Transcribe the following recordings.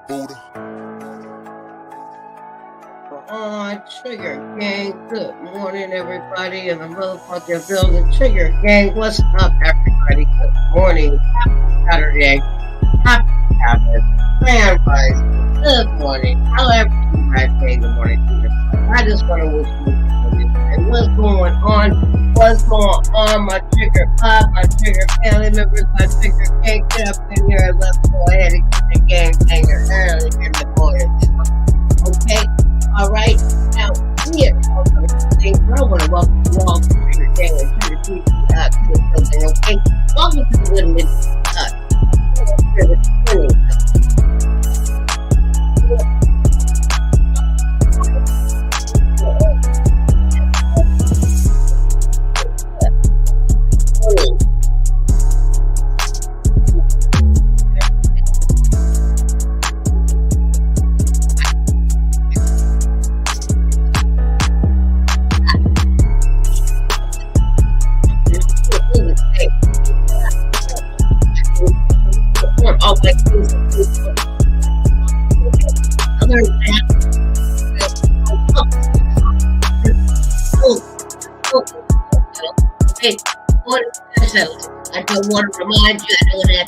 Buddha. Trigger Gang. Good morning, everybody in the motherfucking building. Trigger Gang, what's up, everybody? Good morning. Happy Saturday. Happy Sabbath. Grand Rising. Good morning. However you guys say good morning to yourself. I just want to wish you good morning. And what's going on? What's going on, my Trigger Club, my Trigger family members, my Trigger Gang? Get up in here and let's go ahead and get the gang banger early in the morning. Okay? All right, now here, I want to welcome you all to Trigger Gang and Trigger TV to the building, okay? Welcome to the Woodland I don't want to remind you, I don't have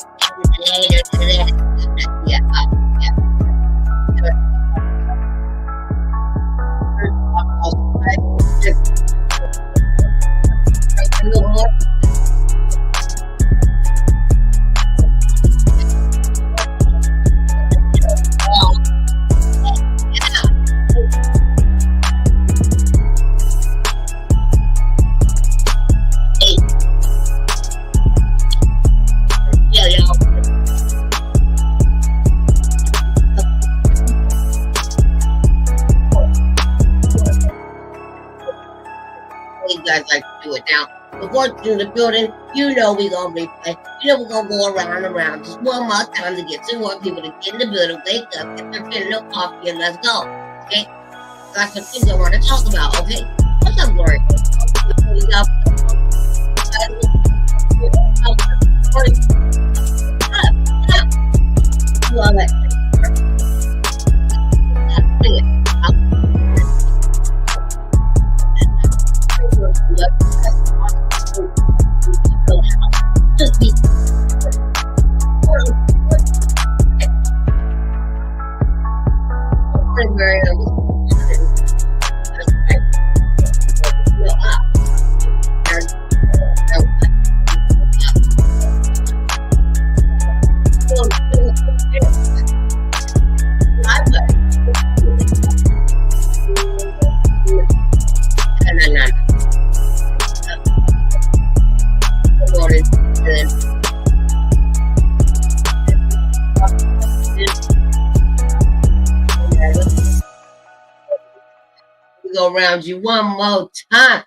like to do it now. Before to the building, you know we gonna replay. You know we're gonna go around and around just one more time to get some more people to get in the building, wake up, get their pen and coffee, and let's go. Okay? Got some things I want to talk about. Okay? What's up, Glory? Love it. Go around you one more time,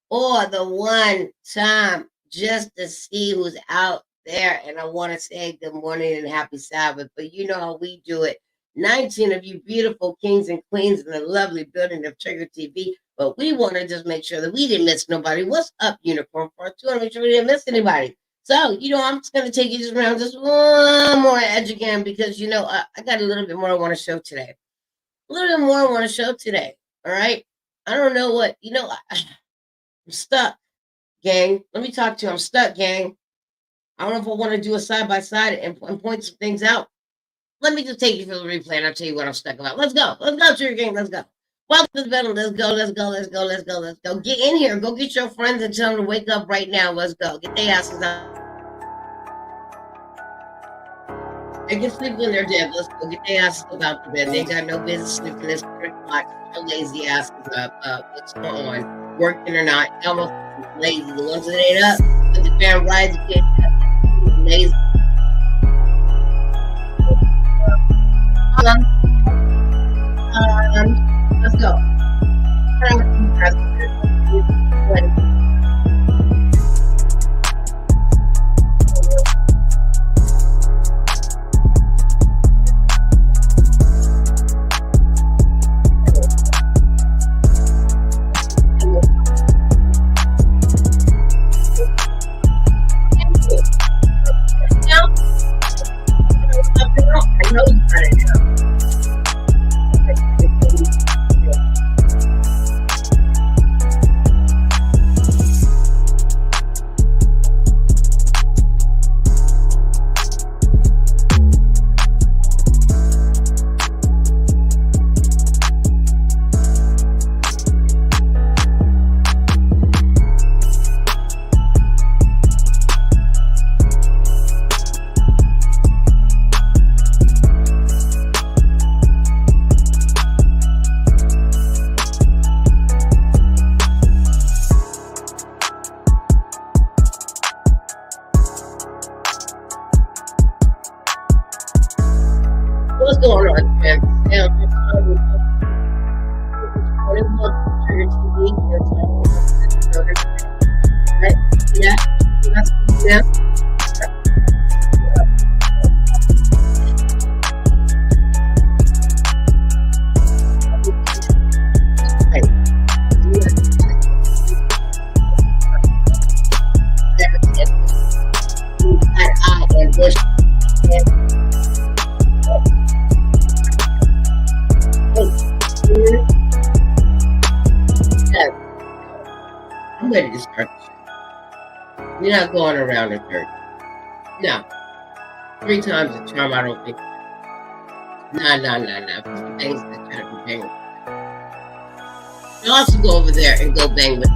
or the one time, just to see who's out there. And I want to say good morning and happy Sabbath, but you know how we do it. 19 of you beautiful kings and queens in the lovely building of Trigger TV, but we want to just make sure that we didn't miss nobody. What's up, Uniform Part 2? I want to make sure we didn't miss anybody. So, you know, I'm just going to take you just around just one more edge again, because, you know, I got a little bit more I want to show today. All right? I don't know what, you know, I'm stuck, gang. Let me talk to you. I'm stuck, gang. I don't know if I want to do a side-by-side and point some things out. Let me just take you through the replay and I'll tell you what I'm stuck about. Let's go, Trigger Gang, let's go. Welcome to the battle. Let's go. Get in here. Go get your friends and tell them to wake up right now. Let's go. Get their asses out. They can sleep when they're dead. Let's go get their asses about the bed. They ain't got no business sleeping this 3 o'clock. Your lazy asses up. What's going on? Working or not? Almost lazy. The ones that ain't up, the fan rides get lazy. Let's go. What's going on, Sam? Trigger TV. Right? Yeah. Yeah. I'm ready to start. You're not going around the church. No. 3 times a charm, I don't think. No. Things that try to be bang. You also go over there and go bang with.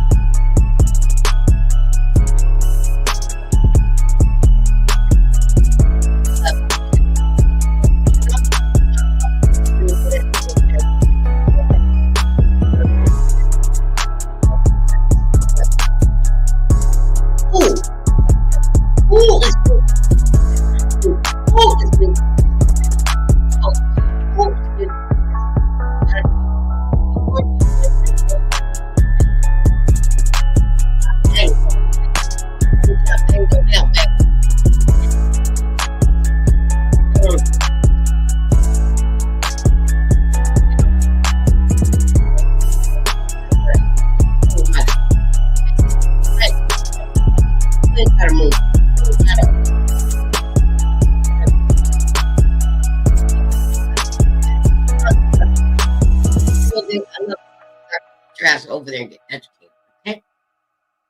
Over there and get educated. Okay?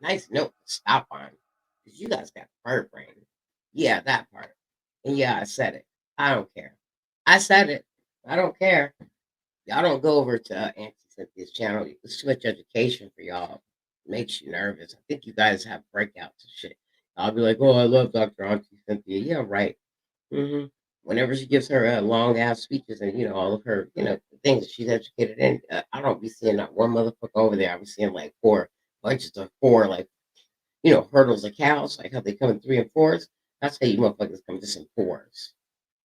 Nice note to stop on. Because you guys got bird brain. Yeah, that part. And yeah, I said it. I don't care. I said it. I don't care. Y'all don't go over to Auntie Cynthia's channel. It's too much education for y'all. It makes you nervous. I think you guys have breakouts and shit. I'll be like, oh, I love Dr. Auntie Cynthia. Yeah, right. Whenever she gives her long ass speeches and all of her things that she's educated in, I don't be seeing not one motherfucker over there. I be seeing like 4 bunches of 4 like hurdles of cows, like how they come in 3 and 4s. That's how you motherfuckers come just in 4s,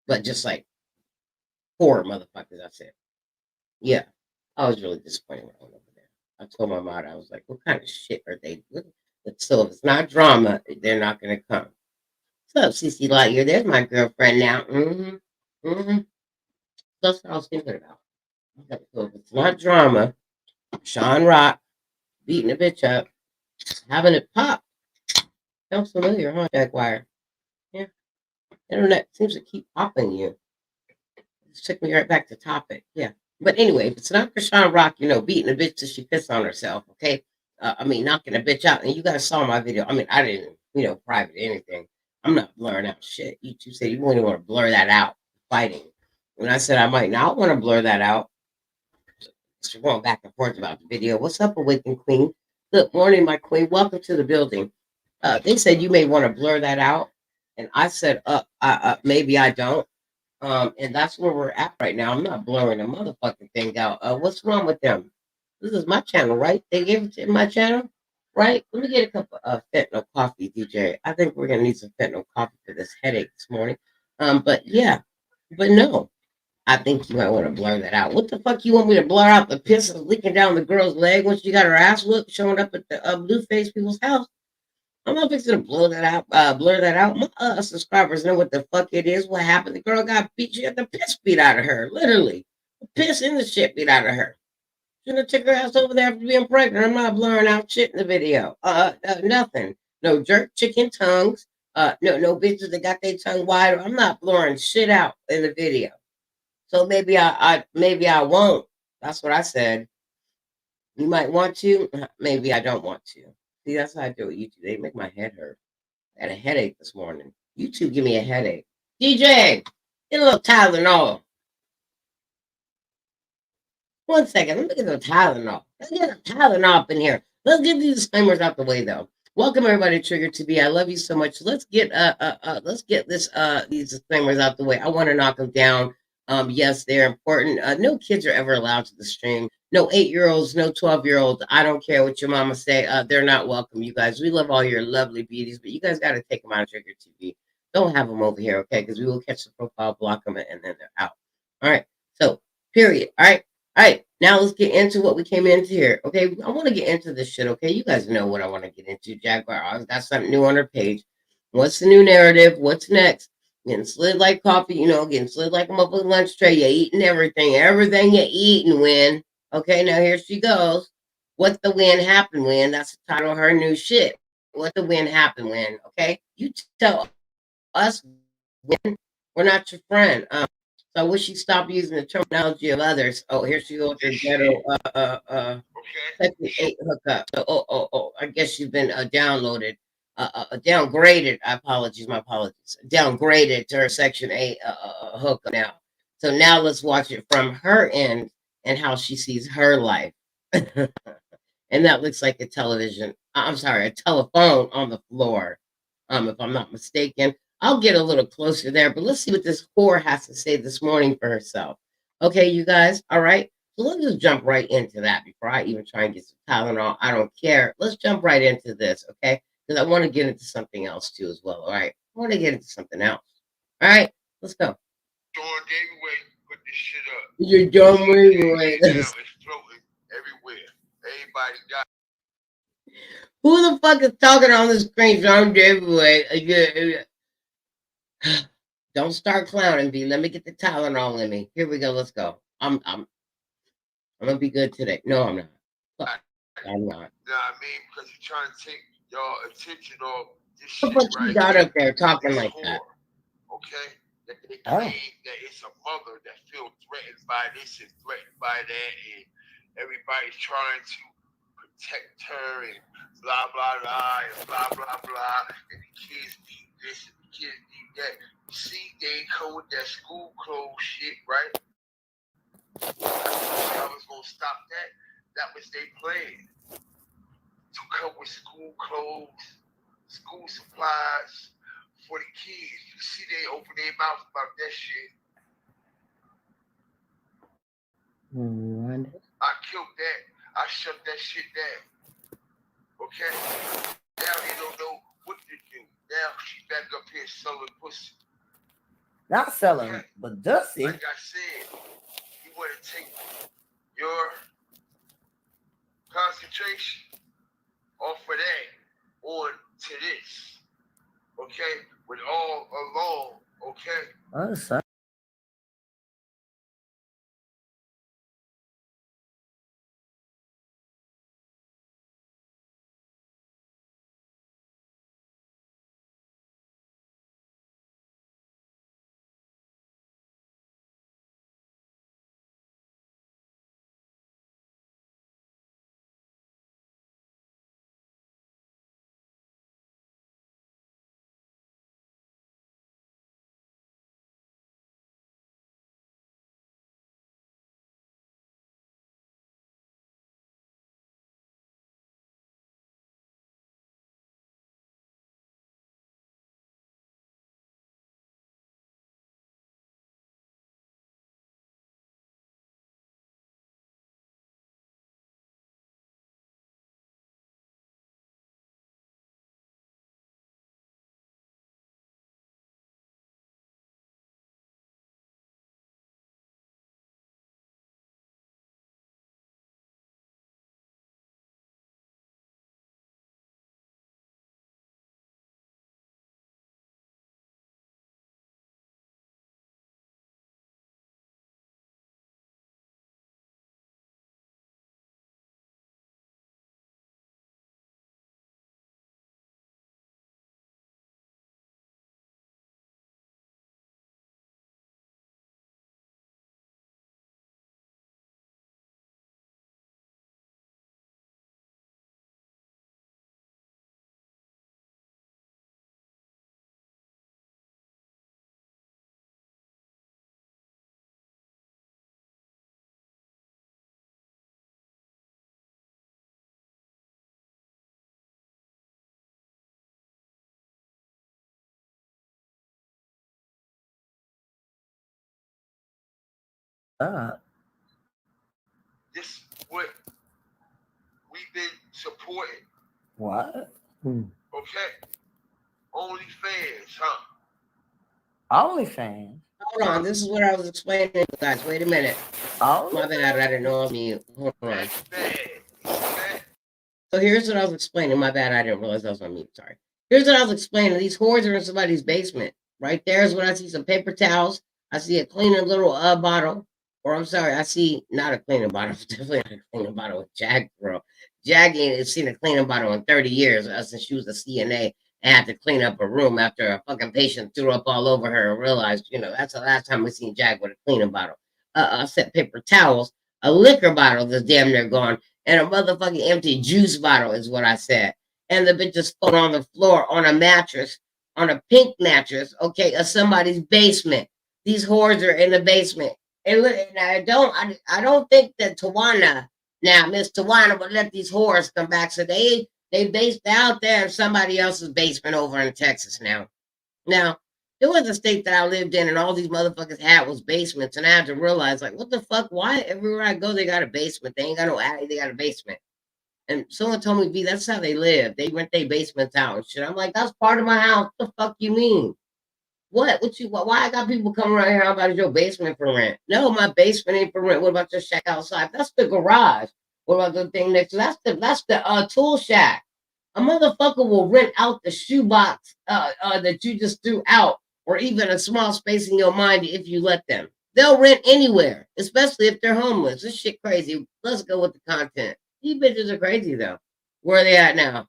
but just like 4 motherfuckers. That's it. Yeah, I was really disappointed when I went over there. I told my mom, I was like, what kind of shit are they doing? So if it's not drama, they're not gonna come. What's up, CC Lightyear? There's my girlfriend now. That's what I was thinking about. So if it's not drama, Sean Rock beating a bitch up, having it pop. Sounds familiar, huh, Jaguar? Yeah. Internet seems to keep popping you. This took me right back to topic. Yeah. But anyway, if it's not for Sean Rock, beating a bitch till she pissed on herself, okay? Knocking a bitch out. And you guys saw my video. I didn't, private anything. I'm not blurring out shit. You two said you wouldn't want to blur that out, fighting. When I said I might not want to blur that out, so we're going back and forth about the video. What's up, Awakened Queen? Good morning, my queen. Welcome to the building. They said you may want to blur that out. And I said, maybe I don't. And that's where we're at right now. I'm not blurring the motherfucking thing out. What's wrong with them? This is my channel, right? They gave it to my channel, right? Let me get a cup of fentanyl coffee, DJ. I think we're gonna need some fentanyl coffee for this headache this morning. But no. I think you might want to blur that out. What the fuck you want me to blur out? The piss is leaking down the girl's leg when she got her ass whooped showing up at the blue face people's house. I'm not fixing to blur that out. My subscribers know what the fuck it is. What happened? The girl got beat. She got the piss beat out of her. Literally. The piss in the shit beat out of her. Shouldn't have took her ass over there after being pregnant. I'm not blurring out shit in the video. Nothing. No jerk chicken tongues. No bitches that got their tongue wide. I'm not blurring shit out in the video. So maybe I won't. That's what I said. You might want to. Maybe I don't want to. See, that's how I do it. YouTube, they make my head hurt. I had a headache this morning. YouTube give me a headache. DJ, get a little Tylenol. 1 second. Let me get the Tylenol. Let's get a Tylenol up in here. Let's get these disclaimers out the way, though. Welcome everybody to Trigger TV. I love you so much. Let's get these disclaimers out the way. I want to knock them down. Yes, they're important. No kids are ever allowed to the stream. No 8-year-olds, no 12-year-olds. I don't care what your mama say. They're not welcome, you guys. We love all your lovely beauties, but you guys got to take them out of Trigger TV. Don't have them over here, okay? Because we will catch the profile, block them, and then they're out. All right. So, period. All right. All right. Now let's get into what we came into here. Okay. I want to get into this shit. Okay. You guys know what I want to get into. Jaguar always got something new on her page. What's the new narrative? What's next? Getting slid like coffee, getting slid like a motherfucking lunch tray. You're eating everything. Everything you eat and win. Okay. Now here she goes. What the win happened when? That's the title of her new shit. What the win happened when? Okay. You tell us when we're not your friend. So I wish she stopped using the terminology of others. Oh, here she goes with her ghetto Section 8 hookup. So I guess she's been downloaded, downgraded. My apologies. Downgraded to her Section 8 hookup now. So now let's watch it from her end and how she sees her life. And that looks like a television. I'm sorry, a telephone on the floor. If I'm not mistaken. I'll get a little closer there, but let's see what this whore has to say this morning for herself. Okay, you guys. All right. So let's just jump right into that before I even try and get some Tylenol. I don't care. Let's jump right into this, okay? Because I want to get into something else too as well. All right. I want to get into something else. All right. Let's go. Davey put this shit up. You're dumb way. It's floating everywhere. Everybody got. Who the fuck is talking on the screen? John Davey. Don't start clowning, B. Let me get the Tylenol in me. Here we go. Let's go. I'm gonna be good today. No, I'm not. Fuck, I'm not. Know what I mean? Because you're trying to take y'all attention off this What shit the fuck right you got here. up there talking This like whore, that? okay? That they claim that it's a mother that feels threatened by this and threatened by that, and everybody's trying to protect her and blah blah blah and blah blah blah, and the kids need this and the kids need that. You see, they come with that school clothes shit, right? I was gonna stop that. That was their plan. To come with school clothes, school supplies for the kids. You see, they open their mouth about that shit. I killed that. I shut that shit down. Okay? Now they don't know what to do. Now she's back up here selling pussy. Not selling, but dusty. Like I said, you want to take your concentration off of that on to this. Okay? With all along, okay? Oh, sorry. This what we've been supporting. What? Okay? OnlyFans, huh? OnlyFans. Hold on. This is what I was explaining to you guys. Wait a minute. Oh, My bad. I didn't know I was mute. Hold on. That's bad. You see that? So here's what I was explaining. My bad. I didn't realize I was on mute. Sorry. Here's what I was explaining. These whores are in somebody's basement. Right there is when I see some paper towels. I see a cleaning little bottle. Or I'm sorry, I see not a cleaning bottle. Definitely not a cleaning bottle with Jag, bro. Jag ain't seen a cleaning bottle in 30 years since she was a CNA and had to clean up a room after a fucking patient threw up all over her and realized, that's the last time we seen Jag with a cleaning bottle. A set paper towels, a liquor bottle that's damn near gone, and a motherfucking empty juice bottle is what I said. And the bitch is falling on the floor on a mattress, on a pink mattress, okay, of somebody's basement. These whores are in the basement. And look, and I don't think that Tawana, now Miss Tawana, would let these whores come back. So they based out there in somebody else's basement over in Texas now. Now, there was a state that I lived in, and all these motherfuckers had was basements, and I had to realize, like, what the fuck? Why everywhere I go, they got a basement? They ain't got no attic, they got a basement. And someone told me, B, that's how they live. They rent their basements out and shit. I'm like, that's part of my house. What the fuck you mean? What? Why I got people coming around here? How about your basement for rent? No, my basement ain't for rent. What about your shack outside? That's the garage. What about the thing next to that's the tool shack. A motherfucker will rent out the shoebox that you just threw out, or even a small space in your mind if you let them. They'll rent anywhere, especially if they're homeless. This shit crazy. Let's go with the content. These bitches are crazy though. Where are they at now?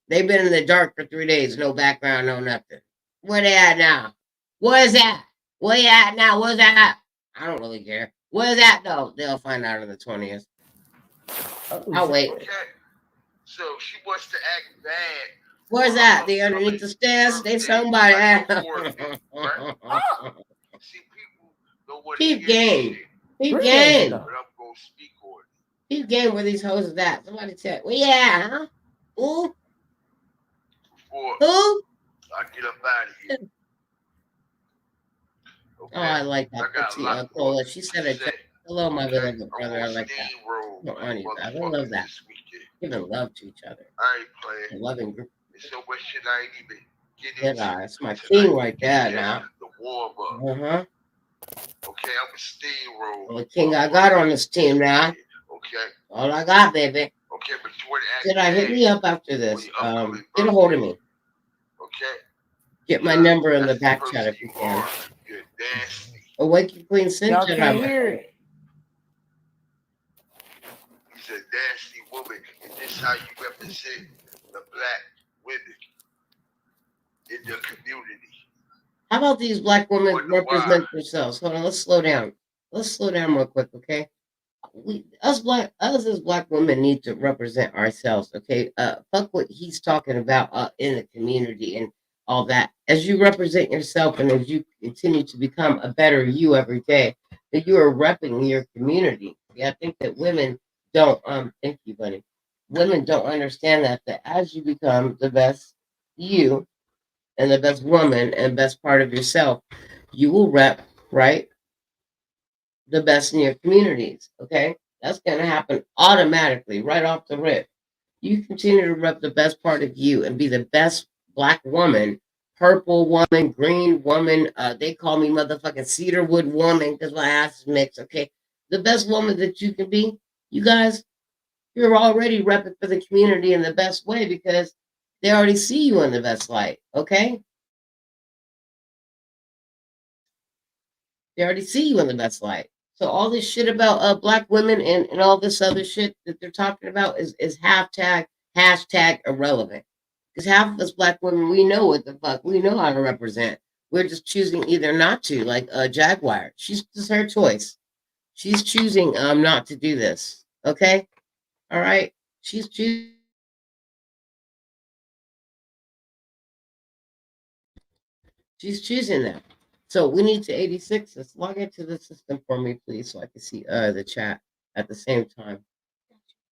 They've been in the dark for 3 days, no background, no nothing. Where they at now? Where's that? Where you at now? Where's that? I don't really care. Where's that though? They'll find out on the 20th. I'll wait. Okay. So she wants to act bad. Where's that? They underneath the stairs? They somebody. Right? See, people don't want to Peep hear game. shit, Peep Really? game. but I'm gonna speak on it. Peep game where these hoes is at. Somebody tell. Well, yeah, huh? Who? Before Who? I get up out of here. Okay. Oh, I like that. I got a Pretty, lot more Cola. to She said say. it. Hello, my Okay. beloved I'm brother. I gonna like that. steamroll Come on, you guys. I motherfuckers love that. this weekend. Giving love to each other. I ain't playing. Loving group. There's so much shit I ain't even get Yeah, into it's my tonight. king right there Just now. the warm up. Uh-huh. Okay, I'm a steamroll. Well, the king I got on this team now. Okay. All I got, baby. Okay, but you want to act Did I hit bad me up after for this? your upcoming Get a hold of birthday. me. Okay. Get my Because number in the that's the back person chat if you you can. are. You're nasty. Awaken Queen Y'all Cynthia. can't hear it. You're a nasty woman, and this how you represent the black women in your community. How about these black women Wonder why. represent themselves? Hold on, let's slow down. Let's slow down real quick, okay? Us as black women need to represent ourselves, okay? Fuck what he's talking about in the community and all that. As you represent yourself and as you continue to become a better you every day, that you are repping your community. Yeah, I think that women don't thank you, buddy. Women don't understand that as you become the best you and the best woman and best part of yourself, you will rep, right? The best in your communities. Okay. That's going to happen automatically right off the rip. You continue to rep the best part of you and be the best black woman, purple woman, green woman. They call me motherfucking cedarwood woman because my ass is mixed. Okay. The best woman that you can be, you guys, you're already repping for the community in the best way because they already see you in the best light. Okay. They already see you in the best light. So all this shit about black women and all this other shit that they're talking about is hashtag irrelevant. Because half of us black women, we know what the fuck. We know how to represent. We're just choosing either not to, like Jaguar. She's just her choice. She's choosing not to do this. Okay? All right. She's choosing. She's choosing that. So we need to 86 us. Log into the system for me, please, so I can see the chat at the same time.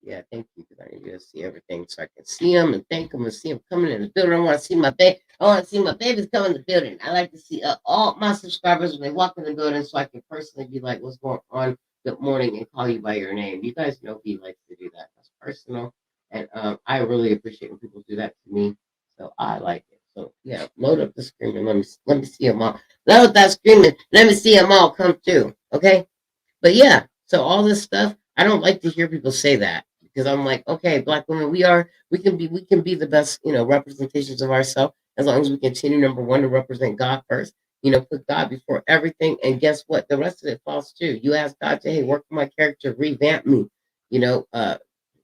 Yeah, thank you, because I need to see everything so I can see them and thank them and see them coming in the building. I want to see my baby. I want to see my babies come in the building. I like to see all my subscribers when they walk in the building so I can personally be like, what's going on? Good morning and call you by your name. You guys know he likes to do that. That's personal. And I really appreciate when people do that to me. So I like it. So yeah, load up the screaming. Let me see them all. Load that screaming. Let me see them all come through. Okay. But yeah, so all this stuff, I don't like to hear people say that because I'm like, okay, black women, we can be the best, representations of ourselves as long as we continue number one to represent God first. Put God before everything, and guess what? The rest of it falls too. You ask God to, hey, work on my character, revamp me, you know, uh,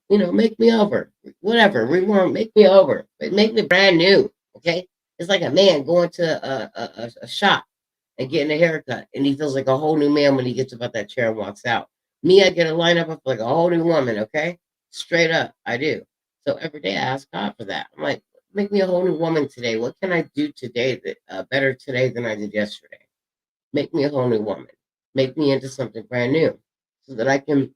make me over, whatever, rewarm, make me over, but make me brand new. Okay, it's like a man going to a shop and getting a haircut, and he feels like a whole new man when he gets about that chair and walks out. Me, I get a lineup, I feel like a whole new woman. Okay, straight up, I do. So every day I ask God for that. I'm like, make me a whole new woman today. What can I do today that better today than I did yesterday? Make me a whole new woman. Make me into something brand new, so that I can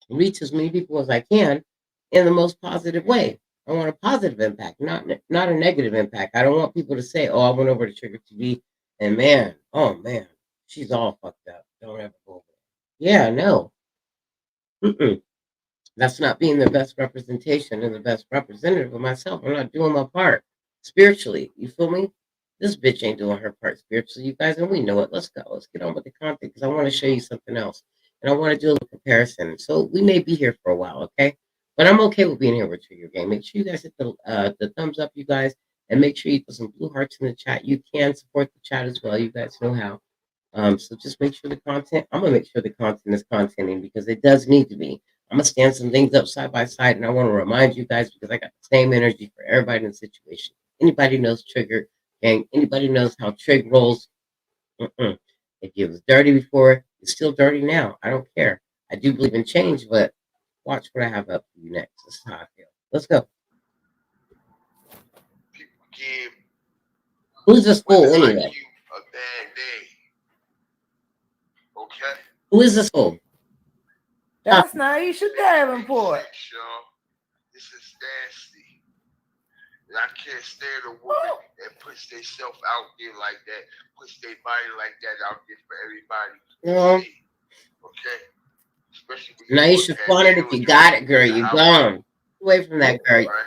reach as many people as I can in the most positive way. I want a positive impact, not a negative impact. I don't want people to say, "Oh, I went over to Trigger TV, and man, oh man, she's all fucked up. Don't ever go over there." Yeah, no, mm-mm. That's not being the best representation and the best representative of myself. I'm not doing my part spiritually. You feel me? This bitch ain't doing her part spiritually, you guys, and we know it. Let's go. Let's get on with the content because I want to show you something else. And I want to do a little comparison. So we may be here for a while, okay? But I'm okay with being here with Trigger Game. Make sure you guys hit the thumbs up, you guys, and make sure you put some blue hearts in the chat. You can support the chat as well. You guys know how. So just make sure the content, I'm gonna make sure the content is contenting because it does need to be. I'm gonna stand some things up side by side, and I want to remind you guys because I got the same energy for everybody in the situation. Anybody knows Trigger Gang, anybody knows how Trig rolls. Mm-mm. If it was dirty before, it's still dirty now. I don't care. I do believe in change, but watch what I have up for you next. This is how I feel. Let's go. People give Who's this fool women like anyway? you a bad day. Okay? Who is this fool? That's Naisha Davenport. Y'all. This is nasty. And I can't stand a woman that puts themselves out there like that, puts their body like that out there for everybody to see. Okay? Especially when Now you should flaunt it if you got it, girl. You gone. Away from that girl. Right?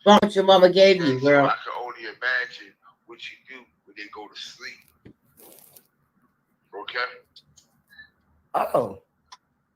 Flaunt what your mama gave you, So girl. I can only imagine what you do when they go to sleep. Okay? Oh.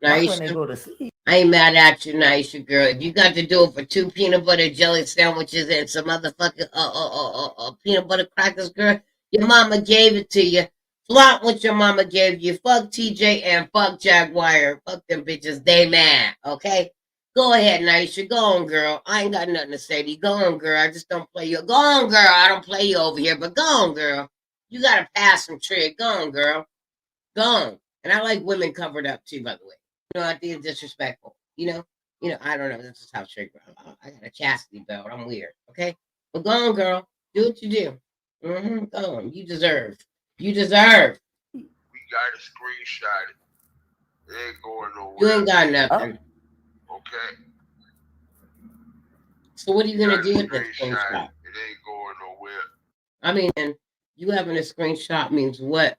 Now When they go to sleep. I ain't mad at you, Naisha, girl. If you got to do it for 2 peanut butter jelly sandwiches and some motherfucking peanut butter crackers, girl, your mama gave it to you. Flaunt what your mama gave you. Fuck TJ and fuck Jaguar. Fuck them bitches. They mad, okay? Go ahead, Naisha. Go on, girl. I ain't got nothing to say to you. Go on, girl. I just don't play you. Go on, girl. I don't play you over here, but go on, girl. You got to pass some trick. Go on, girl. Go on. And I like women covered up, too, by the way. I think it's disrespectful. I don't know. This is how trick. I got a chastity belt. I'm weird. Okay, but go on, girl. Do what you do. Go on. You deserve. You deserve. We got to screenshot it. It ain't going nowhere. You ain't got nothing. Okay. So what are you gonna do with this screenshot? It ain't going nowhere. I mean, you having a screenshot means what?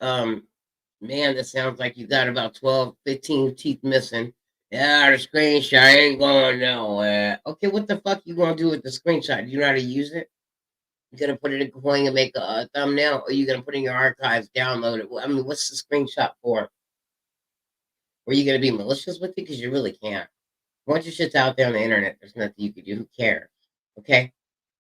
Man, that sounds like you got about 12, 15 teeth missing. Yeah, the screenshot ain't going nowhere. Okay, what the fuck you gonna do with the screenshot? Do you know how to use it? You gonna put it in Coin and make a thumbnail, or you gonna put it in your archives, download it? I mean, what's the screenshot for? Or are you gonna be malicious with it? Because you really can't. Once your shit's out there on the internet, there's nothing you can do. Who cares? Okay?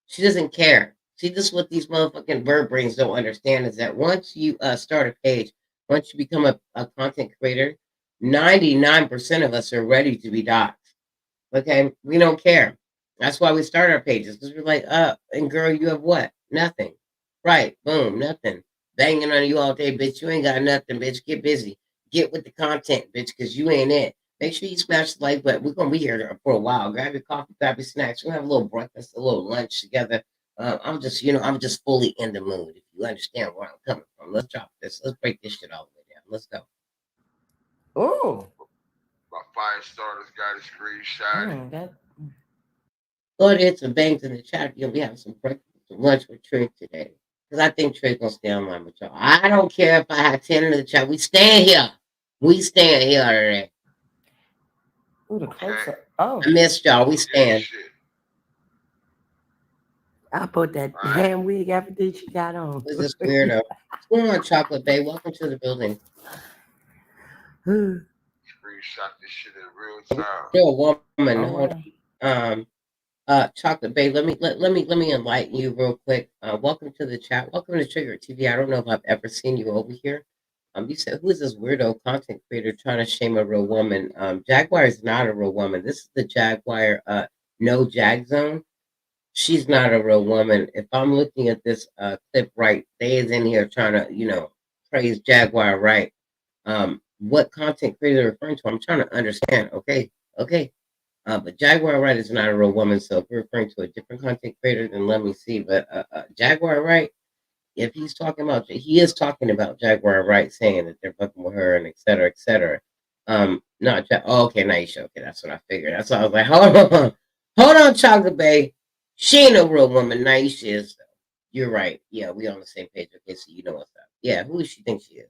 She doesn't care. See, this is what these motherfucking bird brains don't understand is that once you start a page, once you become a content creator, 99% of us are ready to be doxxed. Okay? We don't care. That's why we start our pages because we're like, and girl, you have what? Nothing. Right. Boom. Nothing. Banging on you all day, bitch. You ain't got nothing, bitch. Get busy. Get with the content, bitch, because you ain't it. Make sure you smash the like button. We're going to be here for a while. Grab your coffee, grab your snacks. We'll have a little breakfast, a little lunch together. I'm just fully in the mood. If you understand where I'm coming from, let's drop this. Let's break this shit all the way down. Let's go. Oh. My fire starters got a screenshot. Go ahead and hit some bangs in the chat. You'll be having some breakfast, some lunch with Trick today. Because I think Trick gonna stay online with y'all. I don't care if I have 10 in the chat. We stand here. We stand here today. Ooh, the close up. Oh. I missed y'all. We stand. I put that All right. damn wig everything she got on. Who's this weirdo? What's going on, Chocolate Bay? Welcome to the building. Screenshot this shit in real time. You're a woman. Oh, Hold on. Chocolate Bay, let me enlighten you real quick. Welcome to the chat. Welcome to Trigger TV. I don't know if I've ever seen you over here. You said, who is this weirdo content creator trying to shame a real woman? Jaguar is not a real woman. This is the Jaguar no jag zone. She's not a real woman. If I'm looking at this clip right, they is in here trying to, praise Jaguar Wright. What content creator they're referring to? I'm trying to understand. Okay. But Jaguar Wright is not a real woman, so if we're referring to a different content creator, then let me see. But Jaguar Wright, if he's talking about, he is talking about Jaguar Wright saying that they're fucking with her and et cetera, et cetera. Not okay, Naisha. Okay, that's what I figured. That's why I was like, hold on, Chocolate Bay. She ain't a real woman. Naisha is. You're right. Yeah, we on the same page. Okay, so you know what's up. Yeah, who does she think she is?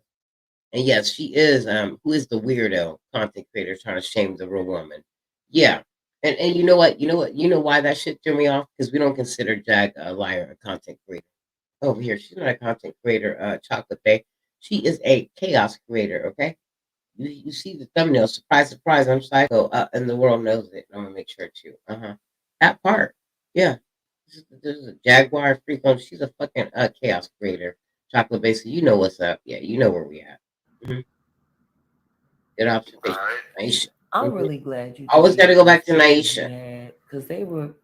And yes, she is. Who is the weirdo content creator trying to shame the real woman? Yeah. And you know what? You know why that shit threw me off? Because we don't consider Jag a liar, a content creator. Over here, she's not a content creator, Chocolate Bay. She is a chaos creator, okay? You see the thumbnail, surprise, surprise, I'm psycho, and the world knows it. I'm gonna make sure too. That part. Yeah. This is a Jaguar freak on. She's a fucking chaos creator. Chocolate Bay, so you know what's up. Yeah, you know where we at. Mhm. Good All observation. right. Naisha. I'm really glad you Always got to go back to Naisha. Naisha. Because they would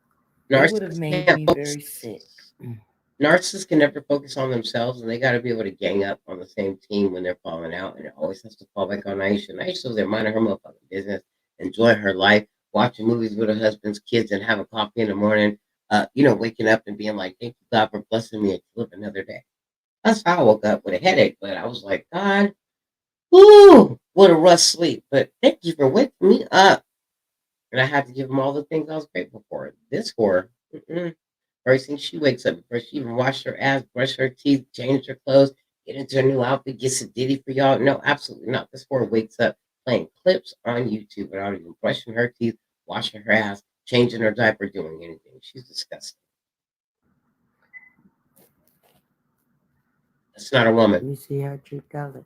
have made me very sick. Narcissists can never focus on themselves, and they got to be able to gang up on the same team when they're falling out, and it always has to fall back on Naisha. Naisha was there minding her motherfucking business, enjoying her life, watching movies with her husband's kids, and having coffee in the morning. Waking up and being like, "Thank you, God, for blessing me to live another day." That's how I woke up with a headache, but I was like, "God, whoo, what a rough sleep!" But thank you for waking me up, and I had to give him all the things I was grateful for. This whore. First thing she wakes up, before she even washed her ass, brush her teeth, change her clothes, get into her new outfit, gets a ditty for y'all. No, absolutely not. This whore wakes up playing clips on YouTube without even brushing her teeth, washing her ass, changing her diaper, doing anything. She's disgusting. That's not a woman. Let me see her trick color.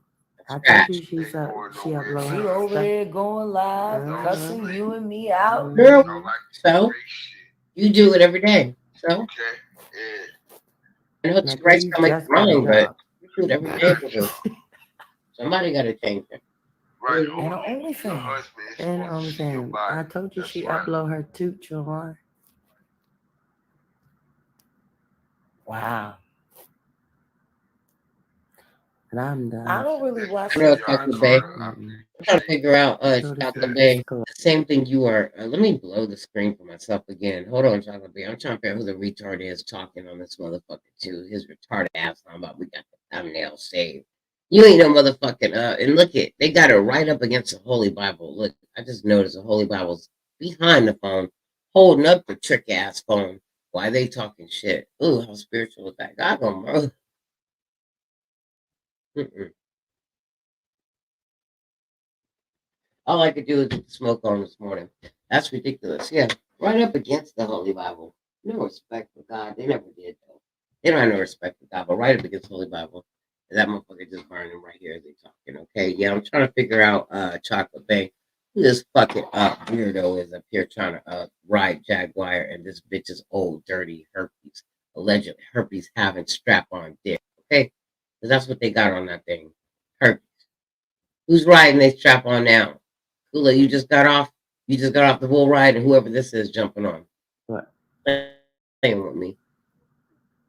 I Trash. told you she's up. She uploaded. She over there going live, cussing you and me out. Girl, Don't like this so great shit. you do it every day. So Okay. Yeah. I know Now, it's right these to make just got wrong, but dropped. you do it every day. Somebody got to change it. Right. Mhm. And Your OnlyFans. husband is And supposed to see your OnlyFans. body. I told you That's she right. upload her too, Jovani. Wow. And I'm done. I don't really watch I know it. Chocolate Bay. I'm trying to figure out So this Chocolate is Bay. Discord. The same thing you are. Let me blow the screen for myself again. Hold on, Chocolate Bay. I'm trying to figure out who the retard is talking on this motherfucker too. His retarded ass talking about we got the thumbnail saved. You ain't no motherfucking and look it. They got it right up against the Holy Bible. Look, I just noticed the Holy Bible's behind the phone, holding up the trick ass phone. Why they talking shit? Ooh, how spiritual is that? God gonna murder. All I could do is get the smoke on this morning. That's ridiculous. Yeah, right up against the Holy Bible. No respect for God. They never did, though. They don't have no respect for God, but right up against the Holy Bible. That motherfucker just burning right here as they talking. Okay, yeah, I'm trying to figure out Chocolate Bay. Who this fucking weirdo is up here trying to ride Jaguar, and this bitch is old, dirty herpes, alleged herpes having strap on dick. Okay, because that's what they got on that thing, herpes. Who's riding they strap on now? Kula, you just got off. You just got off the bull ride, and whoever this is jumping on. What? Playing with me.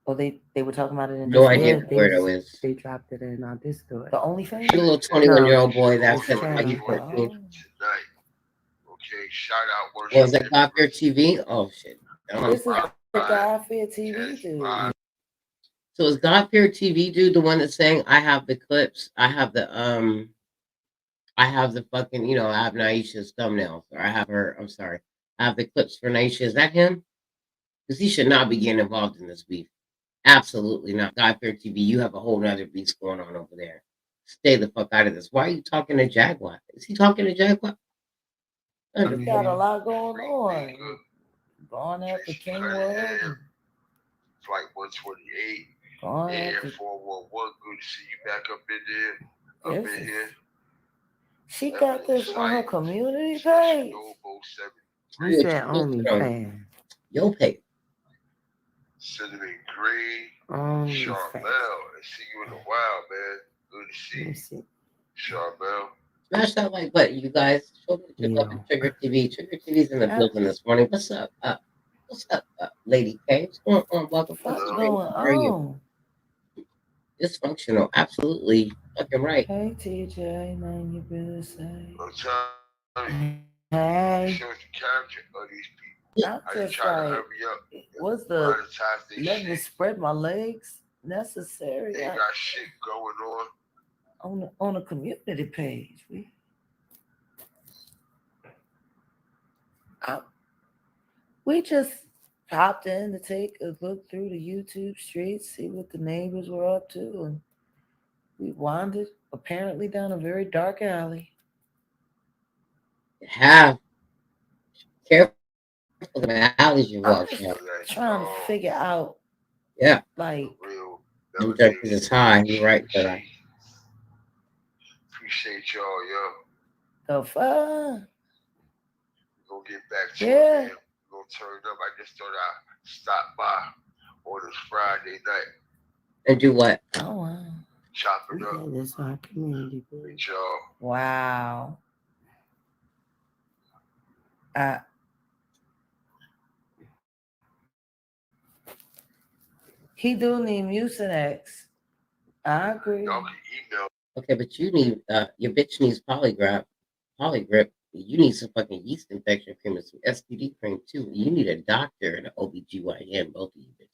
Oh, they were talking about it in No Discord. idea where it is. They dropped it in our Discord. The OnlyFans? The little 21-year-old boy that's it's like channel. he's 14. Tonight. Okay. Shout out worship. Was that God Fear TV? Oh shit. This is the God Fear TV dude. So is God Fear TV dude the one that's saying I have the clips? I have the fucking, I have Naisha's thumbnails, or I have her. I'm sorry, I have the clips for Naisha. Is that him? Because he should not be getting involved in this beef. Absolutely not. God Fear TV, you have a whole nother beef going on over there. Stay the fuck out of this. Why are you talking to Jaguar? Is he talking to Jaguar? He's got a lot going on. Going after King World. Flight 128. Going Air after 411. Good to see you back up in there. Up this in is, here. she got this on her Science. community Special page. Noble Who 73. said OnlyFans? Yo pay. Cinnamon Green. OnlyFans. Charbel. I see you in a while, man. Good to see Let me you. see. Charbel. Smash that like button, you guys. Show me your love and Trigger TV. Trigger TV's in the building this morning. What's up? What's up, Lady K? What's going on? Welcome to the What's stream. going How are you? on? Dysfunctional. Absolutely fucking right. Hey TJ, man, you better say. I'm telling you. Hey, Shows the character of these people. I'm I just just try to like, hurry up and what's the monetize their let me shit. spread my legs necessary They got shit going on. on a community page? We just popped in to take a look through the YouTube streets, see what the neighbors were up to, and we wandered apparently down a very dark alley. Have careful the alleys you I'm walk just down. trying to figure out, Yeah. like, Real Them junkies is high. You're right for that. Appreciate y'all, yo. the fuck. We're gonna get back to Yeah. it, man. We're gonna turn up. I just thought I'd stop by on this Friday night. And do what? Oh wow. Chop it up Yeah, that's our community. with y'all. Wow. He do need Mucinex. I agree. Y'all can email. Okay, but you need your bitch needs polygrip. You need some fucking yeast infection cream and some STD cream too. You need a doctor and an OBGYN, both of you bitches.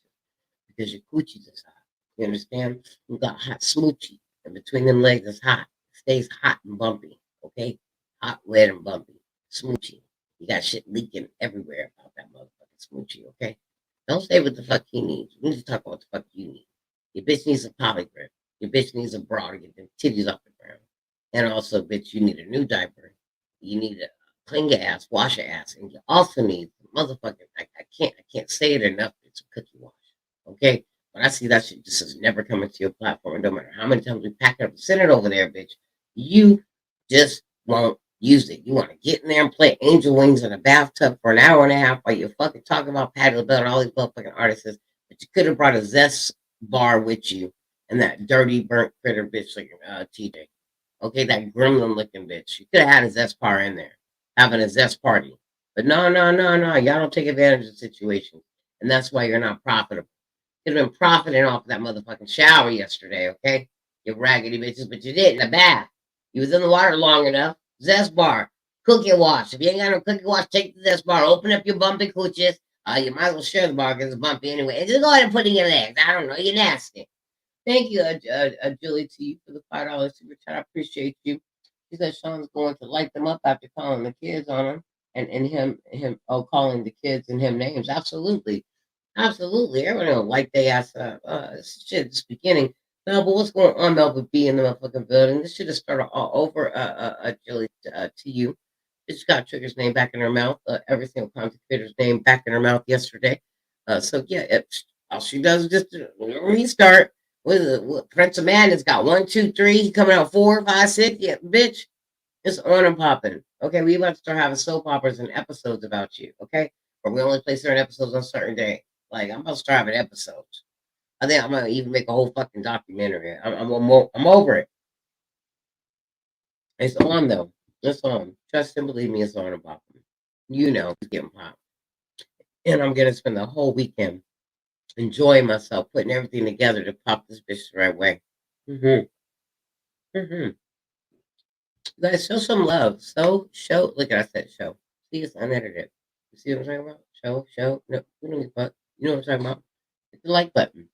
Because your coochie is hot. You understand? You got hot smoochie. And between them legs is hot. It stays hot and bumpy. Okay? Hot, wet, and bumpy. Smoochie. You got shit leaking everywhere about that motherfucking smoochie, okay? Don't say what the fuck he needs. We need to talk about what the fuck you need. Your bitch needs a polygrip. Your bitch needs a bra to get them titties off the ground. And also, bitch, you need a new diaper. You need to clean your ass, wash your ass, and you also need motherfucking. I can't say it enough. It's a cookie wash, okay? But I see that shit just is never coming to your platform. And no matter how many times we pack it up and send it over there, bitch, you just won't use it. You want to get in there and play angel wings in a bathtub for an hour and a half while you're fucking talking about Patti LaBelle and all these motherfucking artists. But you could have brought a Zest bar with you and that dirty burnt critter bitch like TJ. Okay, that gremlin looking bitch. You could have had a Zest bar in there, having a Zest party. But no. Y'all don't take advantage of the situation. And that's why you're not profitable. Could have been profiting off of that motherfucking shower yesterday, okay? You raggedy bitches, but you didn't. A bath. You was in the water long enough. Zest bar. Cookie wash. If you ain't got no cookie wash, take the Zest bar. Open up your bumpy cooches. You might as well share the bar because it's bumpy anyway. And just go ahead and put it in your legs. I don't know. You're nasty. Thank you, Julie, to you for the $5 super chat. I appreciate you. She said Sean's going to light them up after calling the kids on him and him calling the kids and him names. Absolutely. Absolutely. Everyone will light their ass up. Shit, just beginning. No, but what's going on, Melvin B in the motherfucking building? This should have started all over, Julie, to you. She got Trigger's name back in her mouth. Every single content creator's name back in her mouth yesterday. So yeah, all she does is just restart. What is it? Prince of Madness got 1, 2, 3. He coming out 4, 5, 6. Yeah, bitch, it's on and popping. Okay, we about to start having soap operas and episodes about you. Okay, or we only play certain episodes on certain day. Like I'm about to start having episodes. I think I'm gonna even make a whole fucking documentary. I'm over it. It's on though. It's on. Trust and believe me, it's on and popping. You know, it's getting popped. And I'm gonna spend the whole weekend enjoying myself, putting everything together to pop this bitch the right way. Guys, show some love. Show. Look at I said show. See, it's unedited. You see what I'm talking about? Show. No, you don't give a fuck. You know what I'm talking about? Hit the like button.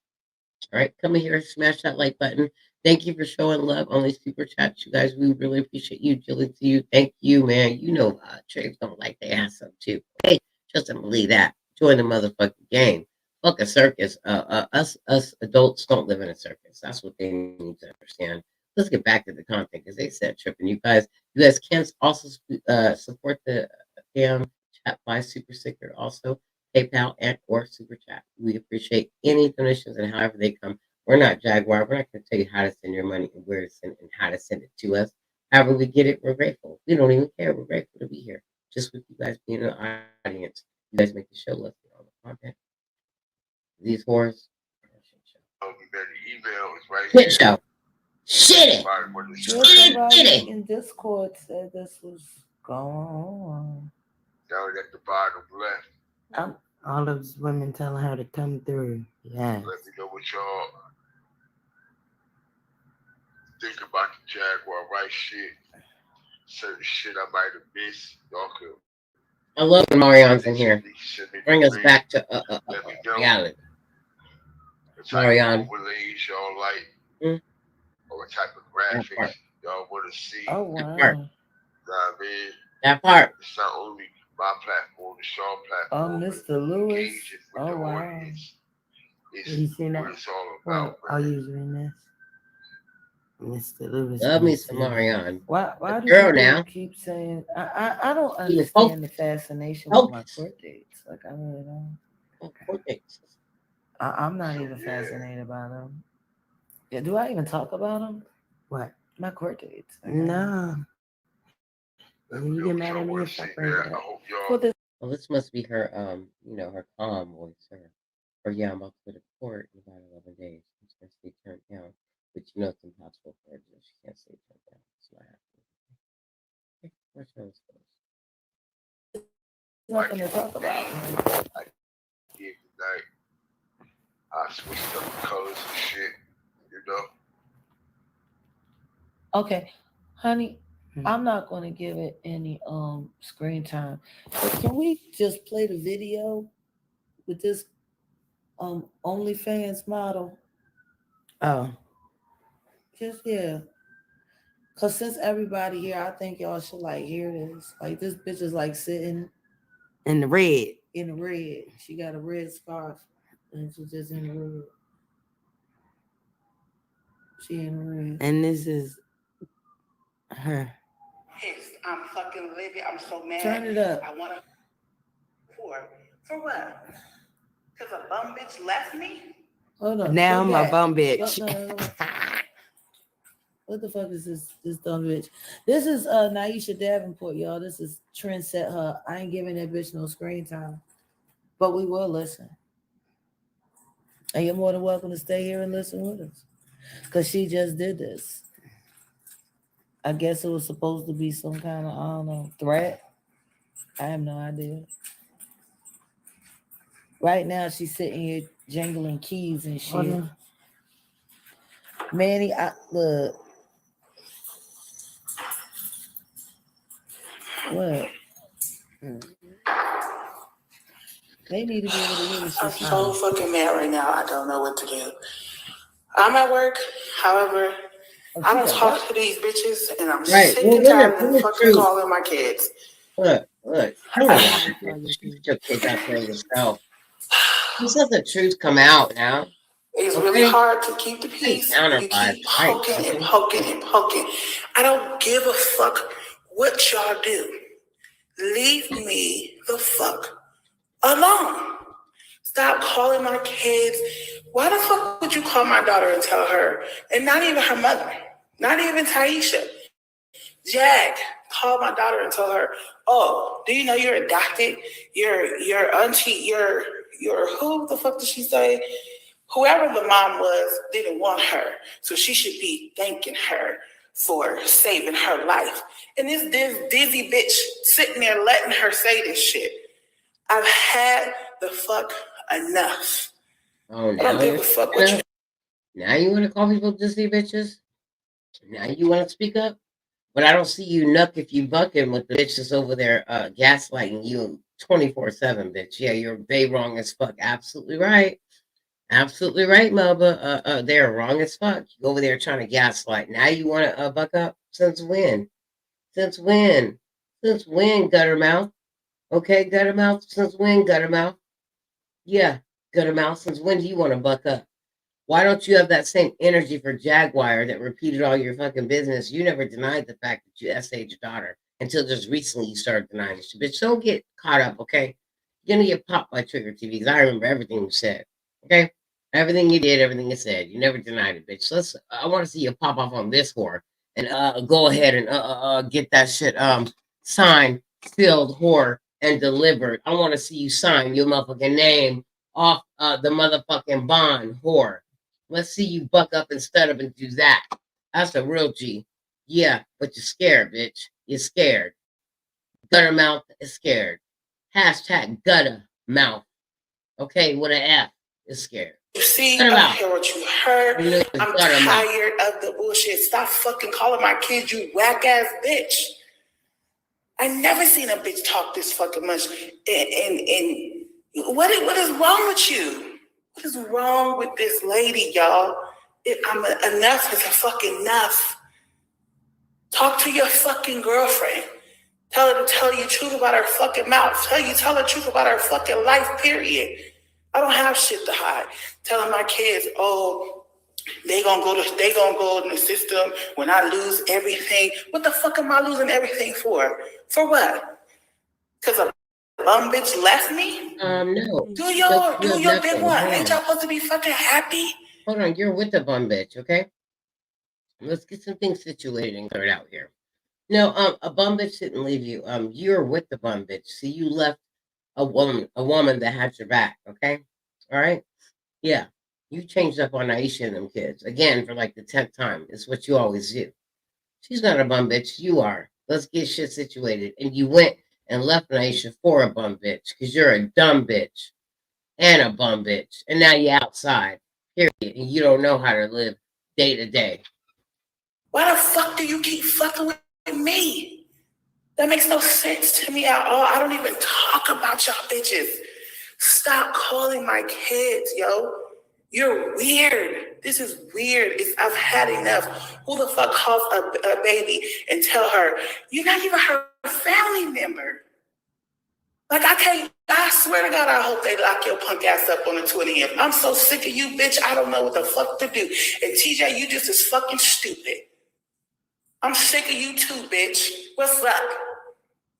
All right, come in here, smash that like button. Thank you for showing love on these super chats, you guys. We really appreciate you, Julie. To you, thank you, man. You know, Trades don't like their ass up too. Hey, just don't believe that. Join the motherfucking game. Fuck a circus. Us adults don't live in a circus. That's what they need to understand. Let's get back to the content because they said tripping. You guys can also support the damn chat by Super Secret also. PayPal, and or Super Chat. We appreciate any donations and however they come. We're not Jaguar. We're not going to tell you how to send your money and where to send it and how to send it to us. However we get it, we're grateful. We don't even care. We're grateful to be here. Just with you guys being in the audience. You guys make the show. Let's get all the content. These whores. The email is right Shit here. show. Shit it. Somebody in Discord said this was going on. Down at the bottom left. All those women telling her to come through. Yeah. Let me know what y'all think about the Jaguar Wright shit. Certain shit I might have missed. Y'all could. I love when Marion's in here. Bring us back to reality. What type Marion. of overlays y'all like? Or what type of graphics y'all want to see? Oh, wow. That part. You know what I mean? That part. It's not only my platform, the Shaw platform. Mr. Lewis. Oh, wow. You seen that? What it's all Well, about. are you doing this? Mr. Lewis. Love me some Marion. Why do girl people now. keep saying I don't understand the fascination with my court dates. Like I really don't. Court dates. I'm not even fascinated by them. Yeah, do I even talk about them? What? My court dates. No. You get mad at me if I bring it up. Well, this must be her, her calm voice. Or yeah, I'm about to go to court in about 11 days. I'm just going to stay turned down. But you know it's impossible for her to do. She can't stay turned down. It's not happening. Okay, where's her response? Nothing to talk about. Yeah, tonight. I switched up the colors and shit, you know. Okay, honey, I'm not going to give it any screen time. But can we just play the video with this OnlyFans model? Oh. Just yeah. Cause since everybody here, I think y'all should like hear this. Like this bitch is like sitting in the red. In the red. She got a red scarf. And she's just in the red. She in the red. And this is her. Pissed. I'm fucking livid. I'm so mad. Turn it up. I want to. For what? Because a bum bitch left me? Hold on. Now I'm a bum bitch. No. What the fuck is this dumb bitch? This is Naisha Davenport, y'all. This is Trent set her. I ain't giving that bitch no screen time. But we will listen. And you're more than welcome to stay here and listen with us. Because she just did this. I guess it was supposed to be some kind of, I don't know, threat. I have no idea. Right now, she's sitting here jangling keys and shit. Manny, look. What? They need to be able to hear this. I'm so fucking mad right now. I don't know what to do. I'm at work. However, I don't talk to these bitches, and I'm sick and tired of them fucking calling my kids. Look. Come on. Shoot your kids out there yourself. Just let the truth come out now. It's really hard to keep the peace. You keep poking and poking and poking. I don't give a fuck what y'all do. Leave me the fuck alone. Stop calling my kids. Why the fuck would you call my daughter and tell her? And not even her mother. Not even Taisha. Jag, call my daughter and tell her, oh, do you know you're adopted? Your auntie, your who the fuck did she say? Whoever the mom was didn't want her. So she should be thanking her for saving her life. And this dizzy bitch sitting there letting her say this shit. I've had the fuck enough. Oh, I don't give a fuck what you. Now you want to call people dizzy bitches? Now you want to speak up? But I don't see you nuck if you bucking with the bitches over there gaslighting you 24/7, bitch. Yeah, you're they wrong as fuck. Absolutely right. Absolutely right, Melba. They're wrong as fuck. You over there trying to gaslight. Now you want to buck up? Since when? Since when? Since when, Guttermouth? Okay, Guttermouth. Since when, Guttermouth? Yeah, Guttermouth. Since when do you want to buck up? Why don't you have that same energy for Jaguar that repeated all your fucking business? You never denied the fact that you SA'd your daughter until just recently you started denying it. Bitch, don't get caught up, okay? You're gonna get popped by Trigger TV because I remember everything you said. Okay, everything you did, everything you said, you never denied it, bitch. So I want to see you pop off on this whore and go ahead and get that shit signed, sealed, whore, and delivered. I want to see you sign your motherfucking name off the motherfucking bond, whore. Let's see you buck up and stud up and do that. That's a real G. Yeah, but you're scared, bitch. You're scared. Gutter mouth is scared. Hashtag gutter mouth. Okay, with an F is scared. You see, Gutter I mouth. hear what you heard. You know it's I'm gutter mouth. tired of the bullshit. Stop fucking calling my kids you whack ass bitch. I never seen a bitch talk this fucking much. And what is wrong with you? What is wrong with this lady, y'all? Enough is a fucking enough. Talk to your fucking girlfriend. Tell her to tell you the truth about her fucking mouth. Tell her the truth about her fucking life, period. I don't have shit to hide. Telling my kids, oh, they gonna go in the system when I lose everything. What the fuck am I losing everything for? For what? Because a bum bitch left me? No. Do your big one. Ain't y'all on. supposed to be fucking happy? Hold on, you're with the bum bitch, okay? Let's get some things situated and cleared out here. No, a bum bitch didn't leave you. You're with the bum bitch. See, you left a woman that had your back, okay? All right? Yeah. You changed up on Aisha and them kids. Again, for like the 10th time. It's what you always do. She's not a bum bitch. You are. Let's get shit situated. And you went and left Aisha for a bum bitch because you're a dumb bitch and a bum bitch. And now you're outside, period. And you don't know how to live day to day. Why the fuck do you keep fucking with me? That makes no sense to me at all. I don't even talk about y'all bitches. Stop calling my kids, yo. You're weird. This is weird. I've had enough. Who the fuck calls a baby and tell her, you're not even her family member? Like, I swear to God, I hope they lock your punk ass up on the 20th. I'm so sick of you, bitch. I don't know what the fuck to do. And TJ, you just as fucking stupid. I'm sick of you too, bitch. What's up?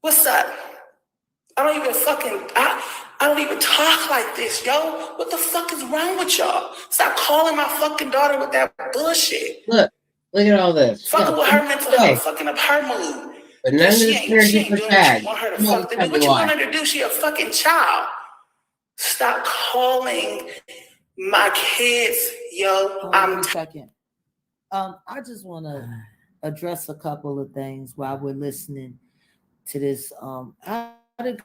What's up? I don't even talk like this, yo. What the fuck is wrong with y'all? Stop calling my fucking daughter with that bullshit. Look at all this. Fucking with her mental health, fucking up her mood. But none of this energy for tag. What you want her to fuck to do? What you want her to do? She a fucking child. Stop calling my kids, yo. I'm second. I just want to address a couple of things while we're listening to this. How did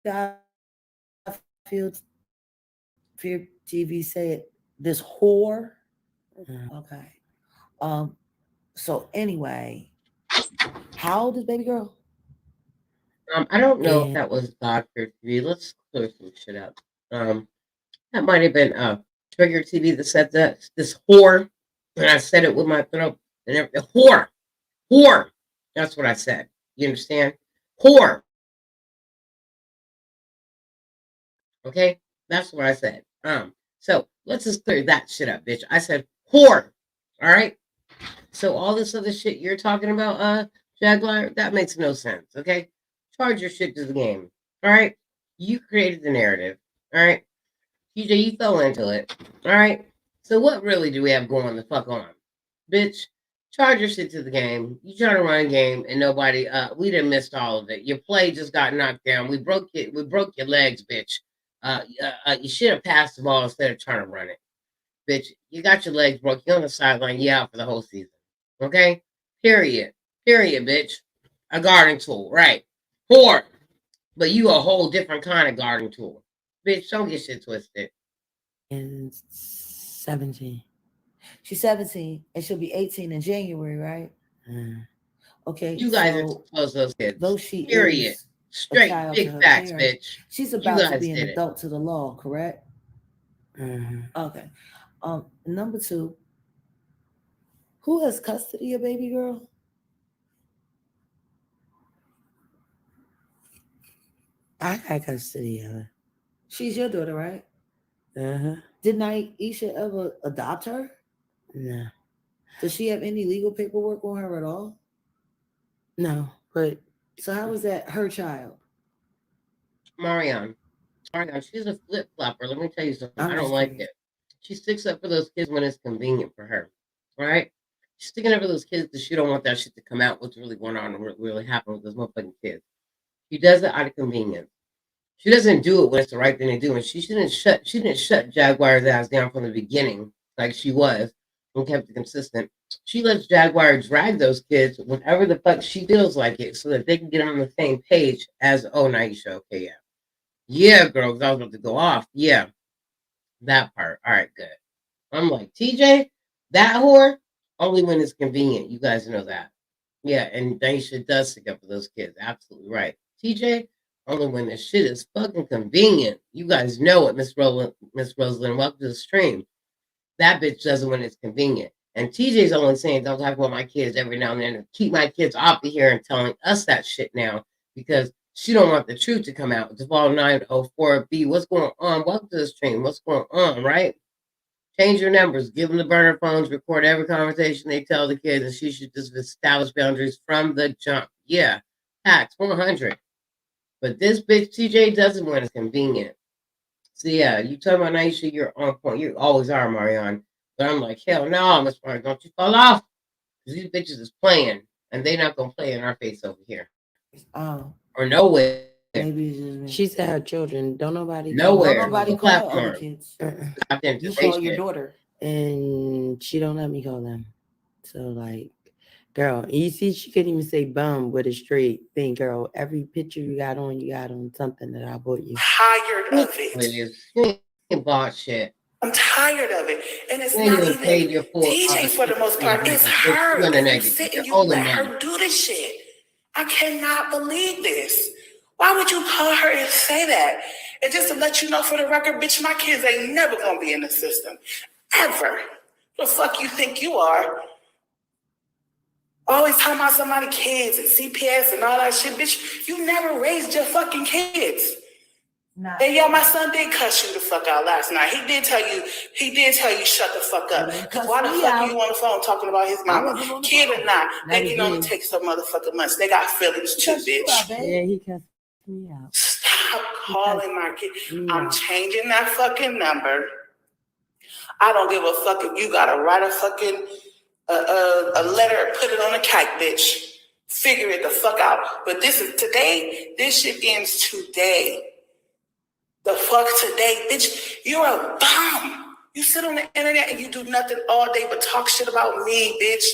Garfield Fear TV say it? This whore. Okay. So anyway, how old is baby girl? I don't know if that was Dr. TV. Let's clear some shit up. That might have been Trigger TV that said that. This whore. And I said it with my throat. And everything. Whore. That's what I said. You understand? Whore. Okay? That's what I said. So let's just clear that shit up, bitch. I said whore. All right? So all this other shit you're talking about, Jaguar, that makes no sense. Okay? Charge your shit to the game. All right? You created the narrative. All right? TJ, you fell into it. All right? So what really do we have going the fuck on? Bitch, charge your shit to the game. You trying to run a game and nobody, we done missed all of it. Your play just got knocked down. We broke your legs, bitch. You should have passed the ball instead of trying to run it. Bitch, you got your legs broke. You're on the sideline. You out for the whole season. Okay? Period, bitch. A guarding tool, right? Whore. But you a whole different kind of guarding tool. Bitch, don't get shit twisted. And 17. She's 17 and she'll be 18 in January, right? Okay. You guys are supposed those kids. Though she period. is Straight big facts, parents, bitch. She's about to be an adult to the law, correct? Okay. Number 2. Who has custody of baby girl? I got custody of her. She's your daughter, right? Did Naisha ever adopt her? No. Does she have any legal paperwork on her at all? No, but so how is that her child? Marianne, she's a flip flopper. Let me tell you something. I don't like Honestly. it. She sticks up for those kids when it's convenient for her. All right? She's sticking up for those kids because she don't want that shit to come out. What's really going on and what really happened with those motherfucking kids. She does it out of convenience. She doesn't do it when it's the right thing to do, and she didn't shut Jaguar's ass down from the beginning like she was and kept it consistent. She lets Jaguar drag those kids whenever the fuck she feels like it, so that they can get on the same page as Naisha. Okay, yeah, girl, 'cause I was about to go off. Yeah, that part. All right, good. I'm like TJ, that whore only when it's convenient. You guys know that. Yeah, and Daisha does stick up for those kids. Absolutely right. TJ, only when the shit is fucking convenient. You guys know it, Miss Rosalind. Welcome to the stream. That bitch does it when it's convenient. And TJ's only saying don't talk about my kids every now and then and keep my kids off of here and telling us that shit now because she don't want the truth to come out. Deval 904B, what's going on? Welcome to the stream. What's going on, right? Change your numbers, give them the burner phones, record every conversation they tell the kids, and she should just establish boundaries from the jump. Yeah, tax 100. But this bitch TJ doesn't when it's convenient. So yeah, you talking about Aisha, you're on point. You always are, Marianne. But I'm like, hell no, Miss Marianne, don't you fall off. Because these bitches is playing, and they not gonna play in our face over here. Oh, Or nowhere. maybe it's just me. She said her children. Don't nobody Nowhere. Don't nobody No call her other platform. kids. Them You to say call your shit. daughter. And she don't let me call them. So like, girl, you see, she couldn't even say bum with a straight thing, girl. Every picture you got on something that I bought you. Tired of it. Please. You ain't bought shit. I'm tired of it. And it's You ain't not even paid even your full DJ for the most part. It's her you in the that you negative. sit You're and you all in let negative. her do this shit. I cannot believe this. Why would you call her and say that? And just to let you know for the record, bitch, my kids ain't never gonna be in the system. Ever. The fuck you think you are? Always talking about somebody kids and CPS and all that shit, bitch. You never raised your fucking kids. Nah. And yo, my son did cuss you the fuck out last night. He did tell you shut the fuck up. Because why the fuck are you on the phone talking about his mama? Kid or not, they can only take some motherfucking months. They got feelings too, bitch. Yeah, he cussed me out. Stop calling my kid. I'm changing that fucking number. I don't give a fuck if you gotta write a fucking a letter, put it on a kite, bitch. Figure it the fuck out. But this is today. This shit ends today. The fuck today, bitch. You're a bum. You sit on the internet and you do nothing all day but talk shit about me, bitch.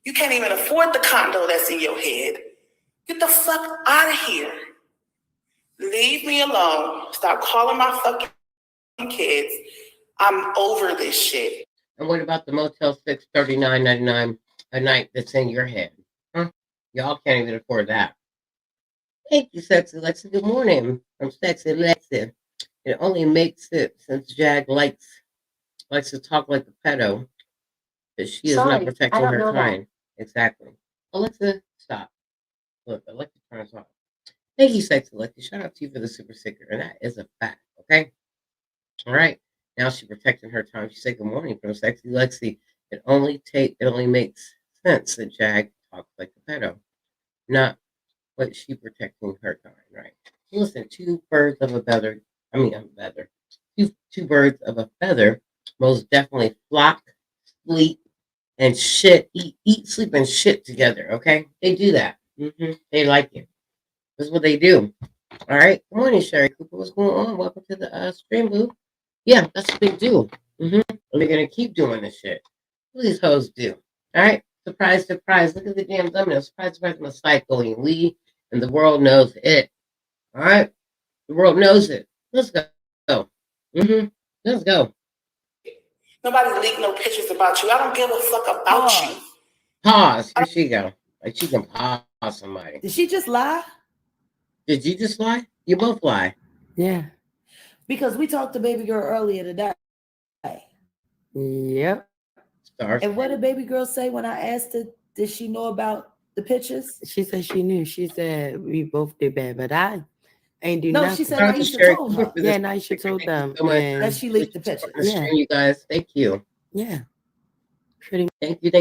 You can't even afford the condo that's in your head. Get the fuck out of here. Leave me alone. Stop calling my fucking kids. I'm over this shit. And what about the Motel 6 $39.99 a night that's in your head? Huh? Y'all can't even afford that. Thank you, Sexy Lexi. Good morning. I'm Sexy Lexi. It only makes it since Jag likes to talk like a pedo, that she is not protecting her time. Exactly. Alexa, stop. Look, Alexa turns off. Thank you, Sexy Lexi. Shout out to you for the super sticker. And that is a fact, okay? All right. Now she's protecting her time. She said good morning from Sexy Lexi. It only makes sense that Jag talks like a pedo. Not what she protecting her time, right? Listen, two birds of a feather. Two birds of a feather most definitely flock, sleep, and shit. Eat, sleep, and shit together. Okay, they do that. They like it. That's what they do. All right. Good morning, Sherry Cooper. What's going on? Welcome to the stream booth. Yeah, that's what they do. And they're gonna keep doing this shit. What do these hoes do? All right. Surprise, surprise. Look at the damn thumbnail. Surprise, surprise. I'm a psycho. We and the world knows it. All right. The world knows it. Let's go. Let's go. Nobody leaked no pictures about you. I don't give a fuck about you. Pause. Here she go. Like she can pause somebody. Did she just lie? Did you just lie? You both lie. Yeah. Because we talked to baby girl earlier today. Yep. Stars. And what did baby girl say when I asked her, did she know about the pictures? She said she knew. She said we both did bad, but I ain't do No, nothing. she said Naisha told her. Yeah, Naisha told them. So much. That she leaked the pictures. Yeah. You guys, thank you. Yeah. Thank you,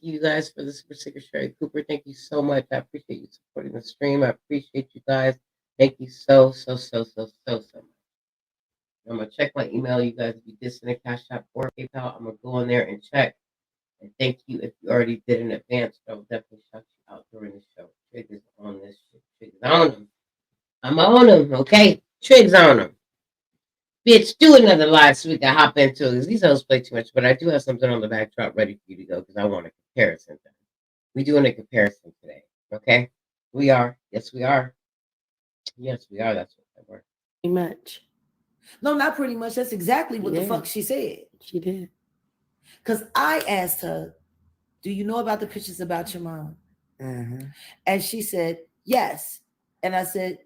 you guys, for the super sticker, Sherry Cooper. Thank you so much. I appreciate you supporting the stream. I appreciate you guys. Thank you so much. I'm gonna check my email. You guys, if you did send a Cash App or PayPal, I'm gonna go in there and check. And thank you if you already did in advance. But I will definitely shout you out during the show. Trig is on this shit. Trig is on him. I'm on him, okay? Trig's on him. Bitch, do another live so we can hop into it because these hoes play too much. But I do have something on the backdrop ready for you to go because I want a comparison. We're doing a comparison today, okay? We are. Yes, we are. Yes, we are. That's what that word. Pretty much. No, not pretty much. That's exactly what the fuck she said. She did. Because I asked her, do you know about the pictures about your mom? And she said, yes. And I said,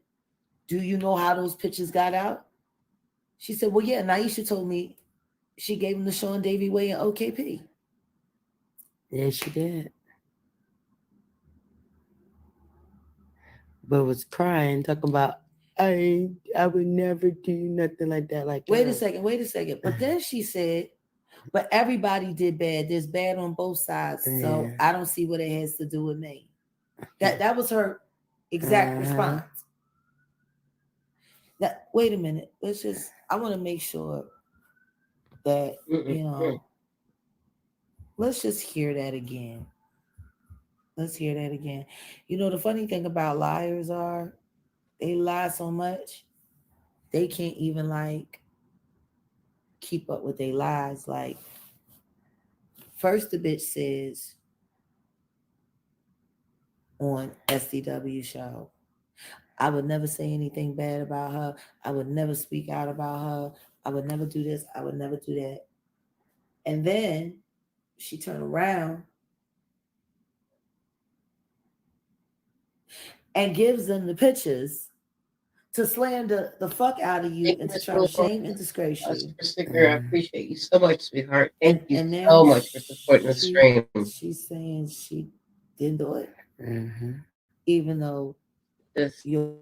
do you know how those pictures got out? She said, well, yeah, Naisha told me she gave him the Sean Davey way in OKP. Yeah, she did. But was crying, talking about, I would never do nothing like that. Like, wait a second. But then she said, but everybody did bad. There's bad on both sides. So I don't see what it has to do with me. That was her exact response. Now, wait a minute. I want to make sure that, let's just hear that again. Let's hear that again. You know, the funny thing about liars are they lie so much, they can't even like keep up with their lies. Like, first the bitch says on SDW show, I would never say anything bad about her. I would never speak out about her. I would never do this. I would never do that. And then she turned around and gives them the pictures to slander the fuck out of you and to try to shame and disgrace you. Sticker, I appreciate you so much, sweetheart. Thank you so much for supporting the stream. She's saying she didn't do it, even though your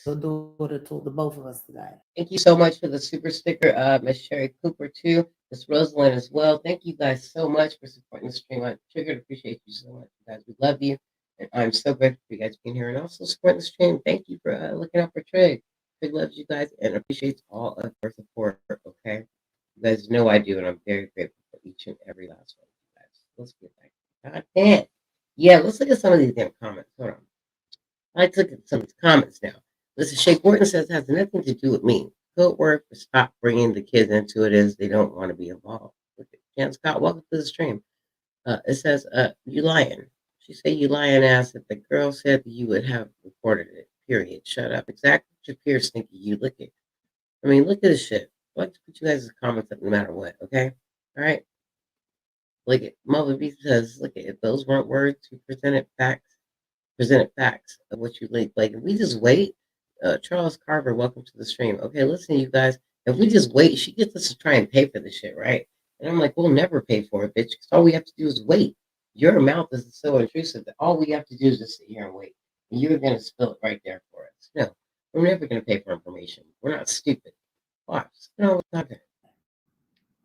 daughter told the both of us today. Thank you so much for the super sticker, Miss Sherry Cooper too, Miss Rosalind as well. Thank you guys so much for supporting the stream. I triggered appreciate you so much, you guys. We love you, and I'm so grateful for you guys being here and also supporting the stream. Thank you for looking out for Trig. Trig loves you guys and appreciates all of your support. Okay, you guys know I do, and I'm very grateful for each and every last one of you guys. Let's get back. God damn. Yeah, let's look at some of these damn comments. Hold on. I like to look at some of the comments now. Listen, Shake Wharton says has nothing to do with me. Code word for stop bringing the kids into it is they don't want to be involved. Look at Jan Scott, welcome to the stream. It says, you lying. She said you lying ass if the girl said that you would have reported it. Period. Shut up. Exactly what your peers think of you. Look at. I mean, look at this shit. I like to put you guys' comments up no matter what, okay? All right. Look at Mother B says, look at if those weren't words, you presented facts of what you like. Like if we just wait. Charles Carver, welcome to the stream. Okay, listen, you guys. If we just wait, she gets us to try and pay for this shit, right? And I'm like, we'll never pay for it, bitch. Because all we have to do is wait. Your mouth is so intrusive that all we have to do is just sit here and wait. And you're going to spill it right there for us. No, we're never going to pay for information. We're not stupid. Watch. No, it's not there.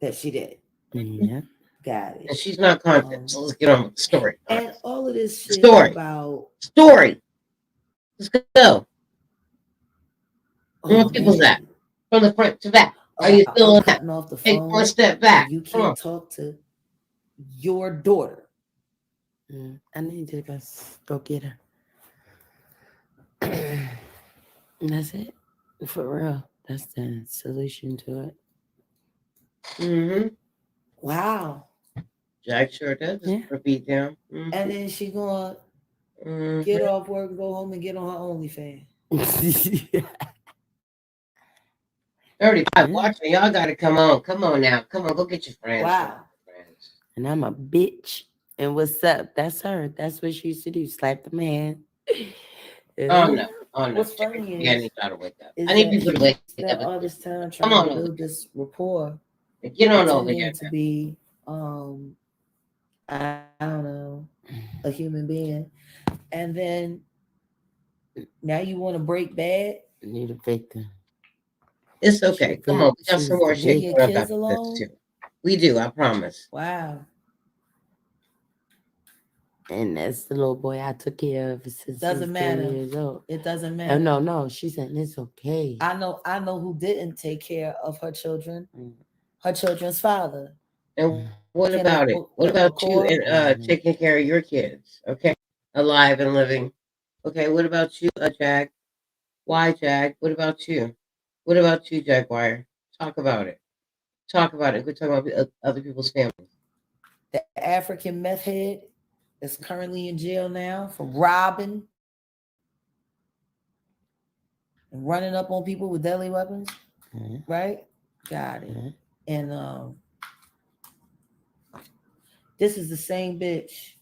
That she did. Yeah. Got it. And she's not content. So let's get on with the story. And all of this shit about... Story. Let's go. How many people's that? From the front to back. Are you still in that? Off the phone, take one step back. You can't talk to your daughter. I need to go get her. And that's it. For real. That's the solution to it. Wow. Jack sure does. Her beat down. And then she gonna get off work and go home and get on her OnlyFans. 35 watching. Y'all gotta come on. Come on now. Come on, go get your friends. Wow. And I'm a bitch. And what's up? That's her. That's what she used to do. Slap the man. Oh no. What's funny is, I need y'all to wake up. I need people to wake up. All this time trying to build this rapport. Get on over here. To be I don't know, a human being. And then now you want to break bad? You need a victim. It's okay. Come on. We got some more shit. We do, I promise. Wow. And that's the little boy I took care of since Doesn't he's 10 matter. years old. It doesn't Oh, matter. no. She said it's okay. I know who didn't take care of her children. Her children's father. And what Can about it? What about you record? and taking care of your kids? Okay, alive and living. Okay, what about you, Jag? Why, Jag? What about you? What about you, Jaguar? Talk about it. Talk about it. We're talking about other people's families. The African meth head is currently in jail now for robbing and running up on people with deadly weapons. Right? Got it. And this is the same bitch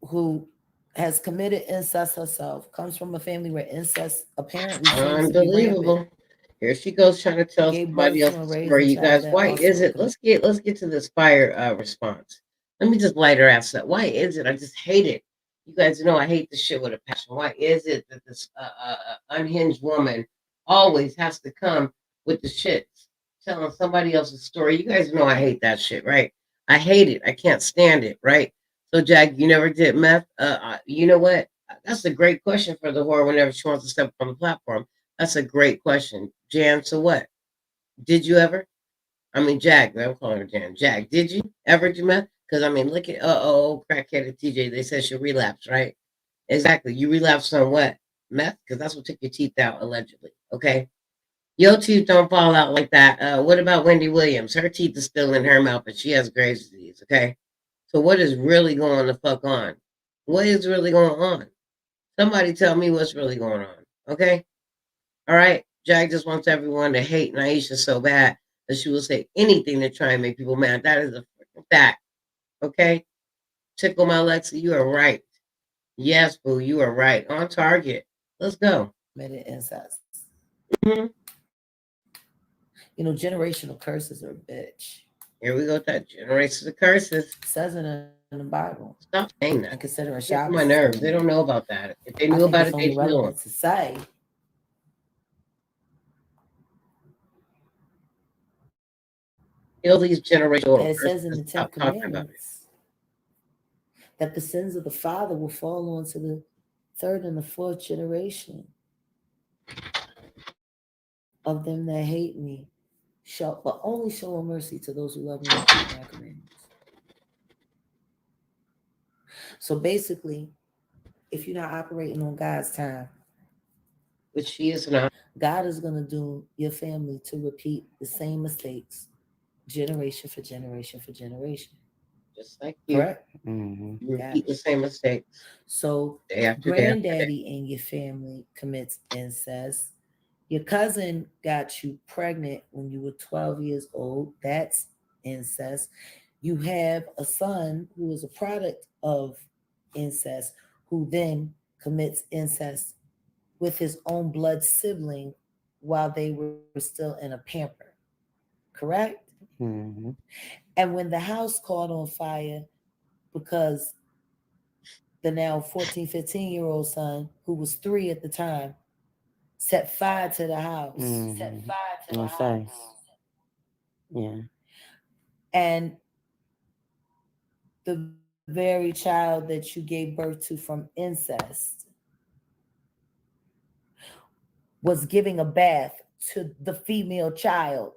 who has committed incest herself, comes from a family where incest apparently seems to be Unbelievable. rampant. Here she goes trying to tell Gave somebody birth to else's and raised story. a You child guys, that why is also it? Let's get to this fire response. Let me just light her ass up. Why is it? I just hate it. You guys know I hate this shit with a passion. Why is it that this unhinged woman always has to come with the shit, telling somebody else's story? You guys know I hate that shit, right? I hate it. I can't stand it, right? So, Jack, you never did meth. You know what? That's a great question for the whore whenever she wants to step on the platform. That's a great question. Jan, so what? Did you ever? I mean, Jack, I'm calling her Jan. Jack, did you ever do meth? Because, I mean, look at, crackhead at TJ. They said she relapsed, right? Exactly. You relapsed on what? Meth? Because that's what took your teeth out, allegedly. Okay. Your teeth don't fall out like that. What about Wendy Williams? Her teeth are still in her mouth, but she has Graves' disease. Okay. So what is really going the fuck on? What is really going on? Somebody tell me what's really going on. Okay. All right. Jack just wants everyone to hate Naisha so bad that she will say anything to try and make people mad. That is a freaking fact. Okay. Tickle my Lexi, you are right. Yes, boo, you are right. On target. Let's go. committed incest. Mhm. You know, generational curses are a bitch. Here we go with that generation of curses. It says it in the Bible. Stop saying that. And considering Get on Shabbos my is nerves. coming They in. don't know about that. If they I knew think about it's it, only they'd know. relevant to say Kill these generational that it curses. says in the Ten Stop talking about it. Commandments that the sins of the father will fall onto the third and the fourth generation of them that hate me, but only show mercy to those who love me and keep my commandments. So basically, if you're not operating on God's time, Which she is not. God is going to do your family to repeat the same mistakes generation for generation for generation. Just like you. Correct? You repeat the same mistakes. So day after granddaddy day. in your family commits incest. Your cousin got you pregnant when you were 12 years old. That's incest. You have a son who is a product of incest, who then commits incest with his own blood sibling while they were still in a pamper. Correct? Mm-hmm. And when the house caught on fire because the now 14, 15-year-old son, who was 3 at the time, set fire to the house. Set fire to the house. Yeah. And the very child that you gave birth to from incest was giving a bath to the female child.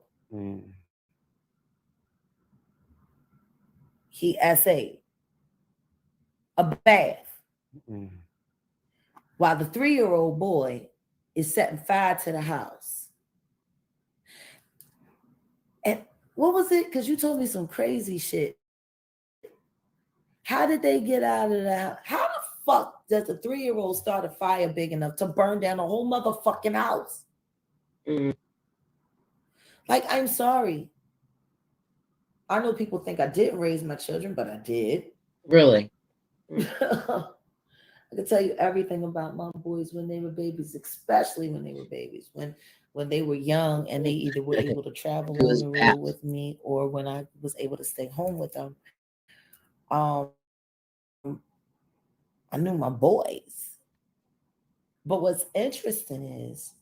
He essayed a bath. While the 3-year-old boy is setting fire to the house. And what was it? Because you told me some crazy shit. How did they get out of the house? How the fuck does a 3-year-old start a fire big enough to burn down a whole motherfucking house? Like, I'm sorry. I know people think I didn't raise my children, but I did. Really? I can tell you everything about my boys when they were babies, especially when they were babies. When they were young and they either were able to travel on the road with me or when I was able to stay home with them. I knew my boys. But what's interesting is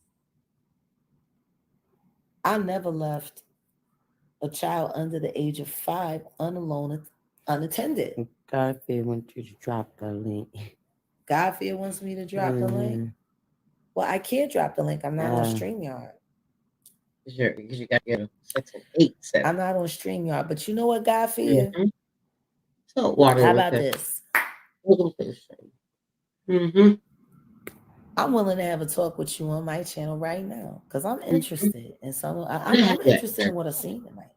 I never left a child under the age of 5 alone, unattended. Godfrey wants you to drop the link. Godfrey wants me to drop the link. Well, I can't drop the link. I'm not on StreamYard. Because you got to get a Section 8 set. I'm not on StreamYard, but you know what, Godfrey? So water. How about this? I'm willing to have a talk with you on my channel right now because I'm interested in some. I'm interested in what I've seen tonight.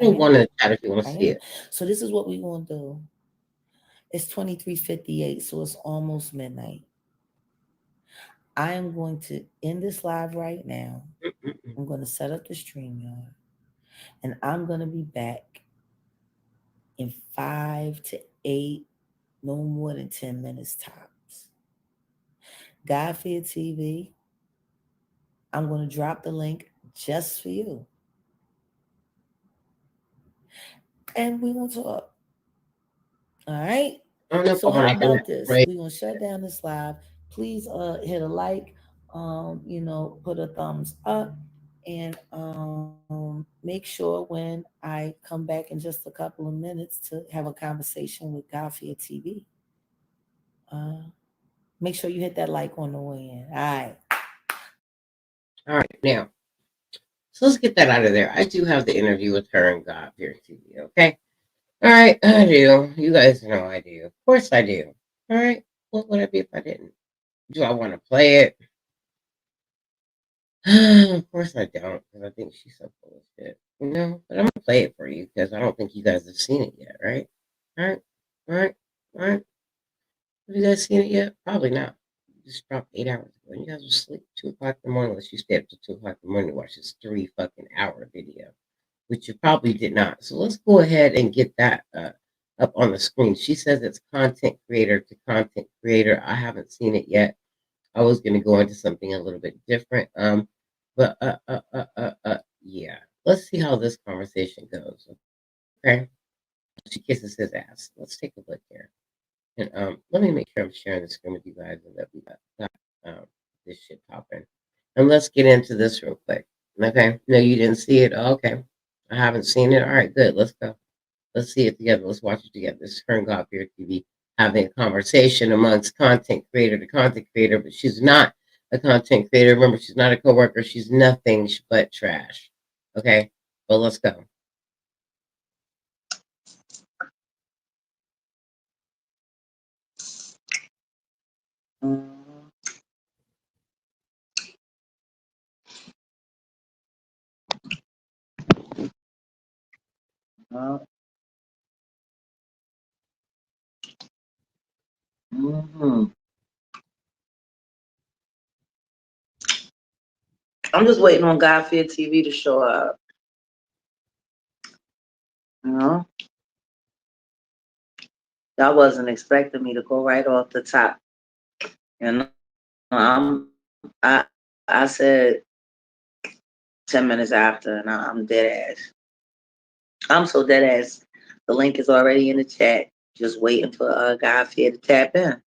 I want to chat if you want to see it. So this is what we want to do. It's 23:58, so it's almost midnight. I am going to end this live right now. I'm going to set up the StreamYard, and I'm going to be back in 5 to 8, no more than 10 minutes tops. Godfear TV, I'm going to drop the link just for you. And we're going to talk. All right? So how about this? We're going to shut down this live. Please hit a like, put a thumbs up, and make sure when I come back in just a couple of minutes to have a conversation with Godfear TV. Make sure you hit that like on the way in. All right, now, so let's get that out of there. I do have the interview with her and Godfear TV, okay? All right, I do. You guys know I do. Of course I do. All right, what would it be if I didn't? Do I want to play it? Of course I don't, because I think she's so full of shit. But I'm going to play it for you because I don't think you guys have seen it yet, right? All right. Have you guys seen it yet? Probably not. Just dropped 8 hours ago. You guys were asleep 2 o'clock in the morning unless you stayed up to 2 o'clock in the morning to watch this 3 fucking hour video, which you probably did not. So let's go ahead and get that up on the screen. She says it's content creator to content creator. I haven't seen it yet. I was going to go into something a little bit different. Yeah. Let's see how this conversation goes. Okay. She kisses his ass. Let's take a look here. And let me make sure I'm sharing the screen with you guys and that we got this shit popping. And let's get into this real quick. Okay. No, you didn't see it. Oh, okay. I haven't seen it. All right, good. Let's go. Let's see it together. Let's watch it together. This is her and Godfear TV having a conversation amongst content creator to content creator, but she's not a content creator. Remember, she's not a coworker. She's nothing but trash. Okay. Well, let's go. I'm just waiting on Godfear TV to show up. Y'all wasn't expecting me to go right off the top. I said 10 minutes after, and I'm dead ass. I'm so dead ass. The link is already in the chat. Just waiting for Godfear to tap in.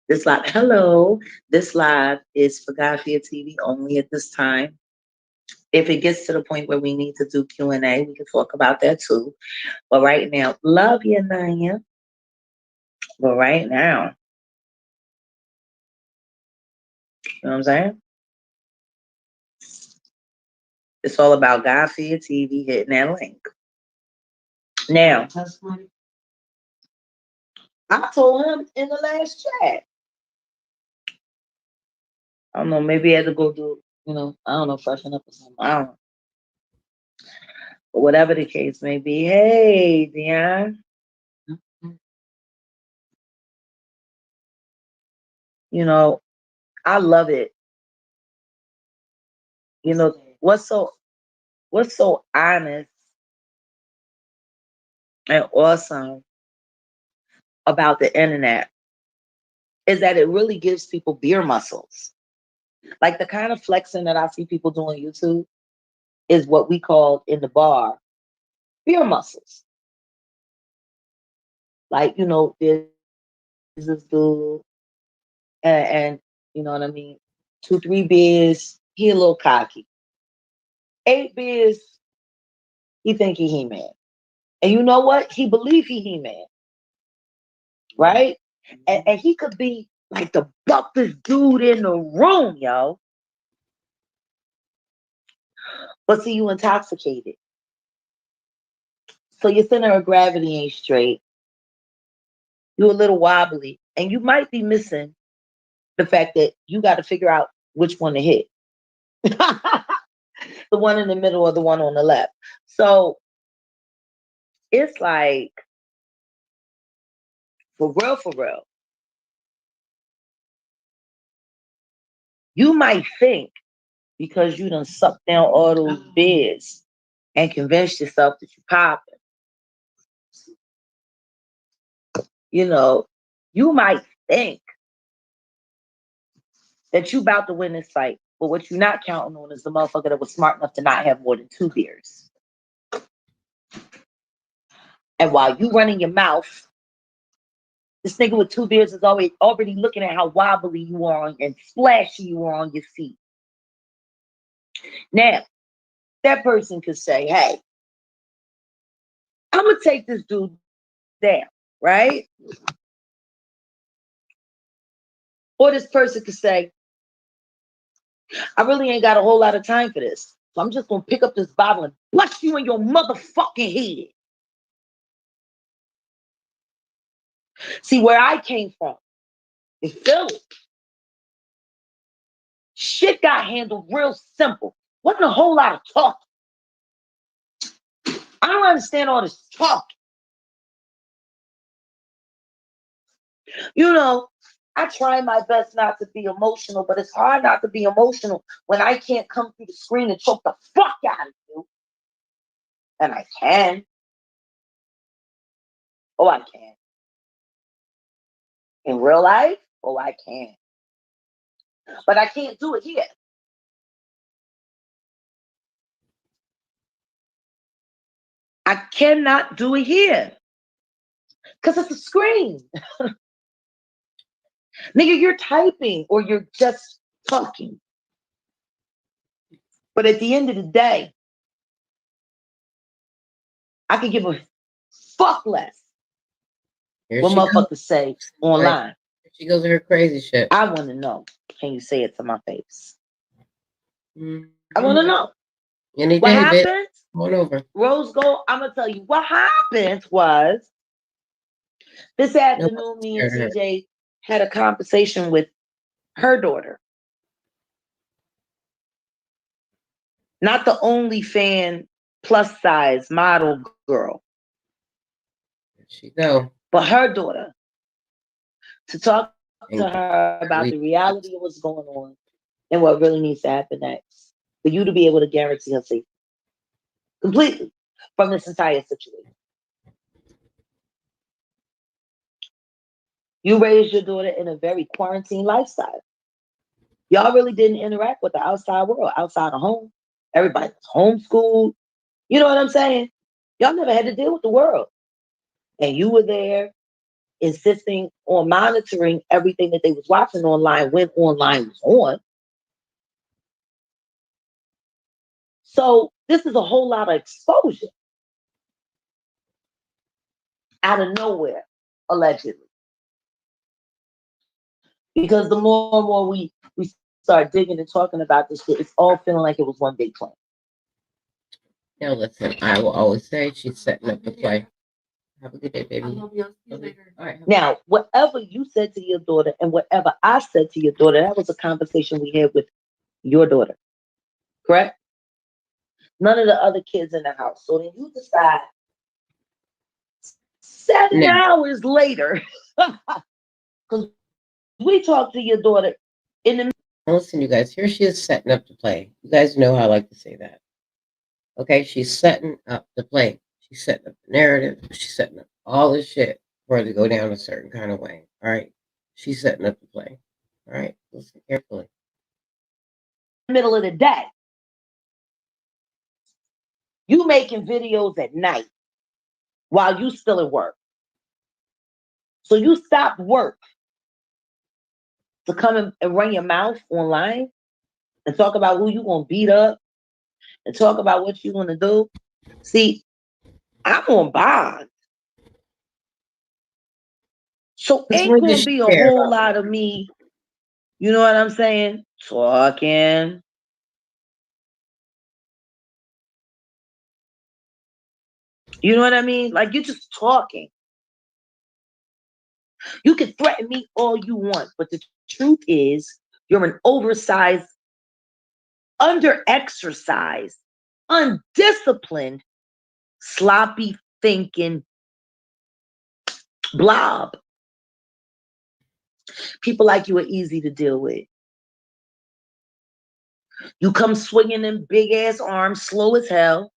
This live, hello. This live is for Godfear TV only at this time. If it gets to the point where we need to do Q&A, we can talk about that too. But right now, love you, Nanya. But right now, you know what I'm saying? It's all about Godfear TV hitting that link. Now, I told him in the last chat. I don't know, maybe he had to go do, I don't know, freshen up or something. I don't know. But whatever the case may be, hey, Dion. I love it. What's so honest and awesome about the internet is that it really gives people beer muscles. Like the kind of flexing that I see people do on YouTube is what we call in the bar beer muscles. Like, there's this dude and you know what I mean, 2-3 beers he a little cocky. 8 beers, he think he He-Man. And you know what? He believe he He-Man. Right? And he could be like the buckest dude in the room, yo. But see, you intoxicated. So your center of gravity ain't straight. You're a little wobbly. And you might be missing the fact that you got to figure out which one to hit. The one in the middle or the one on the left. So it's like, for real, you might think because you done sucked down all those beers and convinced yourself that you popping. You know, you might think that you about to win this fight, but what you're not counting on is the motherfucker that was smart enough to not have more than 2 beers. And while you running your mouth, this nigga with 2 beers is already looking at how wobbly you are and splashy you are on your feet. Now, that person could say, hey, I'm going to take this dude down, right? Or this person could say, I really ain't got a whole lot of time for this. So I'm just going to pick up this bottle and bust you in your motherfucking head. See, where I came from is Philly. Shit got handled real simple. Wasn't a whole lot of talk. I don't understand all this talk. You know, I try my best not to be emotional, but it's hard not to be emotional when I can't come through the screen and choke the fuck out of you. And I can. Oh, I can. In real life, oh, I can. But I can't do it here. I cannot do it here. Because it's a screen. Nigga, you're typing or you're just talking. But at the end of the day, I can give a fuck less what motherfuckers say online. She goes to her crazy shit. I want to know. Can you say it to my face? I want to know. Any what day, happened? Bitch. Come on over. Rose Gold, I'm going to tell you. What happened was, this afternoon, me and TJ had a conversation with her daughter. Not the only fan plus size model girl. There she go. But her daughter. To talk to her about the reality of what's going on and what really needs to happen next. For you to be able to guarantee her safety. Completely. From this entire situation. You raised your daughter in a very quarantine lifestyle. Y'all really didn't interact with the outside world, outside of home. Everybody was homeschooled. You know what I'm saying? Y'all never had to deal with the world. And you were there insisting on monitoring everything that they was watching online when online was on. So this is a whole lot of exposure. Out of nowhere, allegedly. Because the more and more we start digging and talking about this shit, it's all feeling like it was one big plan. Now listen, I will always say she's setting up the play. Have a good day, baby. All right. Now, whatever you said to your daughter and whatever I said to your daughter, that was a conversation we had with your daughter. Correct? None of the other kids in the house. So then you decide 7 hours later, because we talked to your daughter in the... Listen, you guys, here she is setting up the play. You guys know how I like to say that. Okay, she's setting up the play. She's setting up the narrative. She's setting up all this shit for it to go down a certain kind of way. All right? She's setting up the play. All right? Listen carefully. Middle of the day. You making videos at night while you still at work. So you stopped work to come and run your mouth online. and talk about who you gonna beat up and talk about what you gonna do. See, I'm on bond. So That's ain't what you gonna should be a care whole about. lot of me, you know what I'm saying? Talking. You know what I mean? Like you're just talking. You can threaten me all you want, but the truth is you're an oversized, under-exercised, undisciplined, sloppy thinking blob. People like you are easy to deal with. You come swinging in big ass arms, slow as hell.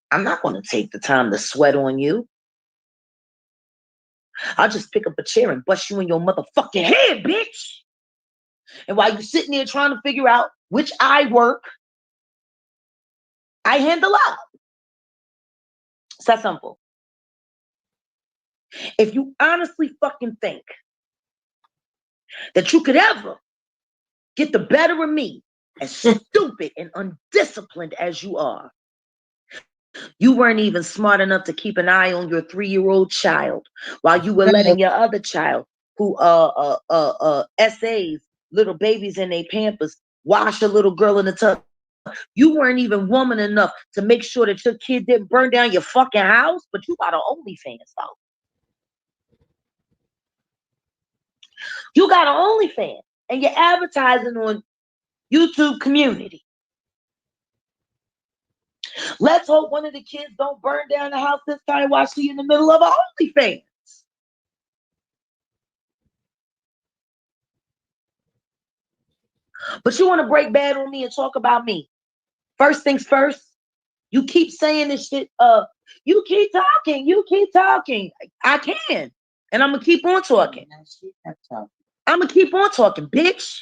I'm not going to take the time to sweat on you. I'll just pick up a chair and bust you in your motherfucking head, bitch. And while you're sitting there trying to figure out which eye work, I handle up. It's that simple. If you honestly fucking think that you could ever get the better of me, as stupid and undisciplined as you are, you weren't even smart enough to keep an eye on your 3-year-old child while you were letting your other child, who essays, little babies in their pampers, wash a little girl in the tub. You weren't even woman enough to make sure that your kid didn't burn down your fucking house, but you got an OnlyFans though. You got an OnlyFans and you're advertising on YouTube Community. Let's hope one of the kids don't burn down the house this time while she's in the middle of an OnlyFans. But you want to break bad on me and talk about me. First things first, you keep saying this shit. You keep talking. I can. And I'm going to keep on talking. I'm going to keep on talking, bitch.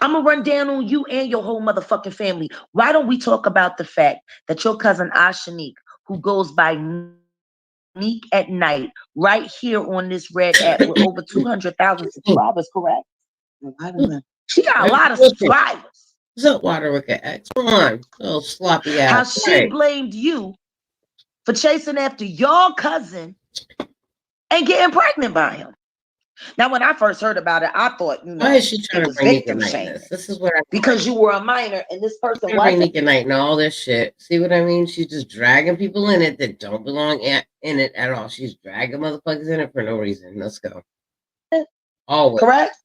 I'm going to run down on you and your whole motherfucking family. Why don't we talk about the fact that your cousin Ashanique, who goes by Neek at Night, right here on this red app with over 200,000 subscribers, correct? She got a lot of subscribers. What's up, Waterwicker X? Come on, little sloppy ass. How she blamed you for chasing after your cousin and getting pregnant by him. Now, when I first heard about it, I thought, why is she trying to bring Nika Knight? This is what I because you were a minor and this person wasn't. Nika Knight and all this shit. See what I mean? She's just dragging people in it that don't belong in it at all. She's dragging motherfuckers in it for no reason. Let's go. Always. Correct?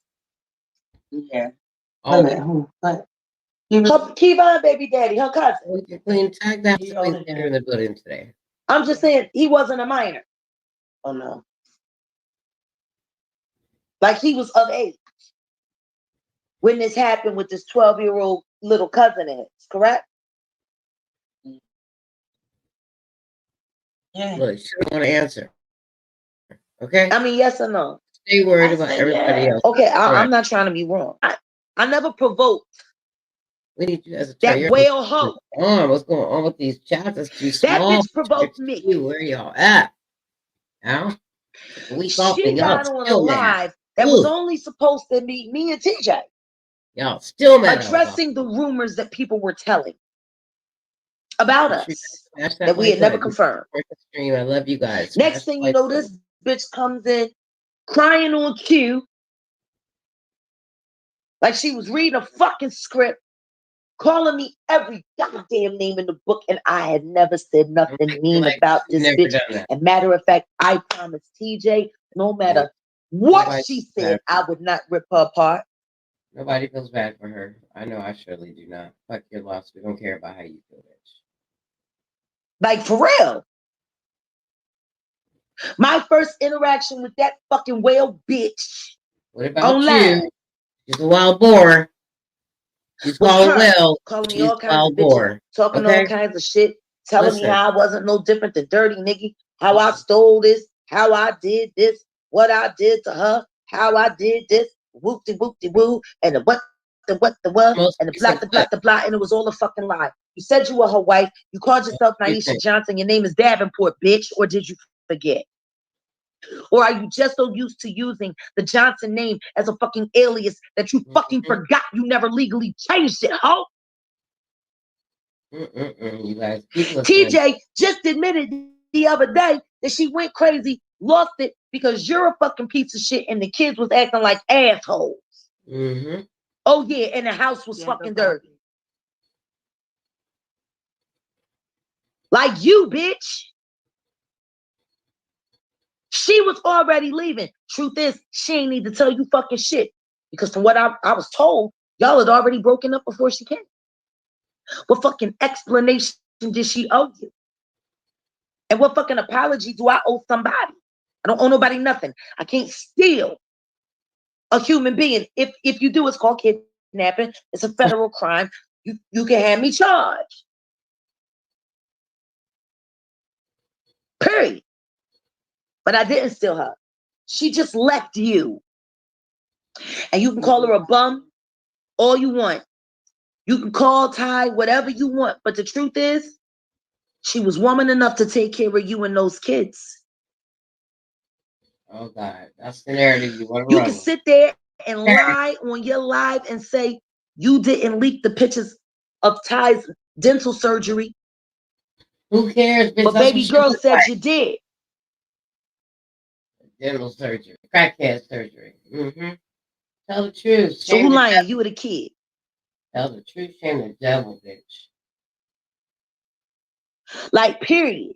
Yeah. Always. Kevon, baby daddy, her cousin. Clean tag that here in the building today. I'm just saying he wasn't a minor. Oh no. Like he was of age when this happened with this 12-year-old little cousin of his, correct? Yeah. Look, she don't want to answer. Okay? I mean, yes or no? Stay worried about everybody else. Okay, I'm not trying to be wrong. I never provoked. We need you as a that whale hoe. What's going on with these chats? That's too small. That bitch provoked me. Where y'all at? Now? She got on a live that was only supposed to be me and TJ. Y'all still mad. Addressing the rumors that people were telling about us that we had never confirmed. I love you guys. Next thing you know, this bitch comes in crying on cue like she was reading a fucking script, calling me every goddamn name in the book, and I had never said nothing mean about this bitch. And matter of fact, I promised TJ, no matter what she said, I would not rip her apart. Nobody feels bad for her. I know I surely do not. Fuck your loss. We don't care about how you feel, bitch. Like, for real. My first interaction with that fucking whale bitch. What about you? She's a wild boar. She's calling well. Calling me all kinds of bitches. Talking all kinds of shit. Telling me how I wasn't no different than dirty nigga. How I stole this. How I did this. What I did to her. How I did this. Whoop-de-whoop-de-woo. And the what. And the blah. And it was all a fucking lie. You said you were her wife. You called yourself Naisha Johnson. Your name is Davenport, bitch. Or did you forget? Or are you just so used to using the Johnson name as a fucking alias that you fucking forgot you never legally changed it, ho? You guys keep TJ just admitted the other day that she went crazy, lost it because you're a fucking piece of shit and the kids was acting like assholes. Oh yeah, and the house was fucking dirty. Like you, bitch. She was already leaving. Truth is, she ain't need to tell you fucking shit. Because from what I was told, y'all had already broken up before she came. What fucking explanation did she owe you? And what fucking apology do I owe somebody? I don't owe nobody nothing. I can't steal a human being. If you do, it's called kidnapping. It's a federal crime. You can have me charged. Period. But I didn't steal her. She just left you. And you can call her a bum all you want. You can call Ty whatever you want. But the truth is, she was woman enough to take care of you and those kids. Oh God, that's the narrative you want to You run. can sit there and lie on your live and say you didn't leak the pictures of Ty's dental surgery. Who cares? Bitch, but baby girl said you did. Dental surgery, crackhead surgery. Tell the truth. So who lying? You or the kid? Tell the truth. Shame the devil, bitch. Like, period.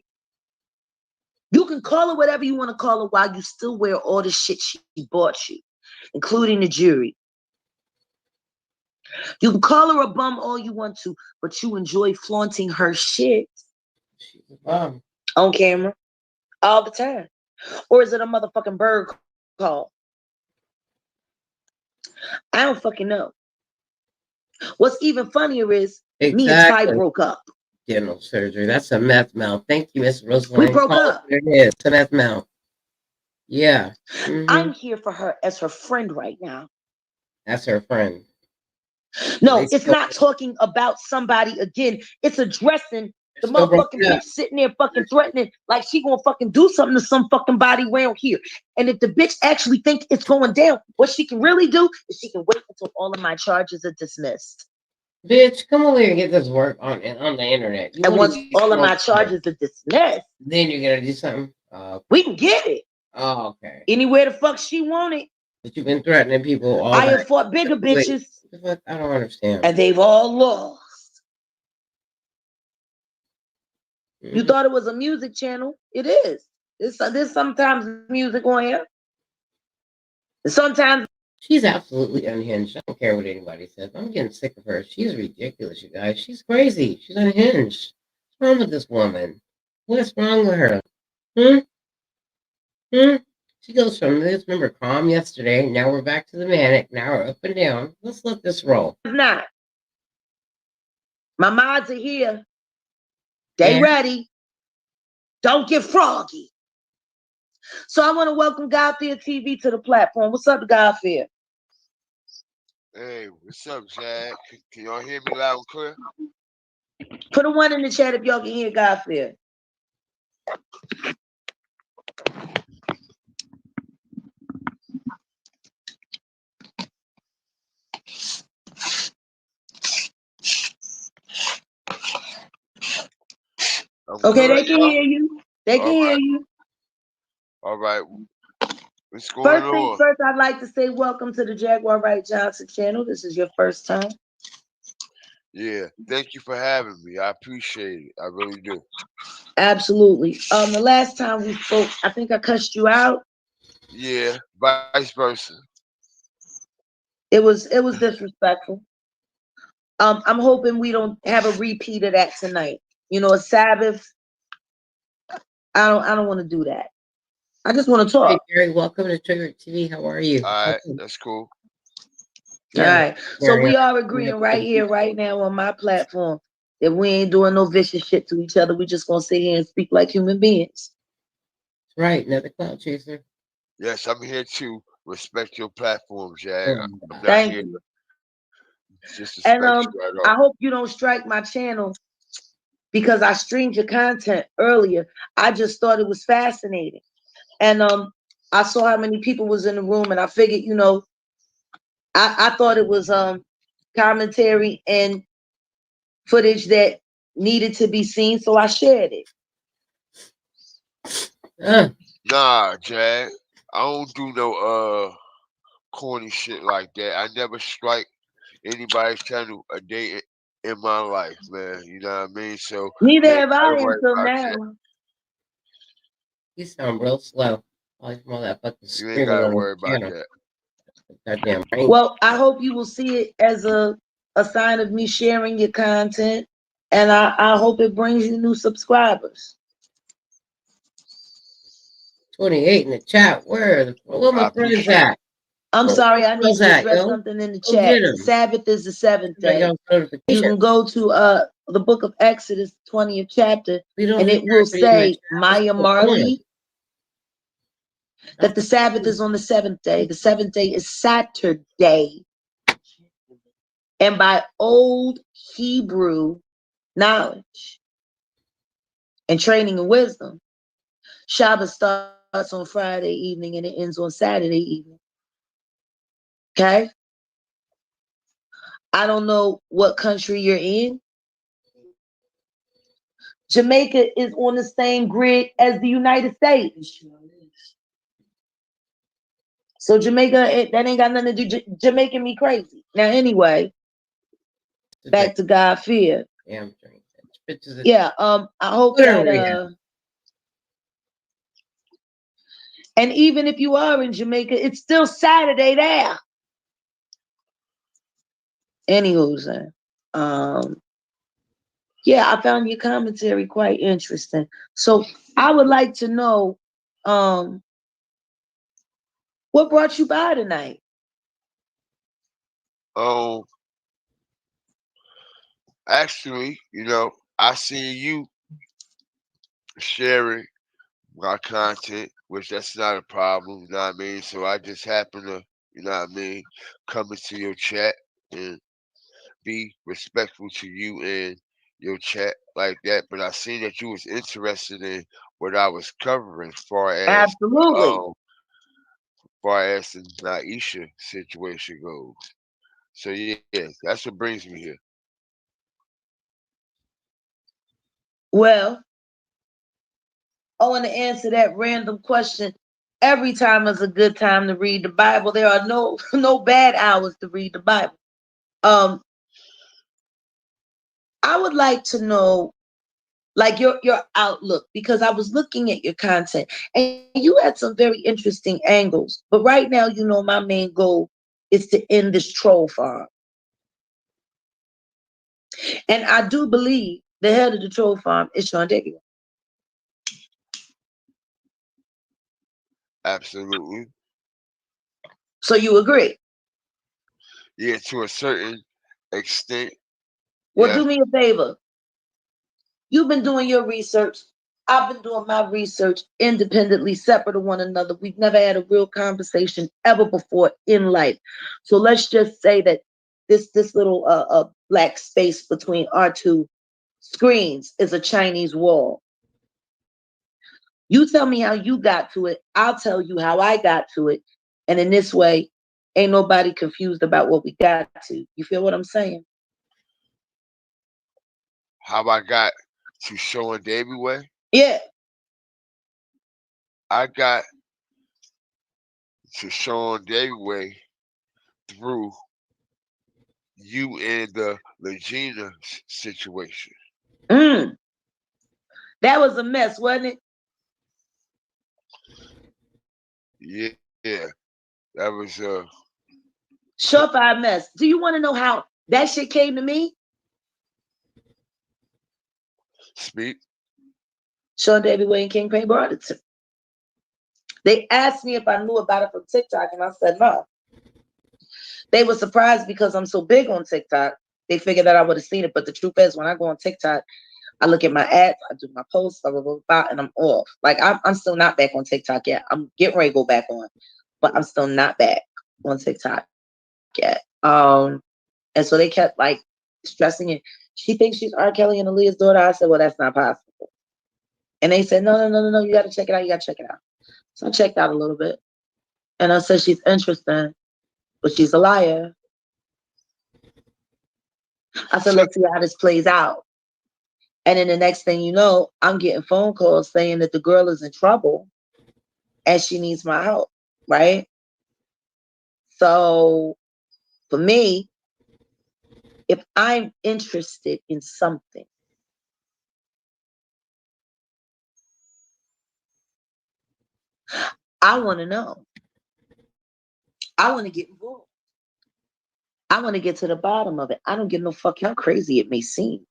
You can call her whatever you want to call her while you still wear all the shit she bought you, including the jewelry. You can call her a bum all you want to, but you enjoy flaunting her shit. She's a bum. On camera. All the time. Or is it a motherfucking bird call? I don't fucking know. What's even funnier is me and Ty broke up. Dental surgery. That's a meth mouth. Thank you, Miss Rosalind. We broke up. It is a meth mouth. Yeah. I'm here for her as her friend right now. That's her friend. No, it's not talking about somebody again. It's addressing the motherfucking bitch sitting there fucking threatening like she gonna fucking do something to some fucking body around here. And if the bitch actually think it's going down, what she can really do is she can wait until all of my charges are dismissed. Bitch, come over here and get this work on the internet. And once all of my charges are dismissed, then you're gonna do something. We can get it. Oh, okay. Anywhere the fuck she want it. But you've been threatening people all I have fought bigger bitches. I don't understand. And they've all lost. You thought it was a music channel? It is. There's sometimes music on here. And sometimes she's absolutely unhinged. I don't care what anybody says. I'm getting sick of her. She's ridiculous, you guys. She's crazy. She's unhinged. What's wrong with this woman? What's wrong with her? She goes from this, remember, calm yesterday. Now we're back to the manic. Now we're up and down. Let's let this roll. Not. My mods are here. They ready. Don't get froggy. So I want to welcome Godfear TV to the platform. What's up, Godfear? Hey, what's up, Jack? Can y'all hear me loud and clear? Put a 1 in the chat if y'all can hear Godfear. Okay, they can hear you. They can hear you. All right. What's going on? First things first, I'd like to say welcome to the Jaguar Wright Johnson channel. This is your first time. Yeah, thank you for having me. I appreciate it. I really do. Absolutely. The last time we spoke, I think I cussed you out. Yeah, vice versa. It was disrespectful. I'm hoping we don't have a repeat of that tonight. You know, a Sabbath. I don't want to do that. I just want to talk. Hey, Gary, welcome to Trigger TV. How are you? All right, that's cool. Yeah. All right. So we are agreeing right here, right now on my platform that we ain't doing no vicious shit to each other. We just gonna sit here and speak like human beings. Right, another cloud chaser. Yes, I'm here to respect your platform, Jag. I'm not Thank here you. Just and right I hope you don't strike my channel because I streamed your content earlier. I just thought it was fascinating. and I saw how many people was in the room, and I figured, you know, I thought it was commentary and footage that needed to be seen, so I shared it. Nah, Jag, I don't do no corny shit like that. I never strike anybody's channel a day in my life, man. You know what I mean? So Neither you ain't have I gotta worry until about now. that. You sound real slow. Like more that fucking You ain't screaming gotta on worry the about channel. that. Goddamn right. Well, I hope you will see it as a sign of me sharing your content, and I hope it brings you new subscribers. 28 in the chat. Where my friends at? I'm sorry, I need to that, address yo? something in the Go chat. get 'em. Sabbath is the seventh Got day. y'all's You notification. can go to the book of Exodus, 20th chapter, We don't and have it will property in the say, chat. Maya What's going on? Marley, that the Sabbath is on the seventh day. The seventh day is Saturday. And by old Hebrew knowledge and training and wisdom, Shabbat starts on Friday evening and it ends on Saturday evening. Okay? I don't know what country you're in. Jamaica is on the same grid as the United States. So Jamaica, that ain't got nothing to do. Jamaican me crazy. Now, anyway, back to God fear. Damn drink. Yeah, I hope that and even if you are in Jamaica, it's still Saturday there. Anywho, yeah, I found your commentary quite interesting. So I would like to know what brought you by tonight? Actually, you know, I see you sharing my content, which that's not a problem, you know what I mean? So I just happen to, you know what I mean, come into your chat and be respectful to you and your chat like that. But I seen that you was interested in what I was covering Absolutely. Far as the Naisha situation goes. So yeah, that's what brings me here. Well, I want to answer that random question. Every time is a good time to read the Bible. There are no bad hours to read the Bible. I would like to know, like, your outlook, because I was looking at your content and you had some very interesting angles. But right now, you know, my main goal is to end this troll farm. And I do believe the head of the troll farm is Sean Davey. Absolutely. So you agree? Yeah, to a certain extent. Well, Yeah. do me a favor. You've been doing your research. I've been doing my research independently, separate of one another. We've never had a real conversation ever before in life. So let's just say that this little black space between our two screens is a Chinese wall. You tell me how you got to it. I'll tell you how I got to it. And in this way, ain't nobody confused about what we got to. You feel what I'm saying? How I got to Sean Davey way? Yeah. I got to Sean Davey way through you and the LEGENA situation. That was a mess, wasn't it? Yeah. That was surefire mess. Do you want to know how that shit came to me? Speak. Sean Davey Way and King Payne brought it to me. They asked me if I knew about it from TikTok, and I said no. They were surprised because I'm so big on TikTok. They figured that I would have seen it, but the truth is, when I go on TikTok, I look at my ads, I do my posts, blah, blah, blah, blah, and I'm off. Like, I'm still not back on TikTok yet. I'm getting ready to go back on, but I'm still not back on TikTok yet. And so they kept like stressing it. She thinks she's R. Kelly and Aaliyah's daughter. I said, well, that's not possible. And they said, no, you got to check it out. You got to check it out. So I checked out a little bit. And I said, she's interesting, but she's a liar. I said, let's see how this plays out. And then the next thing you know, I'm getting phone calls saying that the girl is in trouble and she needs my help, right? So for me, if I'm interested in something, I want to know. I want to get involved. I want to get to the bottom of it. I don't give no fuck how crazy it may seem.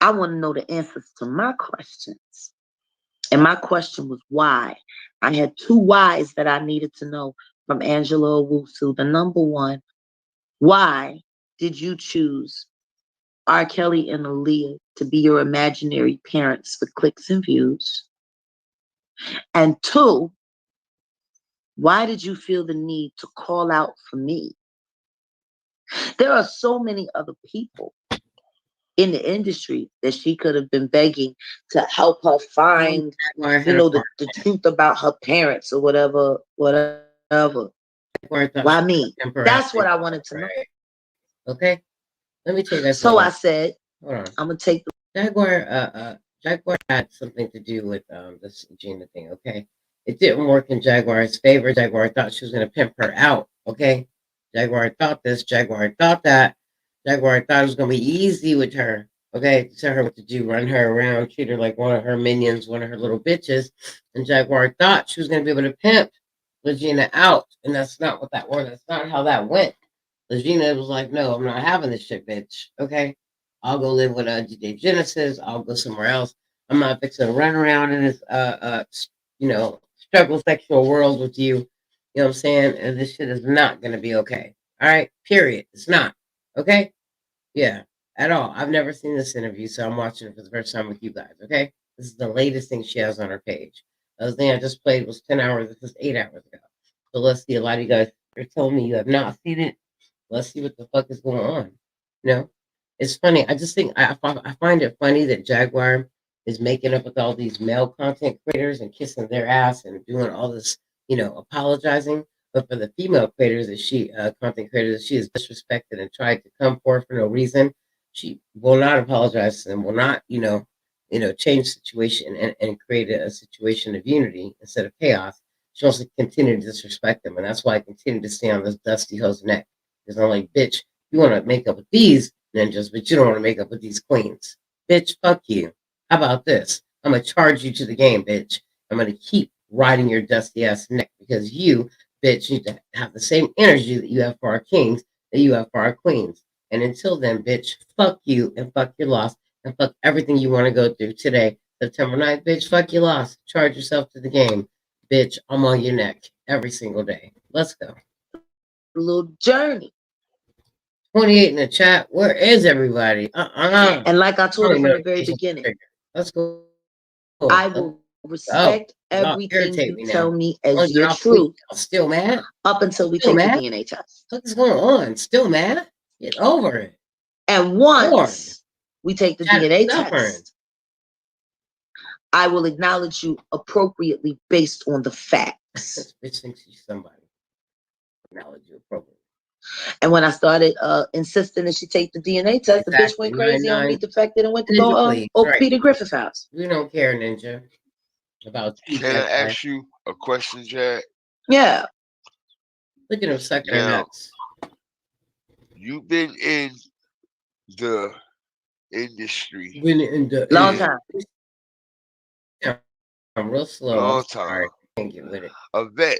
I want to know the answers to my questions. And my question was why. I had 2 whys that I needed to know from Angela Owusu. The number one, why did you choose R. Kelly and Aaliyah to be your imaginary parents for clicks and views? And 2, why did you feel the need to call out for me? There are so many other people in the industry that she could have been begging to help her find, the truth about her parents or whatever. Why me? That's what I wanted to know. Okay, let me tell you that. So I said, hold on, I'm gonna take the Jaguar had something to do with this Gina thing. Okay, it didn't work in Jaguar's favor. Jaguar thought she was gonna pimp her out. Okay, Jaguar thought this. Jaguar thought that. Jaguar thought it was gonna be easy with her. Okay, tell her what to do, run her around, treat her like one of her minions, one of her little bitches. And Jaguar thought she was gonna be able to pimp Legina out, and that's not what that was. That's not how that went. Legina was like, "No, I'm not having this shit, bitch. Okay, I'll go live with DJ Genesis. I'll go somewhere else. I'm not fixing to run around in this struggle sexual world with you. You know what I'm saying? And this shit is not gonna be okay. All right, period. It's not okay. Yeah, at all. I've never seen this interview, so I'm watching it for the first time with you guys. Okay, this is the latest thing she has on her page. The other thing I just played was 10 hours. This is 8 hours ago. So let's see. A lot of you guys are telling me you have not seen it. Let's see what the fuck is going on. It's funny. I just think I find it funny that Jaguar is making up with all these male content creators and kissing their ass and doing all this, apologizing. But for the female creators that content creators that she has disrespected and tried to come for no reason, she will not apologize to them, will not, change the situation and create a situation of unity instead of chaos. She wants to continue to disrespect them. And that's why I continue to stay on this dusty hoe's neck. Because I'm like, bitch, you want to make up with these ninjas, but you don't want to make up with these queens. Bitch, fuck you. How about this? I'm going to charge you to the game, bitch. I'm going to keep riding your dusty ass neck because you, bitch, need to have the same energy that you have for our kings that you have for our queens. And until then, bitch, fuck you and fuck your loss and fuck everything you want to go through today. September 9th, bitch, fuck your loss. Charge yourself to the game. Bitch, I'm on your neck every single day. Let's go. A little journey. 28 in the chat. Where is everybody? And like I told her from the very beginning, let's go. I will respect everything you tell me as your truth. Still mad? Up until we take the DNA test. What's going on? Still mad? Get over it. And once we take the DNA test, I will acknowledge you appropriately based on the facts. This bitch thinks she's somebody. Acknowledge you appropriately. And when I started insisting that she take the DNA test, the bitch went crazy on me, defected, and went to go Peter Griffith's house. We don't care, Ninja. About Can I ask you a question, Jack? Yeah. Look at him suck their nuts. You've been in the industry. Long time. Yeah, I'm real slow. Long time. Sorry. Can't get with it. A vet.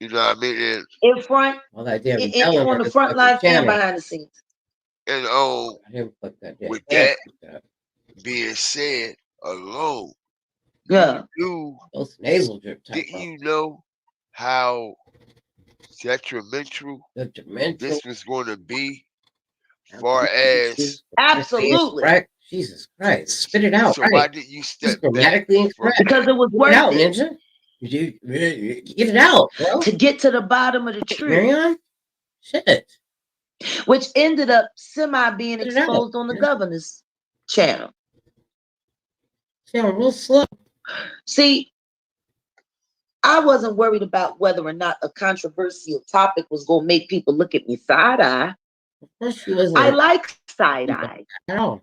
You know what I mean? In front, all that damn on the front lines and behind the scenes. And with that being said, alone, those nasal drip type. Didn't you know how detrimental this was going to be? Far as absolutely, right? Jesus Christ, spit it out. So why did you step back? Because it was worth it. Ninja. Get it out, bro. To get to the bottom of the truth. Marion? Shit. Which ended up being exposed on the governor's channel. Sound real slow. See, I wasn't worried about whether or not a controversial topic was going to make people look at me side eye. Of course, she wasn't. I like side eye. No.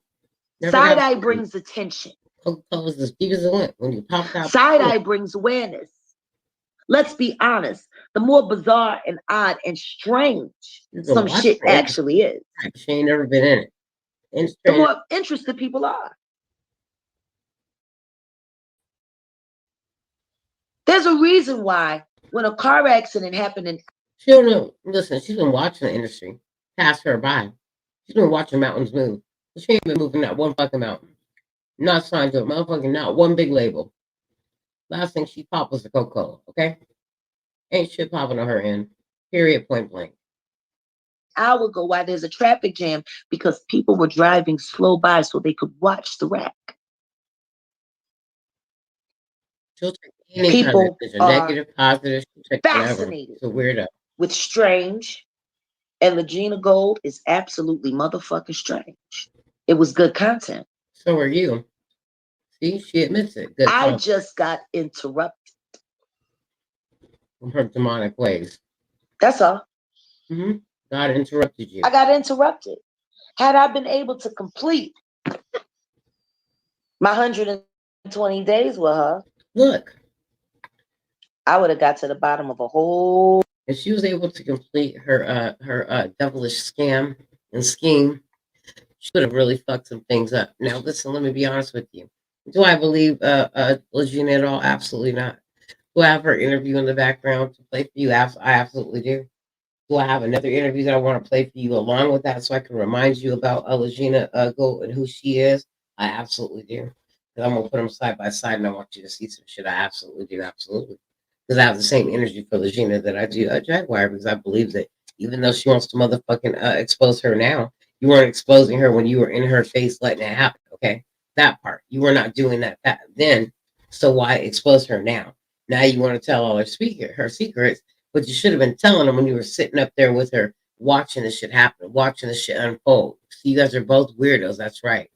Side eye brings attention. Coca-Cola's as deep as it went when you popped out. Side eye brings awareness. Let's be honest. The more bizarre and odd and strange some shit actually is, she ain't never been in it. The more interested people are. There's a reason why when a car accident happened in... She don't know. Listen, she's been watching the industry pass her by. She's been watching mountains move. She ain't been moving that one fucking mountain. Not signed to it, motherfucking not one big label. Last thing she popped was the Coca-Cola, okay? Ain't shit popping on her end. Period, point blank. Hour ago, why there's a traffic jam because people were driving slow by so they could watch the wreck. People are negative, positive, fascinated. It's a weirdo. With strange, and LeGena Gold is absolutely motherfucking strange. It was good content. So are you. See, she admits it. Good I just got interrupted. From her demonic ways. That's all. Mm-hmm. God interrupted you. I got interrupted. Had I been able to complete my 120 days with her, look, I would have got to the bottom of a whole... If she was able to complete her devilish scam and scheme, she would have really fucked some things up. Now, listen, let me be honest with you. Do I believe LeGena at all? Absolutely not. Do I have her interview in the background to play for you? I absolutely do. Do I have another interview that I want to play for you along with that so I can remind you about LeGena Gold and who she is? I absolutely do. Because I'm going to put them side by side and I want you to see some shit. I absolutely do. Absolutely. Because I have the same energy for LeGena that I do Jaguar, because I believe that even though she wants to motherfucking expose her now, you weren't exposing her when you were in her face letting it happen, okay? That part. You were not doing that then, so why expose her now? Now you want to tell all her secrets, but you should have been telling them when you were sitting up there with her, watching this shit happen, watching this shit unfold. So you guys are both weirdos, that's right.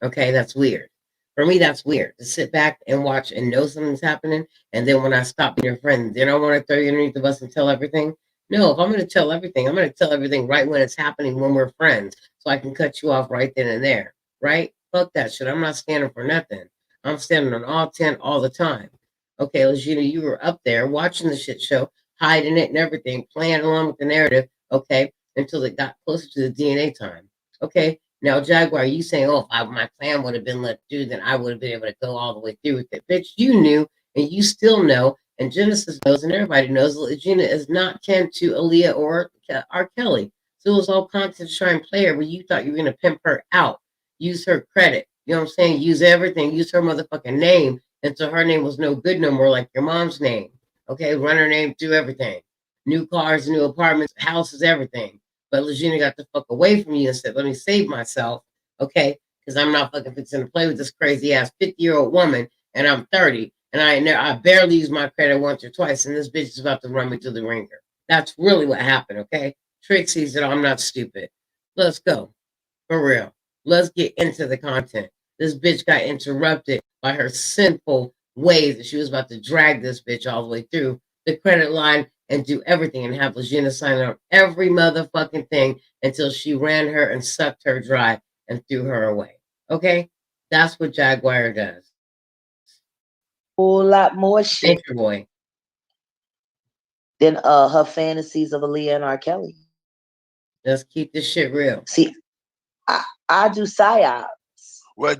Okay, that's weird. For me, that's weird to sit back and watch and know something's happening. And then when I stop being your friend, then I want to throw you underneath the bus and tell everything. No, if I'm going to tell everything, I'm going to tell everything right when it's happening, when we're friends. So I can cut you off right then and there. Right? Fuck that shit. I'm not standing for nothing. I'm standing on all 10 all the time. Okay, LeGena, you were up there watching the shit show, hiding it and everything, playing along with the narrative. Okay, until it got closer to the DNA time. Okay. Now, Jaguar, you saying, oh, if my plan would have been let through, then I would have been able to go all the way through with it. Bitch, you knew, and you still know, and Genesis knows, and everybody knows that LeGena is not kin to Aaliyah or R. Kelly. So it was all content to try and play her, where you thought you were going to pimp her out, use her credit. You know what I'm saying? Use everything, use her motherfucking name, until her name was no good no more, like your mom's name. Okay, run her name through everything. New cars, new apartments, houses, everything. But LeGena got the fuck away from you and said, let me save myself, okay? Because I'm not fucking fixing to play with this crazy-ass 50-year-old woman, and I'm 30, and I barely used my credit once or twice, and this bitch is about to run me through the ringer. That's really what happened, okay? Trixie said, I'm not stupid. Let's go. For real. Let's get into the content. This bitch got interrupted by her sinful ways that she was about to drag this bitch all the way through the credit line and do everything and have LeGena sign on every motherfucking thing until she ran her and sucked her dry and threw her away. Okay? That's what Jaguar does. Whole lot more shit. Thank you, boy. Than her fantasies of Aaliyah and R. Kelly. Let's keep this shit real. See, I do psyops. Well,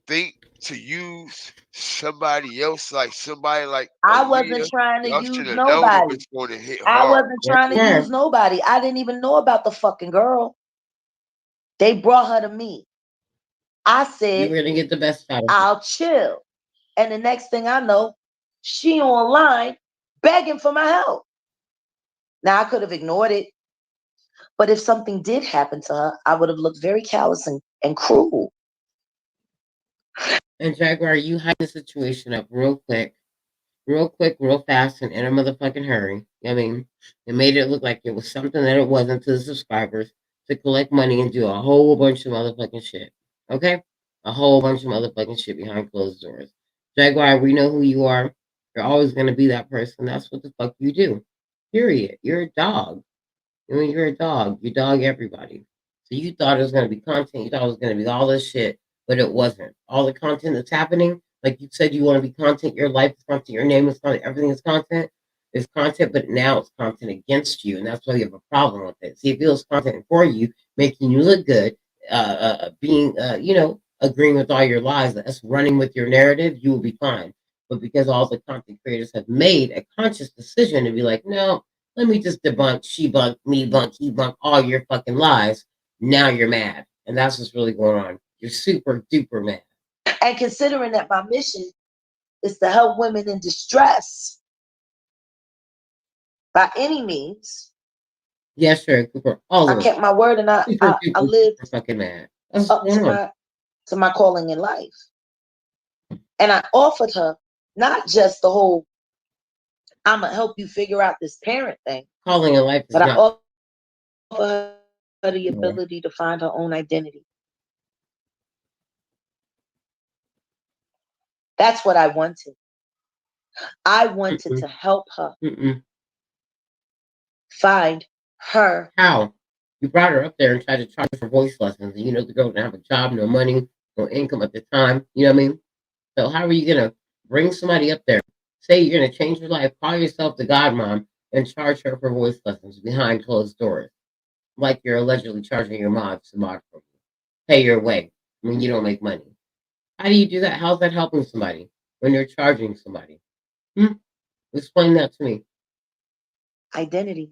think to use somebody else, like somebody like I wasn't trying to use nobody. I wasn't trying to use nobody. I didn't even know about the fucking girl. They brought her to me. I said, you're gonna get the best out of I'll chill. And the next thing I know, she online begging for my help. Now I could have ignored it, but if something did happen to her, I would have looked very callous and cruel. And Jaguar, you hide the situation up real quick, real fast, and in a motherfucking hurry. I mean, it made it look like it was something that it wasn't to the subscribers, to collect money and do a whole bunch of motherfucking shit. Okay? a whole bunch of motherfucking shit behind closed doors. Jaguar, we know who you are. You're always going to be that person. That's what the fuck you do. Period. You're a dog. I mean, you're a dog. You dog everybody. So you thought it was going to be content. You thought it was going to be all this shit, but it wasn't. All the content that's happening, like you said, you want to be content. Your life is content. Your name is content. Everything is content. It's content, but now it's content against you, and that's why you have a problem with it. See, if it was content for you, making you look good, being, agreeing with all your lies, that's running with your narrative, you will be fine. But because all the content creators have made a conscious decision to be like, no, let me just debunk, she bunk, me bunk, he bunk all your fucking lies. Now you're mad. And that's what's really going on. You're super duper mad. And considering that my mission is to help women in distress by any means. Yeah, sure, Cooper. All I kept my word and I lived super fucking mad. up to my calling in life. And I offered her not just the whole, I'm going to help you figure out this parent thing. Calling in life is but not. I offer her the ability to find her own identity. That's what I wanted. I wanted to help her find her. How? You brought her up there and tried to charge her for voice lessons. And you know the girl didn't have a job, no money, no income at the time. You know what I mean? So how are you going to bring somebody up there, say you're going to change her life, call yourself the godmom, and charge her for voice lessons behind closed doors? Like you're allegedly charging your mom to mod for you. Pay your way when you don't make money. How do you do that? How's that helping somebody when you're charging somebody? Explain that to me. Identity.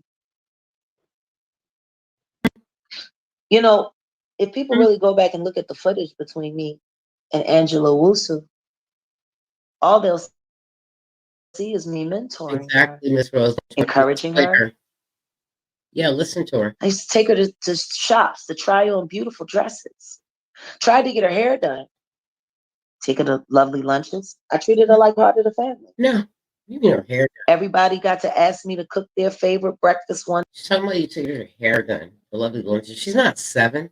You know, if people really go back and look at the footage between me and Angela Wusu, all they'll see is me mentoring exactly, her, Miss Rose. encouraging her. Yeah, listen to her. I used to take her to shops to try on beautiful dresses. Tried to get her hair done. Take her to lovely lunches. I treated her like part of the family. No, you get her hair done. Everybody got to ask me to cook their favorite breakfast one. Somebody took her hair done. The lovely lunches. She's not 7.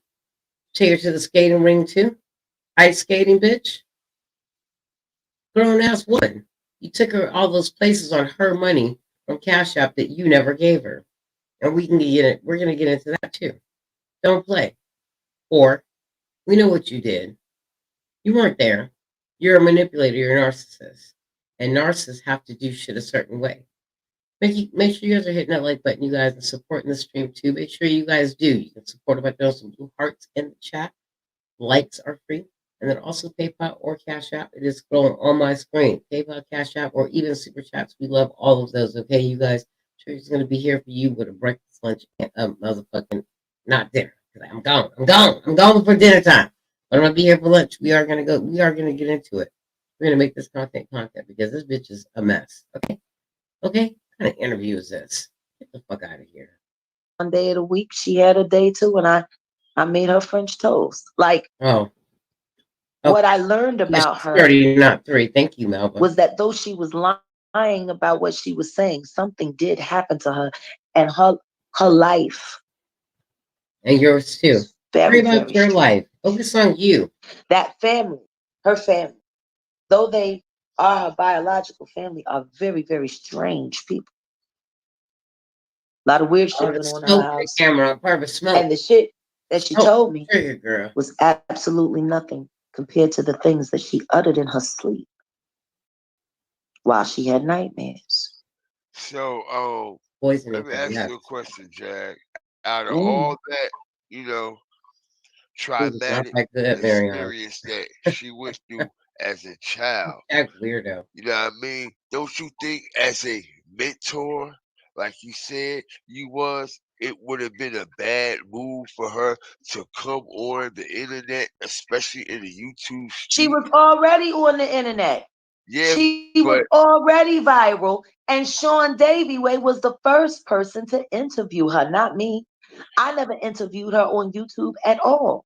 Take her to the skating ring too. Ice skating, bitch. Grown ass woman. You took her all those places on her money from Cash App that you never gave her. And we can get it. We're gonna get into that too. Don't play. Or we know what you did. You weren't there. You're a manipulator, you're a narcissist. And narcissists have to do shit a certain way. Make sure you guys are hitting that like button, you guys, and supporting the stream too. Make sure you guys do. You can support it by throwing some blue hearts in the chat. Likes are free. And then also PayPal or Cash App. It is scrolling on my screen. PayPal, Cash App, or even Super Chats. We love all of those. Okay, you guys. She's going to be here for you with a breakfast, lunch, and motherfucking not dinner. I'm gone. I'm gone before dinner time. But I'm going to be here for lunch. We are going to get into it. We're going to make this content because this bitch is a mess. Okay? Okay? What kind of interview is this? Get the fuck out of here. One day of the week, she had a day too, and I made her French toast. Like, what I learned about her 30, not 3. Thank you, Melba. Was that though she was lying about what she was saying, something did happen to her, and her life. And yours too. Worry about your life. Focus on you. That family, her family, though they are her biological family, are very, very strange people. A lot of weird shit went on in her house. Camera, part of smoke. And the shit that she told me girl. was absolutely nothing compared to the things that she uttered in her sleep while she had nightmares. So, let me ask you a question, Jag. Out of all that, traumatic experience that she went through as a child, weirdo. You know what I mean? Don't you think as a mentor, like you said you was, it would have been a bad move for her to come on the internet, especially in the YouTube street? She was already on the internet. Yeah, she was already viral, and Sean Davey was the first person to interview her, not me. I never interviewed her on YouTube at all.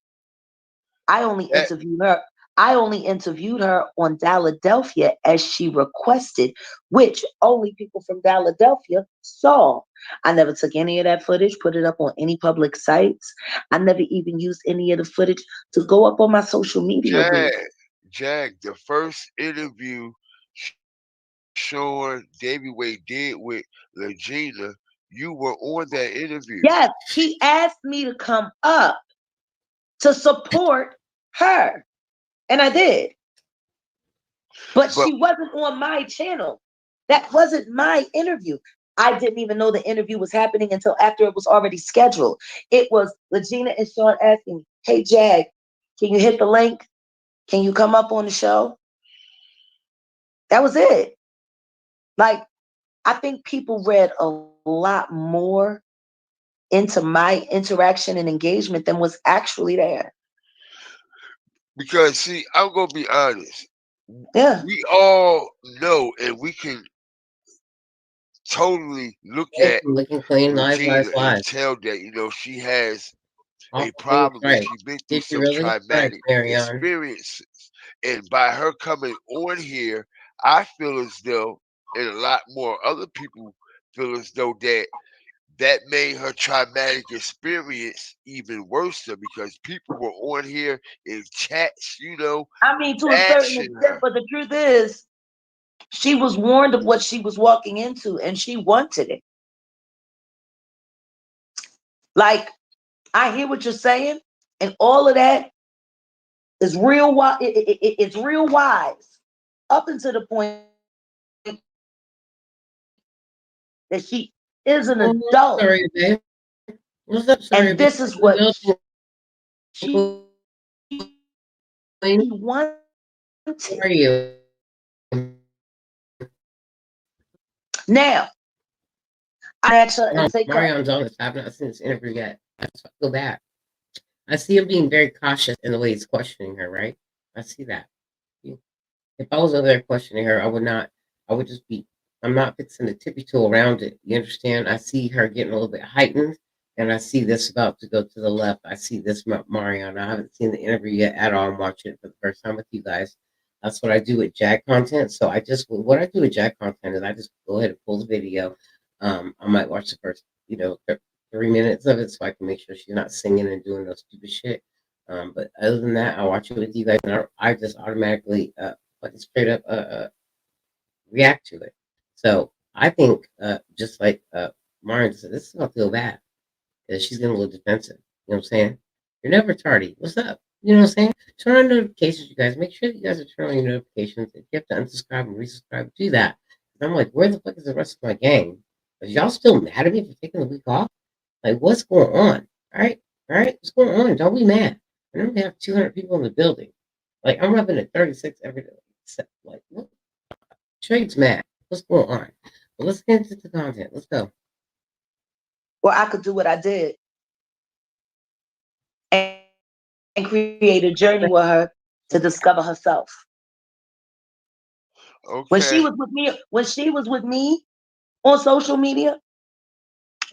I only interviewed her I only interviewed her on Philadelphia as she requested, which only people from Philadelphia saw. I never took any of that footage, put it up on any public sites. I never even used any of the footage to go up on my social media. Jag, the first interview Sean Davey Way did with LeGena, you were on that interview. Yes, he asked me to come up to support her, and I did. But she wasn't on my channel. That wasn't my interview. I didn't even know the interview was happening until after it was already scheduled. It was LeGena and Sean asking, hey, Jag, can you hit the link? Can you come up on the show? That was it. Like, I think people read a lot more into my interaction and engagement than was actually there. Because, see, I'm going to be honest. Yeah. We all know, and we can totally look at LeGena and tell that, you know, she has a problem and she's been through some traumatic experiences. And by her coming on here, I feel as though, and a lot more other people feel as though that made her traumatic experience even worse because people were on here in chats, you know. I mean, to a certain extent, but the truth is, she was warned of what she was walking into and she wanted it. Like, I hear what you're saying, and all of that is real. It's real wise up until the point that she is an adult. Sorry, babe. What's up, sorry, and this is what she wanted. How are you? Now, I actually Marion's on this. I've not seen this interview yet. So go back. I see him being very cautious in the way he's questioning her, right? I see that. If I was over there questioning her, I would not. I would just be. I'm not fixing the tippy toe around it. You understand? I see her getting a little bit heightened, and I see this about to go to the left. I see this Marion. I haven't seen the interview yet at all. I'm watching it for the first time with you guys. That's what I do with Jag content. So what I do with Jag content is I just go ahead and pull the video. I might watch the first, 3 minutes of it so I can make sure she's not singing and doing no stupid shit. But other than that, I watch it with you guys, and I just automatically straight up react to it. So I think just like Marion said, this is gonna feel bad because she's getting a little defensive. You know what I'm saying? You're never tardy. What's up? You know what I'm saying? Turn on notifications, you guys. Make sure that you guys are turning on your notifications. If you have to unsubscribe and resubscribe, do that. And I'm like, where the fuck is the rest of my gang? Are y'all still mad at me for taking the week off? Like, what's going on? All right, what's going on? Don't be mad. I know we have 200 people in the building. Like, I'm rubbing at 36 every day. Like, what? Trade's mad. What's going on? Well, let's get into the content. Let's go. Well, I could do what I did and create a journey with her to discover herself. Okay. When she was with me on social media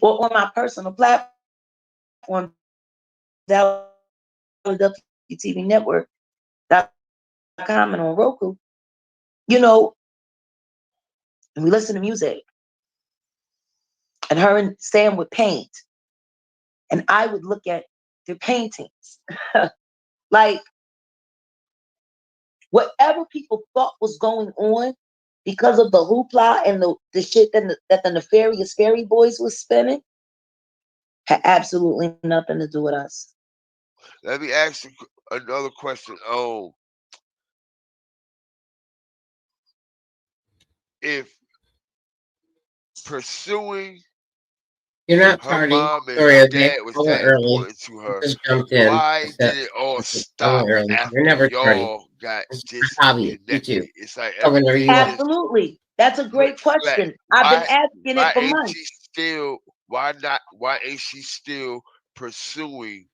or on my personal platform, TV Network.com and on Roku, and we listen to music. And her and Sam would paint. And I would look at their paintings. Like, whatever people thought was going on because of the hoopla and the shit that the nefarious fairy boys was spinning had absolutely nothing to do with us. Let me ask you another question. If pursuing You're not her tardy. mom and Sorry, her okay. dad was that important to her, Just jumped in. why did it all stop after You're never y'all got disconnected? It's like absolutely. That's a great question. I've been asking it for months. Why ain't she still pursuing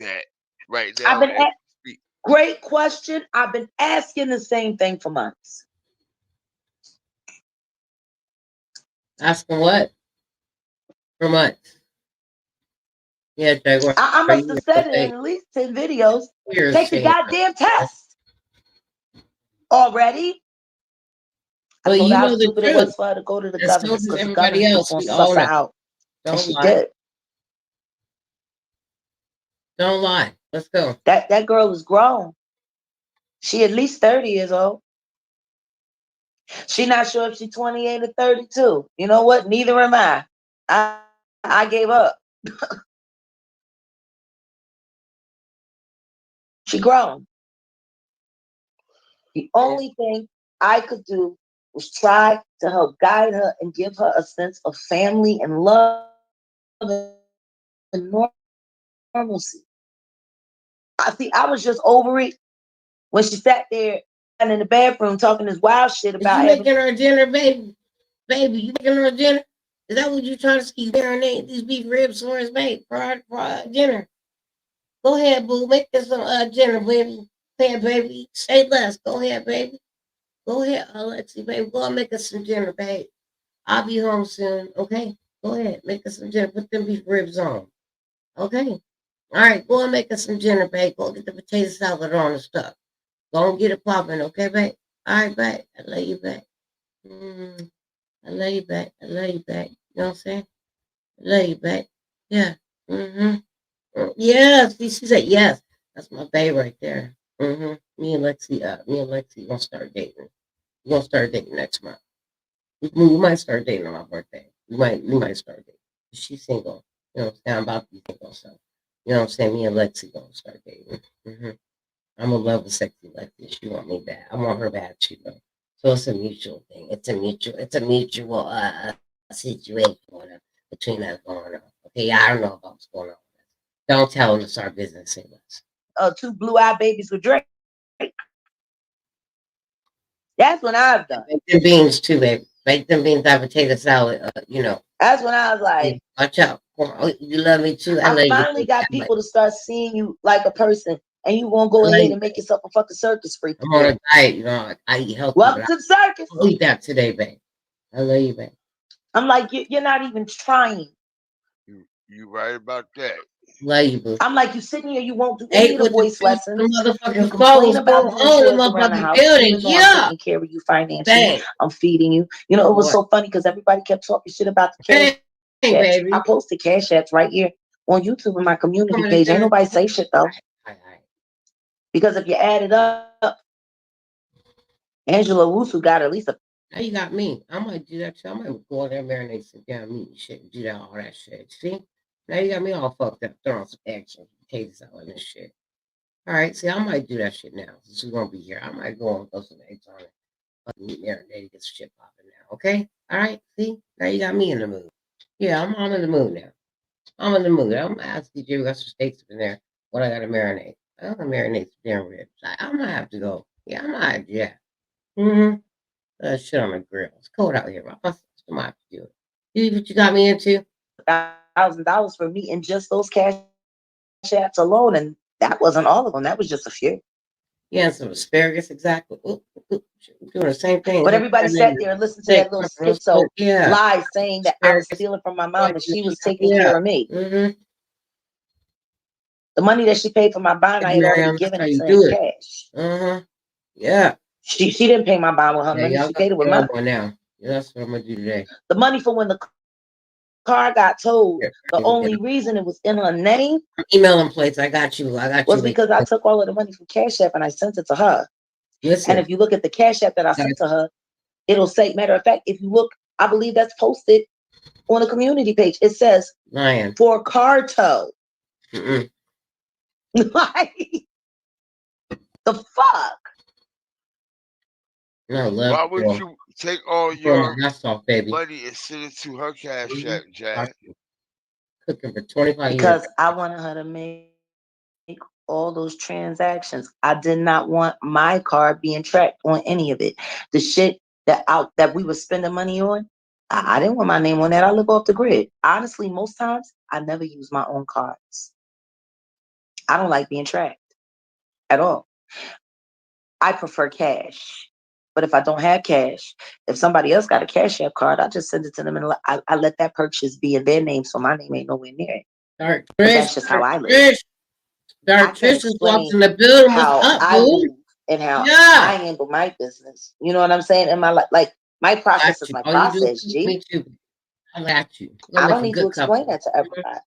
that right now? Great question. I've been asking the same thing for months. Asking what? For months. Yeah, Jaguar. I must have said it in at least 10 videos. Take the goddamn test already. I Well, told you her how know the stupid it truth. was for her to go to the As so government does because the everybody government was else. going to We all suss her know. out. And Don't she lie. did. Don't lie. Let's go. That girl was grown. She at least 30 years old. She not sure if she's 28 or 32. You know what? Neither am I. I gave up. She grown. The only thing I could do was try to help guide her and give her a sense of family and love and normalcy. I was just over it when she sat there and in the bathroom talking this wild shit about you making her dinner, baby? Baby, you making her dinner? Is that what you trying to see? Marinate these beef ribs for us, babe, for dinner. Go ahead, boo. Make us some dinner, baby. Go ahead, baby. Say less. Go ahead, baby. Go ahead, Alexi, baby. Go and make us some dinner, babe. I'll be home soon. Okay? Go ahead. Make us some dinner. Put them beef ribs on. Okay? All right. Go and make us some dinner, babe. Go get the potato salad on and stuff. Go and get it popping. Okay, babe? All right, babe. I love you, babe. I love you back. I love you back. You know what I'm saying? I love you back. Yeah. Yes. She said yes. That's my babe right there. Me and Lexi gonna start dating. We're gonna start dating next month. We might start dating on my birthday. We might start dating. She's single. You know what I'm saying? I'm about to be single, so you know what I'm saying? Me and Lexi gonna start dating. I'm in love with sexy Lexi. She want me bad. I want her bad too, though. So it's a mutual thing. It's a mutual situation going on between us going on. Okay, I don't know about what's going on. Don't tell them to start business in us. 2 blue-eyed babies with Drake. That's when I've done. Make them beans too, baby. Make them beans have potato salad. That's when I was like, watch out. Oh, you love me too. I love I you. finally got people to start seeing you like a person, and you won't go ahead and make yourself a fucking circus freak. I'm on a diet, I eat healthy. Welcome to the circus. I'll eat that today, babe. I love you, babe. I'm like, you're not even trying. You right about that. Love you, boo. I'm like, you sitting here, you won't do any of the voice lessons. You complain about doing chores around the house, even though I'm taking care of you financially. I'm feeding you. You know, it was so funny because everybody kept talking shit about the cash apps. I posted cash apps right here on YouTube in my community page. Ain't nobody say shit though. Because if you add it up, Angela Wusu got at least a. Now you got me. I might do that too. I might go in there, marinate, sit down, meat and shit, and do that, all that shit. See? Now you got me all fucked up, throwing some eggs and potatoes out and this shit. All right, see, I might do that shit now since we're gonna be here. I might go and throw some eggs on it. Meat marinated, get some shit popping now. Okay? All right, see? Now you got me in the mood. Yeah, I'm in the mood now. I'm in the mood. I'm gonna ask DJ, we got some steaks in there. What I gotta marinate? I gotta marinate some damn ribs. I might have to go. Yeah, I might, yeah. Shit on the grill. It's cold out here. I might have to do it. See what you got me into? $1,000 for me in just those cash apps alone, and that wasn't all of them. That was just a few. Yeah, some asparagus, exactly. Doing the same thing. But everybody sat there and listened to that little schizo lie saying that I was stealing from my mom and she was taking care of me. The money that she paid for my bond, I had already given it to her in cash. Yeah. She didn't pay my bond with her money. She paid it with mine. Now. Yeah, that's what I'm gonna do today. The money for when the car got towed, the only reason it was in her name. Emailing plates. I got you. Was because I took all of the money from Cash App and I sent it to her. Listen. And if you look at the Cash App that I sent to her, it'll say, matter of fact, if you look, I believe that's posted on the community page. It says for car tow. Like the fuck? No, why would you take all your money and send it to her Cash App, Jack? Cooking for 25 years. Because I wanted her to make all those transactions. I did not want my card being tracked on any of it. The shit that we were spending money on, I didn't want my name on that. I live off the grid. Honestly, most times I never use my own cards. I don't like being tracked at all. I prefer cash. But if I don't have cash, if somebody else got a Cash App card, I just send it to them and I let that purchase be in their name, so my name ain't nowhere near it. Dark But Trish. that's just how I live. Trish. I Dark can't Trish just walked explain in the building. What's how up, I boo? move and how I Yeah. handle my business. You know what I'm saying? In my life, like my process is you. my All you do process, is G. me too. I got you. We're I gonna don't make a need to good explain couple. that to everybody.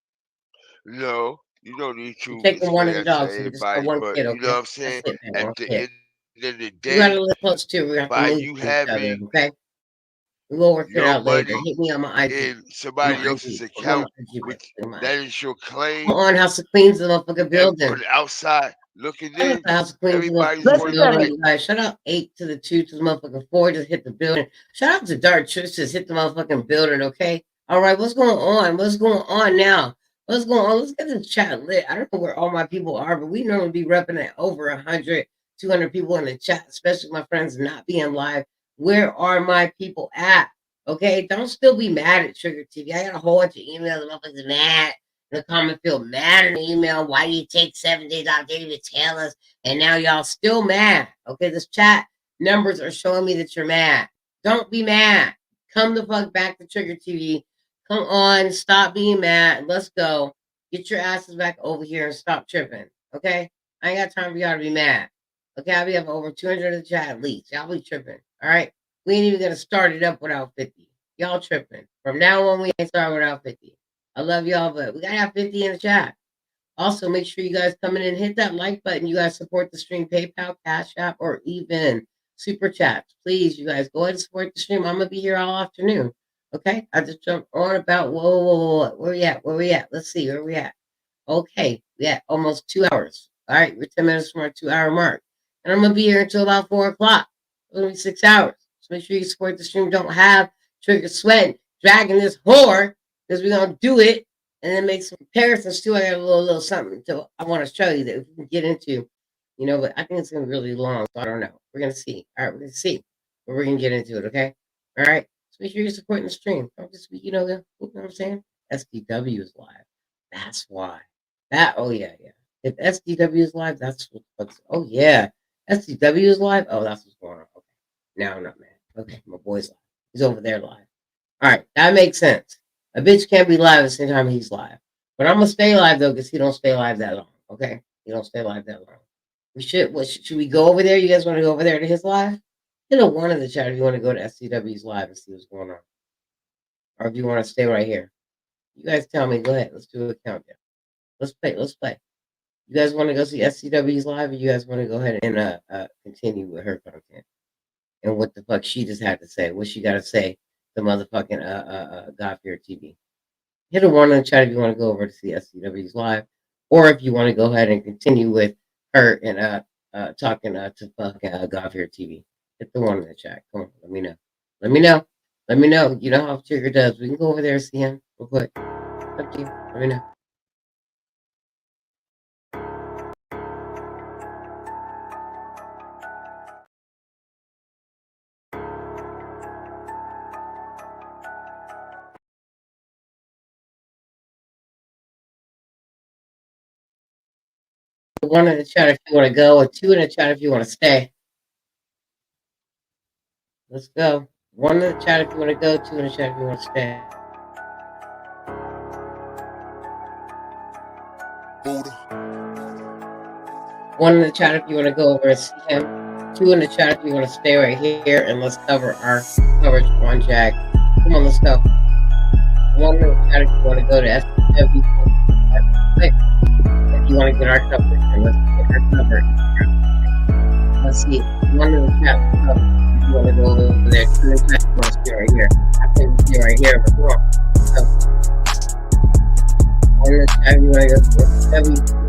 No, you don't need You're to taking one explain of the that to dogs, so we just got everybody, one but kid, you know what okay? I'm saying? That's it, man. At One the kid. end of the You gotta day, live close too. We have to by move you to each other, having okay? We'll work it your out later. money Hit me on my IG. in On somebody my else's IG. Put me on my account, IG, bro. which Put me on my that IG. is your Come claim, on, House of Queens, the motherfucking and building. from the outside looking Shout out in, to House of Queens, the everybody's motherfucking going building, like, you guys. Shout out 8 to the 2 to the motherfucking 4. Just hit the building. Shout out to Dark Trish. Just hit the motherfucking building, okay? All right, what's going on? What's going on now? What's going on? Let's get this chat lit. I don't know where all my people are, but we normally be repping at over 100, 200 people in the chat, especially my friends not being live. Where are my people at? Okay, don't still be mad at Trigger TV. I got a whole bunch of emails about motherfuckers mad in the comment field, mad in the email. Why do you take 7 days off? Didn't even tell us. And now y'all still mad. Okay, this chat numbers are showing me that you're mad. Don't be mad. Come the fuck back to Trigger TV. Come on, stop being mad. Let's go. Get your asses back over here and stop tripping. Okay? I ain't got time for y'all to be mad. Okay, I'll be up over 200 in the chat at least. Y'all be tripping. All right? We ain't even gonna start it up without 50. Y'all tripping. From now on, we ain't start without 50. I love y'all, but we gotta have 50 in the chat. Also, make sure you guys come in and hit that like button. You guys support the stream, PayPal, Cash App, or even Super Chats. Please, you guys, go ahead and support the stream. I'm going to be here all afternoon. Okay? I just jumped on about, whoa. Where we at? Where we at? Let's see. Where we at? Okay. We at almost 2 hours. All right. We're 10 minutes from our 2-hour mark. And I'm going to be here until about 4 o'clock. It's going to be 6 hours. So make sure you support the stream. Don't have Trigger sweating, dragging this whore, because we're going to do it. And then make some comparisons too. I got a little something I want to show you that we can get into, but I think it's gonna be really long, so I don't know. We're gonna see. All right, we're gonna see. But we're gonna get into it, okay? All right. So make sure you're supporting the stream. Don't just be, you know what I'm saying? SDW is live. That's why. Oh yeah. If SDW is live, that's what's oh yeah. SDW is live. Oh, that's what's going on. Okay. Now I'm not mad. Okay, my boy's live. He's over there live. All right, that makes sense. A bitch can't be live at the same time he's live. But I'm gonna stay live though, because he don't stay live that long. Okay? He don't stay live that long. Should we go over there? You guys want to go over there to his live? Hit a 1 in the chat if you want to go to SCW's live and see what's going on. Or if you want to stay right here. You guys tell me, go ahead. Let's do a countdown. Let's play. You guys want to go see SCW's live, or you guys want to go ahead and continue with her content? And what the fuck she just had to say. What she gotta say. The motherfucking God Fear TV. Hit a 1 in the chat if you want to go over to see SCW's live, or if you want to go ahead and continue with her and talking to fucking God Fear TV. Hit the 1 in the chat. Come on, let me know. Let me know. You know how Trigger does. We can go over there and see him real quick. It's up to you. Let me know. One in the chat if you want to go, or 2 in the chat if you want to stay. Let's go. 1 in the chat if you want to go, 2 in the chat if you want to stay. Buddha. 1 in the chat if you want to go over and see him. 2 in the chat if you want to stay right here, and let's cover our coverage on Jag. Come on, let's go. 1 in the chat if you want to go to SW. If you want to get our coverage, and let's get our coverage. Let's see. 1 in the chat. If you want to go over there, 2 in the chat if you want to stay right here. I think we stay right here, but come on. So, 1 in the chat if you want to go to SW.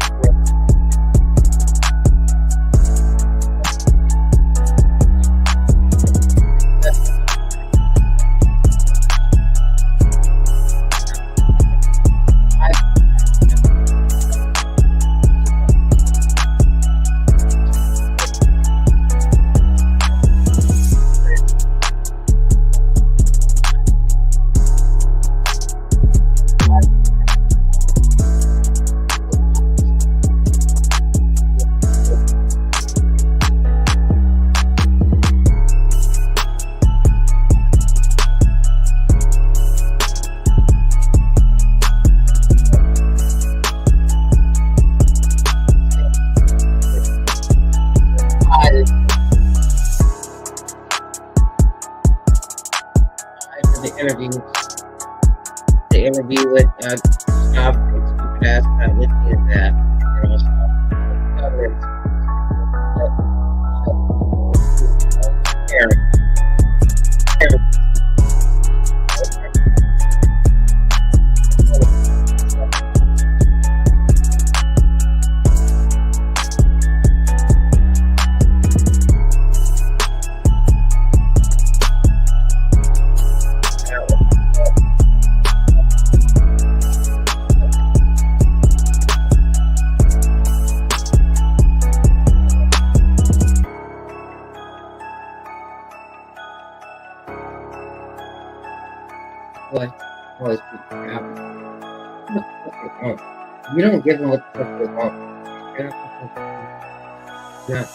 interviews. The interview with Stop and Stupid Ass not listening to that. And also comments. Boys keep happy. You don't give them what the fuck they want. Yeah.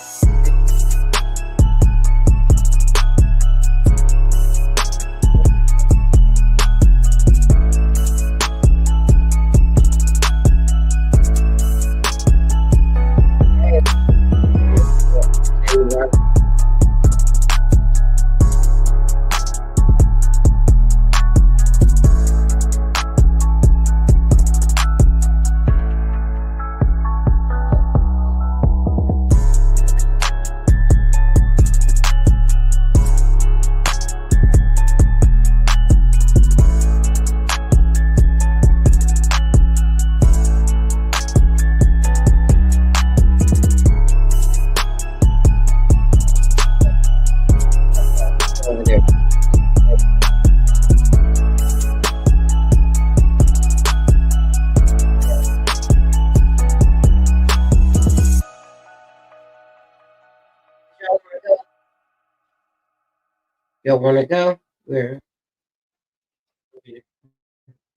Y'all want to go? We're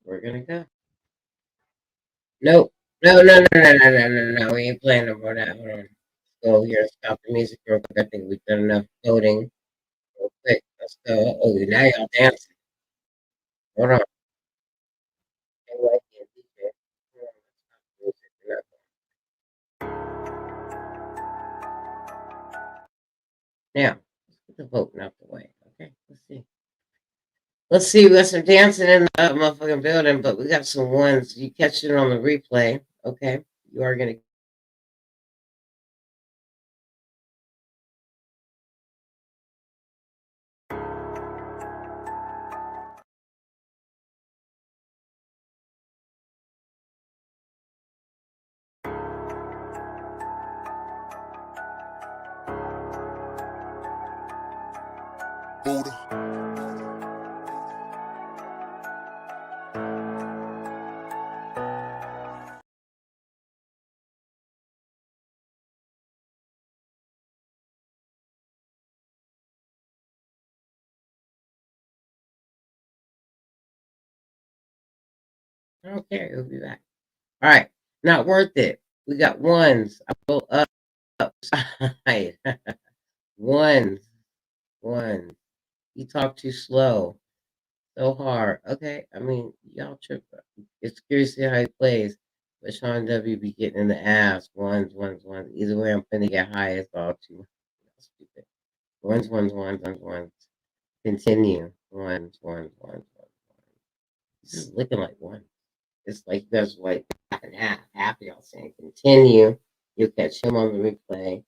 gonna go. Nope. No. We ain't playing no more of that. Hold on. Go here and stop the music real quick. I think we've done enough voting. Real quick. Let's go. Oh, now y'all dancing. Hold on. Now, let's get the voting out the way. Okay, let's see. Let's see. We got some dancing in the motherfucking building, but we got some ones. You catch it on the replay. Okay, you are gonna. Buddha. Okay, we'll be back. All right, not worth it. We got ones. I go up, side. Ones, ones. You talk too slow, so hard. Okay, I mean y'all trip. It's curious to see how he plays, but Sean W be getting in the ass. Ones. Either way, I'm finna get high. It's all too stupid. Ones. Continue. Ones. This is looking like one. It's like there's like half and half. Half of y'all saying continue. You'll catch him on the replay.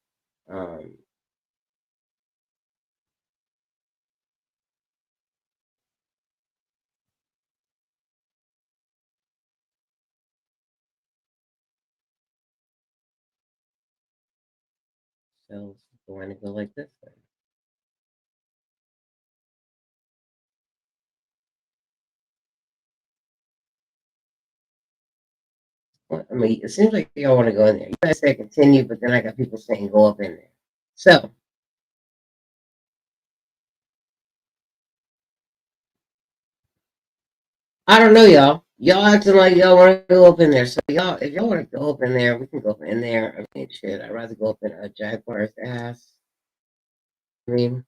So we want to go like this then. Well, I mean, it seems like y'all want to go in there. You guys say continue, but then I got people saying go up in there. So I don't know, y'all. Y'all acting like y'all want to go up in there. So y'all, if y'all want to go up in there, we can go up in there. I mean, shit, I'd rather go up in a Jaguar's ass. I mean,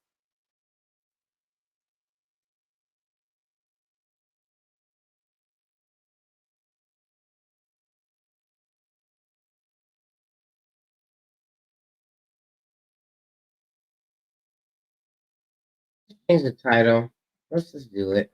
change the title. Let's just do it.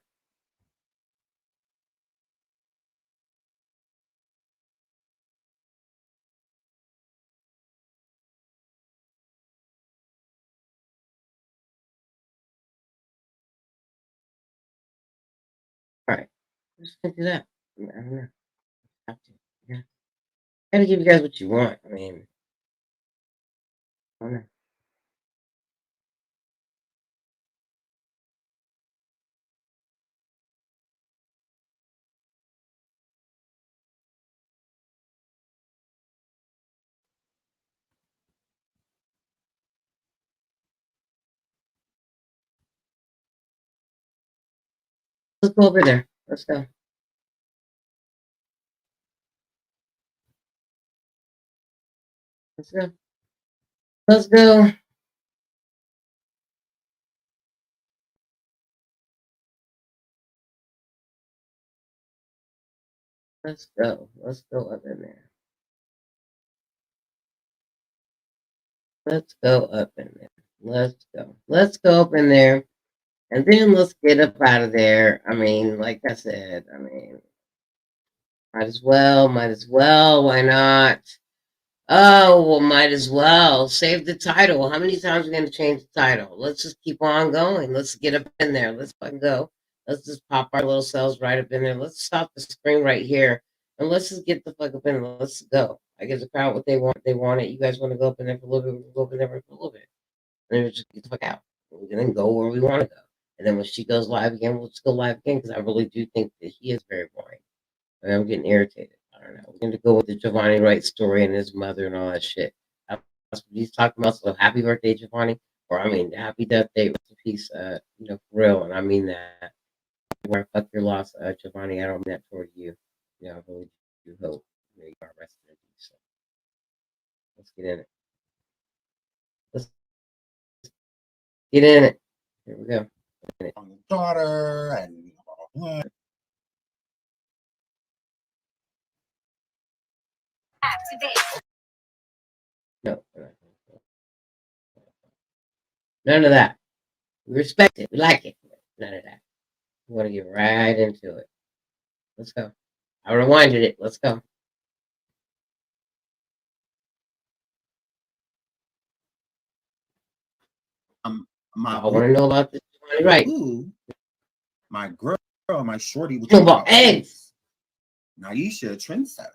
Just pick it up. I don't know. Have to. Yeah. Gotta give you guys what you want. I mean, I don't know. Let's go over there. Let's go. Let's go. Let's go. Let's go. Let's go up in there. Let's go up in there. Let's go. Let's go up in there. And then let's get up out of there. I mean, like I said, I mean, might as well. Might as well. Why not? Oh, well, might as well. Save the title. How many times are we going to change the title? Let's just keep on going. Let's get up in there. Let's fucking go. Let's just pop our little cells right up in there. Let's stop the screen right here. And let's just get the fuck up in there. Let's go. I give the crowd what they want. They want it. You guys want to go up in there for a little bit. We'll go up in there for a little bit. And then we just get the fuck out. We're going to go where we want to go. And then when she goes live again, we'll just go live again because I really do think that he is very boring. And I'm getting irritated. I don't know. We're going to go with the Jovani Wright story and his mother and all that shit. That's what he's talking about. So happy birthday, Jovani. Or I mean, happy death day. Rest in peace. You know, for real. And I mean that. Where fuck your loss, Jovani. I don't mean that toward you. You know, I really do hope you are resting in peace. So let's get in it. Let's get in it. Here we go. Daughter and No. None of that. We respect it. We like it. None of that. We want to get right into it. Let's go. I rewinded it. Let's go. I want to know about this. Right. Ooh, my girl, my shorty. What Know about eggs. Naisha, trendsetter.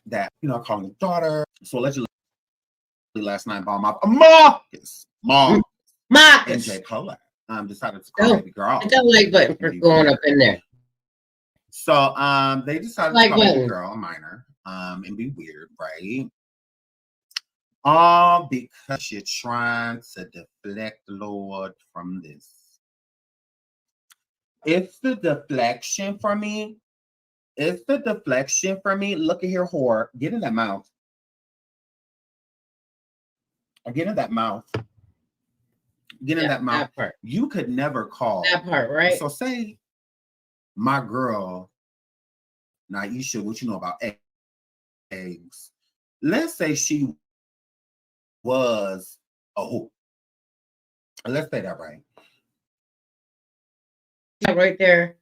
That calling his daughter. So allegedly last night, Marcus and J. Cole decided to call baby girl. Hit that like button for going up in there. So they decided to call baby girl a minor and be weird, right? All because you're trying to deflect Lord from this. It's the deflection for me. Look at here, whore. Get in that mouth. Get in that mouth. Get in that mouth. That part. You could never call. That part, right? So say my girl, Naisha, what you know about eggs? Let's say she was a who. Let's say that right. Right there.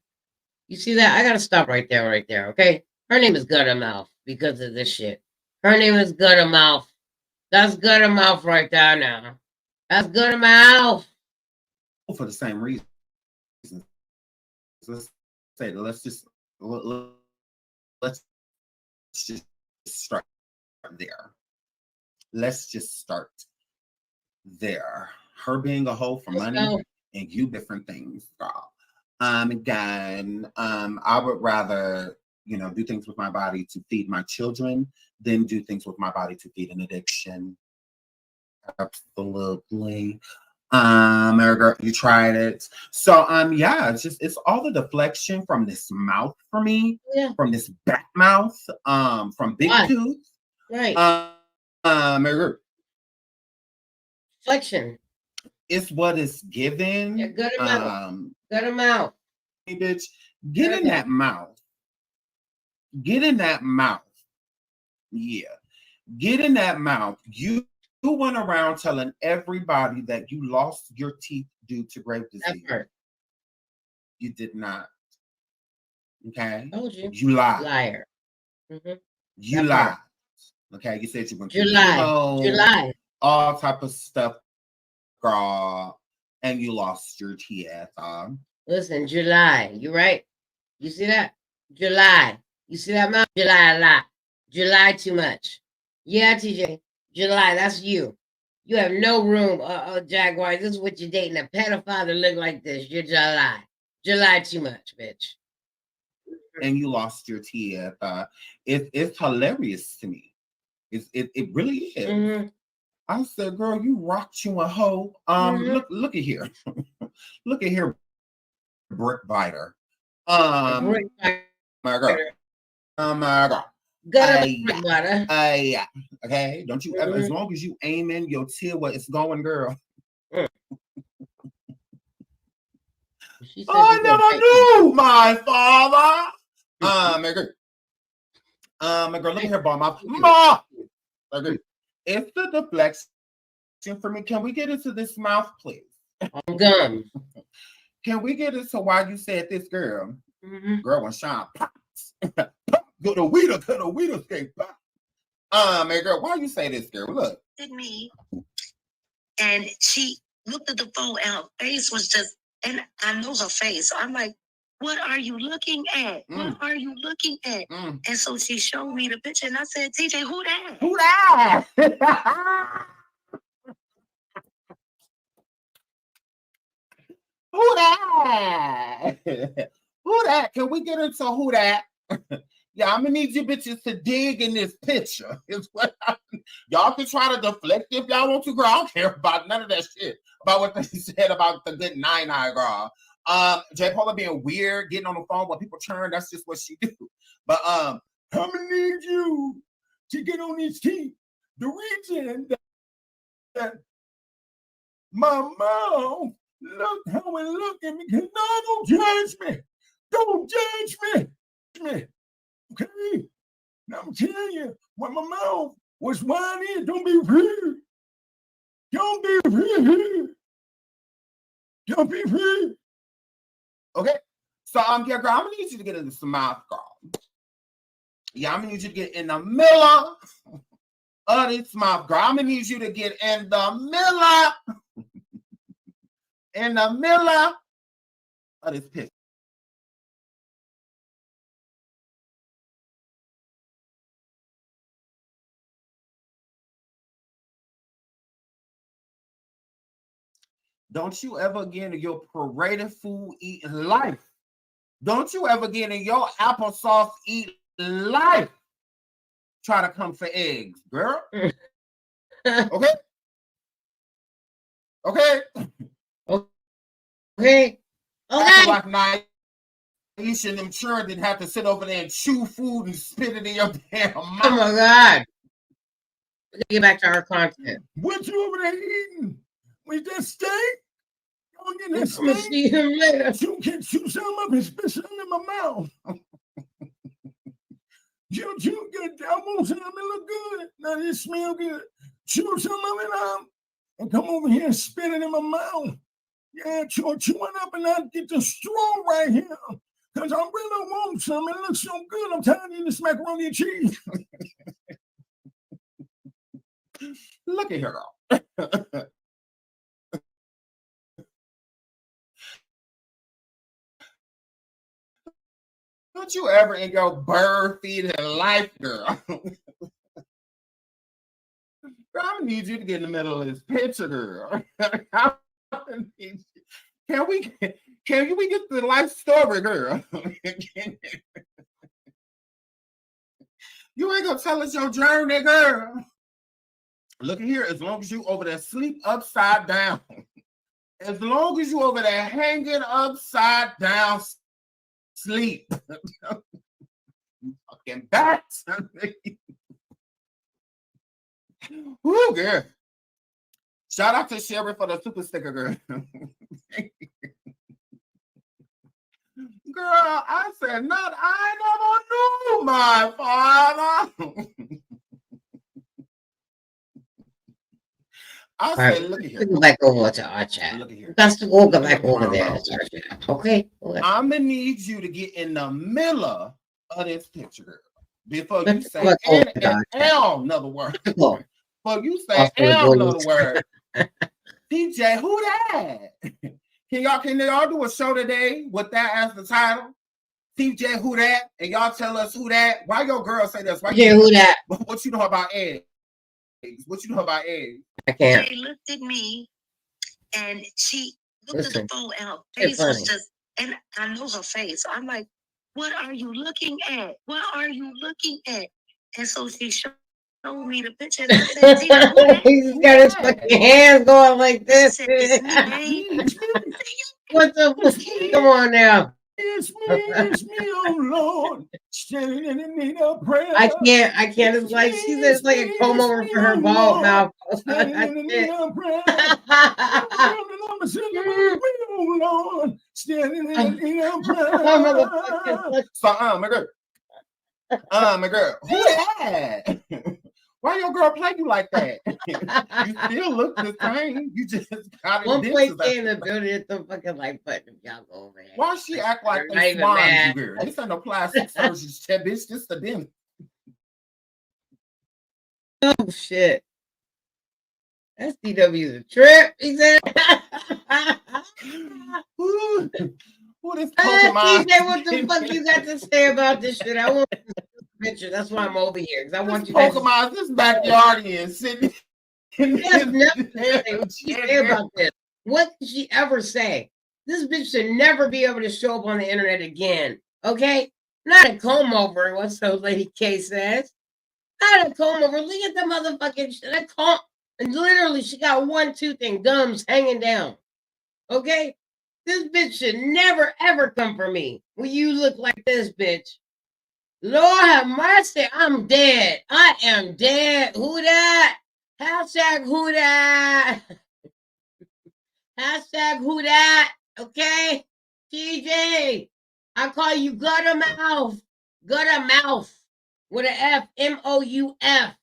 You see that? I gotta stop right there, okay? Her name is Guttermouth because of this shit. Her name is Guttermouth. That's Guttermouth right there now. That's Guttermouth. For the same reason. Let's just start there. Let's just start there. Her being a hoe for money and you different things, girl. Again, I would rather, do things with my body to feed my children than do things with my body to feed an addiction. Absolutely. Girl, you tried it. So, yeah, it's all the deflection from this mouth for me, from this back mouth, from Big Tooth. Right. Deflection. It's what is given. Yeah, gut him out. Hey, bitch, get in that mouth. Get in that mouth. Yeah. Get in that mouth. You went around telling everybody that you lost your teeth due to grave disease. You did not. Okay? Told you. You lied. Liar. You lied. Okay, you said you went to You lied. all type of stuff, girl, and you lost your teeth. Listen, July, you right? You see that? July. You see that mouth? July a lot. July too much. Yeah, TJ. July, that's you. You have no room, Jaguar. This is what you're dating. A pedophile to look like this. You're July. July too much, bitch. And you lost your teeth. It's hilarious to me. It really is. Mm-hmm. I said, girl, you rocked you a hoe. Look at here. Look at here, brick biter. Brick my girl. My God. Yeah. Okay. Don't you ever, as long as you aiming your tear where it's going, girl. I never knew my father. My girl. My girl, look here, bomb my Ma. It's the deflection for me. Can we get into this mouth, please? I'm gum. Can we get into why you said this, girl? Girl, when Sean pops, go to Weeder skate pop. Man, girl, why you say this, girl? Look. At me, and she looked at the phone, and her face was just, and I know her face. So I'm like, what are you looking at? What are you looking at? And so she showed me the picture, and I said, TJ, who that? Who that? Who that? Who that? Can we get into who that? Yeah, I'm gonna need you bitches to dig in this picture. It's what y'all can try to deflect if y'all want to, girl. I don't care about none of that shit about what they said about the good 9-eye girl. J. Paula being weird, getting on the phone when people turn, that's just what she do. But I'm gonna need you to get on these teeth. The reason that my mouth look how it look at me, because no, don't judge me. Don't judge me. Okay? Now I'm telling you, when my mouth was wide in, don't be rude. Don't be rude. Don't be rude. Okay? So yeah, girl, I'm gonna need you to get into some mouth, girl. Yeah, I'm gonna need you to get in the middle of this mouth, girl. I'm gonna need you to get in the middle of this picture. Don't you ever get in your paraded food eating life. Don't you ever get in your applesauce eating life. Try to come for eggs, girl. Okay? Okay? Okay. Like night, you should them children didn't have to sit over there and chew food and spit it in your damn mouth. Oh my God. Let's get back to our content. What you over there eating? Was that steak? I'm gonna see him later. You can chew some up and spit some in my mouth. You get I want some of it look good. Now this smell good. Chew some of it up and come over here and spit it in my mouth. Yeah, chew it up and I'll get the straw right here. Because I really want some. It looks so good. I'm tired of eating this macaroni and cheese. Look at her, girl. Don't you ever in your bird feeding life, girl. Girl, I need you to get in the middle of this picture, girl. Can we get the life story, girl? You ain't gonna tell us your journey, girl. Look here, as long as you over there sleep upside down, as long as you over there hanging upside down, sleep. Fucking bats. Woo, girl. Shout out to Sherry for the super sticker, girl. Girl, I said, I never knew my father. I said, look at here. Go back over to our chat. Look at here. That's to go back over there. Okay. I'm gonna need you to get in the middle of this picture, girl, before you say L, another word. But you say, I don't know the word. TJ, who that? Can y'all do a show today with that as the title? TJ, who that? And y'all tell us who that. Why your girl say this? Why TJ, who that? What you know about eggs? What you know about eggs? I can't. She looked at me and she looked Listen, at the phone and her it's face was funny. just, and I know her face. I'm like, what are you looking at? What are you looking at? And so she showed me the picture and I said, TJ, who that? He's got his fucking hands going like this. Said, it's me, babe. What the fuck? Come on now. It's me, oh Lord, standing in the need of prayer. I can't. It's like she said it's like a comb over for her bald mouth. Standing in the need of prayer. Standing in the need of prayer. So, my girl, who that? Why your girl play you like that? You still look the same. You just got it. 1.K in the building. It's the fucking like button. Y'all go over there. Why she act like they swine you, girl? This ain't no plastic surgery, bitch. This the dentist. Oh shit. SDW is a trip. He said. Ooh, this Pokemon. TJ, what the fuck you got to say about this shit? I want picture. That's why I'm over here because I want you guys. Pokemon, this backyardian sitting. What she say about this? What did she ever say? This bitch should never be able to show up on the internet again. Okay, not a comb over. What so Lady K says. Not a comb over. Look at the motherfucking shit. That comb. And literally, she got one tooth and gums hanging down. Okay, this bitch should never ever come for me when you look like this, bitch. Lord have mercy, I'm dead. I am dead. Who that? Hashtag who that? Hashtag who that? Okay? TJ, I call you gutter mouth. Gutter mouth. With an F. M-O-U-F.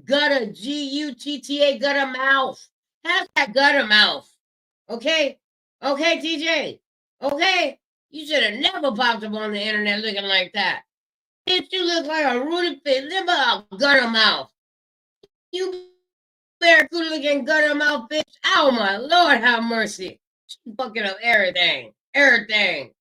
Gutter. G-U-T-T-A. Gutter mouth. Hashtag gutter mouth. Okay? Okay, TJ? Okay? You should have never popped up on the internet looking like that. Bitch, you look like a Rudy Fit. Live a gutter mouth. You barracuda looking gutter mouth, bitch. Oh my Lord, have mercy. She fucking up everything. Everything.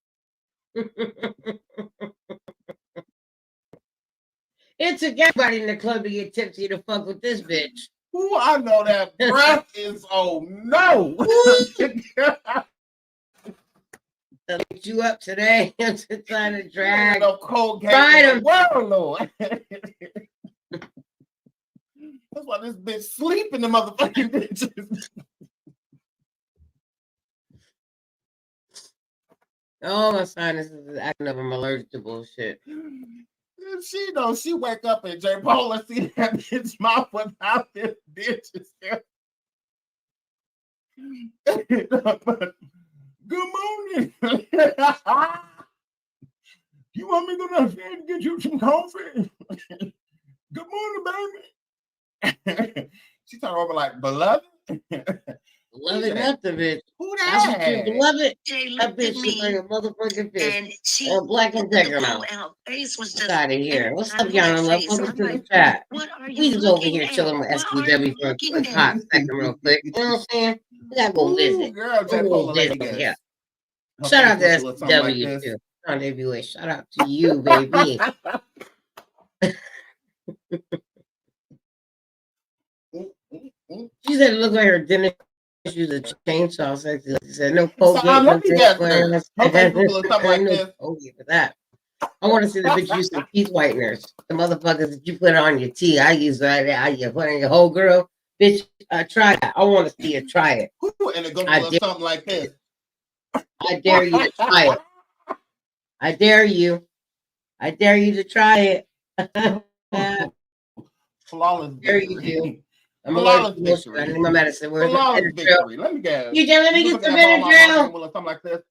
It took everybody in the club to get tipsy to fuck with this bitch. Ooh, I know that breath is oh no. To lift you up today. I'm just trying to drag. No cold Right him. Well, Lord. That's why this bitch sleep in the motherfucking bitches. Oh, my sinuses is acting up. I'm allergic to bullshit. She knows she wake up and J. Pola see that bitch mouth without this bitch. Good morning. You want me to go downstairs and get you some coffee? Good morning, baby. She turned over like, beloved. Beloved nothing, bitch. Who That's that? what you beloved. She That looked at bitch looks like me a motherfucking fish. and she Or black and looked at tiger the phone mouth. and her face was Get just, out of here. and What's I up, know y'all? her Love. face. Welcome I'm to the like, chat. what are you We just over looking here at? chilling with What are SPW you for a looking quick at? hot second real quick. You know what I'm saying? We gotta go visit. Girl, J. Go Pola visit lady over guess. here. Her Shout out face to look something like SPW this. too. On ABA. Shout out to you, baby. She said it looked like her dentist used a chainsaw. Sexy. She said no Colgate, no let me guess, girl. glass. Her face look something like No this. Colgate for that. I want to see the bitch use some teeth whiteners. The motherfuckers that you put on your teeth. I use that. You put on your whole girl. Bitch, try it. I want to see you try it. And it gonna look something like this. I dare you to try it. I dare you. I dare you to try it. Flawless Dare victory. you do. I'm Flawless allergic to bullshit. I victory. need my medicine. Where's my Flawless Benadryl? victory. Let me guess. You let me get some Benadryl. Something like this.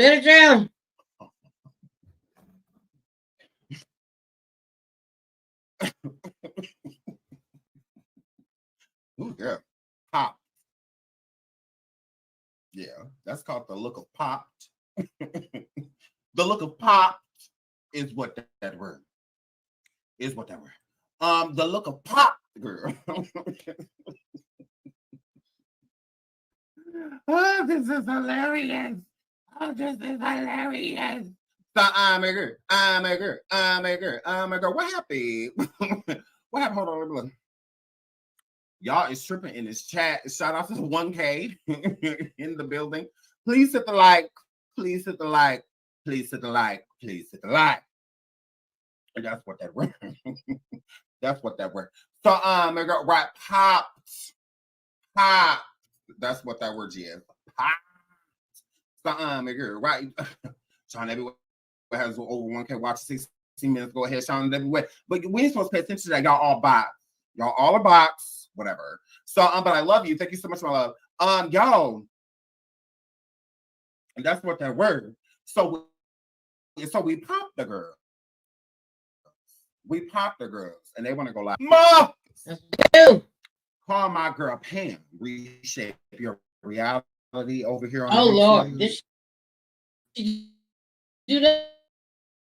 Benadryl. Ooh, yeah. Pop. Yeah, that's called the look of popped. The look of popped is what that word is. What that word. The look of popped girl. Oh, this is hilarious. Oh, this is hilarious. So I'm a girl. What happened? What happened? Hold on, look. Y'all is tripping in this chat. Shout out to the 1K in the building. Please hit the like. Please hit the like. Please hit the like. Please hit the like. And that's what that word. That's what that word. So my girl, right, popped. That's what that word is. Popped. So my girl, right. Sean everywhere has over 1K watch 16 minutes. Go ahead, Sean everywhere. But we ain't supposed to pay attention to that. Y'all all bots. Y'all all a box. Whatever. So but I love you. Thank you so much, my love. Y'all. And that's what that word. So we popped the girl. We popped the girls, and they want to go like, Mom! Call my girl Pam. Reshape your reality over here on Oh, YouTube. Lord. Did she do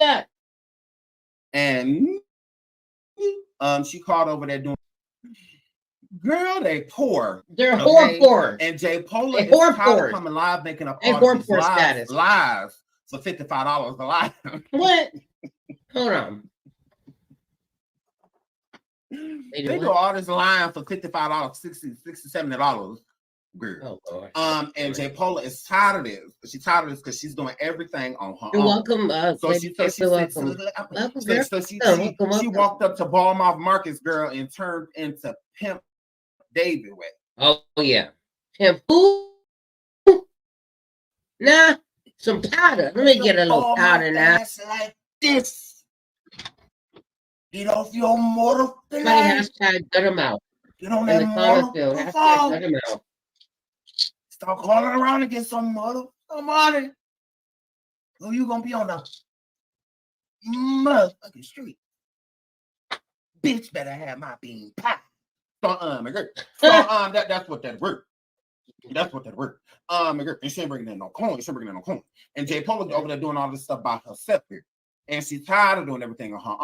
that? And she called over there doing, girl, they poor. They're poor. And Jay Pola is poor. coming live, making up They all these status. lives for $55 a live. What? Hold on. They do all this line for $55, $60, $70. Girl. Oh, Lord. And Jay Pola is tired of this. She's tired of this because she's doing everything on her You're own. welcome. So she walked up to Ballmouth Marcus, girl, and turned into Pimp Davey with. Oh, yeah. Pimp who? Nah, some powder. Let me get a little powder now. Like this. Get off your motor. Hashtag gut him out. Get on that motor. Hashtag gut him out. Start calling around and get some motor. Come on. Who you gonna be on the motherfucking street? Bitch better have my bean pie. So that's what that word. That's what that word. And she ain't bringing in no coin. And Jay Pola over there doing all this stuff by herself here. And she's tired of doing everything on her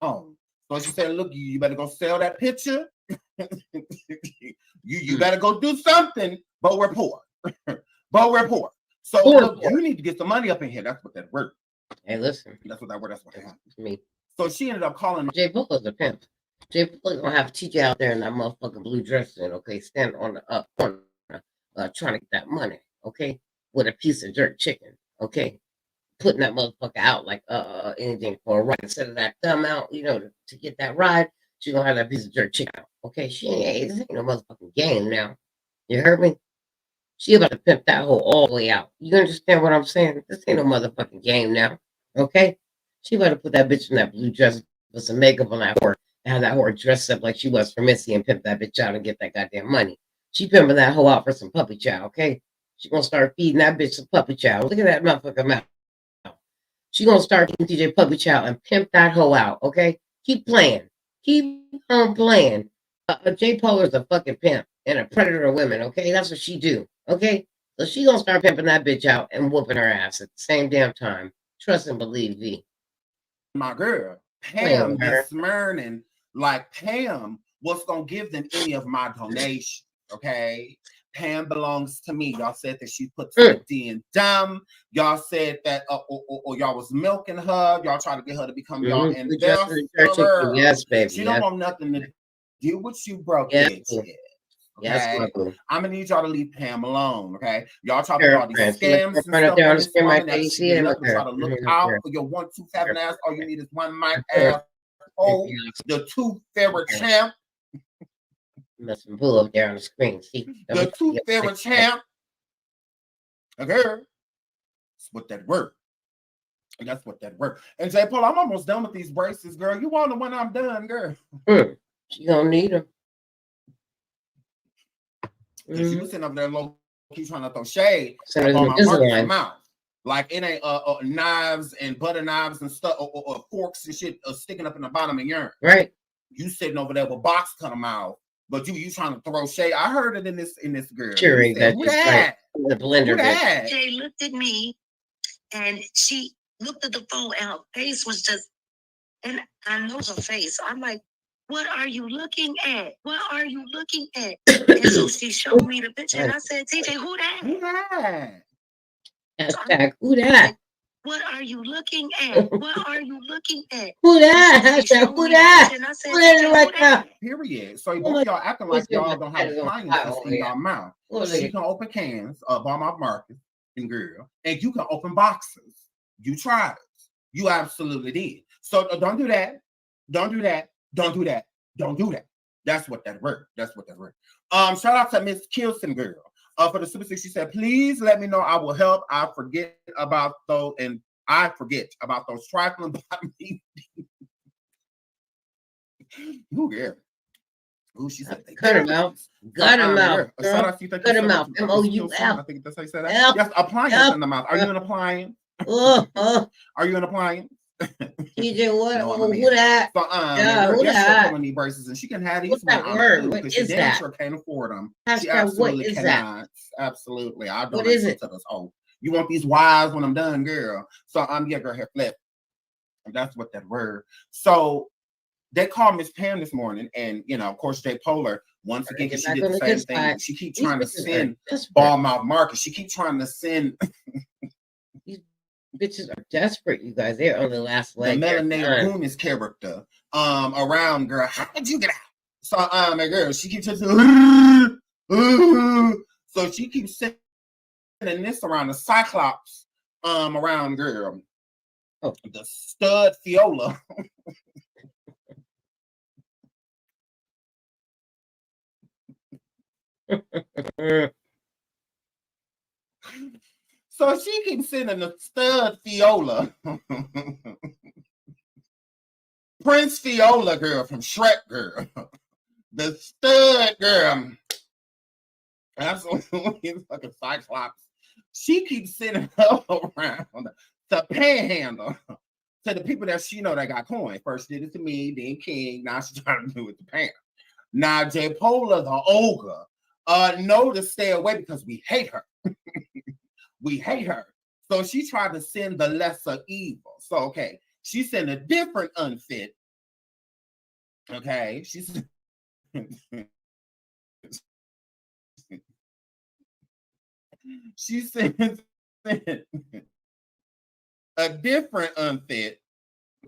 own. So she said, look, you better go sell that picture. you better go do something, but we're poor. So look, you need to get some money up in here. That's what that word. Hey, listen. That's what that word. That's what happened to me. So she ended up calling Jay Pola's a pimp. Jay Pola gonna have TJ out there in that motherfucking blue dress, and okay, stand on the corner, trying to get that money, okay, with a piece of jerk chicken, okay, putting that motherfucker out like anything for a ride. Instead of that thumb out, to get that ride, she gonna have that piece of jerk chicken out, okay. This ain't no motherfucking game now. You heard me? She about to pimp that hoe all the way out. You understand what I'm saying? This ain't no motherfucking game now, okay. She better put that bitch in that blue dress with some makeup on that whore and have that whore dressed up like she was for Missy and pimp that bitch out and get that goddamn money. She pimping that hoe out for some puppy chow, okay? She gonna start feeding that bitch some puppy chow. Look at that motherfucker mouth. She gonna start feeding TJ puppy chow and pimp that hoe out, okay? Keep playing. Keep on playing. Jay Polar's a fucking pimp and a predator of women, okay? That's what she do, okay? So she gonna start pimping that bitch out and whooping her ass at the same damn time. Trust and believe, V. My girl, Pam is smirning like Pam was gonna give them any of my donations, okay? Pam belongs to me. Y'all said that she put 50 in dumb. Y'all said that or y'all was milking her. Y'all trying to get her to become y'all investor. Yes, baby. She don't want nothing to do with you, broke bitch. Okay? Yes, I'm gonna need y'all to leave Pam alone, okay? Y'all talking about all these scams and stuff on this woman that she try to look out for your 1-2 having ass. All you need is one mic ass. Oh, the Tooth Fairy champ. Must pull up there on the screen. See the Tooth Fairy champ. Okay, that's what that word. And that's what that word. And Jay Paul, I'm almost done with these braces, girl. You want them when I'm done, girl? She gonna need them. She was sitting up there low key trying to throw shade on my mouth. Like it ain't knives and butter knives and stuff or forks and shit sticking up in the bottom of your right. You sitting over there with box cut them out, but you trying to throw shade. I heard it in this girl. Sure, said, right. The blender. Jay looked at me and she looked at the phone and her face was just, and I know her face. I'm like, What are you looking at? What are you looking at? And so she showed me the picture, and I said, TJ, who that? Who that? Hashtag, who that? What are you looking at? What are you looking at? Who that? Hashtag, who that? And I said, Who that TJ, right who now? that? Period. So both y'all acting like y'all don't have appliances in Yeah. y'all mouth. Well, She can open cans of Walmart Market and girl, and you can open boxes. You tried it. You absolutely did. So don't do that. Don't do that. Don't do that. Don't do that. That's what that word. That's what that word. Shout out to Miss Kilson girl. For the Super 6, she said, please let me know. I will help. I forget about those trifling body. Ooh, yeah. Ooh, she said, cut him out. Cut him out. Shout out to you. Cut him out. MOUL. I think that's how you say that. Yes, appliance in the mouth. Are you an appliance? Are you an appliance? TJ, what? No, who that? So, who that? Pulling these braces, and she can have these. What's that word? What is that? Sure can't afford them. She absolutely cannot. Absolutely, I don't. What is it? Oh, you want these wise when I'm done, girl? So yeah, girl, hair flip. And that's what that word. So they called Miss Pam this morning, and of course, Jay Polar once again because she did the same thing. She keep trying to send Walmart Market. She keep trying to send. Bitches are desperate, you guys. They're on the last leg. The melanated Goonies character around, girl. How did you get out? So my girl, she keeps just so she keeps sending this around the Cyclops around, girl. Oh, the stud Fiola. So she keeps sending the stud Fiola. Prince Fiola, girl, from Shrek, girl. The stud girl. Absolutely fucking Cyclops. She keeps sending her around to panhandle to the people that she know that got coin. First did it to me, then King. Now she's trying to do it to Pam. Now J Pola, the ogre, know to stay away because we hate her. We hate her. So she tried to send the lesser evil. So, okay, she sent a different unfit. Okay, she sent a different unfit.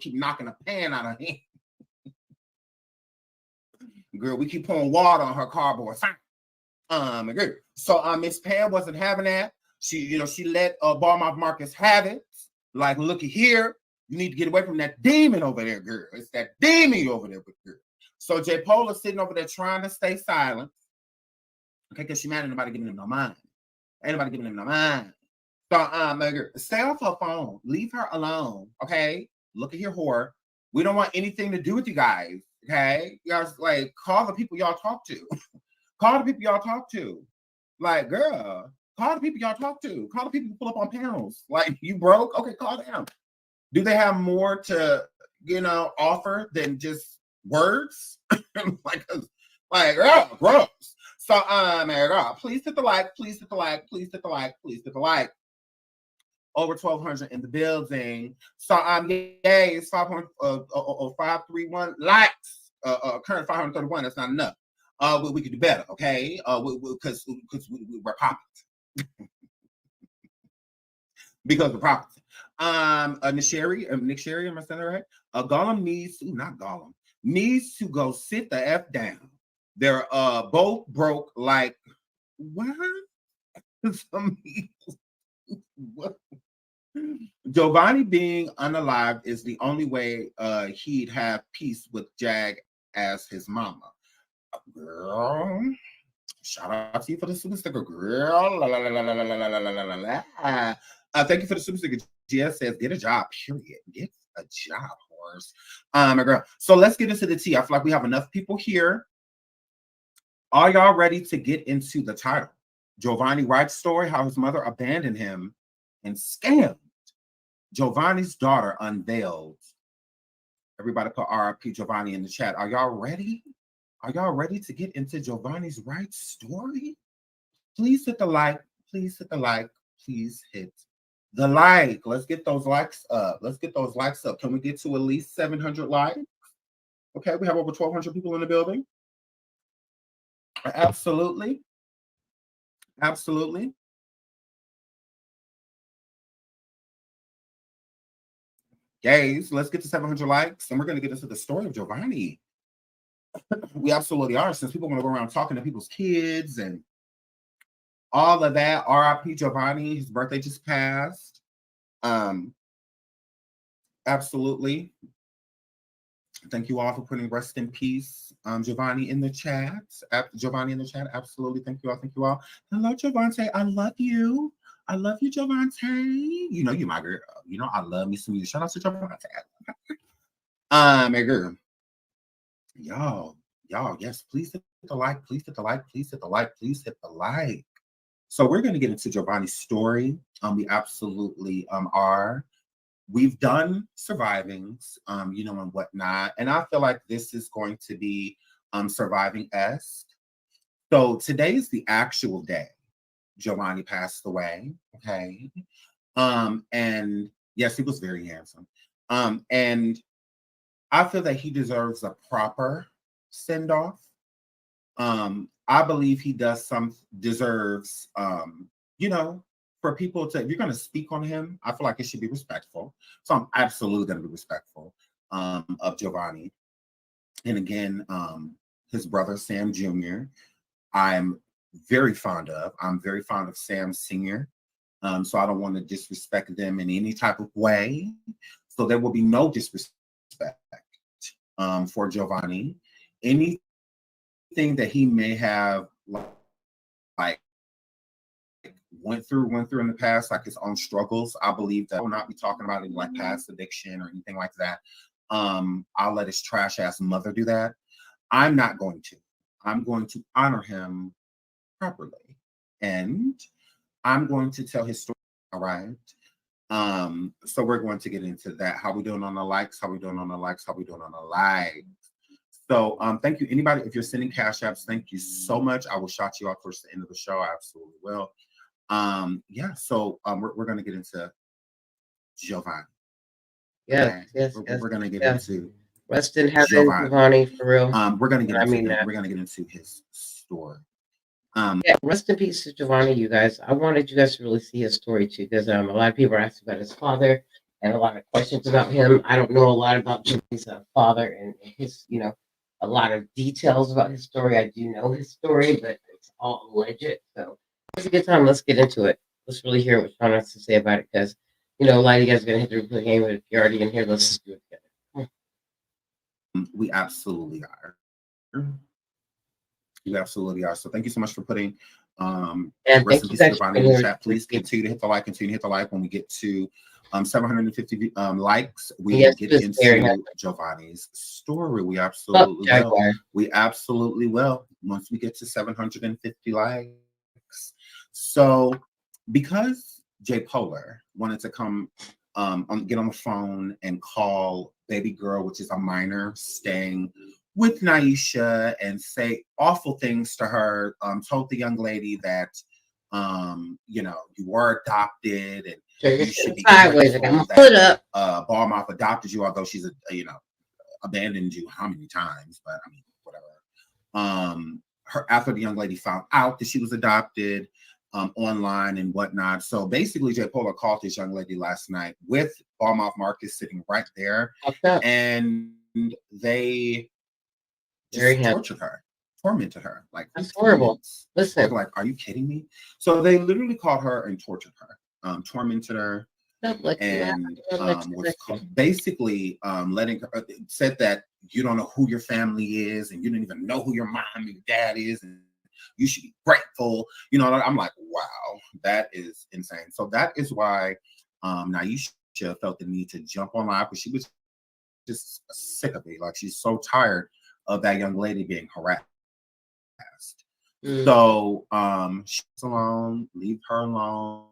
Keep knocking a pan out of her hand. Girl, we keep pouring water on her cardboard. Girl. So Miss Pam wasn't having that. She, she let Walmart Marcus have it. Like, looky here, you need to get away from that demon over there, girl. It's that demon over there, girl. So J Pola sitting over there trying to stay silent. Okay, because she mad at nobody giving him no mind. Ain't nobody giving him no mind. So girl, stay off her phone. Leave her alone. Okay. Look at here, whore. We don't want anything to do with you guys. Okay. You guys like call the people y'all talk to. Call the people y'all talk to. Like, girl. Call the people y'all talk to. Call the people who pull up on panels. Like, you broke? Okay, call them. Do they have more to, offer than just words? like, girl, gross. So, girl, please hit the like, please hit the like, please hit the like, please hit the like. Over 1,200 in the building. So, yay, it's 531 likes. Current 531, that's not enough. We could do better, okay? Because we're popping. Because of property. Nick Sherry, am I saying that right? Gollum needs to go sit the F down. They're both broke like what? What? Jovani being unalive is the only way he'd have peace with Jag as his mama. Girl. Shout out to you for the super sticker, girl. Thank you for the super sticker. GS says, get a job, period. Get a job, horse. My girl. So let's get into the tea. I feel like we have enough people here. Are y'all ready to get into the title? Jovani Wright's story, how his mother abandoned him and scammed. Jovani's daughter unveiled. Everybody put RIP Jovani in the chat. Are y'all ready? Are y'all ready to get into Jovani's Wright story? Please hit the like. Please hit the like. Please hit the like. Let's get those likes up. Let's get those likes up. Can we get to at least 700 likes? Okay, we have over 1,200 people in the building. Absolutely. Absolutely. Guys, let's get to 700 likes, and we're going to get into the story of Jovani. We absolutely are, since people want to go around talking to people's kids and all of that. R.I.P. Jovani. His birthday just passed. Absolutely. Thank you all for putting rest in peace, Jovani in the chat. Jovani in the chat. Absolutely. Thank you all. Thank you all. Hello, Javante. I love you. I love you, Javante. You know you my girl. You know I love me some you. Shout out to Javante. My girl. Y'all, yes, please hit the like. Please hit the like. Please hit the like. Please hit the like. So we're going to get into Jovani's story. We absolutely are. We've done survivings, you know, and whatnot. And I feel like this is going to be surviving-esque. So today is the actual day Jovani passed away. Okay. And yes, he was very handsome. And I feel that he deserves a proper send-off. I believe he deserves, you know, for people to, if you're going to speak on him, I feel like it should be respectful. So I'm absolutely going to be respectful of Jovani. And again, his brother, Sam Jr., I'm very fond of. I'm very fond of Sam Sr. So I don't want to disrespect them in any type of way. So there will be no disrespect for Jovani. Anything that he may have like went through in the past, like his own struggles, I believe that I will not be talking about any like past addiction or anything like that. I'll let his trash ass mother do that. I'm not going to. I'm going to honor him properly, and I'm going to tell his story. All right. So we're going to get into that. How we doing on the likes? How we doing on the likes? How we doing on the likes? So thank you. Anybody, if you're sending cash apps, thank you so much. I will shout you out towards the end of the show. I absolutely will. Yeah, so we're gonna get into Jovani. Yes, Okay? yes, we're gonna get into rest in heaven, Jovani, for real. We're gonna get into that. we're gonna get into his story. Yeah, rest in peace to Jovani, you guys. I wanted you guys to really see his story too, because a lot of people are asking about his father and a lot of questions about him. I don't know a lot about Jovani's father and his, you know, a lot of details about his story. I do know his story, but it's all alleged. So it's a good time. Let's get into it. Let's really hear what Sean has to say about it, because you know a lot of you guys are gonna hit the replay game, but if you're already in here, let's just do it together. We absolutely are. You absolutely are. So thank you so much for putting and thank you guys Jovani in the chat. Please continue to hit the like, continue to hit the like. When we get to 750 likes, we will get into Jovani's story. We absolutely will. We absolutely will once we get to 750 likes. So because J Polar wanted to come get on the phone and call baby girl, which is a minor staying with Naisha, and say awful things to her, told the young lady that, you know, you were adopted and you should be sideways. That Ballmouth adopted you, although she's, you know, abandoned you how many times, but I mean, whatever. After the young lady found out that she was adopted online and whatnot. So basically, J Polar called this young lady last night with Ballmouth Marcus sitting right there, and they just tormented her. Like, that's horrible. Listen, like, are you kidding me? So they literally called her and tortured her, tormented her, and was basically letting her, said that you don't know who your family is, and you don't even know who your mom and your dad is, and you should be grateful. You know, I'm like, wow, that is insane. So that is why Naisha felt the need to jump on live, because she was just sick of it. Like, she's so tired of that young lady being harassed. So she's alone, leave her alone,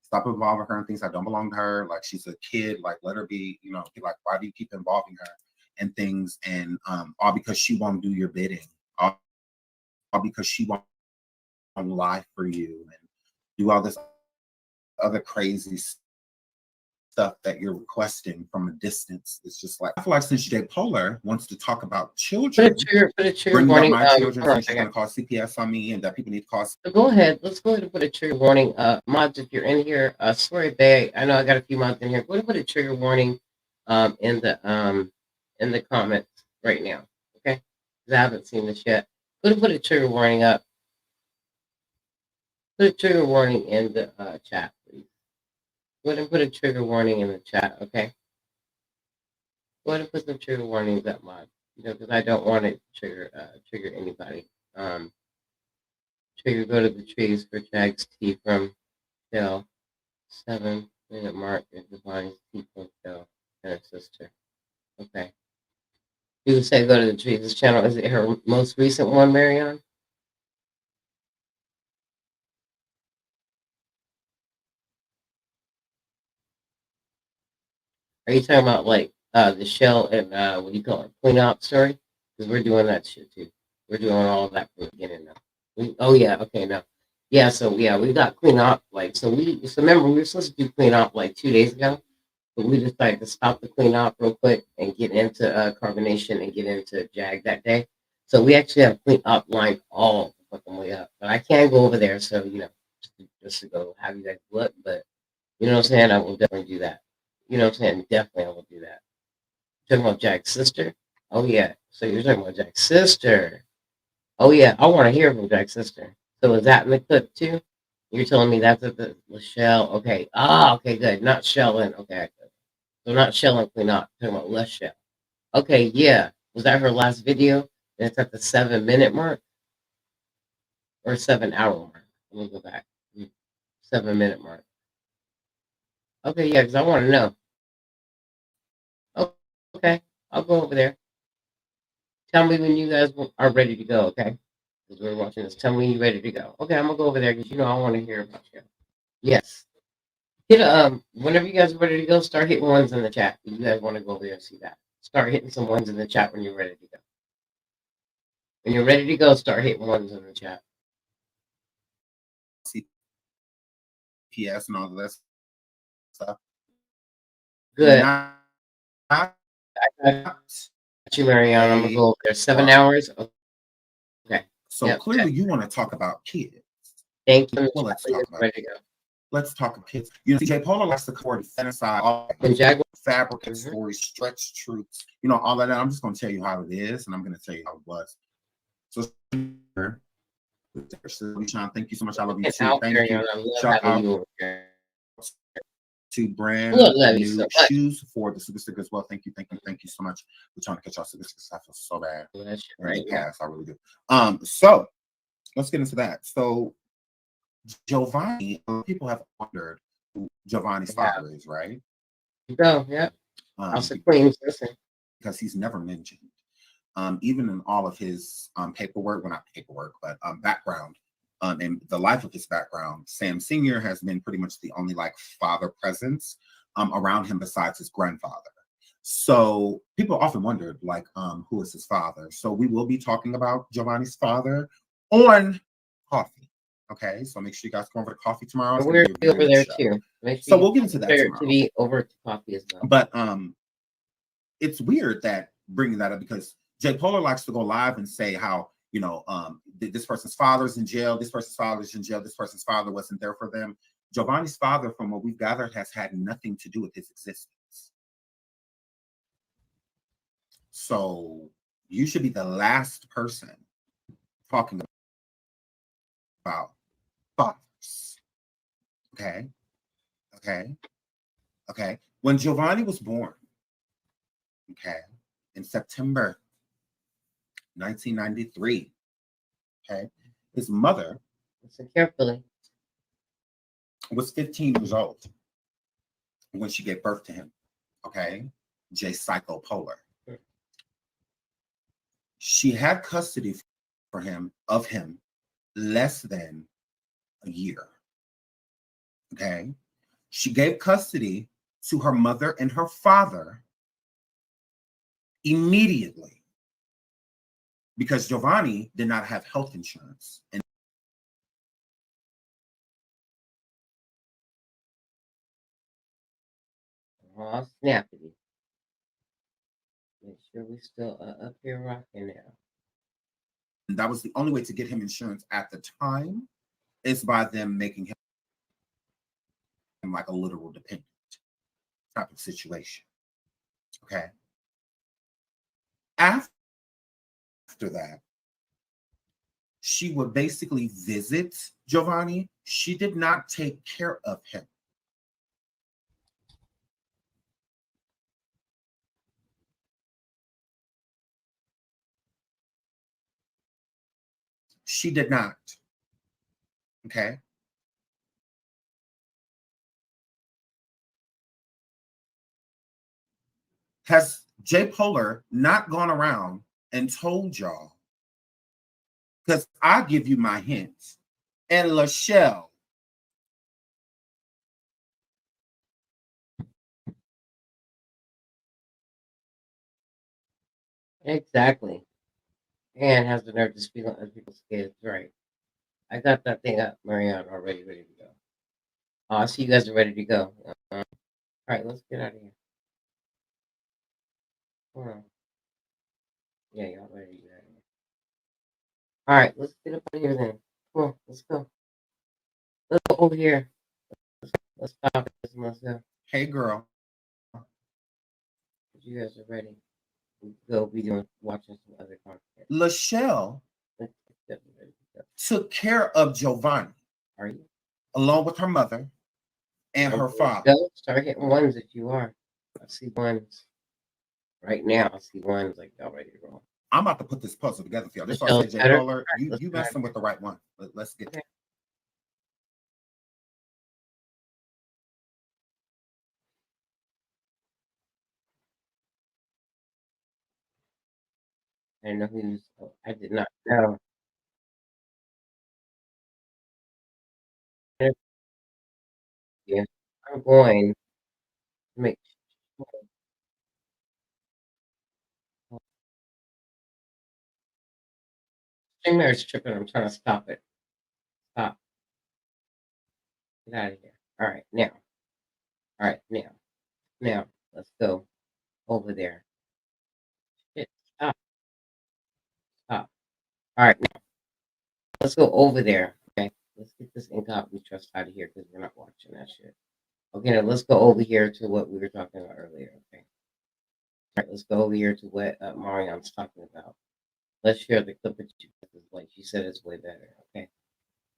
stop involving her in things that don't belong to her. Like, she's a kid, like, let her be, you know, like, why do you keep involving her in things? And all because she won't do your bidding, all because she won't lie for you and do all this other crazy stuff that you're requesting from a distance. It's just like, I feel like since J. Polar wants to talk about children, put a trigger bringing warning. up my children, so she's going to call CPS on me, and that people need to call. So go ahead. Let's go ahead and put a trigger warning. Mods, if you're in here, sorry, babe. I know I got a few mods in here. Go ahead and put a trigger warning in the comments right now. Okay? Because I haven't seen this yet. Go ahead and put a trigger warning up. Put a trigger warning in the chat, please. Go ahead and put a trigger warning in the chat, okay? Go ahead and put some trigger warnings up, mod. You know, because I don't want it to trigger anybody. Trigger go to the trees for Jag's tea from Phil. 7-minute mark is Jovani's tea from Phil and her sister. Okay. You say go to the trees. This channel, is it her most recent one, Marianne? Are you talking about like the shell and what do you call it, cleanup story? Because we're doing that shit too. We're doing all of that from the beginning now. Oh yeah, okay, now. Yeah, so yeah, we got clean up like so remember we were supposed to do clean up like 2 days ago, but we decided to stop the clean up real quick and get into carbonation and get into Jag that day. So we actually have clean up lined all the fucking way up. But I can't go over there, so you know, just to go have you guys look, but you know what I'm saying? I will definitely do that. You know what I'm saying? Definitely I will do that. You're talking about Jack's sister? Oh yeah. So you're talking about Jack's sister. Oh yeah. I want to hear from Jack's sister. So is that in the clip too? You're telling me that's at the Shell? Okay. Ah, okay, good. Not Shell and okay. So not Shell and clean up. Talking about less Shell. Okay, yeah. Was that her last video? And it's at the 7-minute mark or 7-hour mark. Let me go back. 7-minute mark. Okay, yeah, because I want to know. Oh, okay, I'll go over there. Tell me when you guys are ready to go, okay? Because we're watching this. Tell me when you're ready to go. Okay, I'm gonna go over there because you know I want to hear about you. Yes. Hit whenever you guys are ready to go, start hitting ones in the chat. You guys want to go over there and see that. Start hitting some ones in the chat when you're ready to go. When you're ready to go, start hitting ones in the chat. CPS and all of that stuff. Good. I got you, Marianne. I'm gonna go over there. 7 hours. Okay. So yep, clearly, you want to talk about kids. Thank you. Well, let's talk about it. Let's talk about kids. You know, J. Polar likes to cover genocide, all Jaguar fabricate stories, stretch truths. You know, all of that. I'm just going to tell you how it is, and I'm going to tell you how it was. So, Sean, thank you so much. I love you too. Thank you. Shout out to brand new shoes for the super sticker as well. Thank you so much. We're trying to catch y'all super stickers. I feel so bad. Right, pass. I really do. So let's get into that. So Jovani, people have wondered who Jovani's father is, right? Go, yeah. Because he's never mentioned. Even in all of his paperwork, well, not paperwork, but background. And the life of his background, Sam Sr. has been pretty much the only like father presence around him besides his grandfather. So people often wondered like who is his father. So we will be talking about Jovani's father on Coffee. Okay, so make sure you guys come over to Coffee tomorrow. We're over there too. So we'll get into that tomorrow. To be over to Coffee as well. But it's weird that bringing that up because J. Polar likes to go live and say how, you know, this person's father's in jail, this person's father's in jail, this person's father wasn't there for them. Jovani's father, from what we've gathered, has had nothing to do with his existence. So you should be the last person talking about fathers. Okay. When Jovani was born, okay, in September 1993. Okay, his mother, listen carefully, was 15 years old when she gave birth to him. Okay, J. Psycho Polar. She had custody of him less than a year. Okay, she gave custody to her mother and her father immediately. Because Jovani did not have health insurance. And Oh, snappity. Make sure we still up here rocking now. And that was the only way to get him insurance at the time, is by them making him like a literal dependent type of situation. Okay. After that, she would basically visit Jovani. She did not take care of him. She did not. Okay. Has Jay Polar not gone around and told y'all? Because I give you my hints. And Lachelle. Exactly. And has the nerve to speak on other people's kids. Right. I got that thing up, Marianne, already ready to go. Oh, I see you guys are ready to go. All right, let's get out of here. Hold on. Yeah, y'all ready to get out of here. All right, let's get up out of here then. Come on, let's go. Let's go over here. Let's stop this myself. Hey, girl. You guys are ready. We'll be watching some other content. Lachelle took care of Jovani. Are you? Along with her mother and her father. Go. Start hitting ones if you are. I see ones. Right now, I see ones like y'all ready to roll. I'm about to put this puzzle together for y'all. This is why I said, Jay Polar, you messing with the right one. Let's get it. I didn't know who was. I did not know. Yeah, I'm going to make sure. Streamer is tripping. I'm trying to stop it. Stop. Get out of here. All right, now. All right, now. Now, let's go over there. Shit, stop. Stop. All right, now. Let's go over there. Okay, let's get this incognito trust out of here because we're not watching that shit. Okay, now let's go over here to what we were talking about earlier. Okay. All right, let's go over here to what Marianne's talking about. Let's share the clip that you like. She said it's way better. Okay.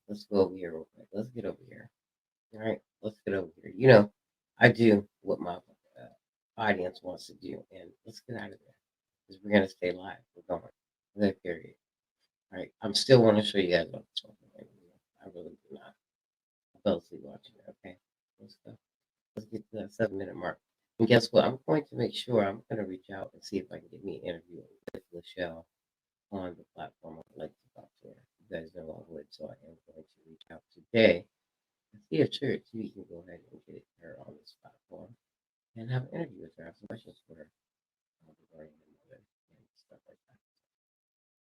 Let's go over here real quick. Let's get over here. All right, let's get over here. You know, I do what my audience wants to do, and let's get out of there because we're gonna stay live. We're going. Okay, period. All right, I'm still want to show you guys what's talking about. I really do not. I fell asleep watching it. Okay, let's go. Let's get to that 7-minute mark. And guess what? I'm going to make sure I'm going to reach out and see if I can get me an interview with Lachelle on the platform. I'd like to talk to her. You guys know I would, so I am going to reach out today and see if Church we can go ahead and get her on this platform and have an interview with her. I have some questions for her regarding her mother and stuff like that.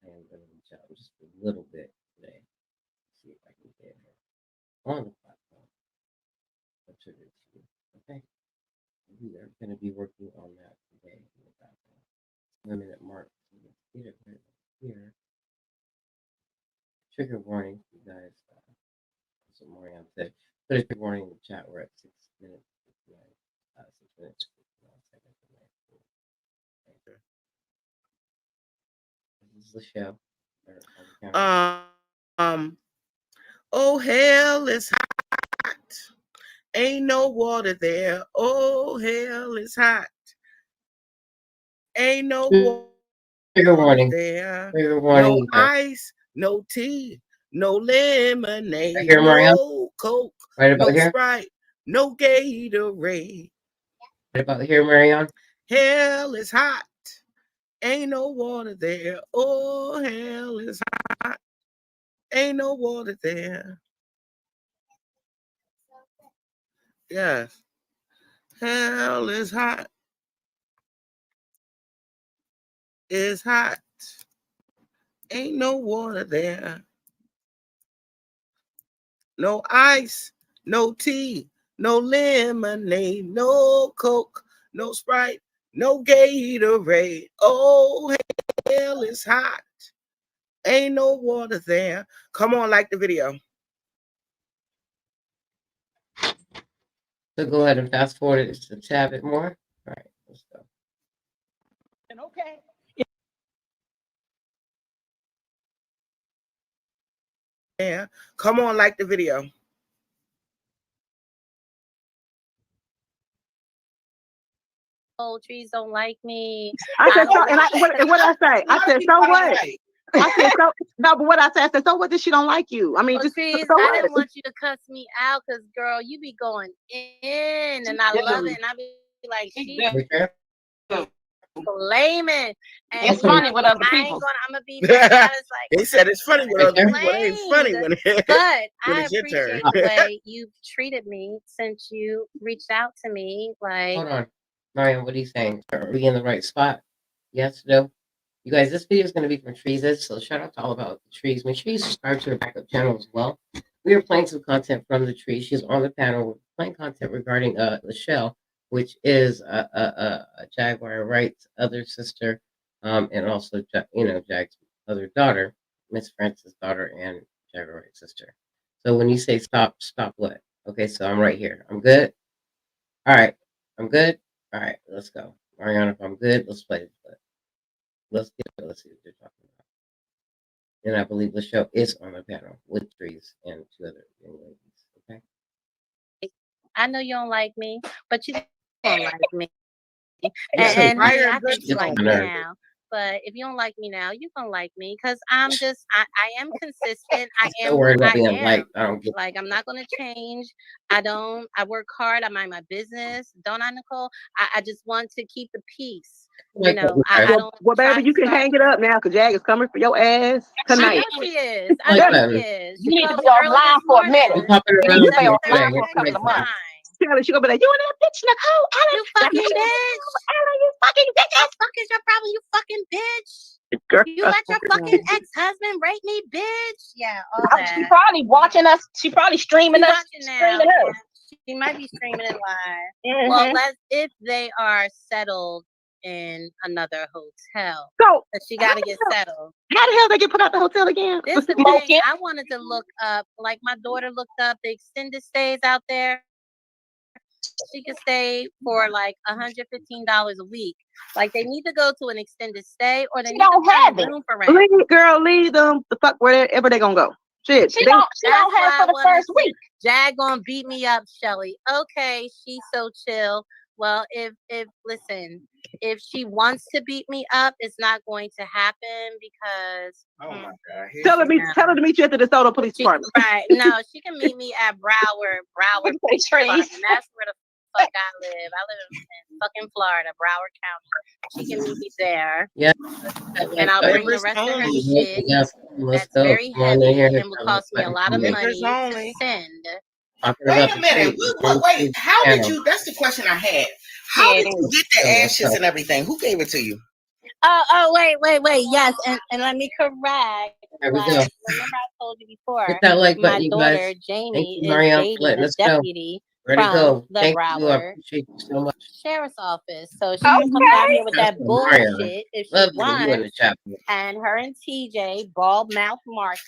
I am going to reach out just a little bit today to see if I can get her on the platform. Okay. We are going to be working on that today. 1-minute mark. Let's get it right here. Trigger warning, you guys. That's what Marianne said. Put a trigger warning in the chat. We're at 6 minutes. 6 minutes. 59 seconds. Okay. This is the show. Oh, hell is hot. Ain't no water there. Oh, hell is hot. Ain't no trigger water warning there. Trigger warning. No ice, no tea, no lemonade, right here, Marianne. no Coke, right about no here. Sprite, no Gatorade. Right about here, Marianne. Hell is hot. Ain't no water there. Oh, hell is hot. Ain't no water there. Yes. Hell is hot. It's hot. Ain't no water there. No ice, no tea, no lemonade, no Coke, no Sprite, no Gatorade. Oh, hell is hot. Ain't no water there. Come on, like the video. So go ahead and fast forward it just a tad bit more. All right, let's go. Okay. Yeah, come on, like the video. Oh, trees don't like me. I said, so, and what I say? I said, so what? I said, so no, but what I said, so what did she don't like you? I mean, Oh, just trees, so I what? didn't want you to cuss me out because, girl, you be going in, and I love it, and I be like, she blaming. And It's funny with other I people. ain't gonna. I'm gonna be very honest. Like They said it's funny with other people. It ain't funny when but when I it's your turn. appreciate the way you've treated me since you reached out to me. Like, Hold on, Mariam, what are you saying? Are we in the right spot? Yes, no? You guys, this video is going to be from Trees, so shout out to all about the Trees. Make sure you subscribe to her backup channel as well. We are playing some content from the Tree. She's on the panel. We're playing content regarding Michelle, which is Jaguar Wright's other sister, and also Jag's other daughter, Miss Francis' daughter, and Jaguar Wright's sister. So when you say stop, stop what? Okay, so I'm right here. I'm good. All right, I'm good. All right, let's go, Mariana. If I'm good, let's play this clip. Let's see what they're talking about. And I believe the show is on the panel with Trees and two other young ladies. Okay. I know you don't like me, but you don't like me. Yeah, And Fire honey, I and think you like me brimstone. now. But if you don't like me now, you gonna like me because I am consistent. I I'm am so worried who about I being am. liked. I don't get Like I'm not gonna change. I work hard. I mind my business. Don't I, Nicole? I just want to keep the peace. You like know, I that. don't Well, try baby, to you can start. hang it up now because Jag is coming for your ass I tonight. know she is. I Like know that. she is. You She need to called be me early offline this for a morning. minute. I'm popping You around need with to stay you offline today. for You're a couple crazy. of months. FaceTime. She gonna be like, you and that bitch Nicole, You fucking bitch. you fucking What the fuck is your problem, you fucking bitch? girl. You let your fucking ex-husband rape me, bitch. Yeah, all She that. probably watching us. She probably streaming She's us. watching now. Streaming us. She might be streaming it live. Well, if they are settled in another hotel. So But she got to get settled. how the hell they get put out the hotel again? This is the thing. I wanted to look up, like my daughter looked up the extended stays out there. She could stay for like $115 a week. Like they need to go to an extended stay, or they need to find a room for rent. Leave them the fuck wherever they gonna go. Shit, She don't have for the first week. Jag gonna beat me up, Shelly. Okay, she's so chill. Well, if listen, if she wants to beat me up, it's not going to happen because oh my God. Tell her to meet you at the DeSoto Police Department. Right. No, she can meet me at Broward. And that's where the fuck I live. I live in fucking Florida, Broward County. She can meet me there. Yeah. And I'll bring the rest of her shit. That's very heavy and will cost me a lot of money to send. Wait a minute. Wait. How did you? That's the question I had. How did you get the ashes and everything? Who gave it to you? Wait. Yes, and let me correct. There we go. Remember I told you before. Hit that like button, My you daughter guys. Jamie Thank you, is Mariam, dating for letting the us know. deputy Ready to from go. the Thank you. I Broward appreciate you so much. Sheriff's Office. So she can come down here with that bullshit if she Love you in the wants. chat. And her and TJ, bald mouth Marcus,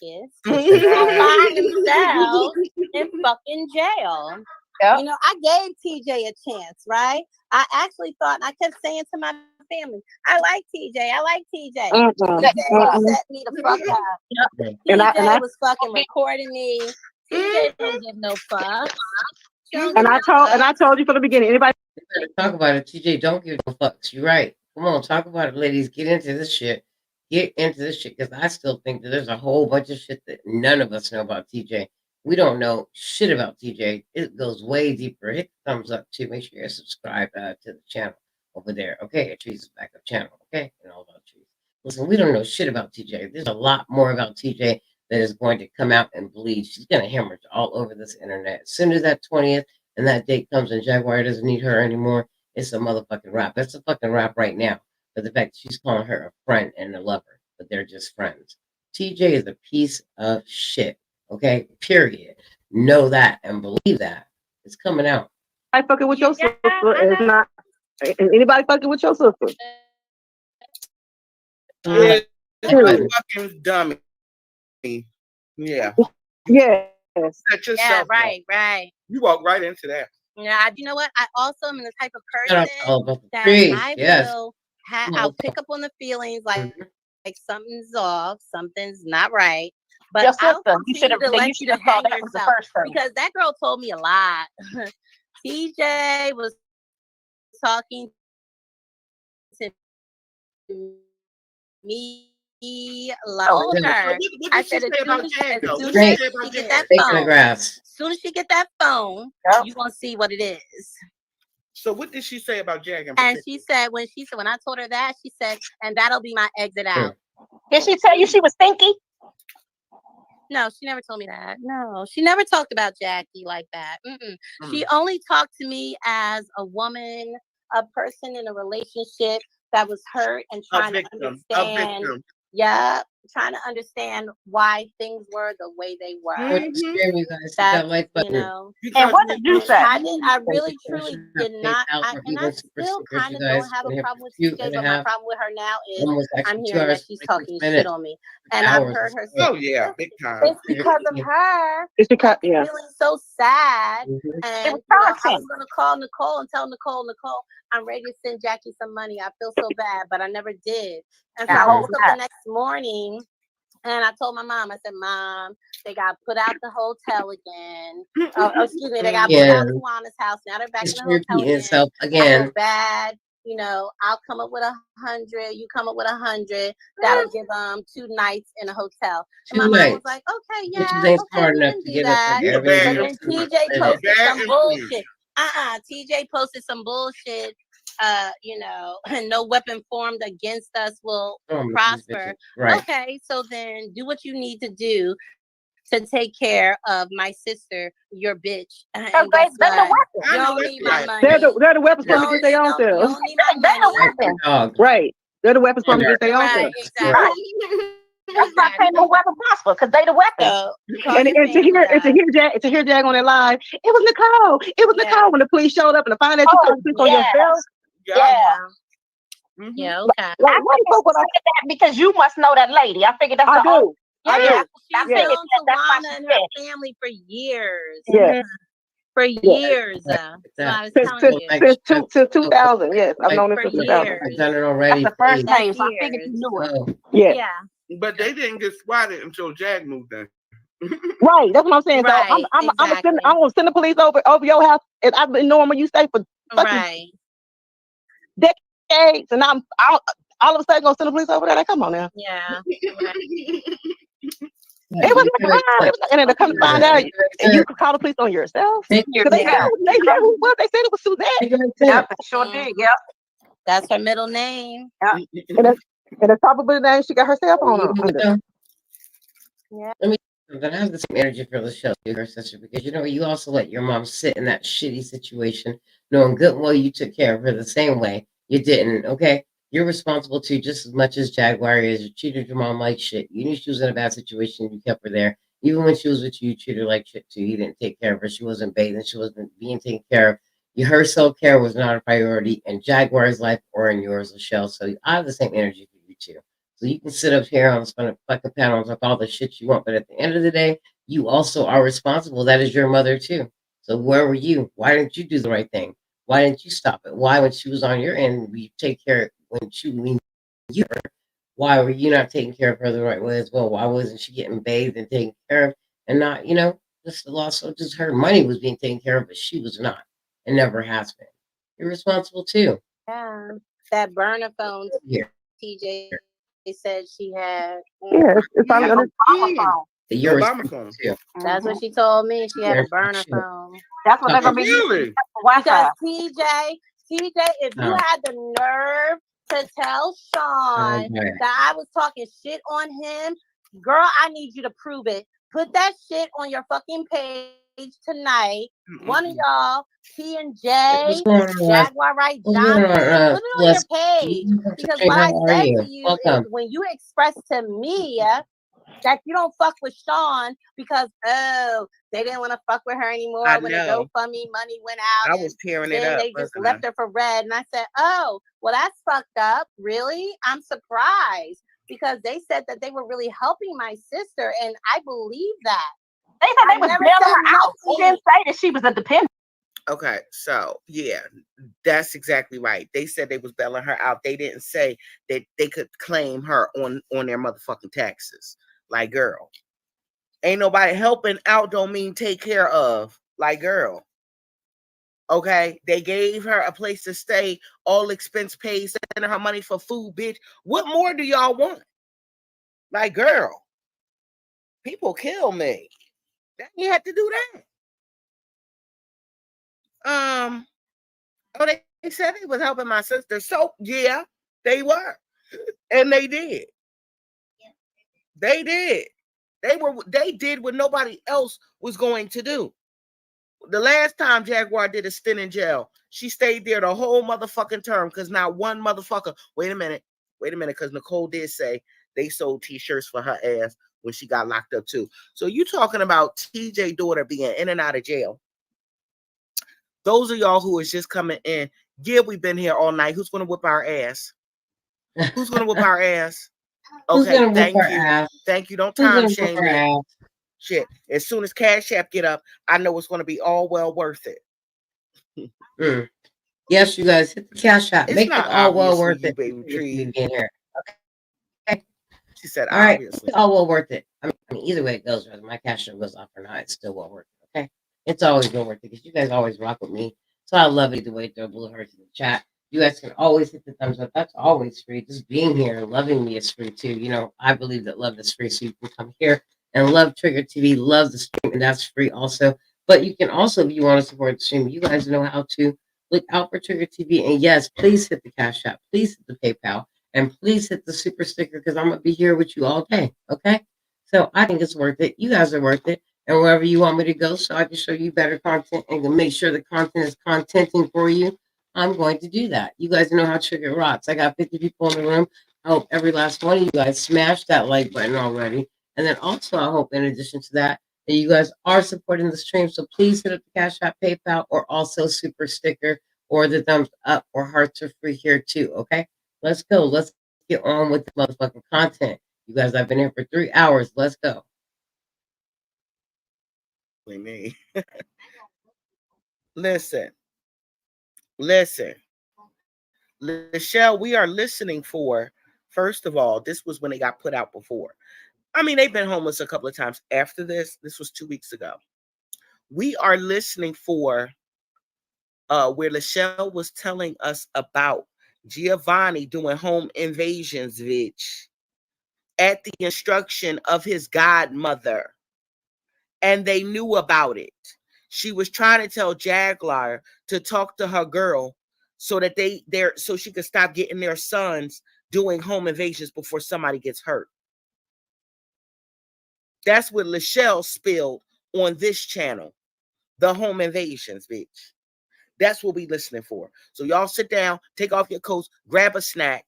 will find themselves in fucking jail. Yep. You know, I gave TJ a chance, right? I actually thought, and I kept saying to my family, I like TJ. TJ set me the fuck up. TJ was fucking recording me. TJ don't give no fuck. And I told you from the beginning. Anybody talk about it, TJ? Don't give no fucks. You're right. Come on, talk about it, ladies. Get into this shit. Because I still think that there's a whole bunch of shit that none of us know about TJ. We don't know shit about TJ. It goes way deeper. Hit the thumbs up too. Make sure you subscribe to the channel over there. Okay, Trees' backup channel. Okay, and all about Trees. Listen, we don't know shit about TJ. There's a lot more about TJ that is going to come out and bleed. She's going to hemorrhage all over this internet. As soon as that 20th and that date comes and Jaguar doesn't need her anymore, it's a motherfucking wrap. That's a fucking wrap right now. But the fact that she's calling her a friend and a lover, but they're just friends. TJ is a piece of shit. Okay, period. Know that and believe that. It's coming out. I fucking with your sister is not anybody fucking with your sister. It's a fucking dummy. Yeah. Yes. Set yourself right, up. right. You walk right into that. Yeah, you know what? I also am the type of Shout out person to all about the that trees. I Yes. will I'll pick up on the feelings like something's off, something's not right. But Your I'll sister, you should continue have to let you to hang that was the yourself first thing. because that girl told me a lot. TJ was talking to me like her. What I did she said say as about soon Jag, though? as What she did she say about get Jag? that Taking the phone, grass. as soon as she get that phone, you gonna see what it is. So what did she say about Jag? And she said when I told her that, she said, and that'll be my exit out. Did she tell you she was stinky? No, she never told me that. No, she never talked about Jackie like that. She only talked to me as a woman, a person in a relationship that was hurt and trying to understand. Yeah, trying to understand why things were the way they were. You guys, that like button. You know. And what did you say? I really, truly did not. And I still kind of don't have a problem with TJ, but my problem with her now is I'm hearing that she's talking shit on me. And I've heard her say, oh yeah, big time. it's because of her. It's because I'm feeling so sad. And I was going to call Nicole and tell Nicole, I'm ready to send Jackie some money. I feel so bad, but I never did. And so I woke up the next morning and I told my mom, I said, Mom, they got put out the hotel again. Excuse me, they got put out of Juana's house. Now they're back in the hotel again. I feel bad. You know, I'll come up with 100. You come up with 100. That'll give 2 nights in a hotel. And my mom was like, okay, yeah, okay, smart we enough can to do get that. up But then TJ posted some bullshit. TJ posted some bullshit. You know, no weapon formed against us will prosper. Right. Okay, so then do what you need to do to take care of my sister, your bitch. And guess what? You don't need my money. They're the weapons for me to get their own self. You don't need my money. Right. They're the weapons for me to get their own self. Exactly. That's not saying no weapon prosper because they the weapon. And to hear Jag on that live, it was Nicole. It was Nicole when the police showed up and the finance you called the police on yourself. Yeah, okay. Like, I figured that because you must know that lady. I figured that's I do. Yeah, she's known Tawana and her family for years. Yeah. For years. So I was telling you. Since 2000, yes. I've known her since 2000. I've done it already. That's the first name, so I figured you knew it. Yeah. But they didn't get swatted until Jag moved in. Right, that's what I'm saying. So I'm gonna send the police over your house, and I've been knowing where you stay for decades, and I'm all of a sudden gonna send the police over there. Like, come on now. Yeah. It was a crime. And then to come find out, and you could call the police on yourself. They said who was. They said it was Suzette. Yep, sure did. Yep. That's her middle name. And that's probably the name she got herself on. Yeah. Let me. I have the same energy for the show, your sister, because you know you also let your mom sit in that shitty situation, knowing good and well you took care of her the same way. You didn't, okay? You're responsible too, just as much as Jaguar is. You treated your mom like shit. You knew she was in a bad situation. You kept her there. Even when she was with you, you treated her like shit too. You didn't take care of her. She wasn't bathing. She wasn't being taken care of. Her self-care was not a priority in Jaguar's life or in yours, Michelle. So I have the same energy for you too. So you can sit up here on the fucking panel and talk all the shit you want, but at the end of the day, you also are responsible. That is your mother too. So where were you? Why didn't you do the right thing? Why didn't you stop it? Why, when she was on your end, you take care when you were? Why were you not taking care of her the right way as well? Why wasn't she getting bathed and taken care of and not, just the loss of just her money was being taken care of, but she was not and never has been. You're responsible too. Yeah, that burner phone. Here. TJ said she had. Yeah, it's on the phone. You're responsible too. That's what she told me. She had a burner phone. That's what they're gonna be using. Because TJ, if you had the nerve to tell Sean that I was talking shit on him, girl, I need you to prove it. Put that shit on your fucking page tonight. One of y'all, T and J, Jaguar Wright, Johnson, put it on your page. Because what I said to you is when you express to me that you don't fuck with Sean because they didn't want to fuck with her anymore when the GoFundMe money went out. I was tearing it then up. they just left her for red. And I said, oh, well, that's fucked up. Really? I'm surprised because they said that they were really helping my sister, and I believe that. They said they was bailing her out. They didn't say that she was a dependent. Okay, so yeah, that's exactly right. They said they was bailing her out. They didn't say that they could claim her on their motherfucking taxes. Like, girl, ain't nobody helping out don't mean take care of. Like, girl. Okay, they gave her a place to stay, all expense paid, sending her money for food, bitch. What more do y'all want? Like, girl, people kill me. You had to do that. Oh, they said they was helping my sister. So yeah, they were. And they did. They did. They did what nobody else was going to do. The last time Jaguar did a stint in jail, she stayed there the whole motherfucking term because not one motherfucker. Wait a minute, because Nicole did say they sold t-shirts for her ass when she got locked up too. So you talking about TJ daughter being in and out of jail. Those of y'all who is just coming in, yeah, we've been here all night. Who's gonna whip our ass? Who's gonna whip our ass? Okay, thank you. Thank you. Don't time shame me. Shit. As soon as Cash App get up, I know it's gonna be all well worth it. Yes, you guys hit the Cash App. Make it all well worth it. Baby tree. Being here. Okay. She said, all right, obviously. It's all well worth it. I mean, either way it goes, whether my Cash App goes off or not, it's still well worth it. Okay. It's always been worth it because you guys always rock with me. So I love it the way throw blue hearts in the chat. You guys can always hit the thumbs up. That's always free. Just being here and loving me is free too. You know, I believe that love is free. So you can come here and love Trigger TV, love the stream, and that's free also. But you can also, if you want to support the stream, you guys know how to look out for Trigger TV. And yes, please hit the Cash App, please hit the PayPal, and please hit the super sticker because I'm going to be here with you all day. Okay? So I think it's worth it. You guys are worth it. And wherever you want me to go so I can show you better content and can make sure the content is contenting for you, I'm going to do that. You guys know how Trigger rocks. I got 50 people in the room. I hope every last one of you guys smash that like button already. And then also I hope in addition to that, that you guys are supporting the stream. So please hit up the Cash App, PayPal, or also super sticker or the thumbs up or hearts are free here too. Okay, let's go. Let's get on with the motherfucking content. You guys, I've been here for 3 hours. Let's go. Me. Listen, Michelle, we are listening for, first of all, this was when they got put out before. I mean, they've been homeless a couple of times after this. This was 2 weeks ago. We are listening for where Michelle was telling us about Jovani doing home invasions, bitch, at the instruction of his godmother. And they knew about it. She was trying to tell Jaguar to talk to her girl so that so she could stop getting their sons doing home invasions before somebody gets hurt. That's what Michelle spilled on this channel. The home invasions, bitch. That's what we listening for. So y'all sit down, take off your coats, grab a snack,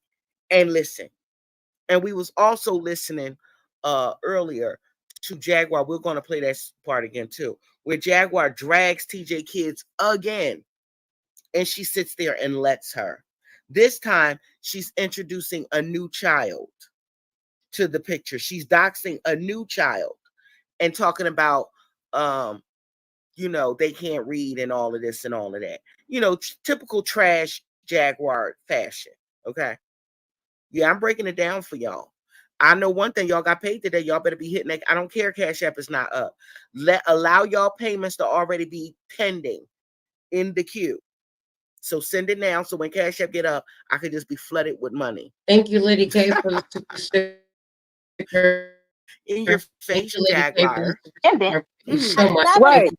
and listen. And we was also listening earlier to Jaguar. We're going to play that part again too, where Jaguar drags TJ Kids again, and she sits there and lets her. This time, she's introducing a new child to the picture. She's doxing a new child and talking about, you know, they can't read and all of this and all of that. You know, typical trash Jaguar fashion. Okay. Yeah, I'm breaking it down for y'all. I know one thing, y'all got paid today. Y'all better be hitting that. I don't care. Cash App is not up. Allow y'all payments to already be pending in the queue. So send it now. So when Cash App get up, I could just be flooded with money. Thank you, Lady K, for the super sticker. In your face, Jaguar. Thank you so much. Right.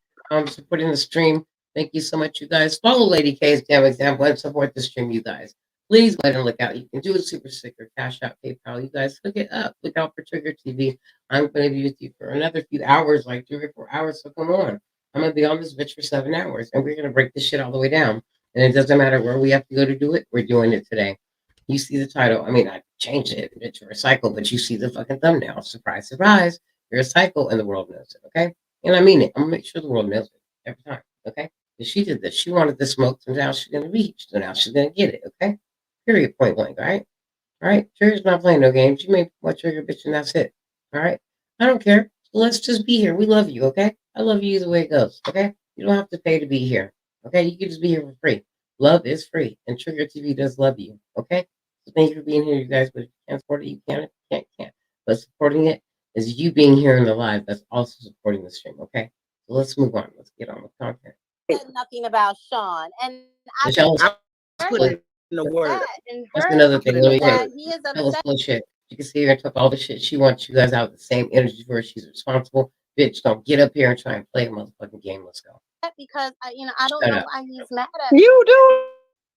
Supporting the stream. Thank you so much, you guys. Follow Lady K's damn example and support the stream, you guys. Please go ahead and look out. You can do a super sticker, Cash App, PayPal. You guys look it up. Look out for Trigger TV. I'm going to be with you for another few hours, like 3 or 4 hours. So come on. I'm going to be on this bitch for 7 hours, and we're going to break this shit all the way down. And it doesn't matter where we have to go to do it. We're doing it today. You see the title. I mean, I changed it. It's recycle, but you see the fucking thumbnail. Surprise, surprise. You're a cycle, and the world knows it. Okay, and I mean it. I'm gonna make sure the world knows it every time. Okay, because she did this. She wanted the smoke, so now she's gonna reach. So now she's gonna get it. Okay, period. Point blank. All right. All right. Trigger's not playing no games. You make one trigger, bitch, and that's it. All right. I don't care. So let's just be here. We love you. Okay. I love you either way it goes. Okay. You don't have to pay to be here. Okay. You can just be here for free. Love is free, and Trigger TV does love you. Okay. So thank you for being here, you guys. But if you can't support it, you can't. But supporting it is you being here in the live. That's also supporting the stream. Okay. So let's move on. Let's get on with content. Said nothing about Sean, and I Michelle, Put it in the word. that and that's Vern another thing. Let me tell that you. he is That was upset bullshit. You can see her and talk all the shit. She wants you guys out with the same energy for her. She's responsible. Bitch, don't get up here and try and play a motherfucking game. Let's go. because I don't Shut know up. why he's mad at me. You do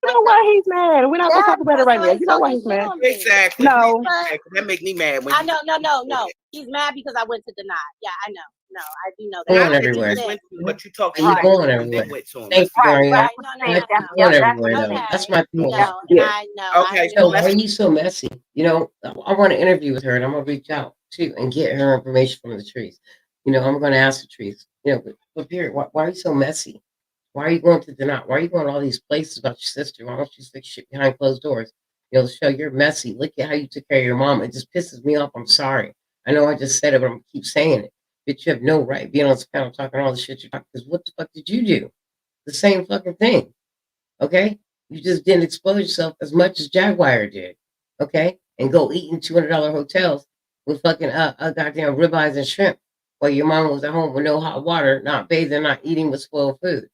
know why he's mad. We're not gonna Yeah, talk about it because right now. somebody's You know why talking he's shit mad. on me. Exactly. No. But That make me mad when I you no. He's mad because I went to deny. Yeah, I know. No, I do know Going that. not that you everywhere. just went to, but you talked And you're shit going and everywhere. then went to him. Thank you, Maria. Right. No. You're That's going what everywhere, he though. said. That's my thing. No, Yeah. I know. Okay, I so So knew why let's are you so messy? I want to interview with her, and I'm gonna reach out too and get her information from the trees. I'm gonna ask the trees. But period. Why are you so messy? Why are you going to deny? Why are you going to all these places about your sister? Why don't you fix shit behind closed doors? To show you're messy. Look at how you took care of your mom. It just pisses me off. I'm sorry. I know I just said it, but I'm gonna keep saying it. Bitch, you have no right being on this panel talking all the shit you're talking. Because what the fuck did you do? The same fucking thing. Okay? You just didn't expose yourself as much as Jaguar did. Okay? And go eat in $200 hotels with fucking goddamn ribeyes and shrimp while your mom was at home with no hot water, not bathing, not eating with spoiled food.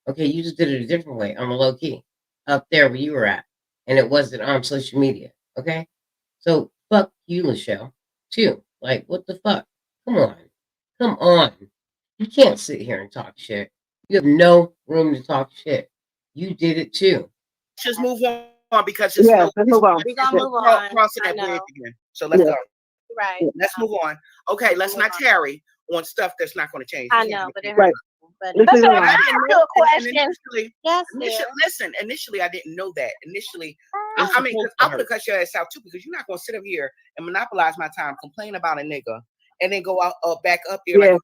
Okay, you just did it a different way on the low key, up there where you were at, and it wasn't on social media. Okay, so fuck you, Michelle, too. Like, what the fuck? Come on. You can't sit here and talk shit. You have no room to talk shit. You did it too. just move on because it's Yeah, let's move on. We're gonna move on. crossing I that bridge know. again. So let's go. Right. Let's move on. Okay, let's not tarry on stuff that's not going to change. I know, but it Right. hurts. But Let's move I on. didn't know, initially, yes, dear. initially, I didn't know that. Initially, Ah. I mean, 'cause I'm gonna cut your ass out too because you're not gonna sit up here and monopolize my time, complain about a nigga, and then go out back up there like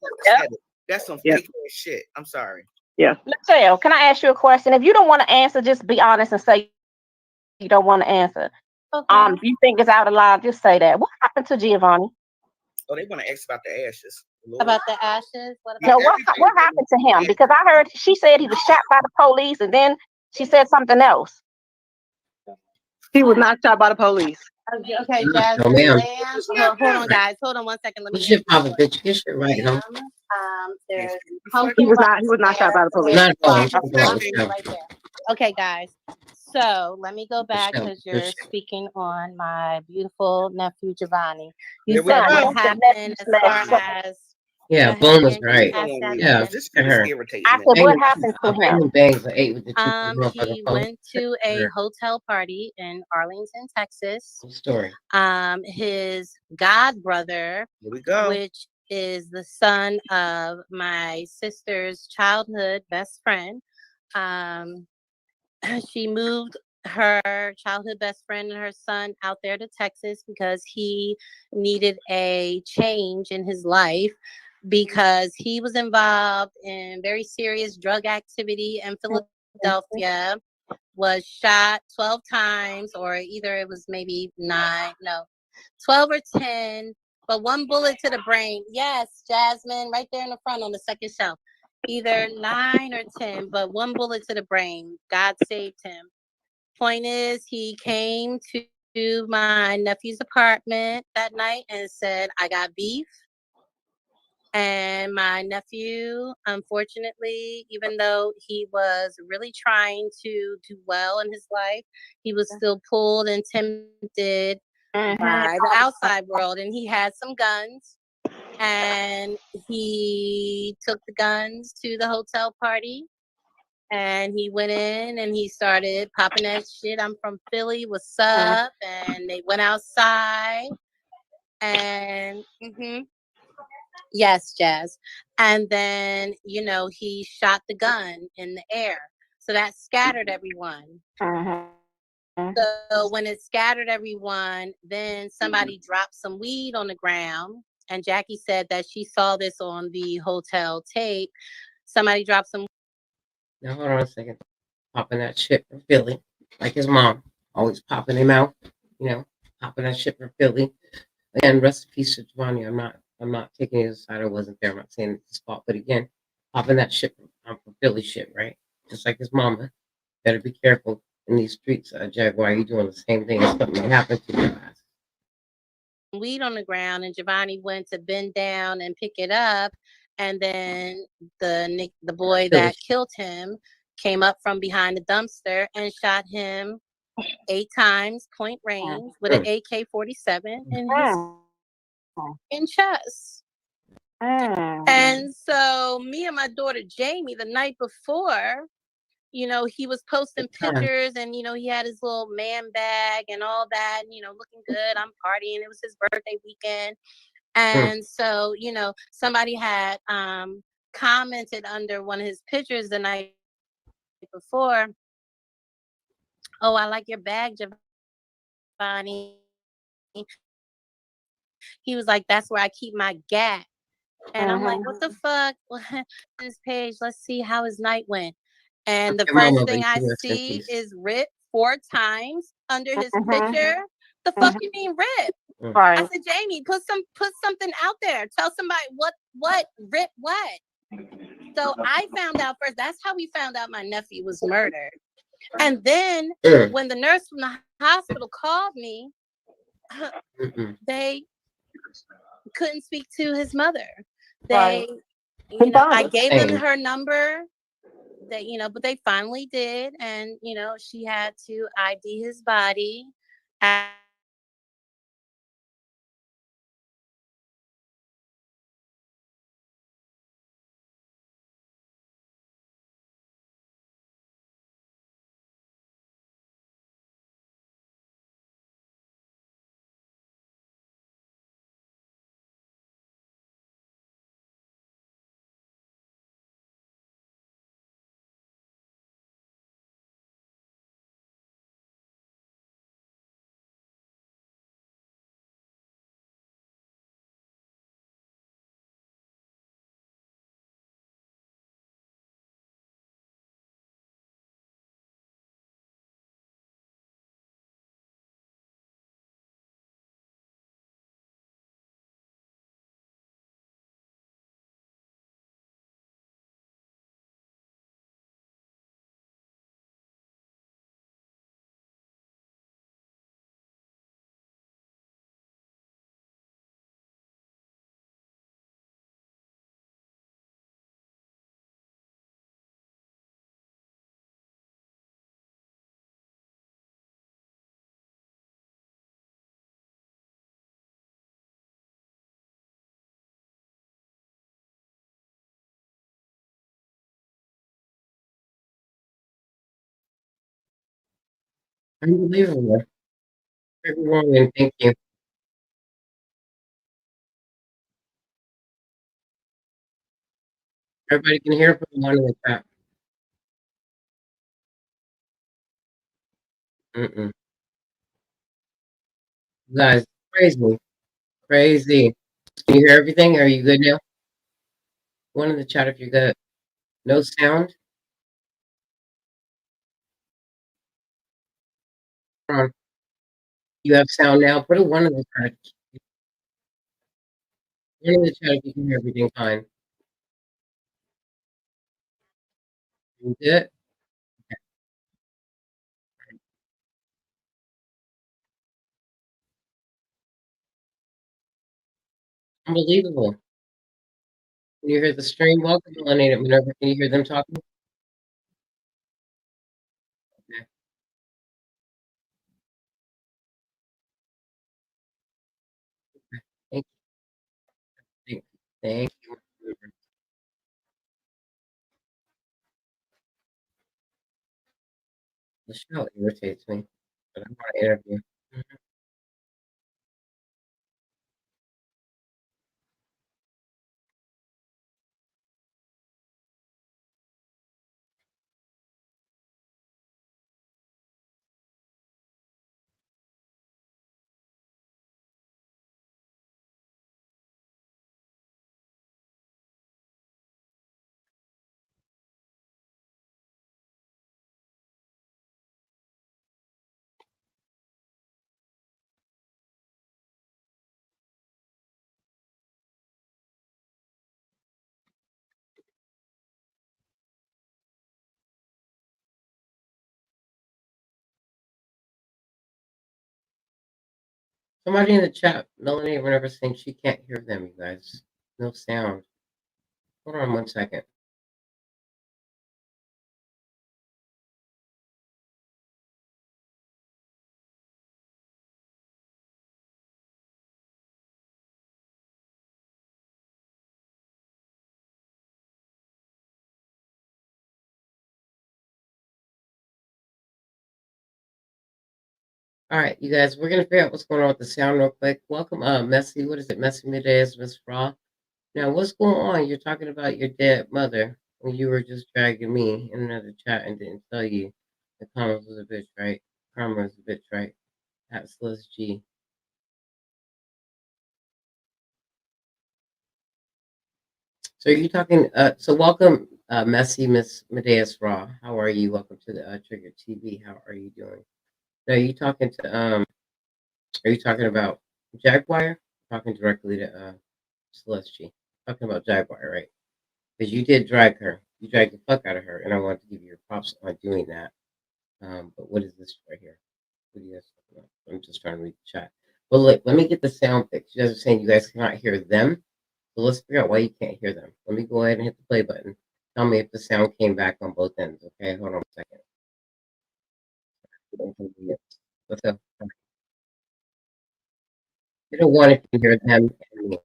that's some fake ass shit. I'm sorry. Yeah. Michelle, can I ask you a question? If you don't want to answer, just be honest and say you don't want to answer. Okay. If you think it's out of line, just say that. What happened to Giovanni? Oh, they want to ask about the ashes. Lord. About the ashes? What Yeah, about No, what happened to him? Because I heard she said he was shot by the police, and then she said something else. He was not shot by the police. Okay, Jasmine. No, ma'am. Hold on, guys. Hold on 1 second. Let me What's your problem, bitch? Get shit right, huh? There's He was not shot by the police. Not I'm going. right there. Okay, guys. So let me go back Michelle, because you're Michelle. speaking on my beautiful nephew Giovanni. You Here we said go. what happened as far as Yeah, go Boom ahead was and right. ask that Yeah, then. This look at is her. irritating. I said, what happened to him? Bangs I ate with the two He went to a hotel party in Arlington, Texas. story. His god brother, Here we go. which is the son of my sister's childhood best friend. She moved her childhood best friend and her son out there to Texas because he needed a change in his life because he was involved in very serious drug activity in Philadelphia, was shot 12 times, or either it was maybe 12 or 10, but one bullet to the brain. Yes, Jasmine, right there in the front on the second shelf. Either 9 or 10, but one bullet to the brain. God saved him. Point is, he came to my nephew's apartment that night and said, I got beef. And my nephew, unfortunately, even though he was really trying to do well in his life, he was still pulled and tempted by the outside world. And he had some guns. And he took the guns to the hotel party. And he went in and he started popping that shit. I'm from Philly. What's up? And they went outside. And yes, Jazz. And then, he shot the gun in the air. So that scattered everyone. So when it scattered everyone, then somebody dropped some weed on the ground. And Jackie said that she saw this on the hotel tape. Somebody dropped some. Now hold on a second. Popping that shit from Philly, like his mom, always popping him out. You know, popping that shit from Philly. Again, rest in peace to Jovani. I'm not taking his side. I wasn't there. I'm not saying it's his fault. But again, popping that shit from Philly shit, right? Just like his mama. Better be careful in these streets, Jaguar. You doing the same thing as something happened to your ass. Weed on the ground, and Jovani went to bend down and pick it up, and then the boy that killed him came up from behind the dumpster and shot him 8 times, point range, with an AK-47 in chest. And so me and my daughter Jamie, the night before, he was posting pictures, and he had his little man bag and all that, and, looking good. I'm partying. It was his birthday weekend. And so, somebody had commented under one of his pictures the night before, "Oh, I like your bag, Jovani." He was like, "That's where I keep my gat." And I'm like, "What the fuck?" This page, let's see how his night went. And the first thing I see is Rip 4 times under his picture. The fuck you mean Rip? Right. I said, Jamie, put something out there. Tell somebody what Rip what. So I found out first. That's how we found out my nephew was murdered. And then when the nurse from the hospital called me, they couldn't speak to his mother. They, I gave them her number. But they finally did, and she had to ID his body. Unbelievable. Everyone, and thank you. Everybody can hear from one in the chat. Mm-mm. You guys, crazy, crazy. Can you hear everything? Are you good now? One in the chat if you're good. No sound. Hold on. You have sound now. Put a one in the chat. One in the chat if you can hear everything fine. You good? Unbelievable. Can you hear the stream? Welcome, Melanated Minerva. Can you hear them talking? Okay. Thank you. Thank you. The show irritates me, but I want to interview. Somebody in the chat, Melanie, whenever saying she can't hear them, you guys. No sound. Hold on 1 second. All right, you guys, we're gonna figure out what's going on with the sound real quick. Welcome, Messy. What is it? Messy Middays, Miss Raw. Now, what's going on? You're talking about your dead mother when you were just dragging me in another chat and didn't tell you the comments was a bitch, right? Karma was a bitch, right? That's Liz G. So you talking? So welcome, Messy Miss Medeas Raw. How are you? Welcome to the Trigger TV. How are you doing? Now, are you talking to Are you talking about Jaguar? Talking directly to Celestia. Talking about Jaguar, right? Because you did drag her. You dragged the fuck out of her, and I want to give you your props on doing that. But what is this right here? What are you guys talking about? I'm just trying to read the chat. Well, look, let me get the sound fixed. You guys are saying you guys cannot hear them. So let's figure out why you can't hear them. Let me go ahead and hit the play button. Tell me if the sound came back on both ends. Okay, hold on a second. Let's go. You don't want to hear them and me.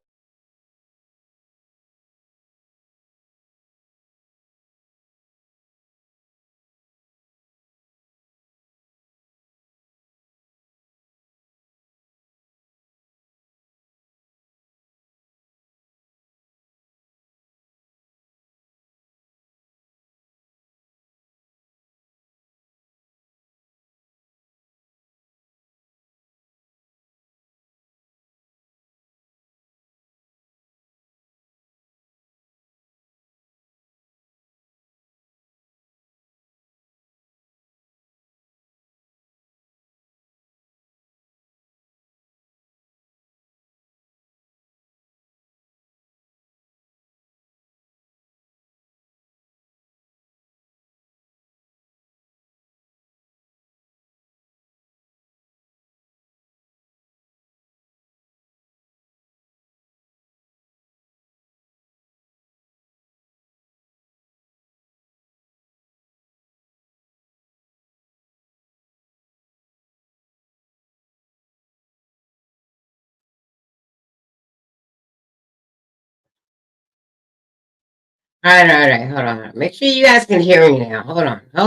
All right. Hold on. Make sure you guys can hear me now. Hold on. All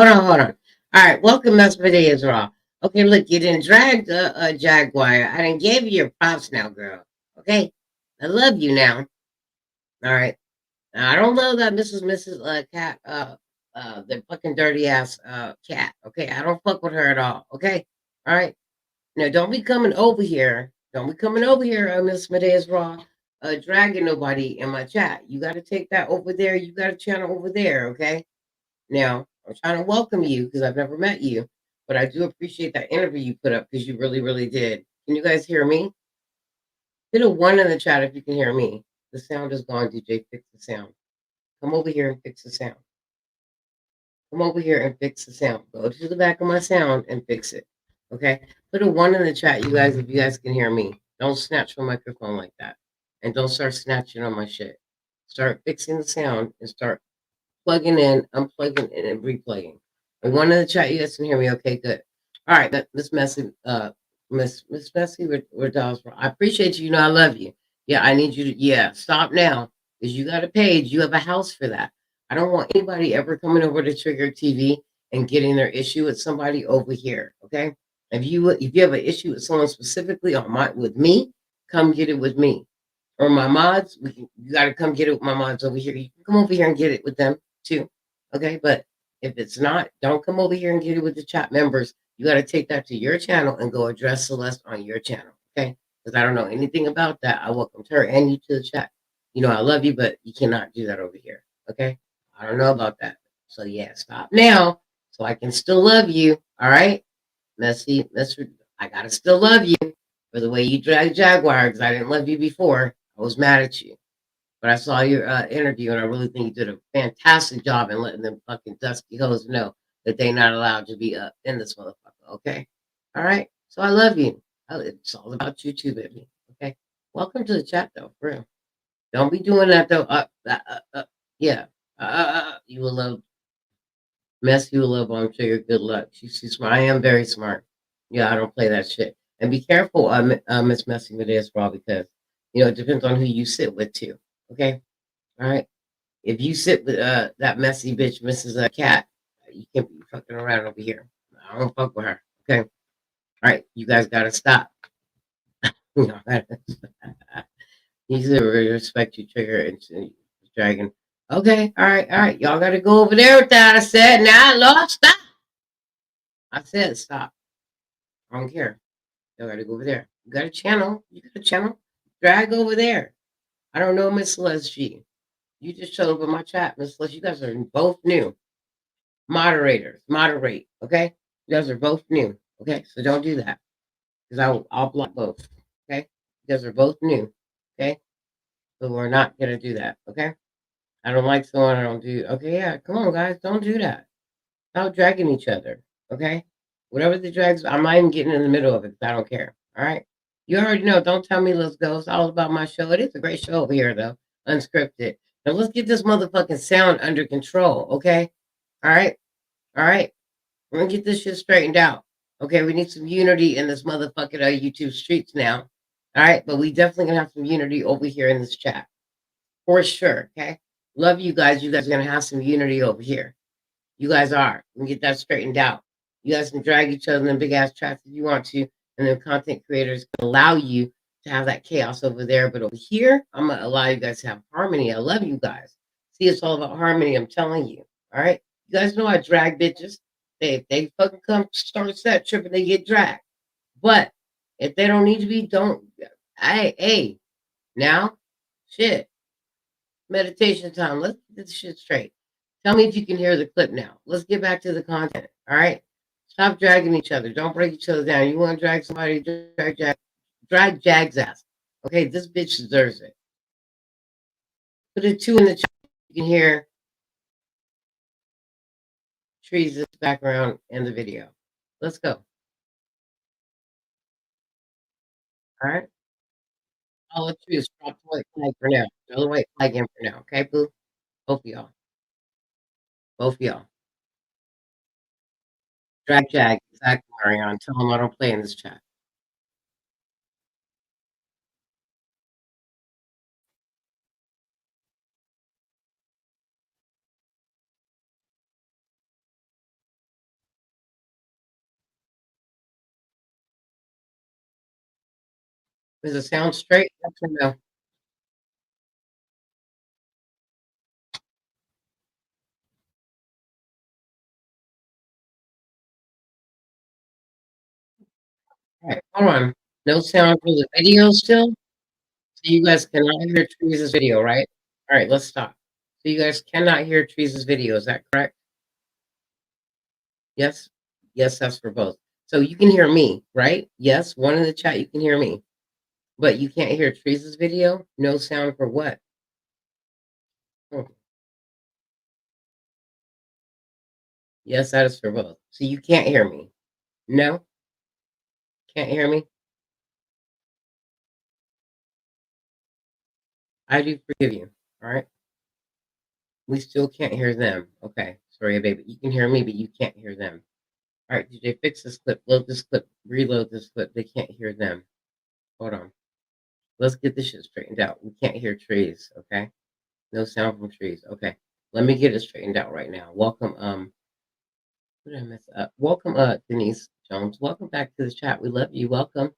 right. Welcome, Miss Video Raw. Okay, look, you didn't drag the Jaguar. I didn't give you your props now, girl. Okay, I love you now. All right. Now, I don't love that Mrs. Cat, the fucking dirty ass cat. Okay, I don't fuck with her at all. Okay, all right. Now, don't be coming over here. Don't be coming over here, Miss Medea's Raw, dragging nobody in my chat. You got to take that over there. You got a channel over there, okay? Now, I'm trying to welcome you because I've never met you, but I do appreciate that interview you put up because you really, really did. Can you guys hear me? Hit a one in the chat if you can hear me. The sound is gone, DJ. Fix the sound. Come over here and fix the sound. Come over here and fix the sound. Go to the back of my sound and fix it. Okay? Put a one in the chat, you guys, if you guys can hear me. Don't snatch my microphone like that. And don't start snatching on my shit. Start fixing the sound and start plugging in, unplugging in, and replaying. A one in the chat, you guys can hear me. Okay, good. All right, Miss Messy, Miss Messy, we're dolls. I appreciate you. You know I love you. Yeah, I need you to stop now. Because you got a page, you have a house for that. I don't want anybody ever coming over to Trigger TV and getting their issue with somebody over here. Okay. If you have an issue with someone specifically with me, come get it with me. Or my mods, you gotta come get it with my mods over here. You can come over here and get it with them too. Okay. But if it's not, don't come over here and get it with the chat members. You gotta take that to your channel and go address Celeste on your channel. Okay. Because I don't know anything about that. I welcomed her and you to the chat. You know, I love you, but you cannot do that over here. Okay. I don't know about that. So yeah, stop now so I can still love you. All right. Messy, I gotta still love you for the way you drag Jaguar because I didn't love you before. I was mad at you. But I saw your interview and I really think you did a fantastic job in letting them fucking dusky hoes know that they're not allowed to be in this motherfucker. Okay. All right. So I love you. Oh, it's all about YouTube, baby. Okay. Welcome to the chat, though, for real. Don't be doing that, though. Yeah. You will love mess. You will love on Trigger. Good luck. She's smart. I am very smart. Yeah, I don't play that shit. And be careful, Miss Messing with this, Raw, because it depends on who you sit with too. Okay. All right. If you sit with that messy bitch, Mrs. Cat, you can't be fucking around over here. I don't fuck with her. Okay. All right. You guys gotta stop. You know, you should respect your Trigger and Dragon. Okay. All right. All right. Y'all gotta go over there with that. I said, now, Lord, stop. I said, stop. I don't care. You gotta go over there. You got a channel. You got a channel. Drag over there. I don't know, Miss Les G. You just showed up in my chat, Miss Les. You guys are both new. Moderators, moderate. Okay? You guys are both new. Okay? So don't do that. Because I'll block both. Okay? You guys are both new. Okay? So we're not gonna do that. Okay? I don't like someone I don't do. Okay, yeah. Come on, guys. Don't do that. Stop dragging each other. Okay? Whatever the drags, I'm not even getting in the middle of it. I don't care. All right? You already know. Don't tell me let's go. It's all about my show. It is a great show over here, though. Unscripted. Now let's get this motherfucking sound under control. Okay? All right? All right? We're gonna get this shit straightened out. Okay, we need some unity in this motherfucking YouTube streets now. All right, but we definitely gonna have some unity over here in this chat. For sure. Okay. Love you guys. You guys are gonna have some unity over here. You guys are. We can get that straightened out. You guys can drag each other in the big ass chats if you want to, and the content creators can allow you to have that chaos over there. But over here, I'm gonna allow you guys to have harmony. I love you guys. See, it's all about harmony. I'm telling you. All right. You guys know I drag bitches. If they fucking come start set tripping, they get dragged. But if they don't need to be, don't. Hey, now, shit, meditation time. Let's get this shit straight. Tell me if you can hear the clip now. Let's get back to the content. All right. Stop dragging each other. Don't break each other down. You want to drag somebody, drag Jag's ass. Okay, this bitch deserves it. Put a 2 in the chat. You can hear trees in the background and the video. Let's go. All right. All the trees. Drop the white flag for now. Throw the white flag in for now. Okay, boo? Both of y'all. Both of y'all. Drag Jag. Exactly, Marion. Tell him I don't play in this chat. Does it sound straight? Yes or no? All right, hold on. No sound for the video still? So you guys cannot hear Teresa's video, right? All right, let's stop. So you guys cannot hear Teresa's video. Is that correct? Yes? Yes, that's for both. So you can hear me, right? Yes, one in the chat, you can hear me. But you can't hear Teresa's video? No sound for what? Oh. Yes, that is for both. So you can't hear me? No? Can't hear me? I do forgive you. All right? We still can't hear them. Okay. Sorry, baby. You can hear me, but you can't hear them. All right, DJ, fix this clip. Load this clip. Reload this clip. They can't hear them. Hold on. Let's get this shit straightened out. We can't hear trees. Okay. No sound from trees. Okay. Let me get it straightened out right now. Welcome. What did I mess up? Welcome, Denise Jones. Welcome back to the chat. We love you. Welcome.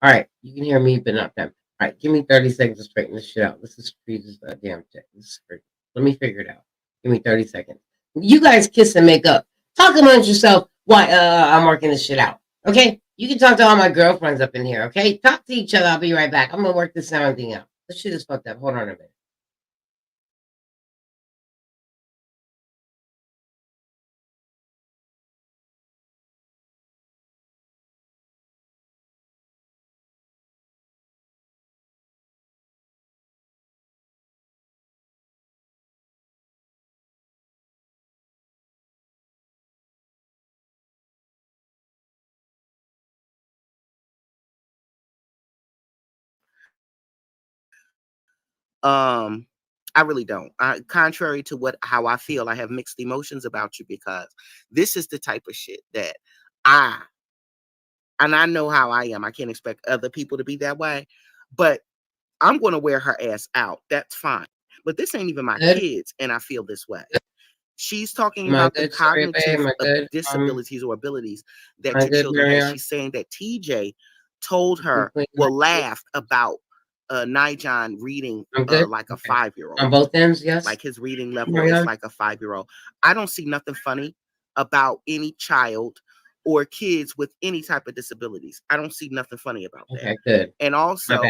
All right. You can hear me, but not them. All right. Give me 30 seconds to straighten this shit out. This is trees. Damn shit. This is freaking. Let me figure it out. Give me 30 seconds. You guys kiss and make up. Talk amongst yourself while I'm working this shit out. Okay? You can talk to all my girlfriends up in here. Okay? Talk to each other. I'll be right back. I'm gonna work this sound thing out. This shit is fucked up. Hold on a minute. I really don't. Contrary to how I feel, I have mixed emotions about you because this is the type of shit that I know how I am. I can't expect other people to be that way, but I'm going to wear her ass out. That's fine. But this ain't even my kids, and I feel this way. She's talking about the cognitive disabilities or abilities that your children have. She's saying that TJ told her, laughed about Nijon reading like a 5-year-old. On both ends, yes. Like his reading level is like a 5-year-old. I don't see nothing funny about any child or kids with any type of disabilities. I don't see nothing funny about that. Okay, good. And also,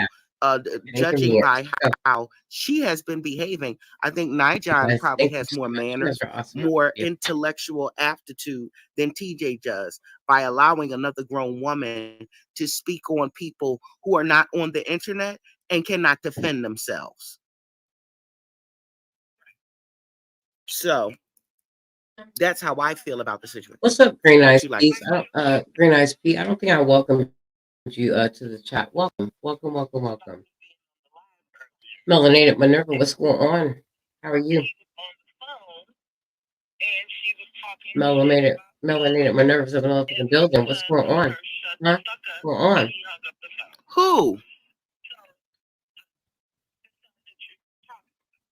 judging by how she has been behaving, I think Nijon probably has more manners, more intellectual aptitude than TJ does by allowing another grown woman to speak on people who are not on the internet and cannot defend themselves. So that's how I feel about the situation. What's up, Green Eyes Peace? Green Eyes Pete. I don't think I welcomed you to the chat. Welcome. Melanated Minerva, what's going on? How are you? Melanated Minerva's up in the building. What's going on? Huh? What's going on? Who?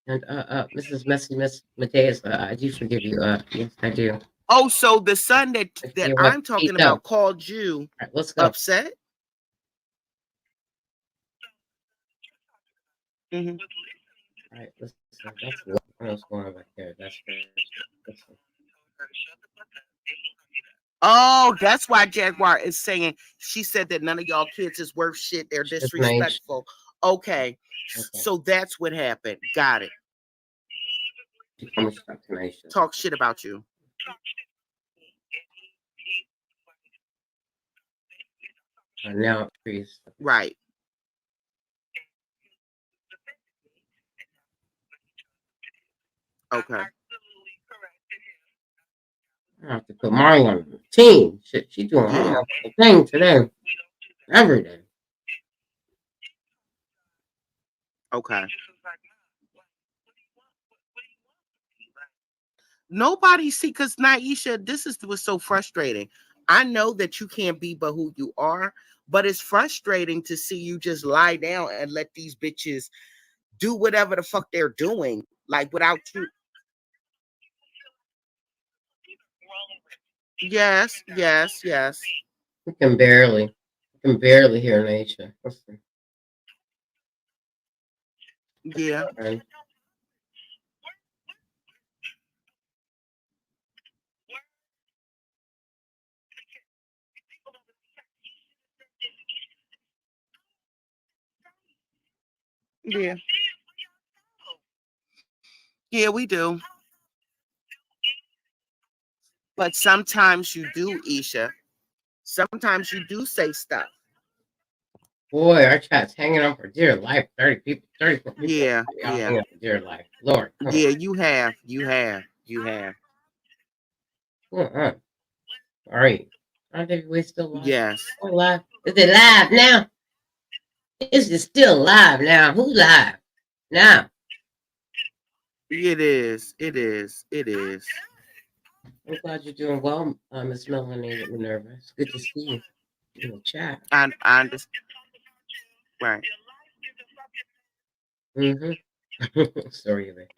And Mrs. Messy Miss Mateus, I do forgive you. Yes, I do. Oh, so the son that I'm talking about called you let's go. upset? Mm-hmm. All right, let's that's what's going on back there. That's oh, that's why Jaguar is saying she said that none of y'all kids is worth shit. They're disrespectful. Okay. So that's what happened. Got it. Talk shit about you. Now, please. Right. Okay. I have to put Mario on the team. Shit, she doing almost the thing today. Every day. Okay. Nobody see, because Naisha, this is what's so frustrating. I know that you can't be but who you are, but it's frustrating to see you just lie down and let these bitches do whatever the fuck they're doing, like without you. Yes. We can barely hear nature. Yeah. Yeah. Yeah, we do. But sometimes you do, Isha. Sometimes you do say stuff. Boy, our chat's hanging on for dear life. 30 people, 34 people. Yeah. For dear life. Lord. Yeah, you have. All right. Aren't they still live? Yes. Live? Is it live now? Is it still live now? Who's live now? It is. I'm glad you're doing well, Miss Melanated Minerva. It's good to see you in the chat. I understand. Right. Mm-hmm. Sorry of it.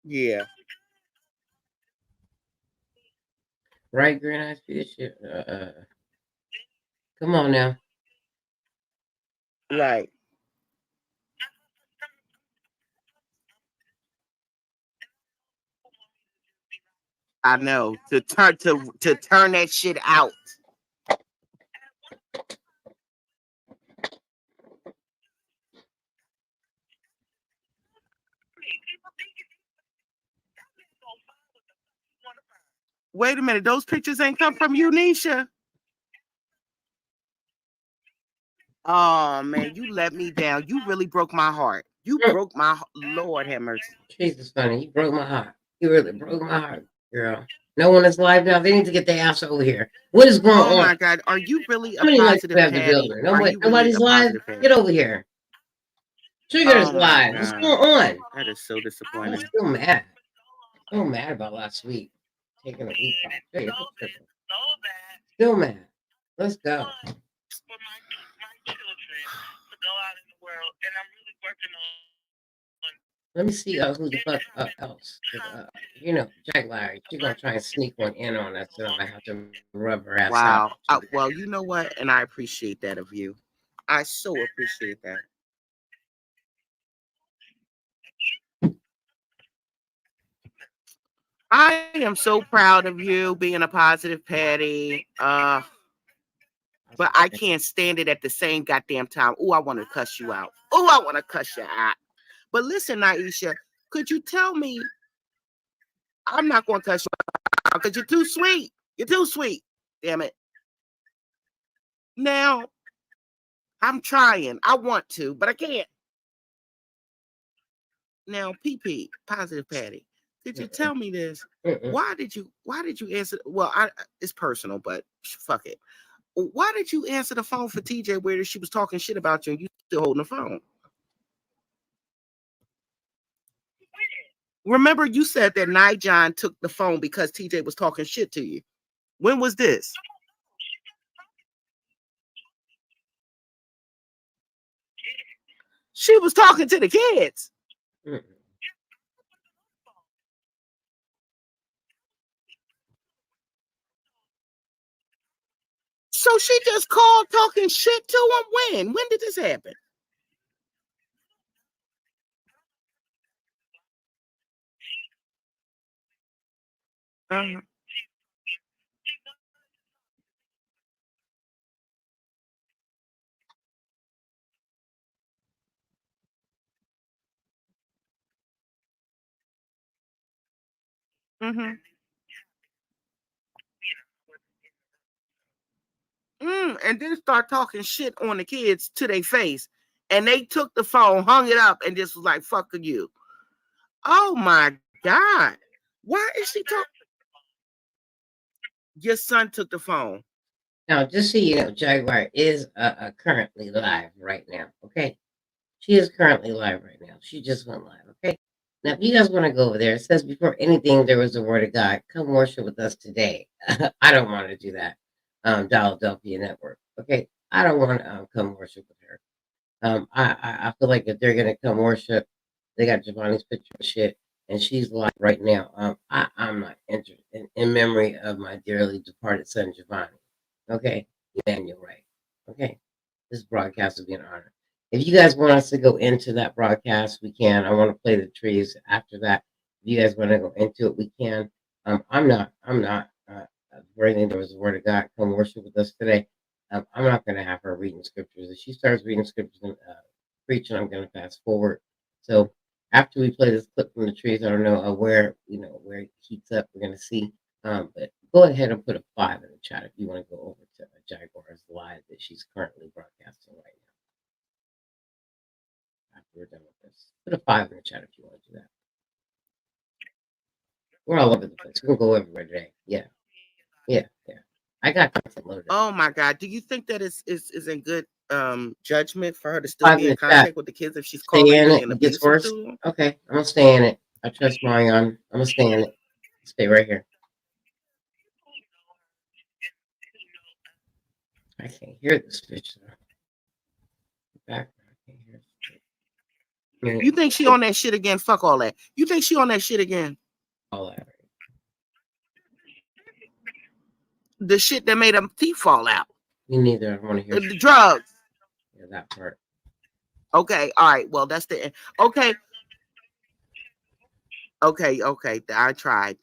Yeah. Right, Green Eyes Fish. Come on now. Right. I know. To turn that shit out. Wait a minute. Those pictures ain't come from you, Nisha. Oh man, you let me down. You really broke my heart. You broke my Lord have mercy. Jesus, funny. You broke my heart. You really broke my heart. Girl, no one is live now. They need to get their ass over here. What is going Oh on? my God, are you really a How many likes positive do we have the Patty? building? Are you really Nobody's a live. positive Patty? Get over here. Trigger's Oh my live. What's God, going on? that is so I'm disappointing. still mad. So mad about last week. Taking a week off. Hey, I'm tripping. Still mad. Let's go. Let me see who the fuck else. You know, Jaguar, she's gonna try and sneak one in on us, and I'm gonna have to rub her ass Wow. out. Well, you know what? And I appreciate that of you. I so appreciate that. I am so proud of you being a positive Patty. But I can't stand it at the same goddamn time. Oh, I want to cuss you out. Oh, I want to cuss you out. But listen, Naisha, could you tell me? I'm not going to cuss you out because you're too sweet. You're too sweet. Damn it. Now, I'm trying. I want to, but I can't. Now, PP, positive Patty, could you tell me this? Why did you answer? Well, it's personal, but fuck it. Why did you answer the phone for TJ where she was talking shit about you and you still holding the phone? Remember, you said that Nijon took the phone because TJ was talking shit to you. When was this? She was talking to the kids. So she just called talking shit to him. When? When did this happen? Uh-huh. Mm-hmm. And then start talking shit on the kids to their face. And they took the phone, hung it up, and just was like, fuck you. Oh my God. Why is she talking? Your son took the phone. Now, just so you know, Jaguar is currently live right now. Okay. She is currently live right now. She just went live. Okay. Now, if you guys want to go over there, it says before anything, there was a word of God. Come worship with us today. I don't want to do that. Philadelphia Network. Okay. I don't want to come worship with her. I feel like if they're gonna come worship, they got Jovani's picture of shit, and she's live right now. I'm not interested in memory of my dearly departed son Jovani. Okay, Emmanuel Wright. Okay, this broadcast will be an honor. If you guys want us to go into that broadcast, we can. I want to play the trees after that. If you guys want to go into it, we can. I'm not. Bringing there was the word of God. Come worship with us today. I'm not going to have her reading scriptures. If she starts reading scriptures and preaching, I'm going to fast forward. So after we play this clip from the trees, I don't know where it heats up. We're going to see. But go ahead and put a 5 in the chat if you want to go over to Jaguar's live that she's currently broadcasting right now. After we're done with this, put a 5 in the chat if you want to do that. We're all over the place. We're going to go everywhere today. Yeah. I got content loaded. Oh my God. Do you think that is in good judgment for her to still be in contact with the kids if she's calling being abusive to them? Okay, I'm gonna stay in it. I trust Marion. I'm gonna stay in it. Stay right here. I can't hear this bitch. Back. I can't hear. You think she on that shit again? Fuck all that. You think she on that shit again? All that. The shit that made her teeth fall out. Me neither. I want to hear the drugs. Yeah, that part. Okay. All right. Well, that's the okay. Okay. I tried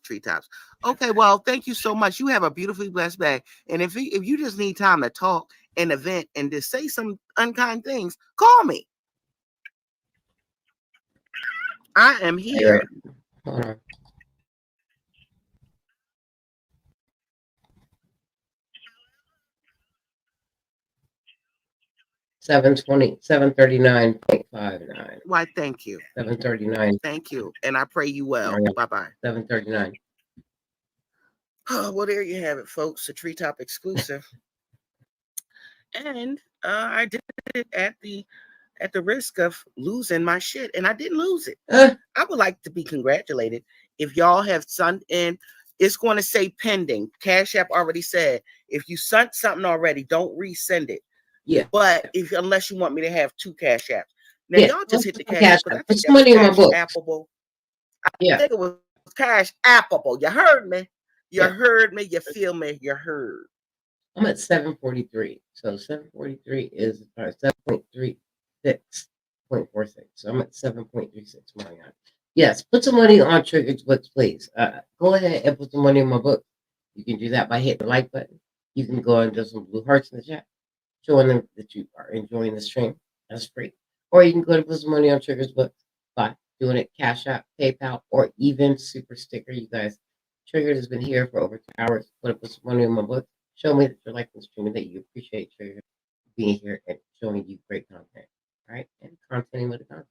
treetops. Okay. Well, thank you so much. You have a beautifully blessed day. And if you just need time to talk and vent and just say some unkind things, call me. I am here. Hold on. $739.59. Why? Thank you. $739. Thank you, and I pray you well. Bye bye. $739. Oh, well, there you have it, folks. A Treetop exclusive. And I did it at the risk of losing my shit, and I didn't lose it. I would like to be congratulated. If y'all have sent in, it's going to say pending. Cash App already said, if you sent something already, don't resend it. Yeah. But unless you want me to have 2 Cash Apps. Now, y'all just hit the Cash App. I think Put that some money in my was book. Cash Appable. Yeah. I think it was Cash Appable. You heard me. You heard me. You feel me. You heard. I'm at 743. So 743 is 7.36.46. So I'm at 7.36 money on. Yes, put some money on Triggered's books, please. Go ahead and put some money in my book. You can do that by hitting the like button. You can go and do some blue hearts in the chat, showing them that you are enjoying the stream. That's free. Or you can go to put some money on Triggered's books by doing it Cash App, PayPal, or even Super Sticker. You guys, Triggered has been here for over 2 hours. Put some money in my book. Show me that you're liking the stream and that you appreciate Triggered being here and showing you great content. All right? And contenting with the content.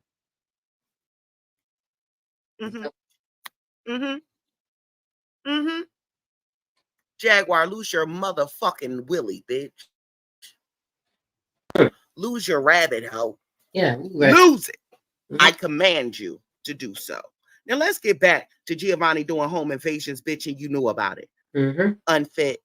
Jaguar, lose your motherfucking willy, bitch. Lose your rabbit, hoe. Yeah, lose it. I command you to do so. Now let's get back to Jovani doing home invasions, bitch, and you knew about it. Unfit.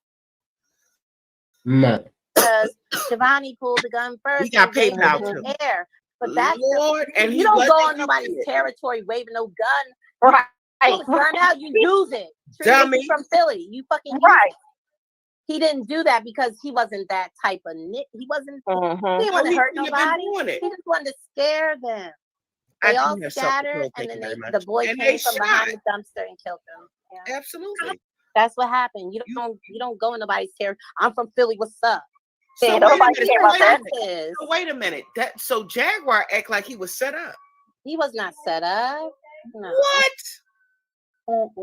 Mother. Because Jovani pulled the gun first. We got PayPal too. Air. But that's Lord, and you don't go on nobody's territory waving no gun. Right. Gun out, you use it. Dummy. From Philly. You fucking right. He didn't do that because he wasn't that type of nit. He wasn't. He didn't want to hurt nobody. He just wanted to scare them. They all scattered, and then the boy came from behind the dumpster and killed them. Yeah. Absolutely. That's what happened. You don't go in nobody's territory. I'm from Philly. What's up? So wait a minute. So Jaguar act like he was set up. He was not set up. No. What?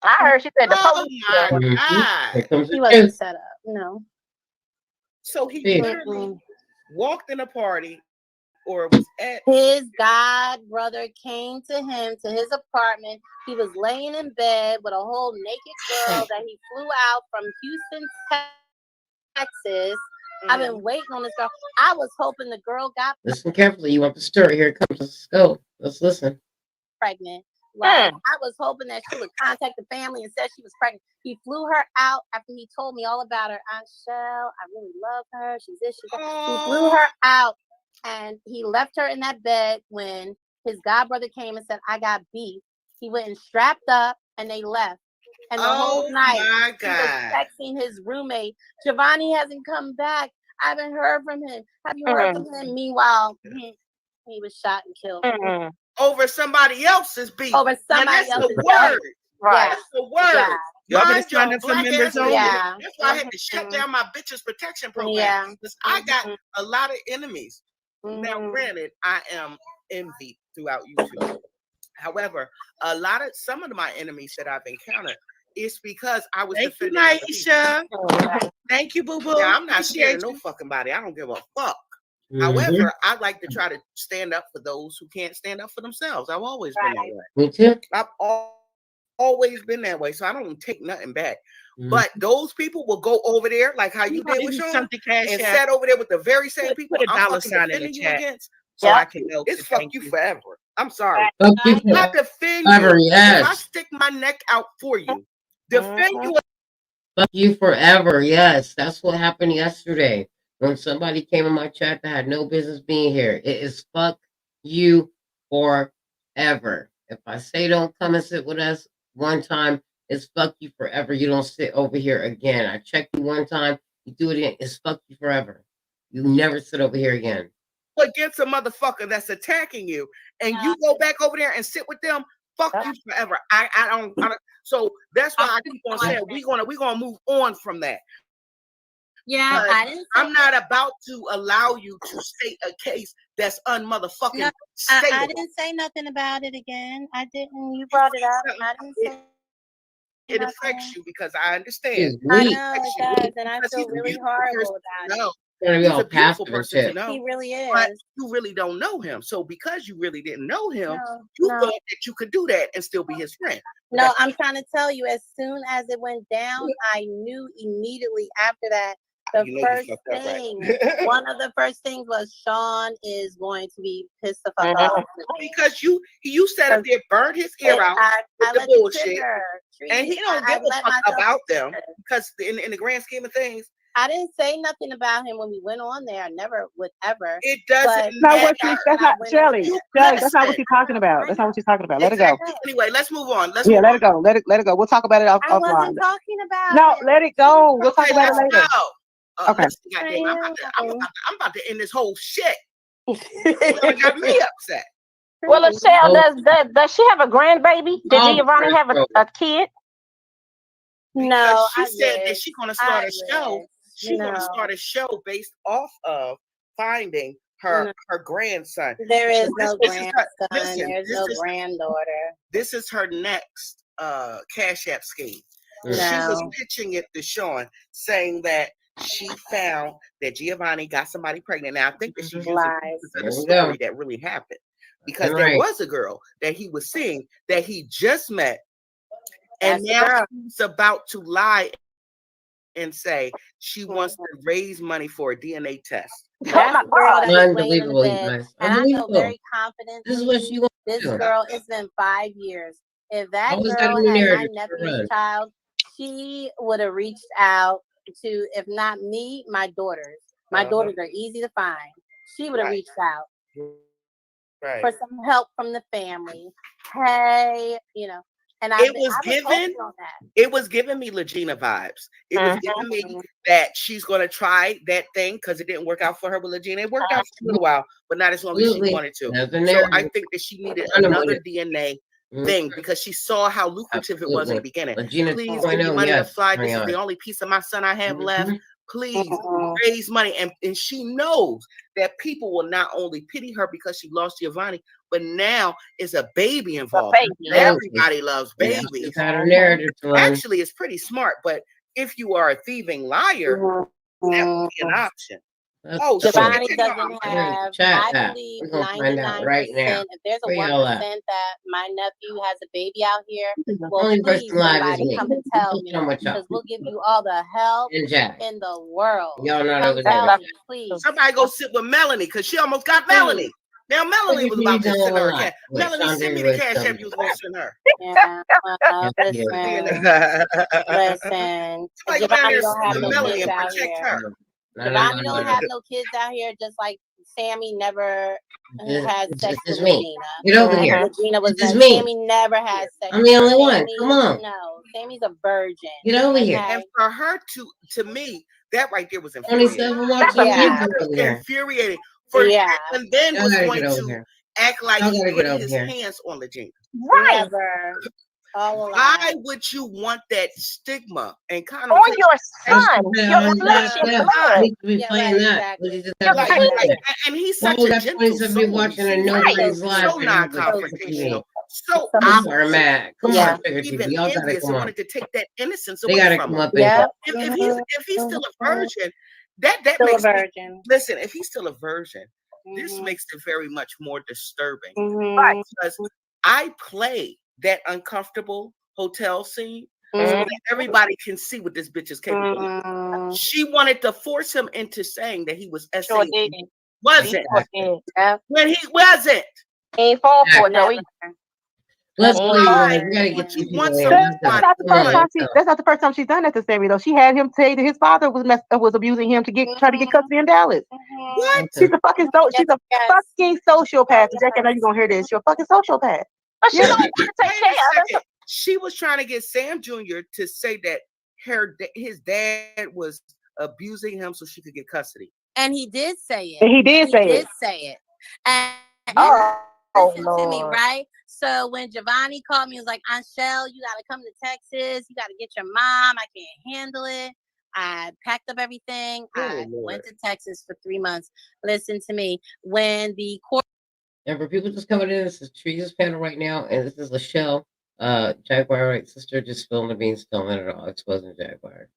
I heard she said the police. Oh my God. He wasn't set up. No. So he literally walked in a party, or was at his god brother came to him to his apartment. He was laying in bed with a whole naked girl that he flew out from Houston, Texas. I've been waiting on this girl. I was hoping the girl got listen carefully. You want the story? Here it comes. Let's go. Let's listen. Pregnant. Like, I was hoping that she would contact the family and said she was pregnant. He flew her out after he told me all about her. Aunt Shell, I really love her. She's this, she's that. He flew her out and he left her in that bed when his godbrother came and said, I got beef. He went and strapped up and they left. And the whole night, he was texting his roommate. Jovani hasn't come back. I haven't heard from him. Have you heard from him? Meanwhile, he was shot and killed. Over somebody else's beef. Over somebody else's beef. Right. That's the word. Yeah. Y'all been standing for members only. Yeah. That's why I had to shut down my bitches protection program. Because I got a lot of enemies. Now, granted, I am envied throughout YouTube. However, some of my enemies that I've encountered is because I was defending. Thank you, Naisha. Thank you, boo boo. Yeah, I'm not scared of no fucking body. I don't give a fuck. However, I like to try to stand up for those who can't stand up for themselves. I've always been that way. Me too. I've always been that way, so I don't take nothing back. But those people will go over there, like how you did with Sean, and sat over there with the very same people put a I'm dollar fucking sign in the defending you chat. against. So I can know. It's fuck you forever. I'm sorry. Fuck you I defend forever, you. yes. If I stick my neck out for you, defend you. Fuck you forever. Yes, that's what happened yesterday when somebody came in my chat that had no business being here. It is fuck you forever. If I say don't come and sit with us one time, it's fuck you forever. You don't sit over here again. I checked you one time, you do it again, it's fuck you forever. You never sit over here again. Against a motherfucker that's attacking you, and you go back over there and sit with them, fuck you forever. I don't. So that's why I keep on saying we're gonna move on from that. Yeah, I'm not about to allow you to state a case that's unmotherfucking. No, I didn't say nothing about it again. I didn't. You brought it up. I didn't say. It affects you because I understand. I know it does, and I feel really horrible about it. he's a beautiful person to know. He really But is. you really don't know him. So because you really didn't know him, No, you no. thought that you could do that and still be his friend. No, I'm trying to tell you, as soon as it went down, I knew immediately after that. The first thing, one of the first things was Sean is going to be pissed the fuck off. Because you sat up there, burned his ear out with the bullshit, and he don't give a fuck about them because in the grand scheme of things, I didn't say nothing about him when we went on there. I never would ever. It doesn't. That's not Shelley. That's not what she's talking about. That's not what she's talking about. Let it go. Anyway, let's move on. Let it go. Let it go. We'll talk about it offline. I wasn't talking about. No, let it go. We'll talk about it later. Okay. Goddamn, I'm about to end this whole shit. It got me upset. Well, Michelle, does she have a grandbaby? Did Giovanni have a kid? No, she said that she's gonna start a show. She's gonna start a show based off of finding her grandson. There is no grandson. There's no granddaughter. This is her next Cash App scheme. No. She was pitching it to Sean, saying that she found that Giovanni got somebody pregnant. Now I think that she's using the story that really happened, because there was a girl that he was seeing that he just met, and now he's about to lie and say she wants to raise money for a DNA test. That's Unbelievable, you guys. And I feel very confident. This is what she wants. This girl, it's been 5 years. If that girl had my nephew's child, she would have reached out to, if not me, my daughters. My daughters are easy to find. She would have reached out for some help from the family. Hey, and it was giving me LeGena vibes. It was giving me that she's gonna try that thing because it didn't work out for her with LeGena. It worked out for a little while, but not as long as she wanted to. So I think that she needed another DNA thing because she saw how lucrative it was in the beginning. Please give me money to fly. This is the only piece of my son I have left. Please raise money. And she knows that people will not only pity her because she lost Giovanni, but now is a baby involved. Everybody loves babies. Actually, it's pretty smart, but if you are a thieving liar, that would be an option. Giovanni doesn't have, I believe, 99%. If there's a 1% that my nephew has a baby out here, well, please, somebody come and tell me, because we'll give you all the help in the world. Y'all not over there. Please. Somebody go sit with Melanie, because she almost got Melanie. Now Melanie was about to send her a cash. Melanie, send me the cash app you was going to send her. Listen. Giovanni don't have no kids out here. Giovanni don't have no kids out here, just like Sammy never had sex with Regina. Get over here. Regina was Sammy never had sex. I'm the only one. Come on. No, Sammy's a virgin. Get over here. And for her to me, that right there was infuriating. Infuriating. And then was going to act like he put his hands on Regina. Right. Why would you want that stigma and kind of on your son? Your and he's such a gentle soul. Watching and nobody's live. So non-confrontational. So mad. Come on, even envious and wanted to take that innocence away from him. If he's still a virgin, that makes listen. If he's still a virgin, this makes it very much more disturbing. Right? Because I play that uncomfortable hotel scene so that everybody can see what this bitch is capable of. She wanted to force him into saying that he was SAE. Wasn't. When he wasn't. He ain't fall for it, no. Let's go. We gotta get you. That's not the first time she's done that to Sammy, though. She had him say that his father was abusing him to try to get custody in Dallas. What? She's a fucking sociopath. Jack, I know you're gonna hear this. You're a fucking sociopath. But she don't want to take care of. She was trying to get Sam Jr. to say that his dad was abusing him so she could get custody. And he did say it. And he did say it. And listen to me, right? So when Jovani called me, he was like, Anshel, you got to come to Texas. You got to get your mom. I can't handle it. I packed up everything. I went to Texas for 3 months. Listen to me. When the court. And for people just coming in, this is Teresa's panel right now, and this is Lachelle, Jaguar Wright sister, just spilling the beans, filming it all, exposing Jaguar.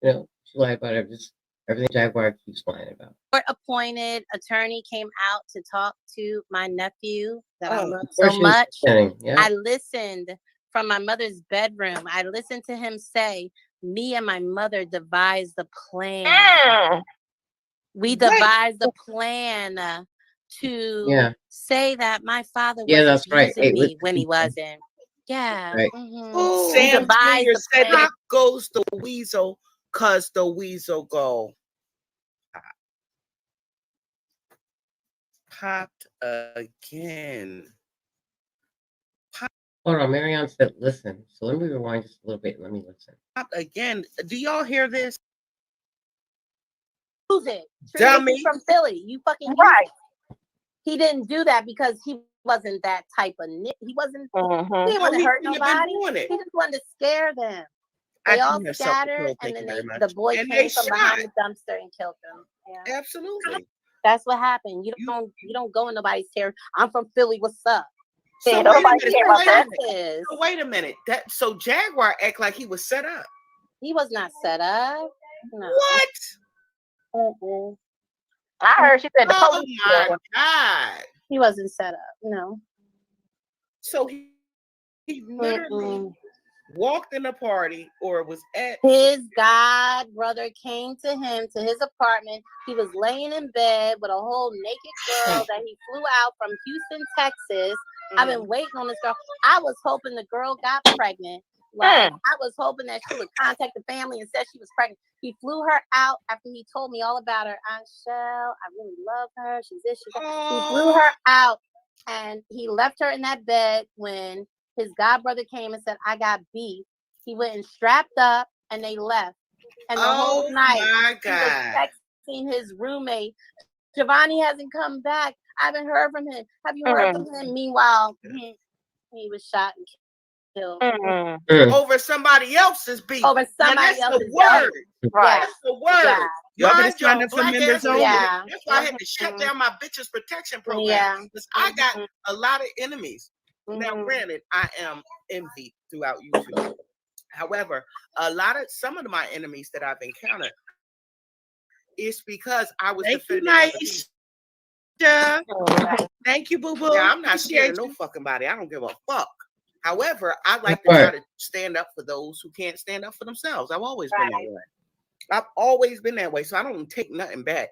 She lied about it. Just Everything Jaguar keeps lying about. Court-appointed attorney came out to talk to my nephew that I love Of course so she was much. listening, yeah. I listened from my mother's bedroom. I listened to him say, me and my mother devised the plan. We devised the plan to say that my father was that's right. abusing me when he wasn't. Yeah. Right. We Sam devised Jr. the said, plan. "Pop goes the weasel, cause the weasel go." Popped again. Hold on, Marianne said listen. So let me rewind just a little bit. Let me listen. Popped again. Do y'all hear this? Use it. Dummy. He's from Philly. You fucking right. He didn't do that because he wasn't that type of He wasn't. He didn't want to hurt nobody. He just wanted to scare them. They all scattered, and then the boy came from behind the dumpster and killed them. Yeah. Absolutely. That's what happened. You don't go in nobody's territory. I'm from Philly. What's up? So wait a minute. So Jaguar act like he was set up. He was not set up. No. What? I heard she said the police. Oh my God. He wasn't set up. No. So he literally walked in a party or was at his god brother came to him to his apartment. He was laying in bed with a whole naked girl that he flew out from Houston, Texas. I've been waiting on this girl. I was hoping the girl got pregnant. Like I was hoping that she would contact the family and said she was pregnant. He flew her out after he told me all about her. Aunt Shell, I really love her. She's this, she's that. He flew her out and he left her in that bed when his godbrother came and said, I got beef. He went and strapped up and they left. And the whole night he was texting his roommate. Jovani hasn't come back. I haven't heard from him. Have you heard from him? Meanwhile, he was shot and killed. Over somebody else's beef. Over somebody else's word. Right. That's the word. Yeah. Y'all been trying to That's why I had to shut down my bitches protection program. Because I got a lot of enemies. Now, granted, I am envied throughout YouTube. However, some of my enemies that I've encountered is because I was defending. Thank you, boo boo. Yeah, I'm not scared of no fucking body. I don't give a fuck. However, I like to try to stand up for those who can't stand up for themselves. I've always been that way. I've always been that way, so I don't take nothing back.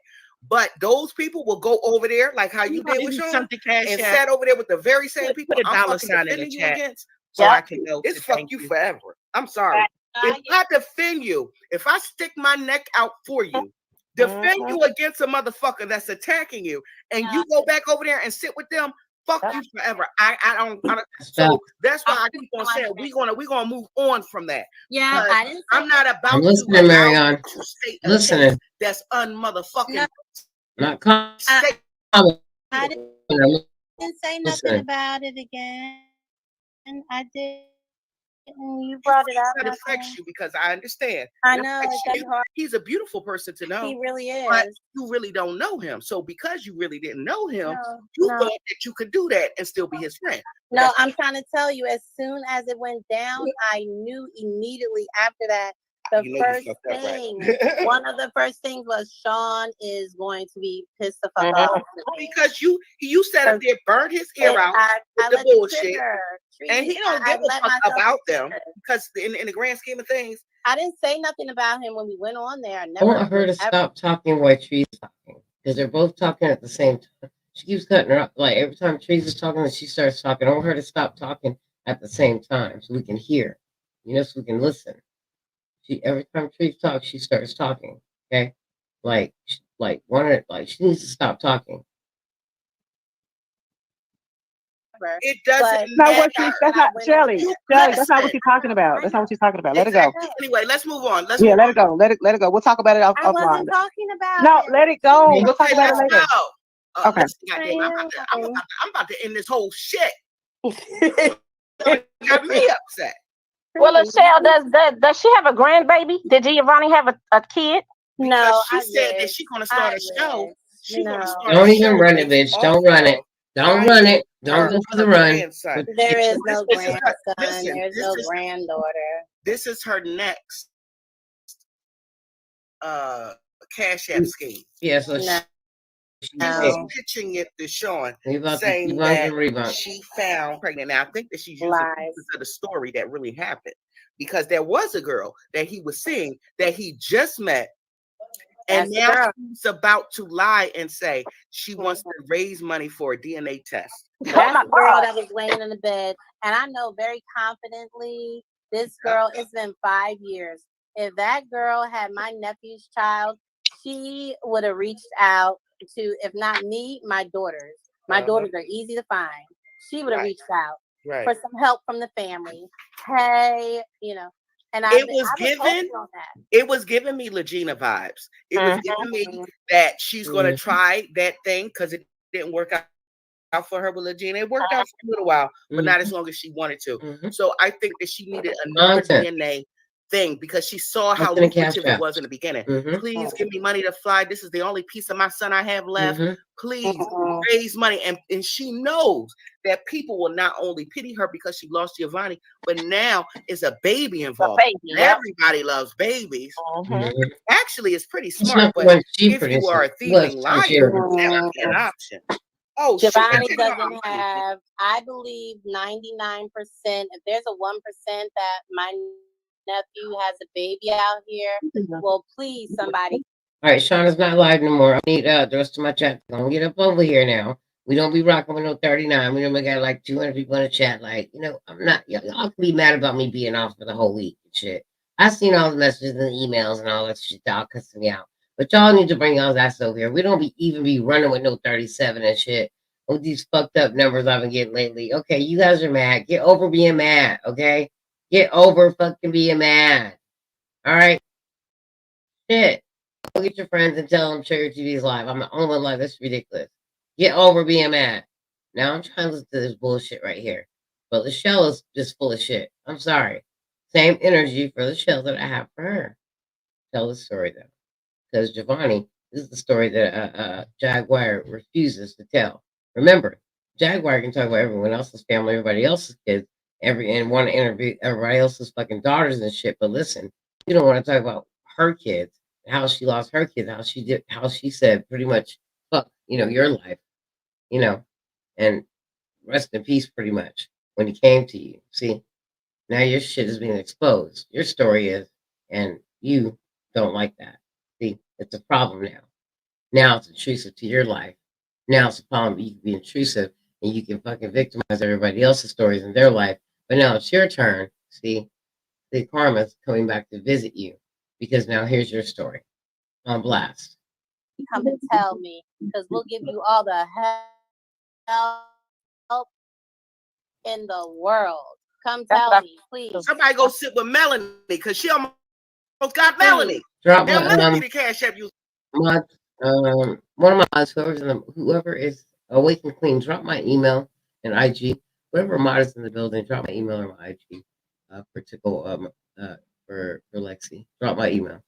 But those people will go over there, like how you did with Sean, and sat over there with the very same people I'm fucking defending you against. So I can know it's fuck you forever. I'm sorry. If I defend you, if I stick my neck out for you, defend you against a motherfucker that's attacking you, and you go back over there and sit with them, fuck you forever. I don't. So that's why I keep on saying we're gonna move on from that. Yeah, I'm not about I'm listening, Marianne. Listening. That's unmotherfucking. Not I didn't say nothing about it again. And I did. You brought it up. It affects you because I understand. I know. He's a beautiful person to know. He really is. But you really don't know him. So because you really didn't know him, you thought that you could do that and still be his friend. No, I'm trying to tell you, as soon as it went down, I knew immediately after that. First thing, one of the first things was Sean is going to be pissed the fuck off because you sat up there, burned his ear out with the bullshit, and he don't give a fuck about them because in the grand scheme of things, I didn't say nothing about him when we went on there. I want her to stop talking while Tree's talking because they're both talking at the same time. She keeps cutting her up. Like every time Trees is talking, she starts talking. I want her to stop talking at the same time so we can hear, so we can listen. Every time Trees talks, she starts talking. Okay, she needs to stop talking. It doesn't. That's not Shelly. That's not what she's talking about. That's not what she's talking about. Let it go. Anyway, let's move on. Let it go. Let it go. We'll talk about it offline. I wasn't talking about. No, let it go. We'll talk about it later. Okay. I'm about to end this whole shit. Got me upset. Well, Michelle, does she have a grandbaby? Did Giovanni have a kid? No, she said that she's gonna start a show. Don't even run it, bitch. Don't run it. Don't run it. Don't go for the run. There is no grandson. There's no granddaughter. This is her next Cash App scheme. Yeah, so No. She was pitching it to Sean, saying that she found pregnant. Now I think that she's using pieces of the story that really happened, because there was a girl that he was seeing that he just met, and now she's about to lie and say she wants to raise money for a DNA test. That's the girl that was laying in the bed, and I know very confidently this girl. It's been 5 years. If that girl had my nephew's child, she would have reached out to, if not me, my daughters. My daughters are easy to find. She would have reached out for some help from the family. Hey, you know, and it was giving me LeGena vibes. It was giving me that she's going to try that thing because it didn't work out for her with LeGena. It worked out for a little while, but not as long as she wanted to. So I think that she needed another DNA thing because she saw how lucrative it was in the beginning. Please give me money to fly. This is the only piece of my son I have left. Please raise money. And she knows that people will not only pity her because she lost Jovani, but now is a baby involved. Everybody loves babies. Actually, it's pretty smart, but if you are a thieving liar, that would be an option. Oh, Jovani doesn't have, I believe, 99%. If there's a 1% that my nephew has a baby out here, well, please, somebody. All right, Sean is not live anymore. I need the rest of my chat. Don't get up over here now. We don't be rocking with no 39. We don't got like 200 people in the chat. Like, you know, I'm not, y'all can be mad about me being off for the whole week and shit. I seen all the messages and the emails and all that shit. Y'all cussing me out. But y'all need to bring y'all's ass over here. We don't even be running with no 37 and shit. With these fucked up numbers I've been getting lately. Okay, you guys are mad. Get over being mad, okay? Get over fucking being mad. All right? Shit. Go get your friends and tell them Cherry TV's live. I'm the only one live. That's ridiculous. Get over being mad. Now I'm trying to listen to this bullshit right here. But Michelle is just full of shit. I'm sorry. Same energy for Michelle that I have for her. Tell the story though. Because Jovani, this is the story that Jaguar refuses to tell. Remember, Jaguar can talk about everyone else's family, everybody else's kids, and want to interview everybody else's fucking daughters and shit. But listen, you don't want to talk about her kids, how she lost her kids, how she said pretty much, fuck, you know, your life, you know, and rest in peace pretty much when he came to you. See, now your shit is being exposed. Your story is, and you don't like that. See, it's a problem now. Now it's intrusive to your life. Now it's a problem. You can be intrusive and you can fucking victimize everybody else's stories in their life. But now it's your turn. See, the karma's coming back to visit you because now here's your story on blast. Come and tell me, because we'll give you all the help in the world. Come tell me, please. Somebody go sit with Melanie because she almost got Melanie. Drop now my Melanie Cash App you. One of my mods, whoever is awake and clean, drop my email and IG. Whoever mod is in the building, drop my email or my IG for Tickle for Lexi. Drop my email.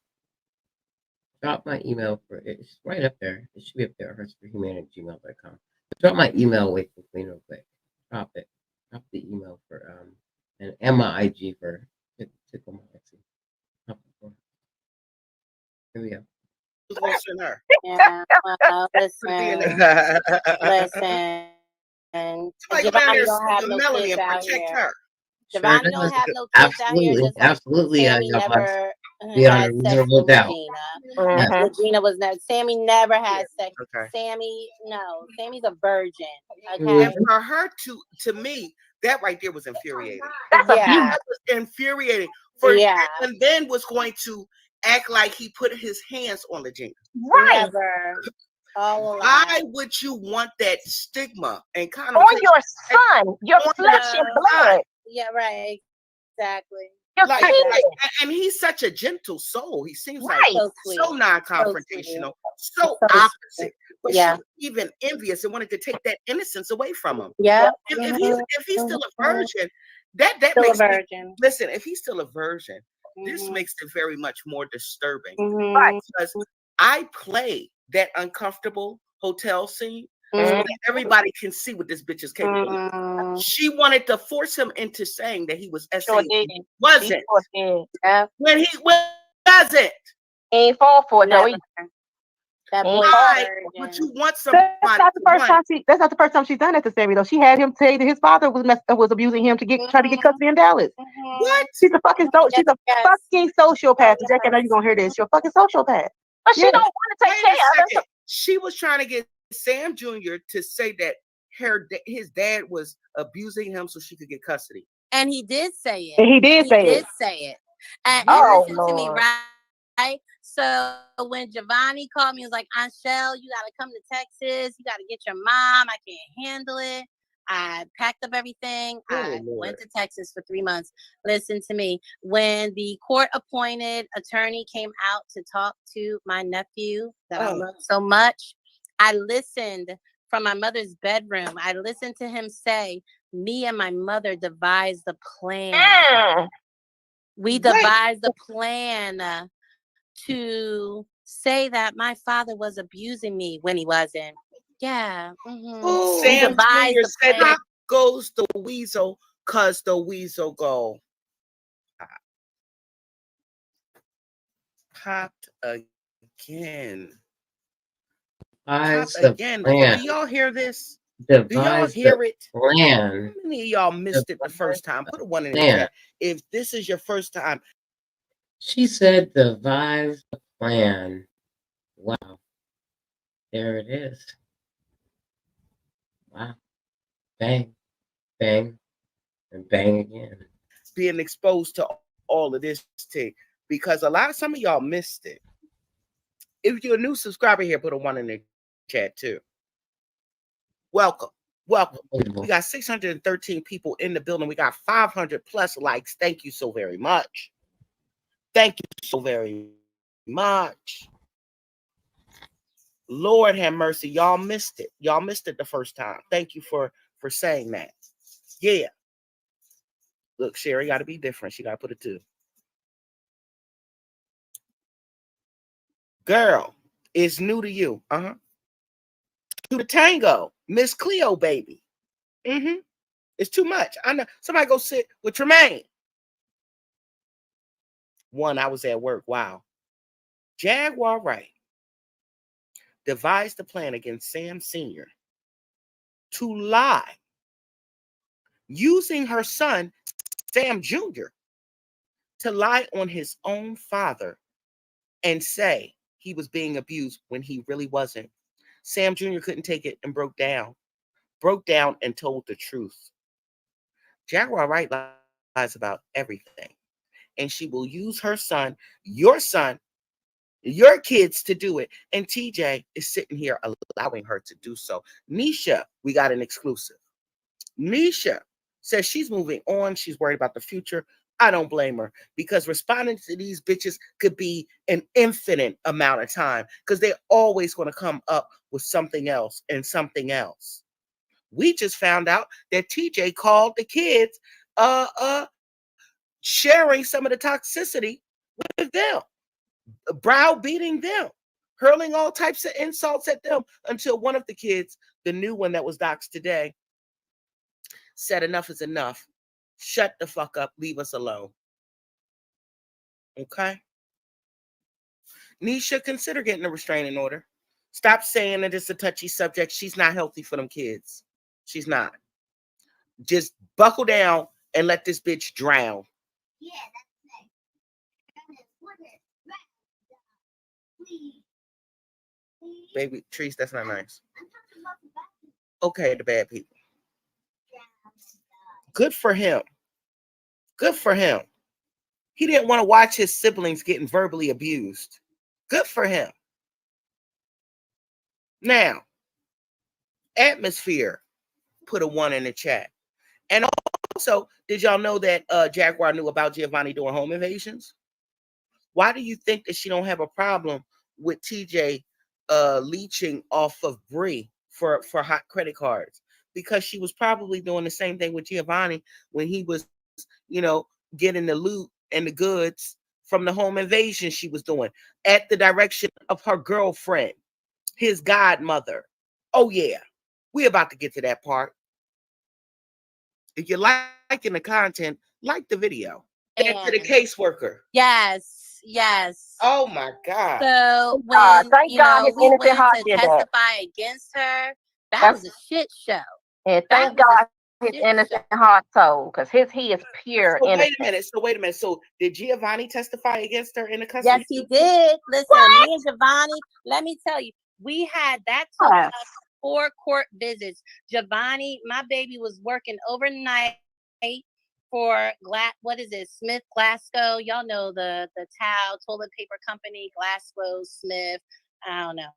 Drop my email for it's right up there. It should be up there. heartsforhumanity@gmail.com. Drop my email awake and clean real quick. Drop it. Drop the email for and my IG for Tickle my Lexi. Here we go. Who's gonna send her? Yeah, listen. And Jovani don't have no Melanie kids and out protect here. her. Jovani don't have no kids out here. Just like Absolutely. Sammy never be on a had sex reasonable with doubt. Regina. Regina was never. Sammy never had sex. Okay. Sammy, no. Sammy's a virgin. Okay. And for her to me, that right there was infuriating. That's that was infuriating. And then was going to act like he put his hands on LeGena. Right. Never. Why would you want that stigma and kind of on your son, your flesh and blood? Yeah, right. Exactly. And he's such a gentle soul. He seems right. like so non-confrontational, so opposite. But she's even envious and wanted to take that innocence away from him. Yeah. If he's still a virgin, that still makes a virgin. Listen, if he's still a virgin, this makes it very much more disturbing. Right. Because I play that uncomfortable hotel scene so that everybody can see what this bitch is capable of. She wanted to force him into saying that he was SAE. Wasn't. When he wasn't. He ain't fall for it though. Never. That boy Right, but virgin. you want somebody. That's not the first time that's not the first time she's done that to Sammy though. She had him say that his father was abusing him to try to get custody in Dallas. What? She's a fucking she's a fucking sociopath. Jack, I know you're gonna hear this. You're a fucking sociopath. But she don't want to take care of him. She was trying to get Sam Jr. to say that his dad was abusing him so she could get custody. And he did say it. And he did say it. And listen to me, right? So when Jovani called me, he was like, Anshel, you got to come to Texas. You got to get your mom. I can't handle it. I packed up everything. I went to Texas for 3 months. Listen to me. When the court-appointed attorney came out to talk to my nephew that I love so much, I listened from my mother's bedroom. I listened to him say, me and my mother devised the plan. We devised the plan to say that my father was abusing me when he wasn't. Yeah. Mm-hmm. Sam Jr. said that goes the weasel, cause the weasel go. Popped again. Popped again. Do y'all hear this? Do y'all hear it? Plan. How many of y'all missed it the first time? Put a 1 in the chat. If this is your first time. She said devise the plan. Wow. There it is. Wow. Bang, bang, and bang again. Being exposed to all of this thing, because some of y'all missed it. If you're a new subscriber here, put a 1 in the chat too. Welcome. We got 613 people in the building. We got 500 plus likes. Thank you so very much. Thank you so very much. Lord have mercy. Y'all missed it. Y'all missed it the first time. Thank you for saying that. Yeah. Look, Sherry got to be different. She got to put it 2. Girl, it's new to you. To the tango. Miss Cleo, baby. It's too much. I know. Somebody go sit with Tremaine. 1, I was at work. Wow. Jaguar Wright devised a plan against Sam Sr. to lie, using her son, Sam Jr., to lie on his own father and say he was being abused when he really wasn't. Sam Jr. couldn't take it and broke down and told the truth. Jaguar Wright lies about everything, and she will use her son, your kids to do it. And TJ is sitting here allowing her to do so. Nisha, we got an exclusive. Nisha says she's moving on. She's worried about the future. I don't blame her, because responding to these bitches could be an infinite amount of time, because they're always going to come up with something else and something else. We just found out that TJ called the kids sharing some of the toxicity with them, browbeating them, hurling all types of insults at them, until one of the kids, the new one that was doxxed today, said enough is enough. Shut the fuck up. Leave us alone. Okay? Nisha, consider getting a restraining order. Stop saying that it's a touchy subject. She's not healthy for them kids. She's not. Just buckle down and let this bitch drown. Yeah, that's baby, Trees, that's not nice. Okay, the bad people. Good for him. Good for him. He didn't want to watch his siblings getting verbally abused. Good for him. Now, Atmosphere put a 1 in the chat. And also, did y'all know that Jaguar knew about Jovani doing home invasions? Why do you think that she don't have a problem with TJ leeching off of Bree for hot credit cards? Because she was probably doing the same thing with Jovani when he was, getting the loot and the goods from the home invasion she was doing at the direction of her girlfriend, his godmother. Oh, yeah. We're about to get to that part. If you're liking the content, like the video. Back to the caseworker. Yes. Yes. Oh my God. So God, when thank God his we innocent went heart to did that. testify against her, that That's, was a shit show. and That thank was God a his shit show. innocent heart told, because he is pure So innocent. wait a minute. So did Jovani testify against her in the custody? Yes, he did. Listen, me and Jovani, let me tell you, we had that took Yes. us 4 court visits. Jovani, my baby was working overnight for what is it, Smith Glasgow? Y'all know the towel toilet paper company, Glasgow Smith. I don't know.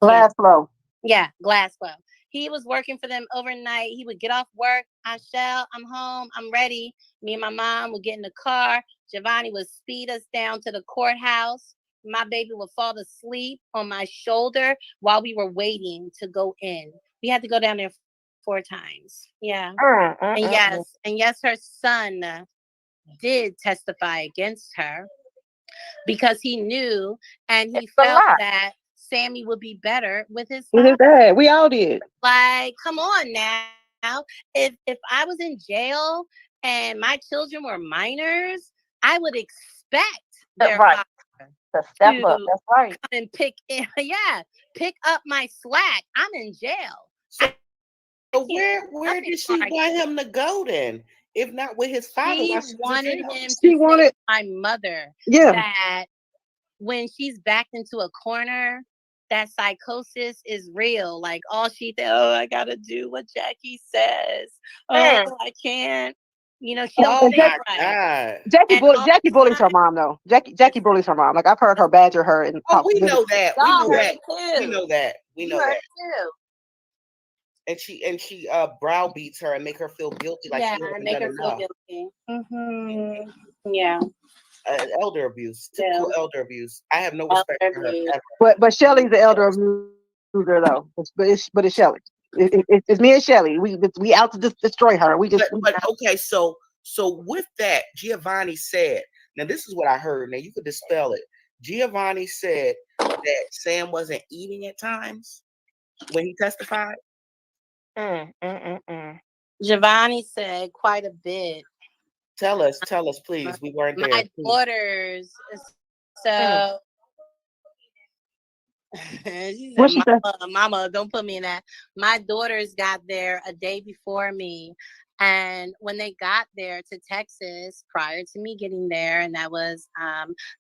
Glasgow. Yeah, Glasgow. He was working for them overnight. He would get off work. Shell, I'm home. I'm ready. Me and my mom would get in the car. Jovani would speed us down to the courthouse. My baby would fall asleep on my shoulder while we were waiting to go in. We had to go down there 4 times. Yeah. And yes, her son did testify against her because he knew and he felt that Sammy would be better with his dad. We all did. Like, come on now. If I was in jail and my children were minors, I would expect their father to step up. That's right. Come and pick up my slack. I'm in jail. So where did she want him to go then? If not with his father, she wanted him to she wanted my mother. Yeah. That when she's backed into a corner, that psychosis is real. Like all she thinks, I gotta do what Jackie says. I can't. You know, she don't think right. Jackie bullies her mom though. Jackie bullies her mom. Like I've heard her badger her and we know that. We know that. We know that. We know that. Too. And she browbeats her and make her feel guilty. Like she hasn't make done her enough. feel guilty. Mm-hmm. Yeah. Elder abuse, typical elder abuse. I have no respect for her ever. But Shelly's the elder abuser though. But it's Shelly. It's me and Shelly. We out to destroy her. But okay, so with that, Jovani said. Now this is what I heard. Now you could dispel it. Jovani said that Sam wasn't eating at times when he testified. Jovani said quite a bit. Tell us, please. We weren't there. My daughters. So she said, Mama, don't put me in that. My daughters got there a day before me. And when they got there to Texas, prior to me getting there, and that was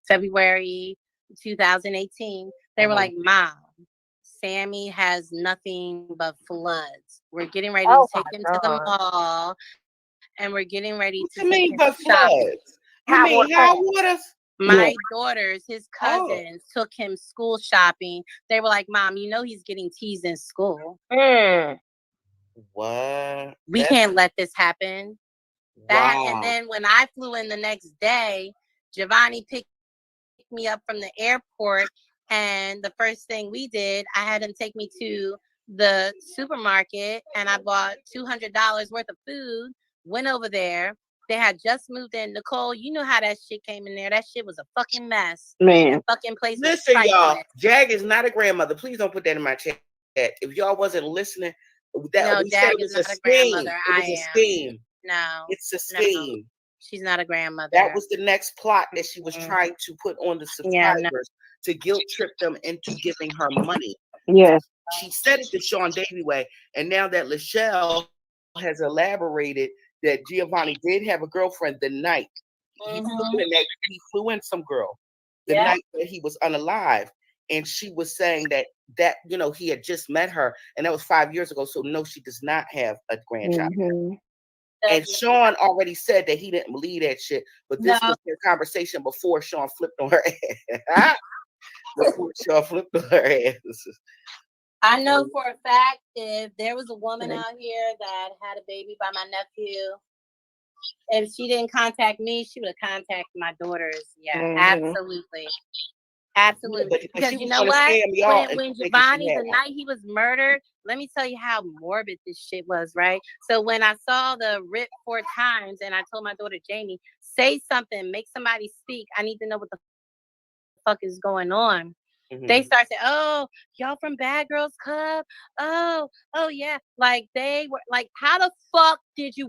February 2018, they were like, Mom, Sammy has nothing but floods. We're getting ready to take him to the mall, and we're getting ready to take him shopping. You mean hot waters? My daughters, his cousins, took him school shopping. They were like, Mom, you know he's getting teased in school. What? We can't let this happen. And then when I flew in the next day, Jovani picked me up from the airport. And the first thing we did, I had him take me to the supermarket and I bought $200 worth of food, went over there. They had just moved in. Nicole, you know how that shit came in there. That shit was a fucking mess. Man. That fucking place. Listen, y'all. Jag is not a grandmother. Please don't put that in my chat. If y'all wasn't listening, that we said it was a scheme. It was a scheme. No. It's a scheme. No. She's not a grandmother. That was the next plot that she was trying to put on the subscribers to guilt trip them into giving her money. Yes. She said it the Sean Davey way. And now that Lachelle has elaborated that Jovani did have a girlfriend the night he flew in some girl the night that he was unalive. And she was saying that you know he had just met her, and that was 5 years ago. So no, she does not have a grandchild. And Sean already said that he didn't believe that shit. But this was their conversation before Sean flipped on her ass. Before Sean flipped on her ass. I know for a fact if there was a woman out here that had a baby by my nephew, if she didn't contact me, she would have contacted my daughters. Yeah, absolutely. Absolutely. Because you know what? When Jovani, the night he was murdered, let me tell you how morbid this shit was, right? So when I saw the rip 4 times and I told my daughter, Jamie, say something, make somebody speak. I need to know what the fuck is going on. They start saying, "Oh, y'all from Bad Girls Club? Oh, yeah." Like they were like, "How the fuck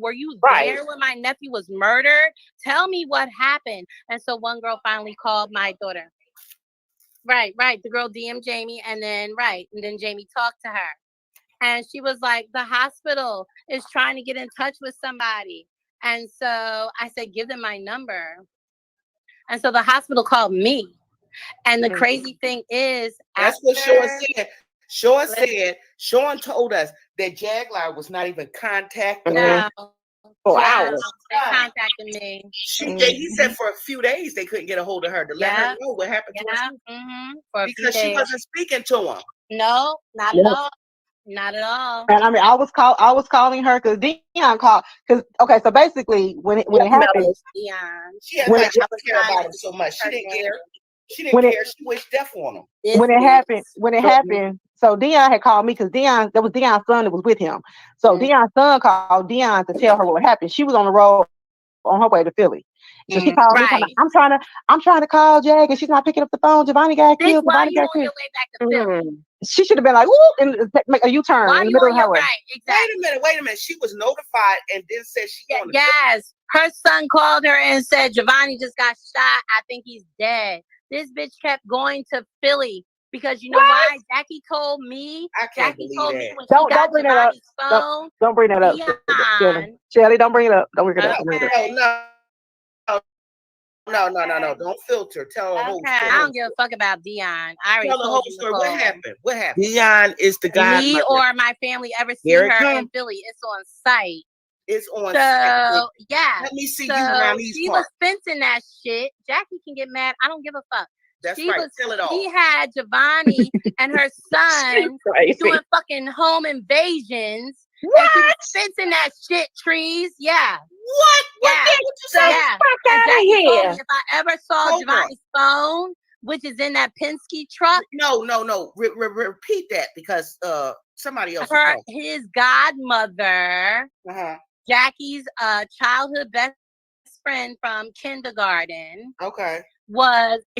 were you there when my nephew was murdered? Tell me what happened." And so one girl finally called my daughter. Right. The girl DM Jamie, and then Jamie talked to her. And she was like, "The hospital is trying to get in touch with somebody." And so I said, "Give them my number." And so the hospital called me. And the crazy thing is, that's what Sean said. Sean told us that Jaguar was not even contacting her for hours. They contacted me. He said for a few days they couldn't get a hold of her to let her know what happened to her. Because she wasn't speaking to him. No, not at all. Not at all. And I mean, I was calling her because Dion called. Because so basically, when it happened, Dion, she had like I care about him so much. She didn't care. She didn't care. She wished death on him. When it happened, so Dion had called me because that was Dion's son that was with him. So Dion's son called Dion to tell her what happened. She was on the road on her way to Philly. So she called me. I'm trying to call Jag, and she's not picking up the phone. Jovani got killed. Jovani got killed. She should have been like, "Woo!" and make a U-turn in the middle of the highway. Exactly. Wait a minute. She was notified and then said she wanted. Yes, her son called her and said Jovani just got shot. I think he's dead. This bitch kept going to Philly because you know why? Jackie told me. Jackie told me when she got Jovani's phone. Don't bring that up. Shelly, don't bring it up. Don't bring it up. No. Don't filter. Tell the whole story. I don't give a fuck about Dion. I already tell the whole story. What happened? Dion is the guy. Me or my family ever see her in Philly? It's on site. It's on site. Yeah. Let me see you around these She was fencing that shit. Jackie can get mad. I don't give a fuck. That's right. Tell it all. She had Jovani and her son doing fucking home invasions. What? And she was fencing that shit, trees. Yeah. What? Yeah. What you say? Yeah. Fuck out of here. If I ever saw Jovani's phone, which is in that Penske truck. No. Repeat that because somebody else. His godmother, Jackie's childhood best friend from kindergarten. Okay.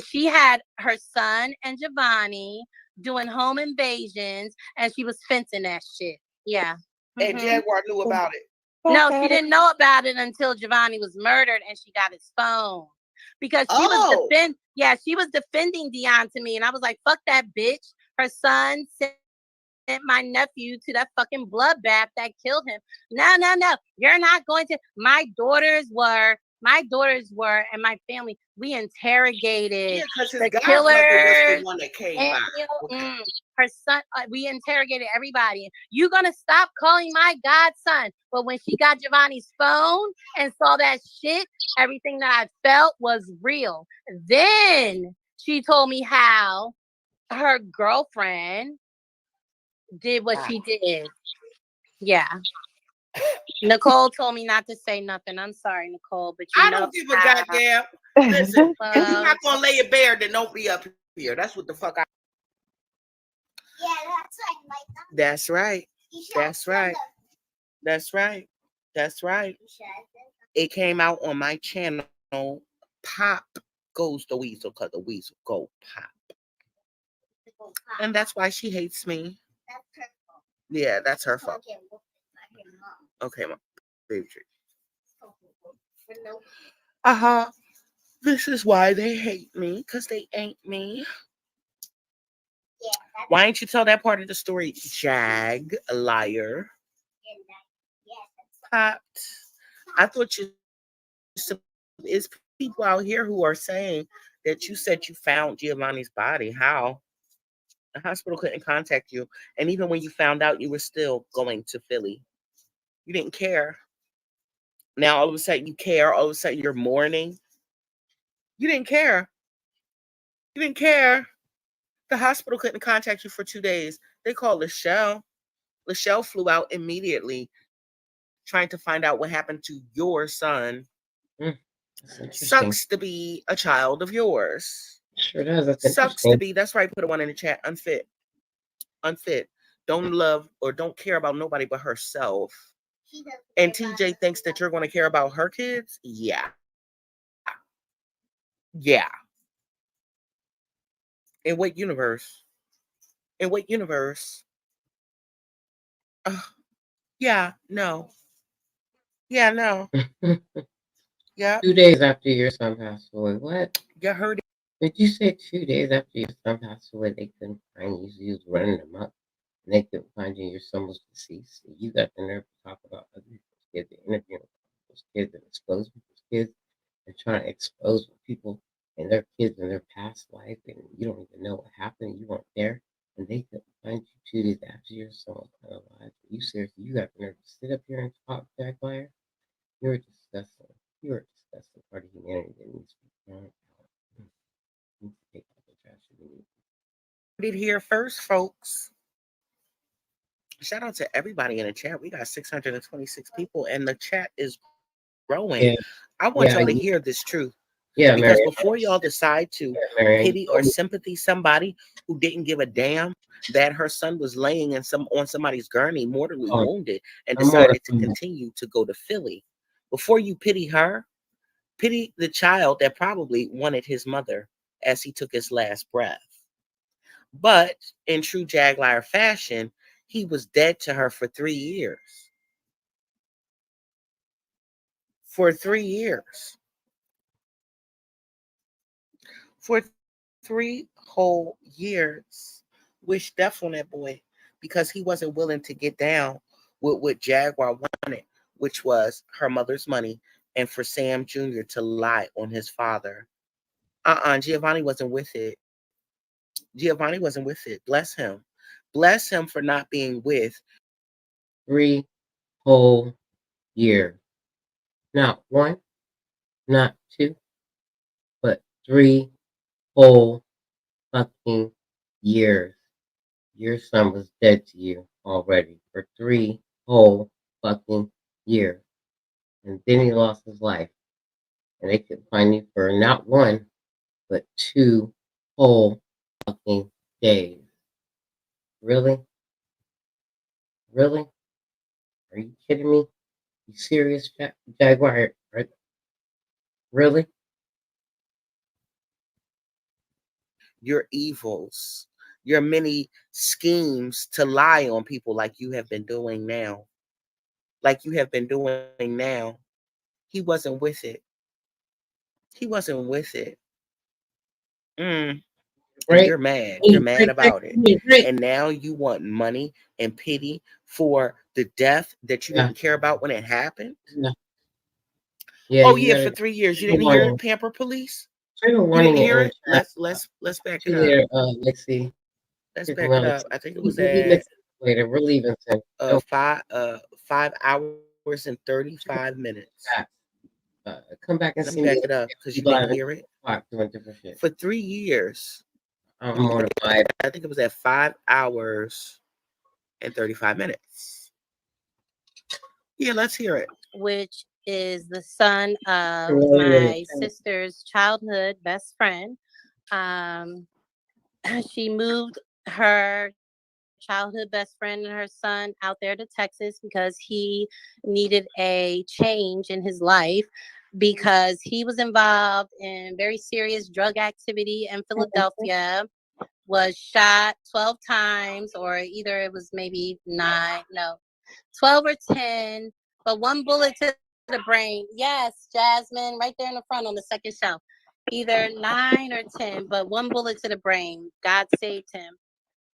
She had her son and Jovani doing home invasions, and she was fencing that shit. Yeah. And Jaguar knew about it. No, she didn't know about it until Jovani was murdered and she got his phone. Because she was defending Dion to me, and I was like, fuck that bitch. Her son sent my nephew to that fucking bloodbath that killed him. No. You're not going to. My daughters were, and my family, we interrogated the killer. Was the one that came by. Her son, we interrogated everybody. You gonna stop calling my godson? But when she got Jovani's phone and saw that shit, everything that I felt was real. Then she told me how her girlfriend did what she did. Yeah. Nicole told me not to say nothing. I'm sorry, Nicole, but I don't give a goddamn. Listen, if you're not gonna lay it bare, then don't be up here. That's what the fuck I. Yeah, that's right. That's right. It came out on my channel. Pop goes the weasel because the weasel go pop. And that's why she hates me. That's her fault. Yeah, that's her fault. Okay, Mom. Baby tree. This is why they hate me, because they ain't me. Yeah, why ain't you tell that part of the story? Jag, a liar. Popped. I thought is people out here who are saying that you said you found Giovanni's body. How? The hospital couldn't contact you. And even when you found out, you were still going to Philly. You didn't care. Now, all of a sudden, you care. All of a sudden, you're mourning. You didn't care. The hospital couldn't contact you for 2 days. They called Lachelle. Lachelle flew out immediately, trying to find out what happened to your son. Sucks to be a child of yours. Sure does. Sucks to be. That's right. Put a one in the chat. Unfit. Don't love or don't care about nobody but herself. And TJ thinks that you're going to care about her kids? Yeah. In what universe? In what universe? Yeah, no. Yeah, no. Yeah. 2 days after your son passed away. What? You heard it. Did you say 2 days after your son passed away, they couldn't find you? So you was running them up, and they couldn't find you. Your son was deceased. And you got the nerve to talk about other people's kids, and interviewing those kids, and expose people's kids, and trying to expose people and their kids and their past life, and you don't even know what happened. You weren't there, and they couldn't find you 2 days after your son was alive. You seriously, you got the nerve to sit up here and talk, Jaguar? You're disgusting. You're a disgusting part of humanity that needs to be thrown out. Take out the trash you need. Did here first, folks. Shout out to everybody in the chat. We got 626 people, and the chat is growing. Yeah. I want y'all to hear this truth. Yeah, Because Marianne. before y'all decide to Marianne. pity or sympathy somebody who didn't give a damn that her son was laying in on somebody's gurney, mortally wounded, and decided to continue to go to Philly, before you pity her, pity the child that probably wanted his mother as he took his last breath. But in true Jaguar fashion, he was dead to her for 3 years. For 3 years. For 3 whole years. Wish death on that boy, because he wasn't willing to get down with what Jaguar wanted, which was her mother's money, and for Sam Jr. to lie on his father. Jovani wasn't with it. Jovani wasn't with it. Bless him. Bless him for not being with 3 whole years. Not 1, not 2, but 3 whole fucking years. Your son was dead to you already for 3 whole fucking years. And then he lost his life. And they could find you for not 1, but 2 whole fucking days. Really? Really? Are you kidding me? You serious, Jaguar? Right? Really? your evils, your many schemes to lie on people like you have been doing now. Like you have been doing now. He wasn't with it. He wasn't with it. And you're mad. You're mad about it. And now you want money and pity for the death that you didn't care about when it happened? Yeah, oh yeah, for 3 years. You didn't hear Pamper Police? You didn't hear it? Let's back it up. Let's see. Let's back it up. I think it was at later. We're leaving soon. 5 hours and 35 minutes. Come back and Let see me me. back it up because you didn't hear it. Doing different shit. For 3 years. I'm mortified. I think it was at 5 hours and 35 minutes. Yeah, let's hear it. Which is the son of my sister's childhood best friend. She moved her childhood best friend and her son out there to Texas because he needed a change in his life, because he was involved in very serious drug activity in Philadelphia, was shot 12 times, or either it was maybe 12 or 10, but 1 bullet to the brain. Yes, Jasmine, right there in the front on the second shelf. Either 9 or 10, but 1 bullet to the brain. God saved him.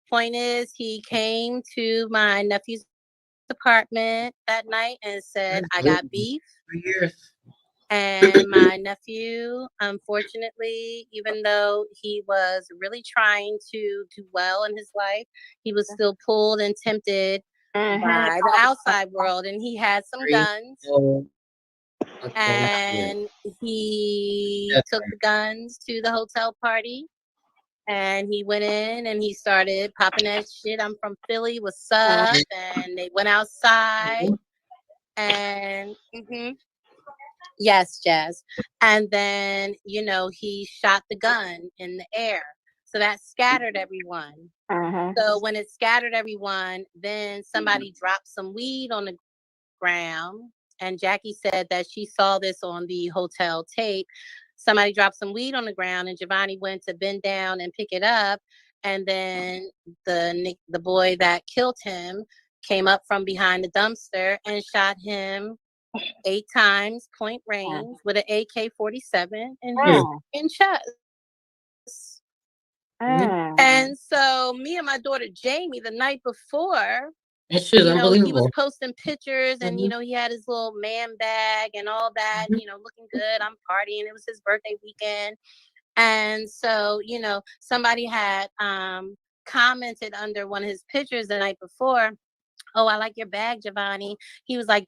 Point is, he came to my nephew's apartment that night and said, I got beef. 3 years. And my nephew, unfortunately, even though he was really trying to do well in his life, he was still pulled and tempted by the outside world. And he had some guns. And he took the guns to the hotel party. And he went in and he started popping that shit. I'm from Philly. What's up? And they went outside. And yes, Jazz. And then, he shot the gun in the air. So that scattered everyone. So when it scattered everyone, then somebody dropped some weed on the ground. And Jackie said that she saw this on the hotel tape. somebody dropped some weed on the ground, and Jovani went to bend down and pick it up, and then the boy that killed him came up from behind the dumpster and shot him 8 times, point range, with an AK-47 in chest. And so me and my daughter Jamie, the night before, he was posting pictures, and he had his little man bag and all that, looking good. I'm partying. It was his birthday weekend. And so, somebody had commented under one of his pictures the night before, "Oh, I like your bag, Jovani." He was like,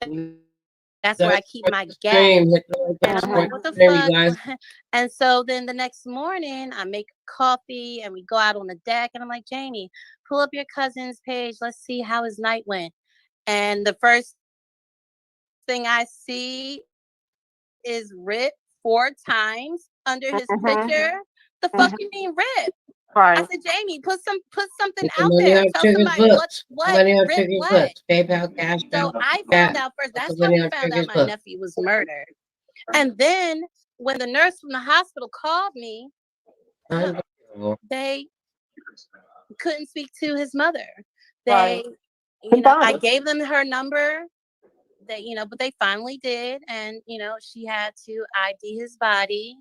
"That's where I keep my gas." And I'm like, "What the fuck?" And so then the next morning, I make coffee and we go out on the deck. And I'm like, "Jamie, pull up your cousin's page. Let's see how his night went." And the first thing I see is Rip 4 times under his picture. The fuck you mean Rip? I said, "Jamie, put something out there. Tell somebody what Rip what." PayPal, Cash So I found out first. That's when we found out my nephew was murdered. And then when the nurse from the hospital called me, they couldn't speak to his mother. They, I gave them her number. They, but they finally did, and she had to ID his body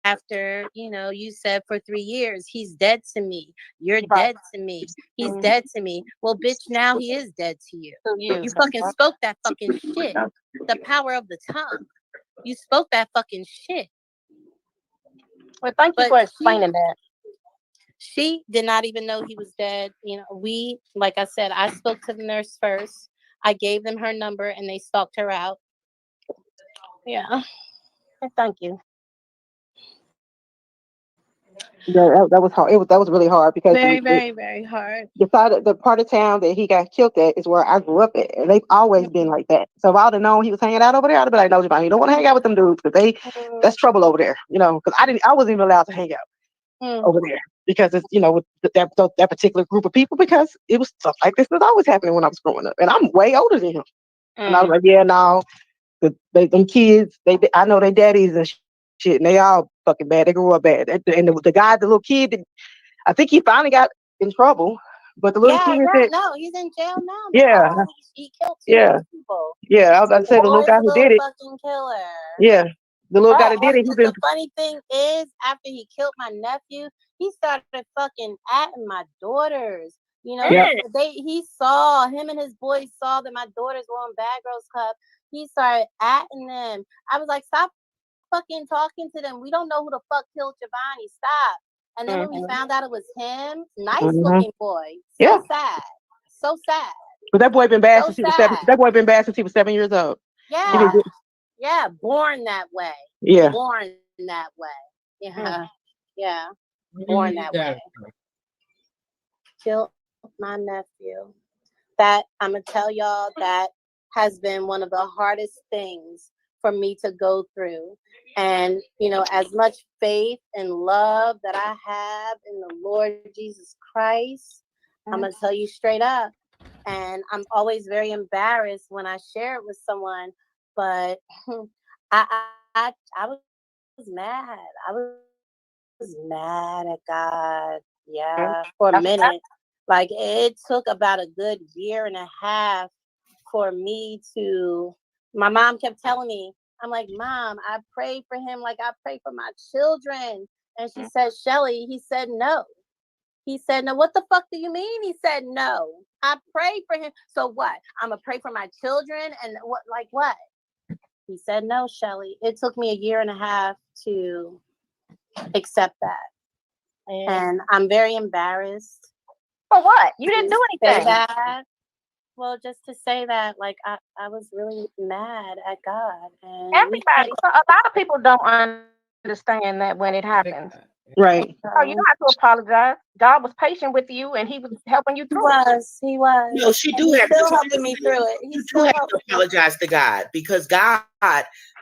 after you said for 3 years, "He's dead to me. You're dead to me. He's dead to me." Well, bitch, now he is dead to you. You fucking spoke that fucking shit. The power of the tongue. You spoke that fucking shit. Well, thank you for explaining that. She did not even know he was dead. Like I said, I spoke to the nurse first. I gave them her number and they stalked her out. Yeah. Thank you. Yeah, that was hard. That was really hard because very, very hard. The part of town that he got killed at is where I grew up at, and they've always been like that. So if I'd have known he was hanging out over there, I'd have been like, "No, Jovani, you don't want to hang out with them dudes because that's trouble over there." Because I wasn't even allowed to hang out over there because it's with that particular group of people, because it was stuff like this was always happening when I was growing up, and I'm way older than him. And I was like, "Yeah, no, them kids, I know their daddies and shit, and they all fucking bad. They grew up bad." And the guy, the little kid, I think he finally got in trouble, but the little kid said, "No, he's in jail now." Yeah, he killed 2 people. Yeah, I was about to say the little guy who did it. Fucking killer. Yeah, the little guy that did it. The funny thing is, after he killed my nephew, he started fucking atting my daughters. He saw him and his boys saw that my daughters were on Bad Girls Club. He started atting them. I was like, "Stop fucking talking to them. We don't know who the fuck killed Jovani. Stop." And then when we found out it was him, nice looking boy. So sad. So sad. But that boy been bad since he was 7. That boy been bad since he was 7 years old. Yeah. Yeah. Born that way. Yeah. Born that way. Yeah. Yeah. Born that way. Killed my nephew. That I'm gonna tell y'all, that has been one of the hardest things for me to go through. And as much faith and love that I have in the Lord Jesus Christ, I'm gonna tell you straight up. And I'm always very embarrassed when I share it with someone, but I was mad. I was mad at God. Yeah, for a minute. Like, it took about a good 1.5 years for me to. My mom kept telling me, I'm like, "Mom, I pray for him like I pray for my children." And she said, "Shelly," he said, "No." He said, "No, what the fuck do you mean?" He said, "No, I pray for him." So what? I'm going to pray for my children? And what? Like what? He said, "No, Shelly." It took me 1.5 years to accept that. And I'm very embarrassed. For what? You didn't do anything. That. Well, just to say that, like, I was really mad at God. And everybody, a lot of people don't understand that when it happens. Right. So you don't have to apologize. God was patient with you, and He was helping you through it. He was. No, she do have still to helping me through it. You do have to apologize to God, because God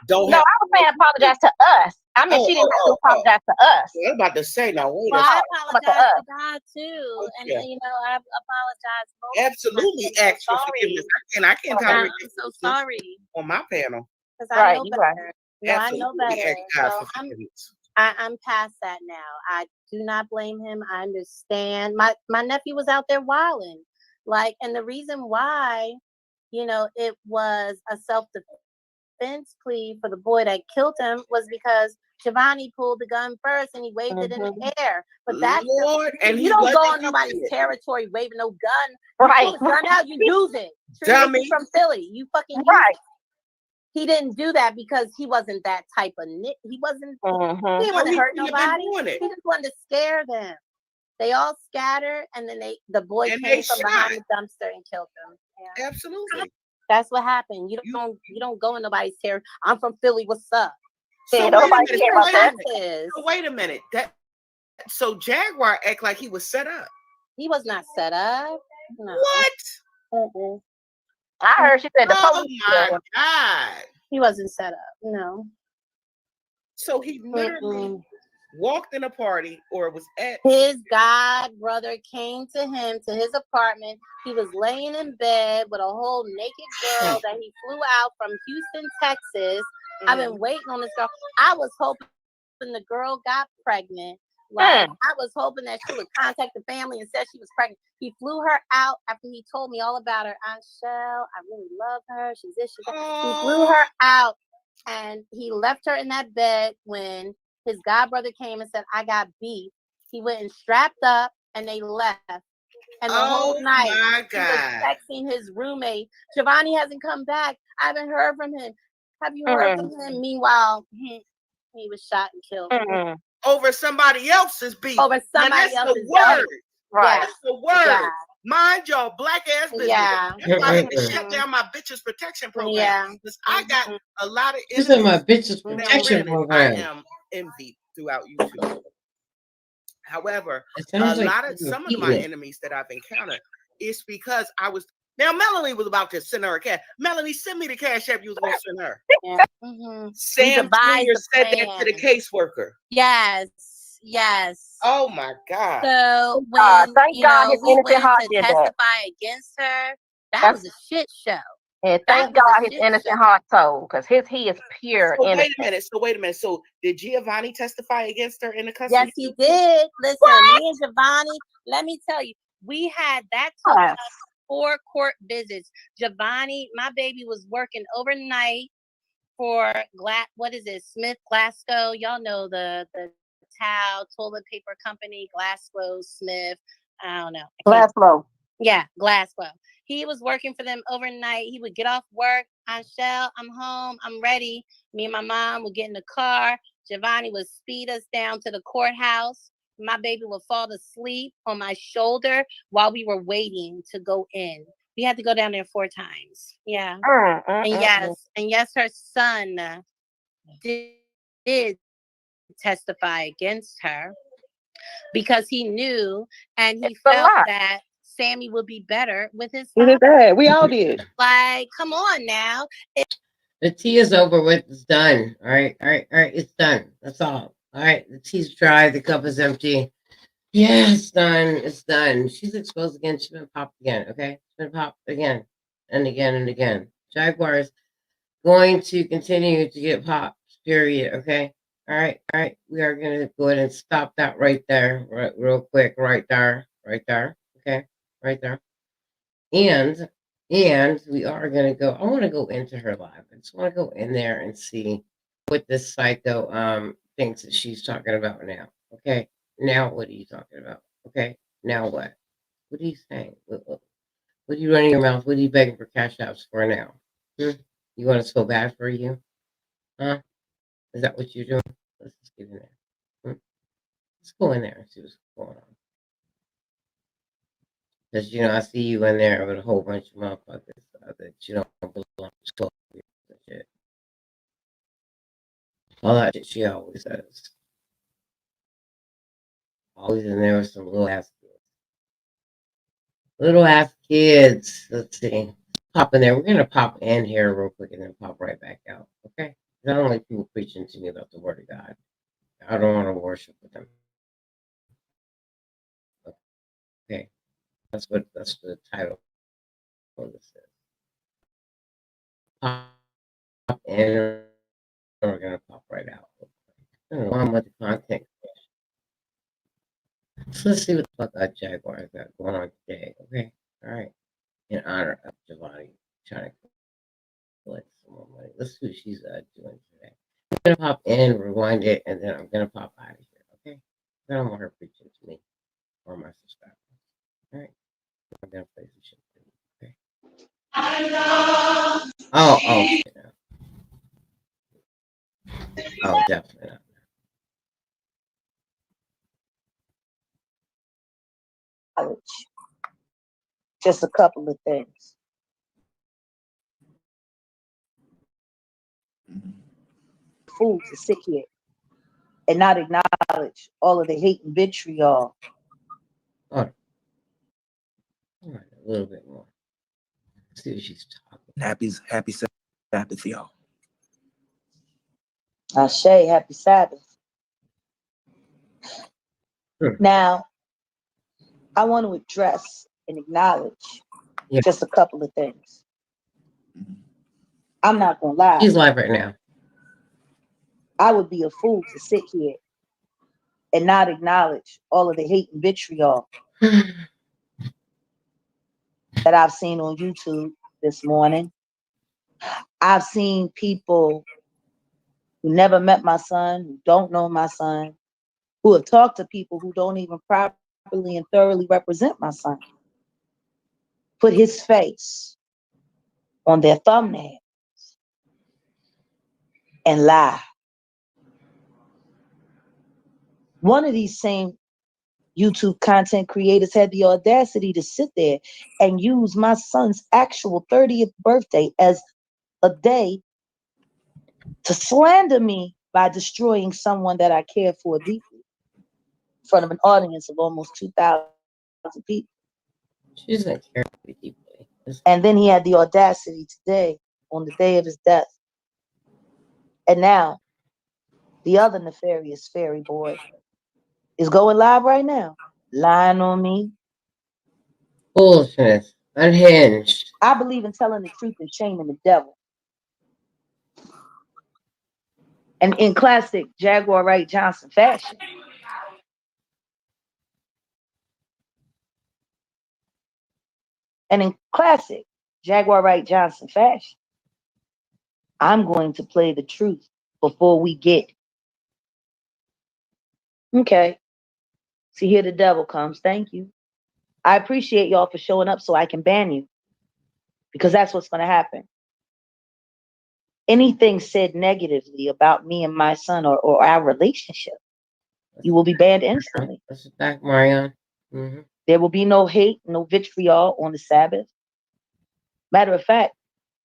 don't. No, I was saying apologize to us. I mean, she didn't have to apologize to us. I was about to say, no, wait. I apologize to God too, and I apologize. Absolutely, ask for forgiveness. I can't tolerate. I'm so sorry on my panel. because I know better. No, I know Absolutely. better. Ask God So for forgiveness. I'm past that now. I do not blame him. I understand. My nephew was out there wilding. Like, and the reason why, it was a self-defense plea for the boy that killed him was because Jovani pulled the gun first and he waved it in the air. But that's Lord, and you he don't go wasn't on nobody's using it. territory waving no gun. Right. You pull the gun out, you use it. Tree, Dummy. you from Philly. You fucking use Right. it. He didn't do that because he wasn't that type of he wasn't he didn't No, want to he hurt shouldn't have been nobody. doing it. He just wanted to scare them. They all scattered and then the boy And came they from shot. behind the dumpster and killed them. Yeah. Absolutely. That's what happened. You don't go in nobody's territory. I'm from Philly. What's up? So Yeah, wait a nobody minute. care about that. So wait a minute. So Jaguar act like he was set up. He was not set up. No. What? I heard she said the Oh police. my God. He wasn't set up. No. So he literally walked in a party or was at his god brother came to him to his apartment. He was laying in bed with a whole naked girl that he flew out from Houston, Texas. I've been waiting on this girl. I was hoping the girl got pregnant. Like I was hoping that she would contact the family and said she was pregnant. He flew her out after he told me all about her. Shell, I really love her. She's this, she's that. He flew her out and he left her in that bed when his godbrother came and said, I got beef. He went and strapped up and they left. And the whole night he was texting his roommate. Jovani hasn't come back. I haven't heard from him. Have you heard from him? Meanwhile, he was shot and killed. Over somebody else's beef. Over somebody else's beef. Word. Right. That's the word. Yeah. Mind your black ass business. Yeah. That's why I had to shut down my bitches protection program. Yeah. Because I got a lot of This is my bitches protection I program. am envied throughout YouTube. However, some of my enemies that I've encountered is because I was now Melanie was about to send her a cash. Melanie, send me the cash app you was going to send her. Yeah. Sam Jr. said that to the caseworker. Yes. Oh my God. So when thank God his we innocent went heart to did that. testify against her, that was a shit show. And thank God his innocent heart told, because he is pure innocent. Wait a minute. So did Jovani testify against her in the custody? Yes, he did. Listen, me and Jovani, let me tell you, we had that took us 4 court visits. Jovani, my baby was working overnight for Smith Glasgow. Y'all know the towel toilet paper company, Glasgow Smith. I don't know. Glasgow. Yeah, Glasgow. He was working for them overnight. He would get off work. Shell, I'm home. I'm ready. Me and my mom would get in the car. Jovani would speed us down to the courthouse. My baby would fall asleep on my shoulder while we were waiting to go in. We had to go down there 4 times. Yeah. And yes, her son did testify against her because he knew and he felt that Sammy would be better with his father. We all did. Like, come on now. The tea is over with. It's done. All right. It's done. That's all. All right. The tea's dry. The cup is empty. Yeah, it's done. It's done. She's exposed again. She's been popped again. Okay. She's been popped again and again and again. Jaguar is going to continue to get popped. Period. Okay. All right. We are going to go ahead and stop that right there. Right, real quick. Right there. Okay. Right there. And we are going to go. I want to go into her live. I just want to go in there and see what this psycho thinks that she's talking about now. Okay. Now what are you talking about? Okay. Now what? What are you saying? What are you running your mouth? What are you begging for cash apps for now? You want us to feel bad for you? Huh? Is that what you're doing? Let's just get in there. Let's go in there and see what's going on. Because, I see you in there with a whole bunch of motherfuckers that you don't belong to. Shit. All that shit she always says. Always in there with some little ass kids. Let's see. Pop in there. We're going to pop in here real quick and then pop right back out. Okay? I don't like people preaching to me about the word of God. I don't want to worship with them. Okay. That's the title of this is. Pop in We're gonna pop right out. I don't know how much content. So let's see what the fuck Jaguar got going on today. Okay, all right. In honor of Jovani trying to collect some more money. Let's see what she's doing today. I'm gonna pop in, rewind it, and then I'm gonna pop out of here. Okay. I don't want her preaching to me or my subscribers. All right. I'm gonna play some shit for you. Okay. Oh, shit. Oh, definitely not. Just a couple of things. Fools to sit here and not acknowledge all of the hate and vitriol. All right, a little bit more. Let's see what she's talking. Happy Sabbath, y'all. Ashe, happy Sabbath. Now, I want to address and acknowledge just a couple of things. I'm not gonna lie. She's live right now. I would be a fool to sit here and not acknowledge all of the hate and vitriol that I've seen on YouTube this morning. I've seen people who never met my son, who don't know my son, who have talked to people who don't even properly and thoroughly represent my son, put his face on their thumbnails and lie. One of these same YouTube content creators had the audacity to sit there and use my son's actual 30th birthday as a day to slander me by destroying someone that I care for deeply in front of an audience of almost 2,000 people. She doesn't care deeply. And then he had the audacity today, on the day of his death. And now, the other nefarious fairy boy is going live right now, lying on me. Foolishness. Unhinged. I believe in telling the truth and shaming the devil. And in classic Jaguar Wright Johnson fashion, I'm going to play the truth before we get. Okay. See, here the devil comes. Thank you. I appreciate y'all for showing up so I can ban you, because that's what's going to happen. Anything said negatively about me and my son or our relationship, you will be banned instantly. That's a fact, Marianne. Mm-hmm. There will be no hate, no vitriol on the Sabbath. Matter of fact,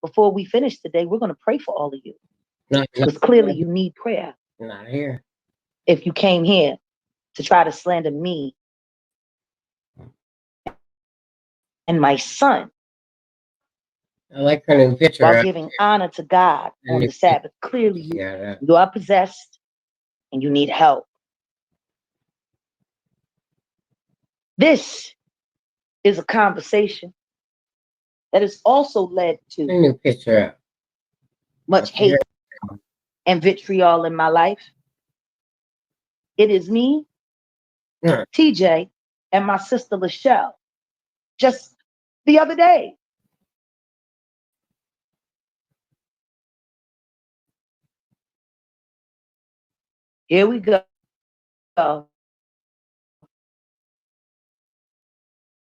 before we finish today, we're going to pray for all of you. Because clearly you need prayer. Not here. If you came here to try to slander me and my son, I like her new picture. While giving honor to God on the Sabbath. Clearly you are possessed and you need help. This is a conversation that has also led to a new picture. Much hate and vitriol in my life. It is me, TJ, and my sister Lachelle. Just the other day. Here we go.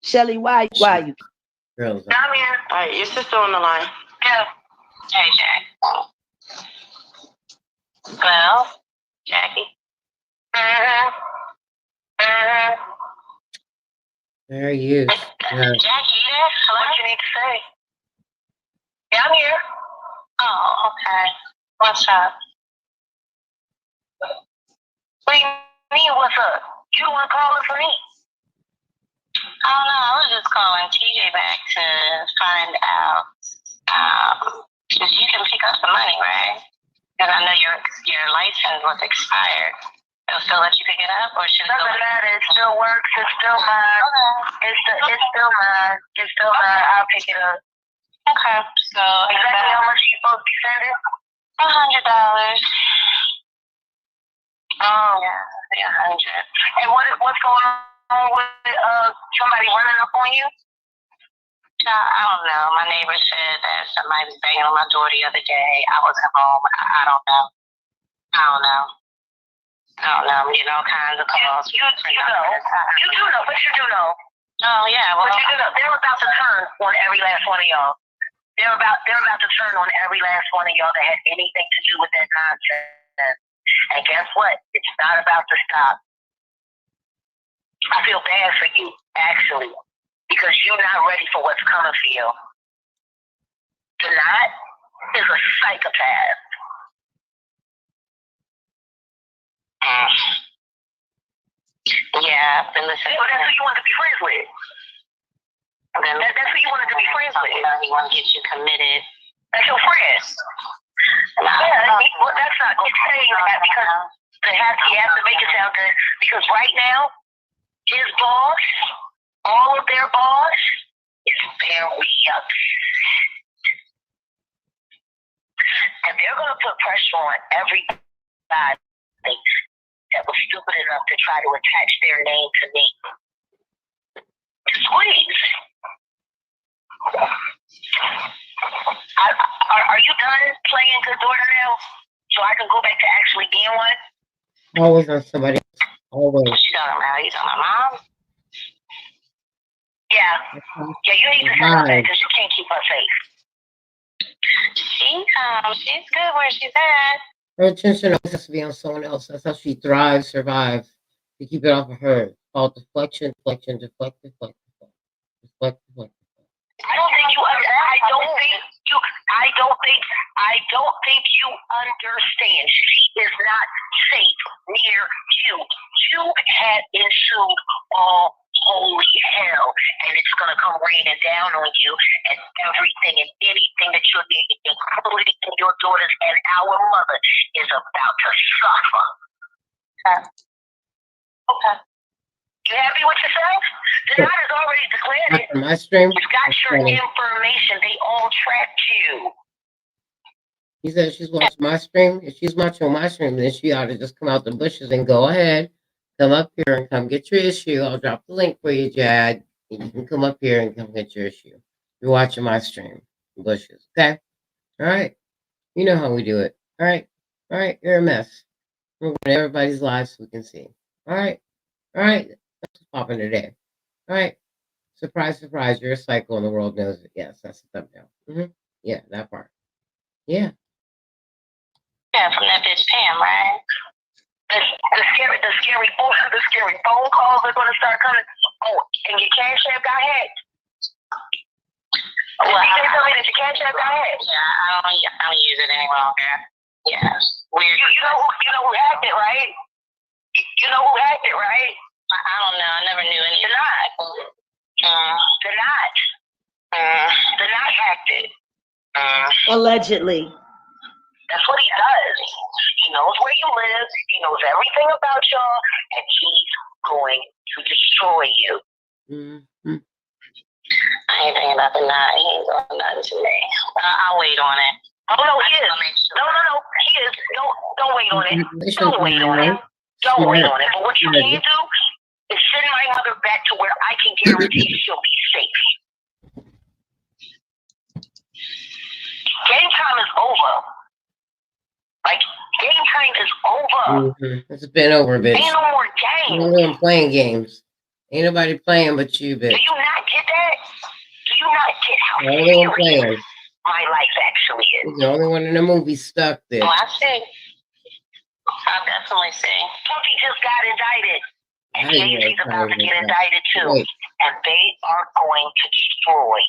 Shelly, why you? Girls. I'm here. All right, your sister on the line. Yeah. JJ. Well, Jackie. There you. Jackie, you there? Hello? What you need to say? Yeah, I'm here. Oh, okay. What's up? What do you mean, what's up? You don't want to call her for me? I don't know. I was just calling TJ back to find out if you can pick up the money, right? Because I know your license was expired. It'll still let you pick it up, or should it go? Doesn't matter. It still works. It's still mine. Okay. It's still mine. It's still mine. I'll pick it up. Okay. So exactly how much you supposed to be sending? $100. 100. And what's going on with somebody running up on you? I don't know. My neighbor said that somebody was banging on my door the other day. I wasn't home. I don't know. I'm getting all kinds of calls. You know. You do know, but you do know. Oh yeah. Well, but you do know. They're about to turn on every last one of y'all. They're about to turn on every last one of y'all that had anything to do with that nonsense. And guess what? It's not about to stop. I feel bad for you, actually, because you're not ready for what's coming for you. Tonight is a psychopath. Yeah, I've been listening. Well, that's who you want to be friends with. That's who you wanted to be friends with. He want to get you committed. That's your friend. Well, that's not. It's saying that because he has to make it sound good. Because right now, his boss, all of their boss, is very upset. And they're going to put pressure on everybody that was stupid enough to try to attach their name to me. Squeeze. Are you done playing good daughter now? So I can go back to actually being one? Always on somebody. Always. What you talking about? You talking about mom? Yeah. Yeah, you need to set up that because you can't keep her safe. She's good where she's at. Her attention always has to be on someone else. That's how she thrives, survives. To keep it off of her. It's called deflection. I don't think you understand. She is not safe near you. You had ensued all holy hell, and it's gonna come raining down on you, and everything and anything that you're needing, including your daughters and our mother, is about to suffer. Okay. You happy with yourself? The night has already declared it. My stream. You've got your information. They all tracked you. She said she's watching my stream. If she's watching my stream, then she ought to just come out the bushes and go ahead, come up here and come get your issue. I'll drop the link for you, Jad. And you can come up here and come get your issue. You're watching my stream, bushes. Okay? All right. You know how we do it. All right. All right. You're a mess. We're going to everybody's lives so we can see. All right. All right. That's what's popping today. All right. Surprise, surprise. You're a psycho and the world knows it. Yes, that's the thumbnail. Yeah, that part. Yeah. Yeah, from that bitch Pam, right? The scary phone calls are going to start coming. Oh, and your Cash App got hacked. Well, you tell me that your Cash App got hacked. Yeah, I don't use it any longer. Yeah, weird. You know who hacked it, right? You know who hacked it, right? I don't know. I never knew any. The Knot hacked it. Allegedly. That's what he does. He knows where you live. He knows everything about y'all, and he's going to destroy you. Mm-hmm. I ain't thinking about the Knot. He ain't doing nothing to me. I'll wait on it. Oh no, he is. No, he is. Don't wait on it. Don't wait on it. Don't wait on it. But what you can do is send my mother back to where I can guarantee she'll be safe. Game time is over. Like, game time is over. Mm-hmm. It's been over, bitch. Ain't no more games. Ain't no one playing games. Ain't nobody playing but you, bitch. Do you not get that? Do you not get how the only one playing my life actually is? He's the only one in the movie stuck there. Oh, I see. I definitely see. Puffy just got indicted. And Jay-Z's about to get indicted too. Wait. And they are going to destroy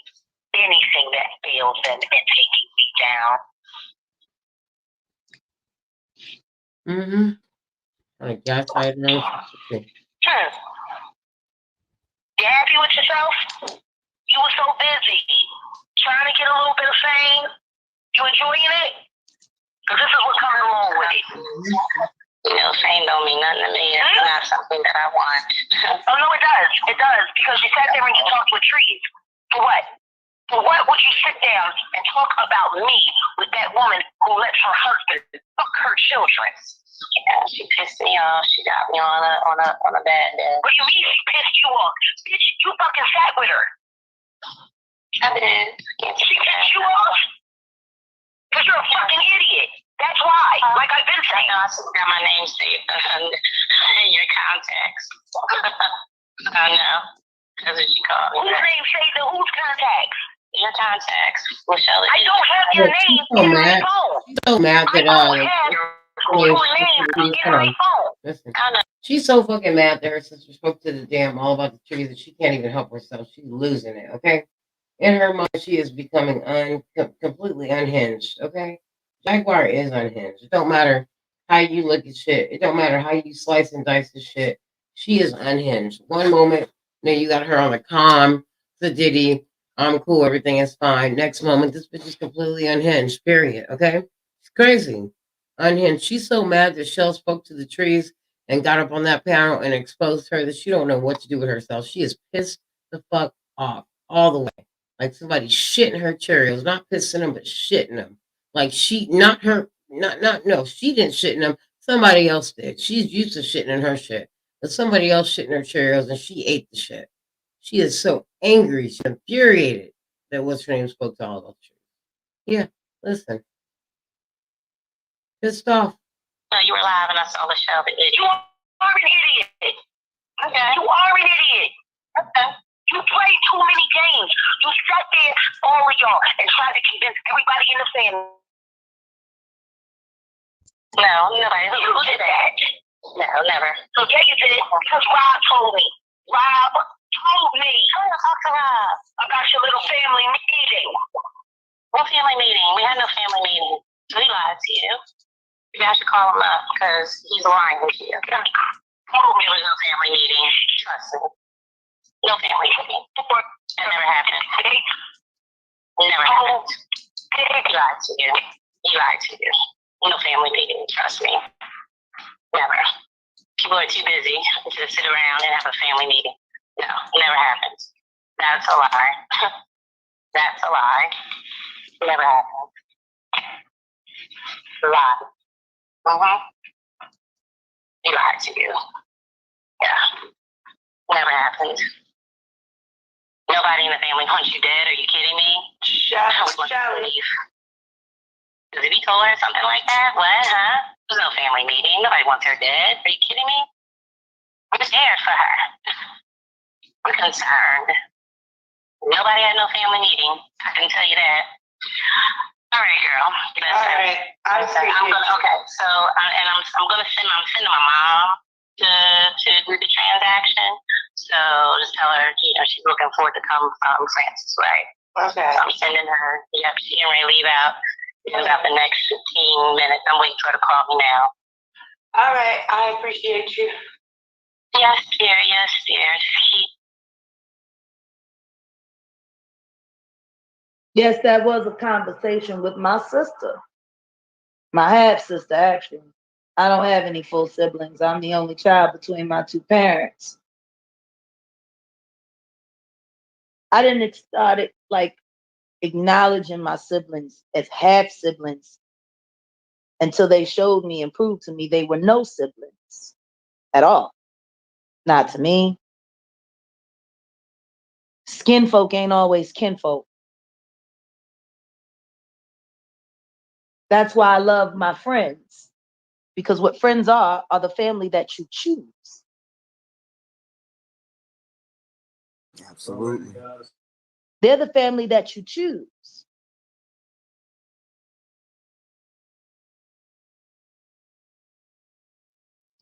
anything that fails them in taking me down. Mm-hmm. Like gas tight now. You happy with yourself? You were so busy trying to get a little bit of fame. You enjoying it? Because this is what's coming along with it. You know, fame don't mean nothing to me. It's not something that I want. Oh, no, it does. It does. Because you sat there and you talked with trees. For what? For what would you sit down and talk about me with that woman who lets her husband fuck her children? Yeah, she pissed me off. She got me on a bad day. What do you mean she pissed you off? Bitch, you fucking sat with her. I did. She pissed you off? Because you're a fucking idiot. That's why. Like I've been saying. I also got my name saved in your contacts. I know. That's what she called me. Whose name saved in whose contacts? Your contacts. Michelle. I don't have your name in my phone. She's so mad that listen, she's so fucking mad that her sister spoke to the damn all about the trees that she can't even help herself. She's losing it, okay? In her mind, she is becoming completely unhinged, okay? Jaguar is unhinged. It don't matter how you look at shit. It don't matter how you slice and dice the shit. She is unhinged. One moment, you got her on the calm, the Diddy, I'm cool, everything is fine. Next moment, this bitch is completely unhinged, period, okay? It's crazy. Unhinged. She's so mad that Shell spoke to the trees and got up on that panel and exposed her that she don't know what to do with herself. She is pissed the fuck off all the way. Like somebody shitting her Cheerios, not pissing them, but shitting them. Like she, not her, no, she didn't shit in them. Somebody else did. She's used to shitting in her shit, but somebody else shitting her Cheerios and she ate the shit. She is so angry, she's infuriated that what's her name spoke to all those trees. Yeah, listen. Pissed off. No, you were live and I saw the show. You are an idiot. Okay. You are an idiot. Okay. You played too many games. You sat there, all of y'all, and tried to convince everybody in the family. No, nobody. You did that. No, never. So yeah, you did. Because Rob told me. Rob told me. Oh, talk to Rob about your little family meeting. What family meeting? We had no family meeting. We lied to you. You guys should call him up because he's lying to you. He told me it was no family meeting. Trust me. No family meeting. That never happened. Never happened. He lied to you. He lied to you. No family meeting. Trust me. Never. People are too busy to sit around and have a family meeting. No, never happened. That's a lie. That's a lie. Never happened. Lie. He lied to you. Yeah. Never happened. Nobody in the family wants you dead. Are you kidding me? Because if he told her something like that, what, huh? There's no family meeting. Nobody wants her dead. Are you kidding me? I'm scared for her. I'm concerned. Nobody had no family meeting. I can tell you that. All right, girl. Listen. All right. I'm sending my mom to do the transaction. So just tell her, she's looking forward to come from Francis Way. Okay. So I'm sending her. Yep, she can really leave out in about the next 15 minutes. I'm waiting for her to call me now. All right. I appreciate you. Yes, dear. Yes, dear. Yes, that was a conversation with my sister. My half sister, actually. I don't have any full siblings. I'm the only child between my two parents. I didn't start it like acknowledging my siblings as half siblings until they showed me and proved to me they were no siblings at all. Not to me. Skinfolk ain't always kinfolk. That's why I love my friends, because what friends are the family that you choose. Absolutely. They're the family that you choose.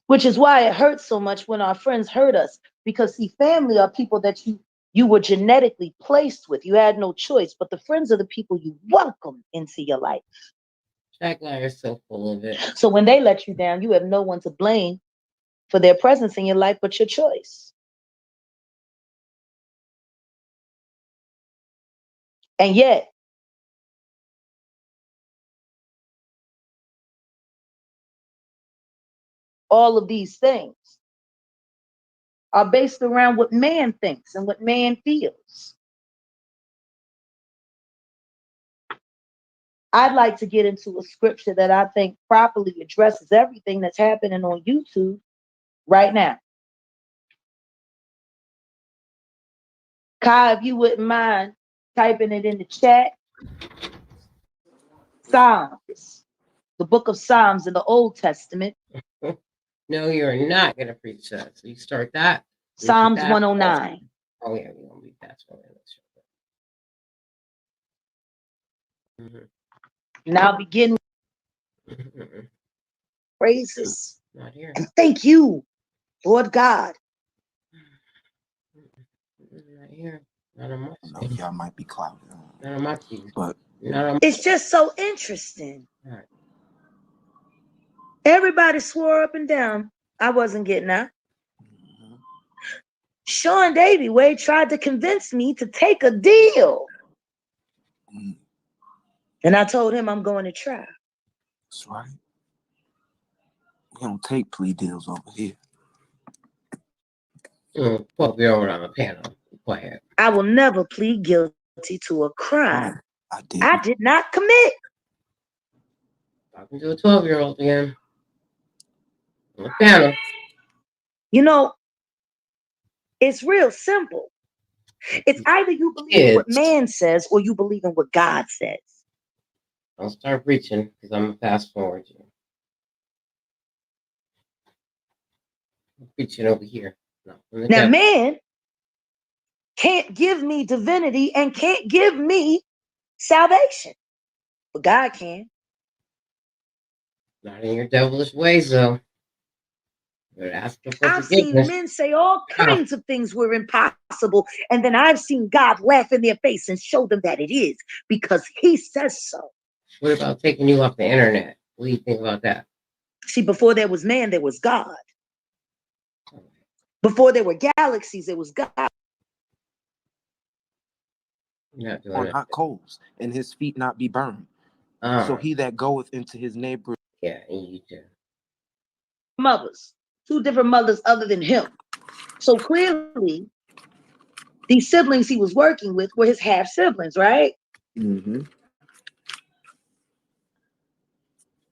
Which is why it hurts so much when our friends hurt us, because see, family are people that you were genetically placed with. You had no choice, but the friends are the people you welcome into your life. Jaguar is so full of it. So when they let you down, you have no one to blame for their presence in your life but your choice. And yet, all of these things are based around what man thinks and what man feels. I'd like to get into a scripture that I think properly addresses everything that's happening on YouTube right now. Kai, if you wouldn't mind typing it in the chat. Psalms, the book of Psalms in the Old Testament. No, you're not going to preach that. So you start that. Psalms 109. Oh, yeah, you're going to read that. Now begin praises. Not here. And thank you, Lord God. Not here. Not on my No, y'all might be clouded. Not on my TV. But it's just so interesting. Right. Everybody swore up and down I wasn't getting out. Sean Davey Wade tried to convince me to take a deal. And I told him I'm going to try. That's right. We don't take plea deals over here. Well, we're over on the panel. Quiet. I will never plead guilty to a crime I did not commit. Talking to a 12-year-old again. On the panel. You know, it's real simple. It's either you believe in what man says or you believe in what God says. I'll start preaching because I'm going to fast forward you. I'm preaching over here. Now, man can't give me divinity and can't give me salvation, but God can. Not in your devilish ways, though. I've seen men say all kinds of things were impossible, and then I've seen God laugh in their face and show them that it is because He says so. What about taking you off the internet? What do you think about that? See, before there was man, there was God. Before there were galaxies, there was God. On hot coals, and his feet not be burned. So he that goeth into his neighbor. Yeah, and you too. Mothers, 2 different mothers other than him. So clearly, these siblings he was working with were his half siblings, right? Mm-hmm.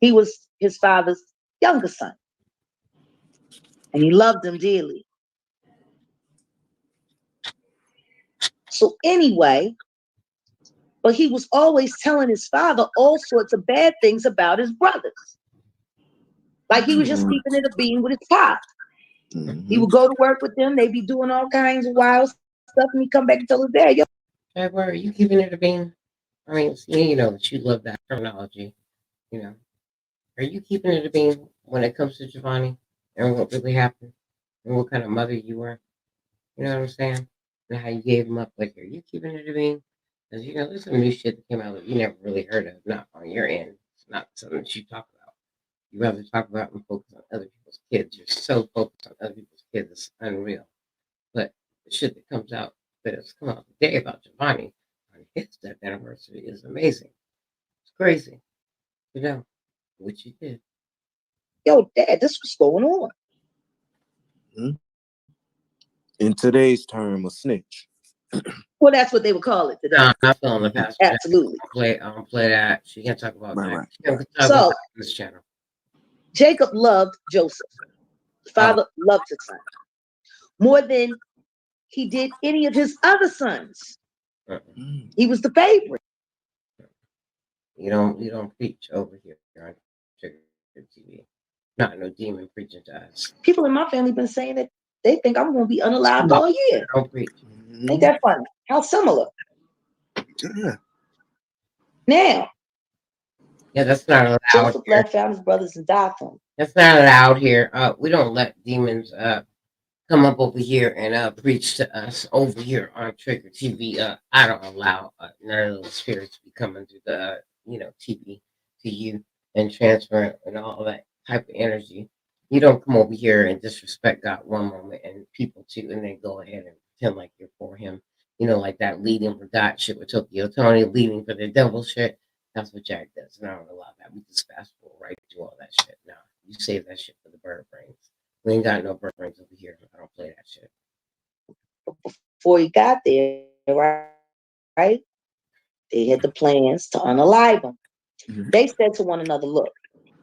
He was his father's younger son, and he loved him dearly. So anyway, but he was always telling his father all sorts of bad things about his brothers. Like he was just keeping it a bean with his pop. Mm-hmm. He would go to work with them. They'd be doing all kinds of wild stuff, and he'd come back and tell his dad, yo. Jaguar, are you keeping it a bean? I mean, you know that you love that terminology. You know, are you keeping it a bean when it comes to Jovani and what really happened and what kind of mother you were? You know what I'm saying? And how you gave him up. Like, are you keeping it a bean? Because, you know, there's some new shit that came out that you never really heard of, not on your end. It's not something that you talk about. You rather talk about and focus on other people's kids. You're so focused on other people's kids, it's unreal. But the shit that comes out, that has come out today about Jovani on his death anniversary is amazing. It's crazy. You know, what you did. Yo, Dad, this was going on. Mm-hmm. In today's term, a snitch. Well, that's what they would call it today. No, I'm not feeling the past. Absolutely. I don't play that. She can't talk about that. Right. She can't talk about that on this channel. Jacob loved Joseph. The father loved his son more than he did any of his other sons. He was the favorite. You don't preach over here on TV. Not no demon preaching to us. People in my family been saying that they think I'm going to be unalived all year. Don't preach. Ain't that funny? How similar. Yeah. Now. Yeah, that's not allowed. Joseph left, found his brothers, and died for him. That's not allowed here. We don't let demons come up over here and preach to us over here on Trigger TV. I don't allow none of those spirits to be coming to the TV to you and transfer and all that type of energy. You don't come over here and disrespect God one moment and people too, and then go ahead and pretend like you're for Him. You know, like that leading for God shit with Tokyo Tony, leading for the devil shit. That's what Jack does, and I don't allow that. We just fast forward right through all that shit. No, you save that shit for the bird brains. We ain't got no bird brains over here. I don't play that shit. Before he got there, right? They had the plans to unalive him. They said to one another, look,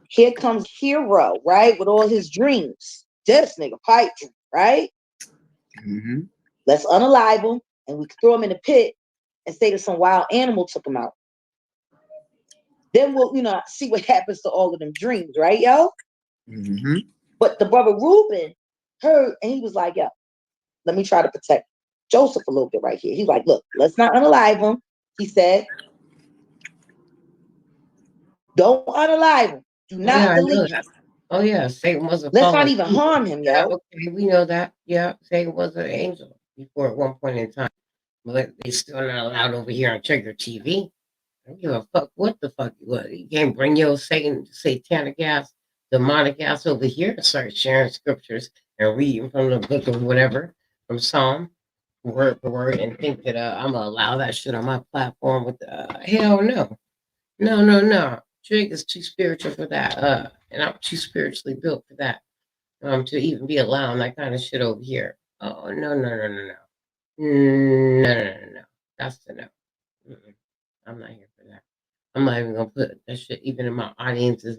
here comes Hero, right? With all his dreams. This nigga pipe dream, right? Let's unalive him and we can throw him in the pit and say that some wild animal took him out. Then we'll, see what happens to all of them dreams, right, yo? But the brother Reuben heard and he was like, yo, let me try to protect Joseph a little bit right here. He's like, look, let's not unalive him. He said, don't unalive him. Do not delete him. Oh, yeah. Satan was a Let's not even harm him, yo. Okay, we know that. Yeah, Satan was an angel before at one point in time. But they still not allowed over here on Trigger TV. I don't give a fuck what the fuck you was. You can't bring your Satan, satanic ass, demonic ass over here and start sharing scriptures and reading from the book of whatever, from Psalm, word for word, and think that I'm going to allow that shit on my platform with hell no. No. Trig is too spiritual for that. And I'm too spiritually built for that. To even be allowing that kind of shit over here. Oh, no. No. That's the no. I'm not here for that. I'm not even gonna put that shit even in my audiences.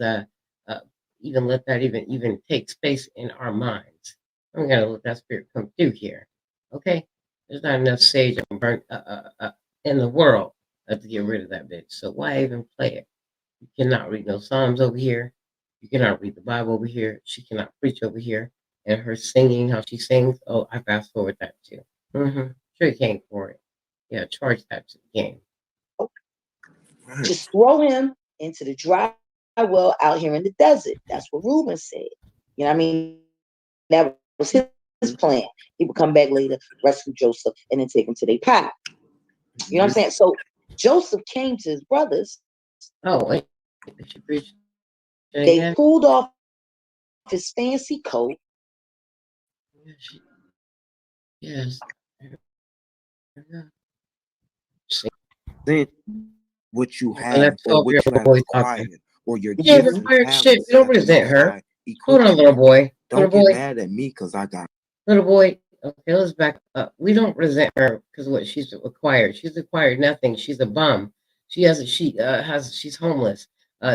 Even let that even take space in our minds. I'm gonna let that spirit come through here. Okay, there's not enough sage and burnt in the world to get rid of that bitch. So why even play it? You cannot read no Psalms over here. You cannot read the Bible over here. She cannot preach over here. And her singing, how she sings, oh, I fast forward that too. Sure you came for it. Yeah, charge that to the game. Just throw him into the dry well out here in the desert. That's what Reuben said. You know what I mean? That was his plan. He would come back later, rescue Joseph, and then take him to their pot. You know what I'm saying? So Joseph came to his brothers. Oh, wait. They pulled off his fancy coat. Yes. Then what you have or what you have acquired or your gifts and talents. Shit, you don't resent her. Hold on, little boy. Don't get mad at me because I got little boy. Okay, let's back up. We don't resent her because what she's acquired. She's acquired nothing. She's a bum. She's homeless.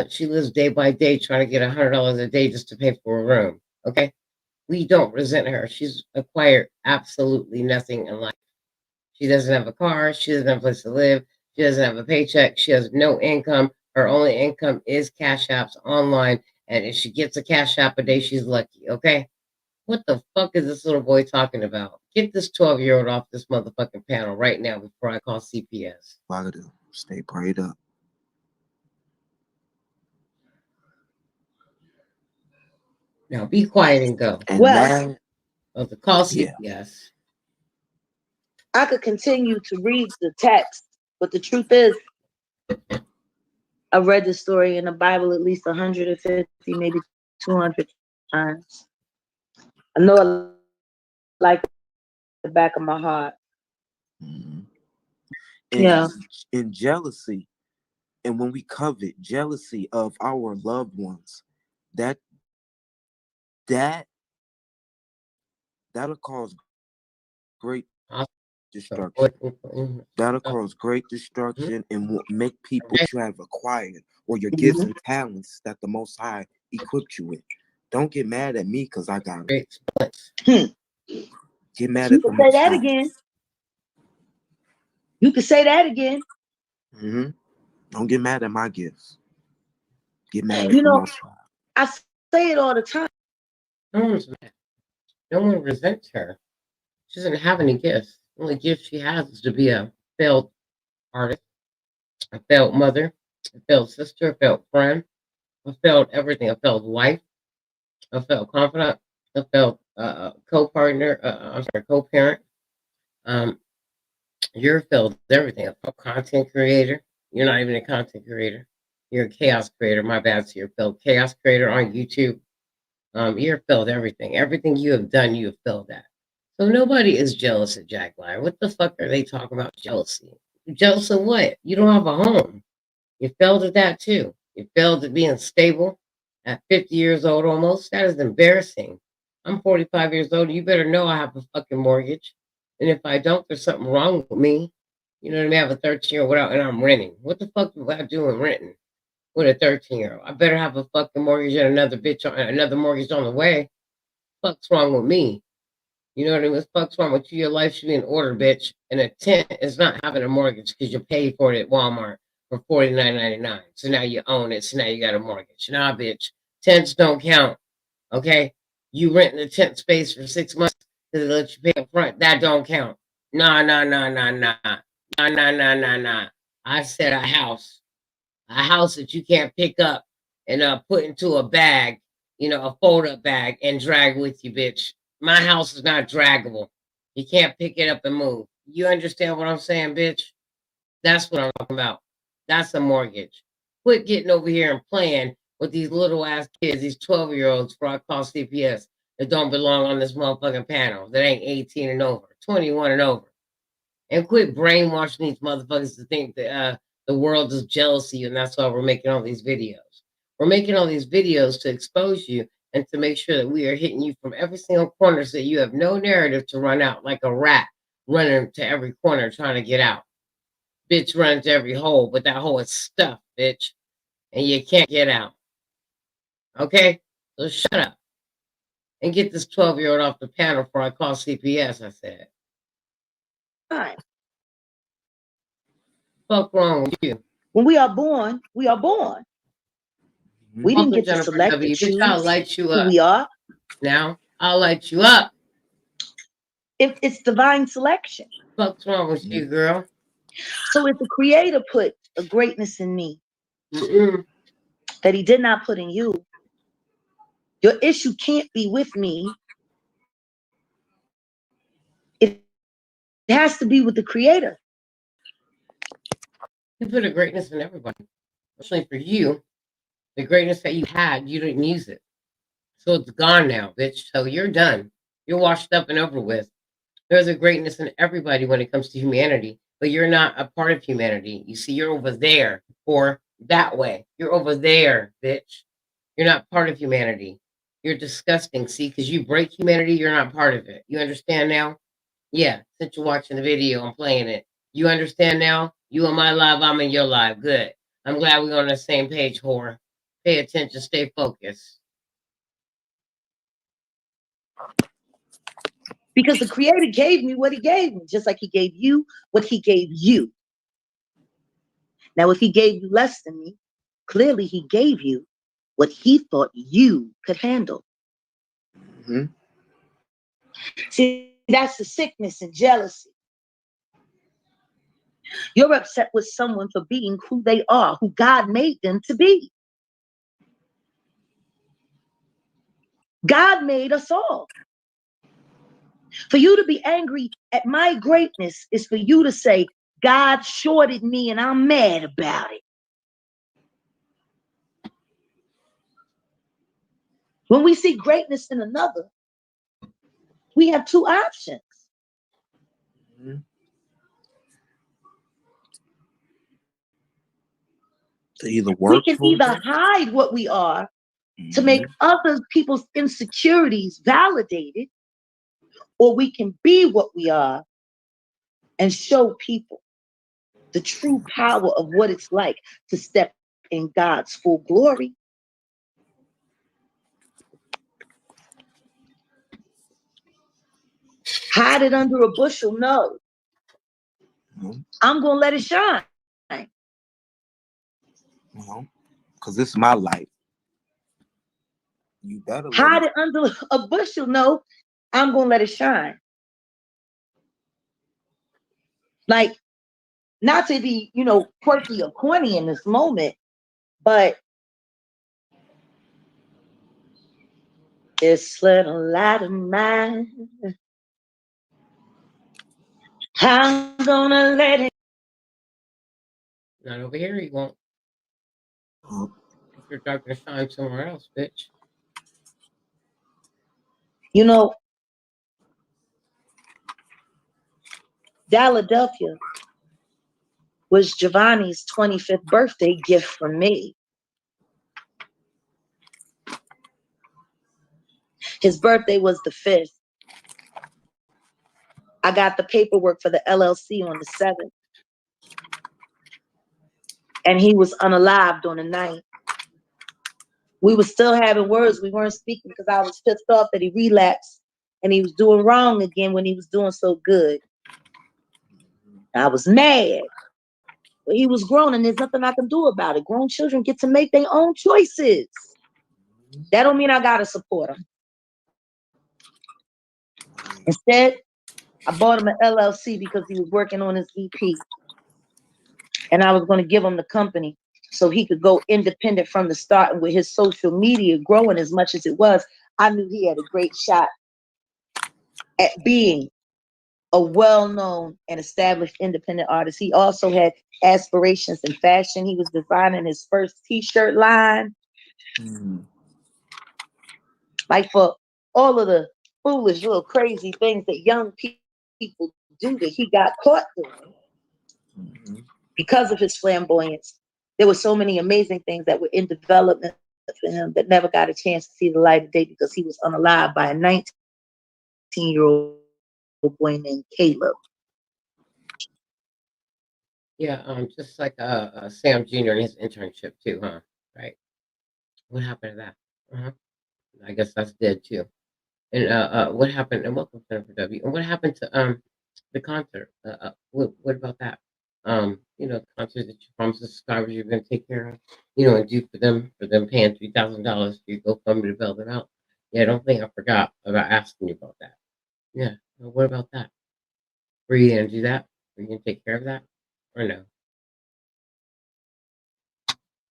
She lives day by day trying to get $100 a day just to pay for a room. Okay, we don't resent her. She's acquired absolutely nothing in life. She doesn't have a car. She doesn't have a place to live. She doesn't have a paycheck. She has no income. Her only income is Cash Apps online. And if she gets a Cash App a day, she's lucky. Okay. What the fuck is this little boy talking about? Get this 12-year-old off this motherfucking panel right now before I call CPS. Stay prayed up. Now be quiet and go. And well, the call CPS. I could continue to read the text, but the truth is, I've read the story in the Bible at least 150, maybe 200 times. I know it like the back of my heart. In jealousy, and when we covet jealousy of our loved ones, that'll cause great destruction. That'll cause great destruction and will make people you have acquired or your gifts and talents that the Most High equipped you with. Don't get mad at me because I got it. Get mad at the Most High. Again. You can say that again. Don't get mad at my gifts. Get mad at the Most High. I say it all the time. No one's mad. No one resents her. She doesn't have any gifts. The only gift she has is to be a failed artist, a failed mother, a failed sister, a failed friend, a failed everything, a failed wife, a failed confidant, a failed co-partner, co-parent. You're a failed everything, a failed content creator. You're not even a content creator. You're a chaos creator. My bad. So you're a failed chaos creator on YouTube. You're a failed everything. Everything you have done, you have failed at. So nobody is jealous of Jaguar. What the fuck are they talking about jealousy? You're jealous of what? You don't have a home. You failed at that too. You failed at being stable at 50 years old almost. That is embarrassing. I'm 45 years old. You better know I have a fucking mortgage. And if I don't, there's something wrong with me. You know what I mean? I have a 13-year-old and I'm renting. What the fuck do I do in renting? with a 13-year-old. I better have a fucking mortgage and another mortgage on the way. Fuck's wrong with me? You know what I mean? Fuck's wrong with you? Your life should be in order, bitch. And a tent is not having a mortgage because you paid for it at Walmart for $49.99. So now you own it. So now you got a mortgage. Nah, bitch. Tents don't count. Okay? You renting a tent space for 6 months because they let you pay up front. That don't count. Nah. I said a house that you can't pick up and put into a bag, a fold-up bag and drag with you, bitch. My house is not draggable. You can't pick it up and move. You understand what I'm saying, bitch? That's what I'm talking about. That's a mortgage. Quit getting over here and playing with these little ass kids, these 12-year-olds for I call CPS that don't belong on this motherfucking panel, that ain't 18 and over, 21 and over. And quit brainwashing these motherfuckers to think that the world is jealous of you, and that's why we're making all these videos. We're making all these videos to expose you and to make sure that we are hitting you from every single corner so that you have no narrative to run out like a rat running to every corner trying to get out. Bitch running to every hole, but that hole is stuffed, bitch, and you can't get out. Okay? So shut up and get this 12-year-old off the panel before I call CPS, I said. Fine. Fuck wrong with you? When we are born, we are born. We didn't get to select W. or choose I'll light you up. who we are. Now, I'll light you up. It's divine selection. What's wrong with you, girl? So if the Creator put a greatness in me that he did not put in you, your issue can't be with me. It has to be with the Creator. You put a greatness in everybody. Especially for you, the greatness that you had, you didn't use it. So it's gone now, bitch. So you're done. You're washed up and over with. There's a greatness in everybody when it comes to humanity, but you're not a part of humanity. You see, you're over there or that way. You're over there, bitch. You're not part of humanity. You're disgusting, see, because you break humanity, you're not part of it. You understand now? Yeah, since you're watching the video, I'm playing it. You understand now? You in my live, I'm in your live. Good. I'm glad we're on the same page, whore. Pay attention, stay focused. Because the Creator gave me what he gave me, just like he gave you what he gave you. Now, if he gave you less than me, clearly he gave you what he thought you could handle. See, that's the sickness and jealousy. You're upset with someone for being who they are, who God made them to be. God made us all. For you to be angry at my greatness is for you to say, God shorted me and I'm mad about it. When we see greatness in another, we have two options. To either work we can either hide what we are to make other people's insecurities validated, or we can be what we are and show people the true power of what it's like to step in God's full glory. Hide it under a bushel? No. I'm going to let it shine. Because this is my life. You better hide it under a bushel? No. I'm going to let it shine. Like, not to be, quirky or corny in this moment, but this little light of mine, I'm gonna let it. Not over here, you won't. If you're talking to shine somewhere else, bitch. Philadelphia was Jovani's 25th birthday gift from me. His birthday was the 5th. I got the paperwork for the LLC on the 7th. and he was unalived on the 9th. We were still having words. We weren't speaking because I was pissed off that he relapsed and he was doing wrong again when he was doing so good. I was mad. But he was grown and there's nothing I can do about it. Grown children get to make their own choices. That don't mean I gotta support him. Instead, I bought him an LLC because he was working on his EP. And I was going to give him the company so he could go independent from the start. And with his social media growing as much as it was, I knew he had a great shot at being a well-known and established independent artist. He also had aspirations in fashion. He was designing his first t-shirt line. Like for all of the foolish little crazy things that young people do that he got caught doing because of his flamboyance. There were so many amazing things that were in development for him that never got a chance to see the light of day because he was unalived by a 19-year-old boy named Caleb. Yeah, just like Sam Jr. and his internship too, huh? Right. What happened to that? I guess that's dead too. And what happened? And welcome to W. And what happened to the concert? What about that? The concert that you promised the subscribers you're going to take care of, and do for them paying $3,000 for you go come to bail them out. Yeah, I don't think I forgot about asking you about that. Yeah, well, what about that? Were you going to do that? Were you going to take care of that, or no?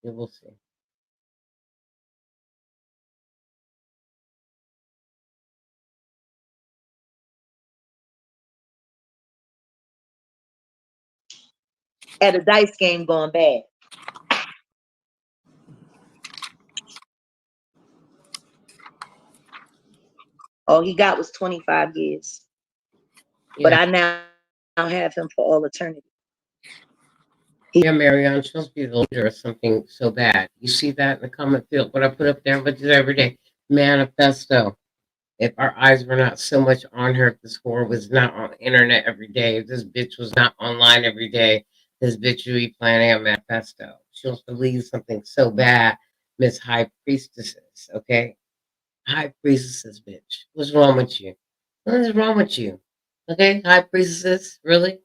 Yeah, we'll see. At a dice game going bad. All he got was 25 years. Yeah. But I now have him for all eternity. Yeah, Marianne, she's supposed to be the leader of something so bad. You see that in the comment field, what I put up there, but every day, manifesto. If our eyes were not so much on her, if the score was not on the internet every day, if this bitch was not online every day, this bitch would be planning a manifesto. She wants to lead something so bad, Miss High Priestesses, okay? High Priestesses, bitch. What's wrong with you? What is wrong with you? Okay, High Priestesses, really?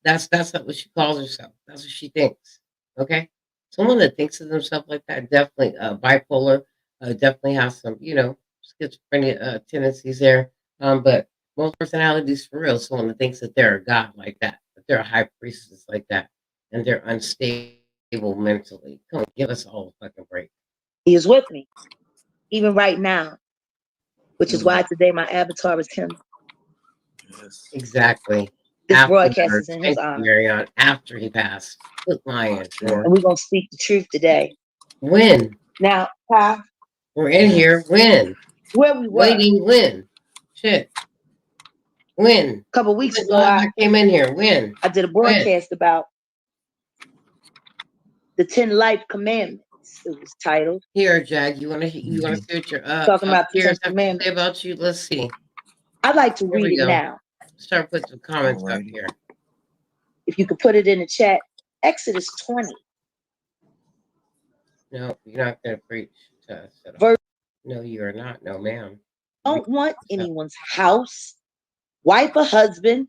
That's not what she calls herself. That's what she thinks. Okay, someone that thinks of themselves like that definitely bipolar. Definitely has some schizophrenia tendencies there. But most personalities for real. Someone that thinks that they're a god like that, that they're a high priestess like that, and they're unstable mentally. Come on, give us all a fucking break. He is with me, even right now, which is why today my avatar is him. Yes. Exactly. This broadcast is in his honor. Marion, after he passed. Quit lying. And we're going to speak the truth today. When? Now, Ty. We're in here. When? Where we were. Waiting. When? Shit. When? A couple weeks ago, I came in here. When? I did a broadcast about the 10 life commandments. It was titled. Here, Jag, you want to see what your talking about the 10 commandments. Say about you? Let's see. I'd like to read it now. Start putting some comments up here. If you could put it in the chat. Exodus 20. No, you're not going to preach to us at all. No, you are not. No, ma'am. Don't want anyone's house, wife or husband,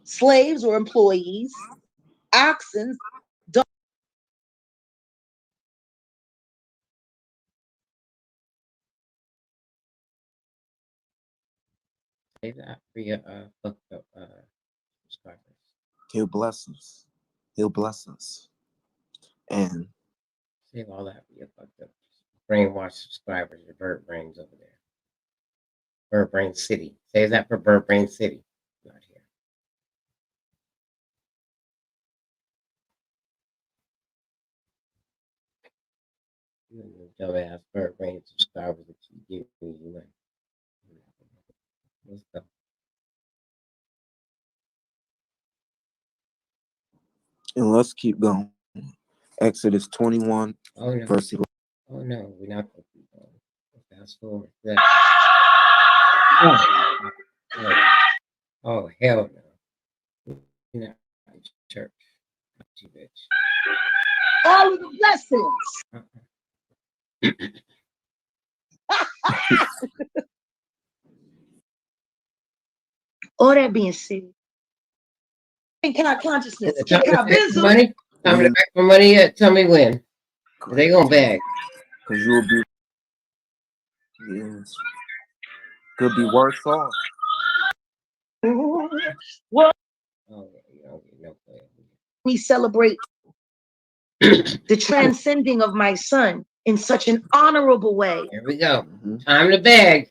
slaves or employees, oxen. Don't. Say that for your fucked up subscribers. He'll bless us. He'll bless us. And save all that for your fucked up brainwashed subscribers, your bird brains over there. Bird Brain City. Save that for Bird Brain City. Not here. You dumbass Bird Brain subscribers that you give me, you know. Let's go. And let's keep going. Exodus 21, verse 11. Oh no, we're not going to keep going. Fast forward. Oh, hell no. You're not in church. You bitch. all of the blessings. All that being said, can I consciousness? Can I business? Money? Coming back for money yet? Tell me when. They gonna beg. Because you'll be, yes, could be worse off. What? Oh, no, we celebrate the transcending of my son in such an honorable way. Here we go. Time to beg.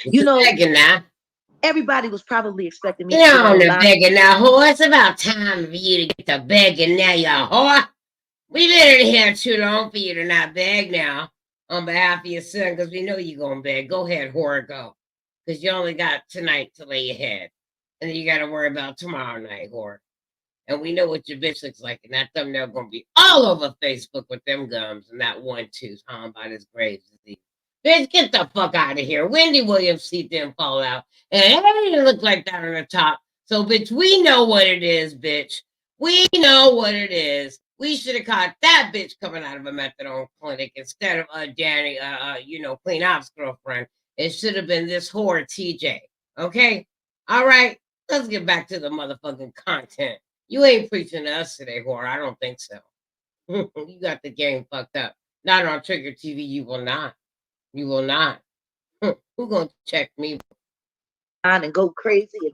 You know, begging now. Everybody was probably expecting me to get on the online. begging now, whore. It's about time for you to get to begging now, you whore. We've been in here too long for you to not beg now on behalf of your son, because we know you're going to beg. Go ahead, whore, go. Because you only got tonight to lay your head. And then you got to worry about tomorrow night, whore. And we know what your bitch looks like. And that thumbnail going to be all over Facebook with them gums and that 1-2 talking about his grave disease. Bitch, get the fuck out of here. Wendy Williams' seat didn't fall out. And it didn't look like that on the top. So, bitch, we know what it is, bitch. We know what it is. We should have caught that bitch coming out of a methadone clinic instead of Danny, Clean Ops girlfriend. It should have been this whore, TJ. Okay? All right. Let's get back to the motherfucking content. You ain't preaching to us today, whore. I don't think so. You got the game fucked up. Not on Trigger TV. You will not. You will not. Who gonna check me? And go crazy and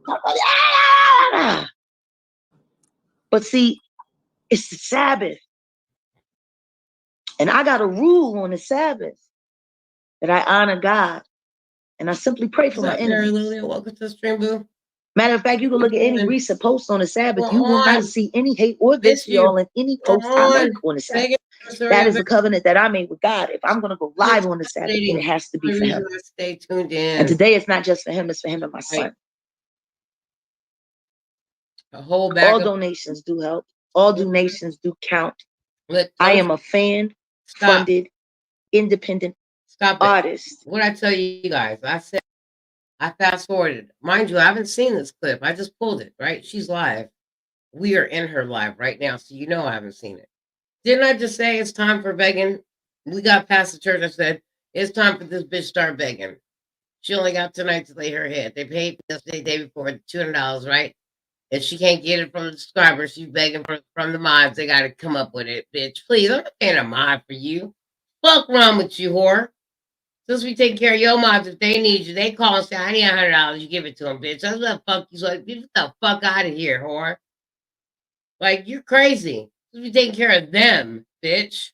but see, it's the Sabbath. And I got a rule on the Sabbath that I honor God. And I simply pray for my enemies. Welcome to the stream, boo. Matter of fact, you can look at any recent post on the Sabbath. You will not see any hate or vitriol in any post I make on the Sabbath. That is a covenant that I made with God. If I'm going to go live on the Sabbath, then it has to be for him. Stay tuned in. And today it's not just for him, it's for him and my son. A whole bag all donations do help. All donations do count. I am a fan-funded, independent artist. What I tell you guys, I said, I fast forwarded. Mind you, I haven't seen this clip. I just pulled it, right? She's live. We are in her live right now, so you know I haven't seen it. Didn't I just say it's time for begging? We got past the church. I said, it's time for this bitch to start begging. She only got tonight to lay her head. They paid this day before $200, right? If she can't get it from the subscribers, she's begging from the mods. They got to come up with it, bitch. Please, I'm not paying a mod for you. Fuck wrong with you, whore. Since we take care of your mods, if they need you, they call and say, I need $100. You give it to them, bitch. That's what the fuck you like. Get the fuck out of here, whore. Like, you're crazy. Since we taking care of them, bitch.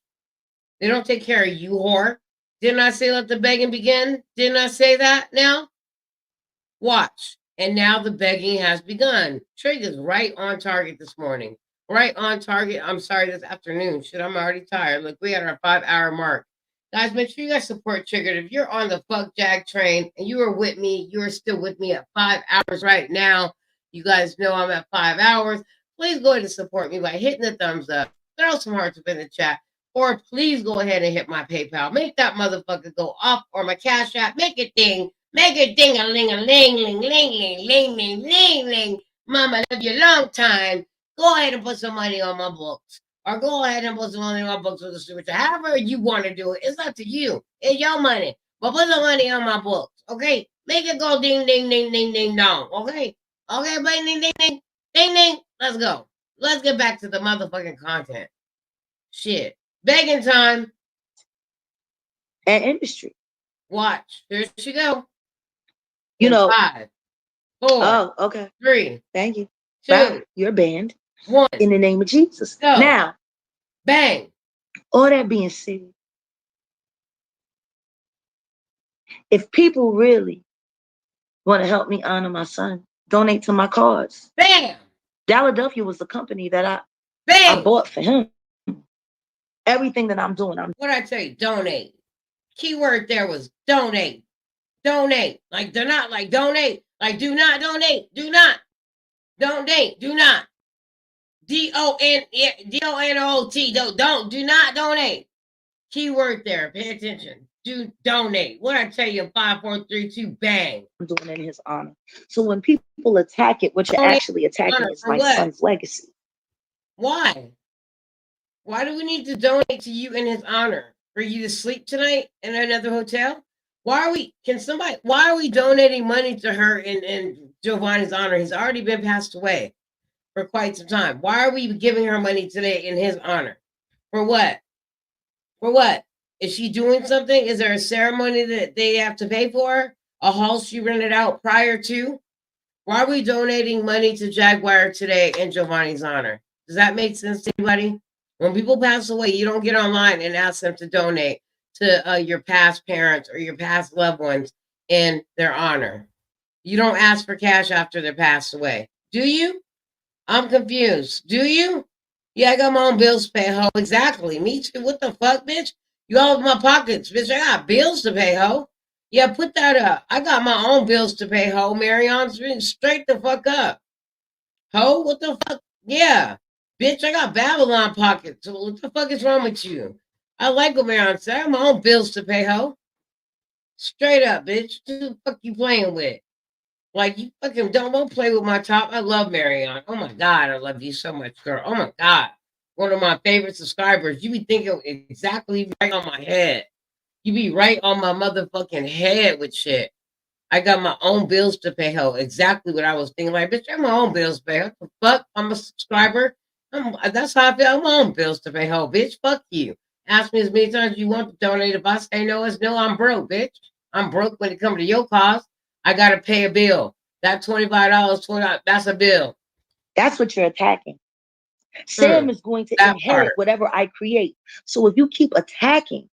They don't take care of you, whore. Didn't I say let the begging begin? Didn't I say that now? Watch. And now the begging has begun. Trigger's right on target this morning. Right on target. I'm sorry, this afternoon. Shit, I'm already tired. Look, we had our 5-hour mark. Guys, make sure you guys support Triggered. If you're on the Fuck Jag train and you are with me, you are still with me at 5 hours right now. You guys know I'm at 5 hours. Please go ahead and support me by hitting the thumbs up. Throw some hearts up in the chat. Or please go ahead and hit my PayPal. Make that motherfucker go off, or my Cash App. Make it ding. Make it ding-a-ling-a-ling-ling-ling-ling-ling-ling-ling. Mama, love you a long time. Go ahead and put some money on my books. Or go ahead and put some money on my books with the super chat. However you want to do it. It's up to you. It's your money. But put some money on my books. Okay? Make it go ding, ding, ding, ding, ding, dong. Okay? Okay, bang, ding, ding, ding, ding, ding. Let's go. Let's get back to the motherfucking content. Shit. Begging time. And industry. Watch. Here she go. You know. 5, 4. Oh, okay. 3. Thank you. 2. Wow, you're banned. 1. In the name of Jesus. Go. Now. Bang. All that being said, if people really want to help me honor my son, donate to my cause. Bam. Philadelphia was the company that I bought for him. Everything that I'm doing, What I tell you, donate. Keyword there was donate. Donate. Like they're not like donate. Like do not donate. Do not. Donate. Do not. D-O-N-O-T. Do not donate. Keyword there. Pay attention. Do donate. What I tell you, 5, 4, 3, 2, bang. I'm doing it in his honor. So when people attack it, what you're actually attacking is my son's legacy. Why? Why do we need to donate to you in his honor? For you to sleep tonight in another hotel? Why are we donating money to her in Jovani's honor? He's already been passed away for quite some time. Why are we giving her money today in his honor? For what? For what? Is she doing something? Is there a ceremony that they have to pay for? A hall she rented out prior to? Why are we donating money to Jaguar today in Jovani's honor? Does that make sense to anybody? When people pass away, you don't get online and ask them to donate to your past parents or your past loved ones in their honor. You don't ask for cash after they're passed away. Do you? I'm confused. Do you? Yeah, I got my own bills to pay, ho. Exactly. Me too. What the fuck, bitch? You all in my pockets, bitch. I got bills to pay, ho. Yeah, put that up. I got my own bills to pay, ho. Marion's straight the fuck up. Ho, what the fuck? Yeah. Bitch, I got Babylon pockets. So what the fuck is wrong with you? I like what Marion said. I have my own bills to pay, ho. Straight up, bitch. Who the fuck you playing with? Like, you fucking don't play with my top. I love Marion. Oh my God, I love you so much, girl. Oh my God. One of my favorite subscribers. You be thinking exactly right on my head. You be right on my motherfucking head with shit. I got my own bills to pay, ho. Exactly what I was thinking. Like, bitch, I have my own bills to pay. What the fuck? I'm a subscriber. That's how I feel. I have my own bills to pay, ho. Bitch, fuck you. Ask me as many times as you want to donate. If I say no, it's no. I'm broke, bitch. I'm broke when it comes to your cause. I got to pay a bill. That $25, $20, that's a bill. That's what you're attacking. Sam is going to inherit whatever I create. So if you keep attacking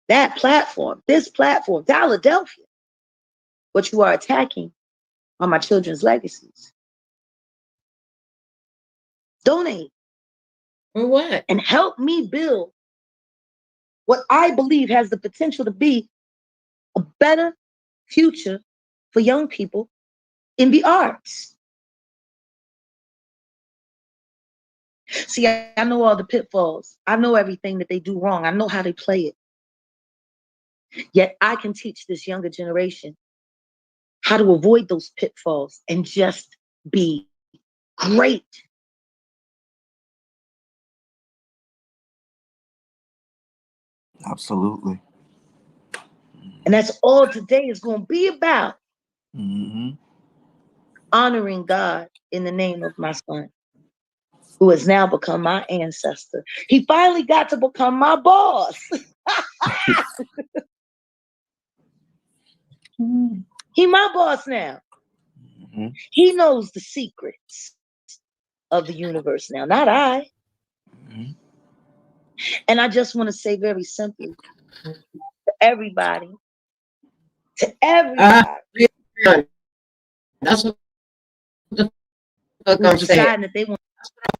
that platform, this platform, Philadelphia, what you are attacking are my children's legacies. Donate. For what? And help me build what I believe has the potential to be a better future for young people in the arts. See, I know all the pitfalls. I know everything that they do wrong. I know how they play it. Yet I can teach this younger generation how to avoid those pitfalls and just be great. Absolutely. And that's all today is going to be about. Honoring God in the name of my son, who has now become my ancestor. He finally got to become my boss. He my boss now. He knows the secrets of the universe now, not I. And I just want to say very simply to everybody, that's what the fuck I'm saying. That they want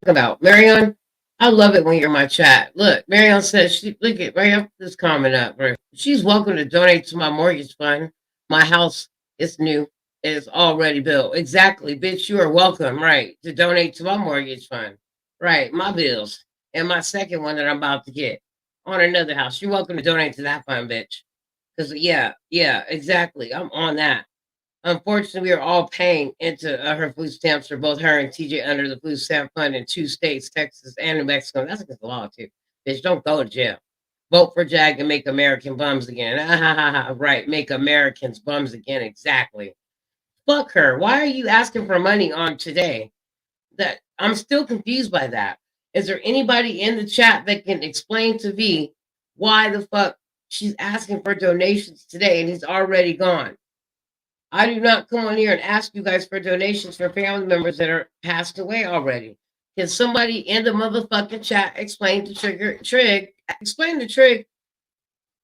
about Marion. I love it when you're in my chat. Look, Marion says look at Marion this comment up. Right? She's welcome to donate to my mortgage fund. My house is new. It is already built. Exactly, bitch. You are welcome, right, to donate to my mortgage fund. Right, my bills. And my second one that I'm about to get on another house. You're welcome to donate to that fund, bitch. Because yeah, exactly. I'm on that. Unfortunately, we are all paying into her food stamps for both her and TJ under the food stamp fund in 2 states, Texas and New Mexico. That's against the law, too. Bitch, don't go to jail. Vote for Jag and make American bums again. Right, make Americans bums again. Exactly. Fuck her. Why are you asking for money on today? That I'm still confused by that. Is there anybody in the chat that can explain to me why the fuck she's asking for donations today and he's already gone? I do not come on here and ask you guys for donations for family members that are passed away already. Can somebody in the motherfucking chat explain to Trig, explain to Trig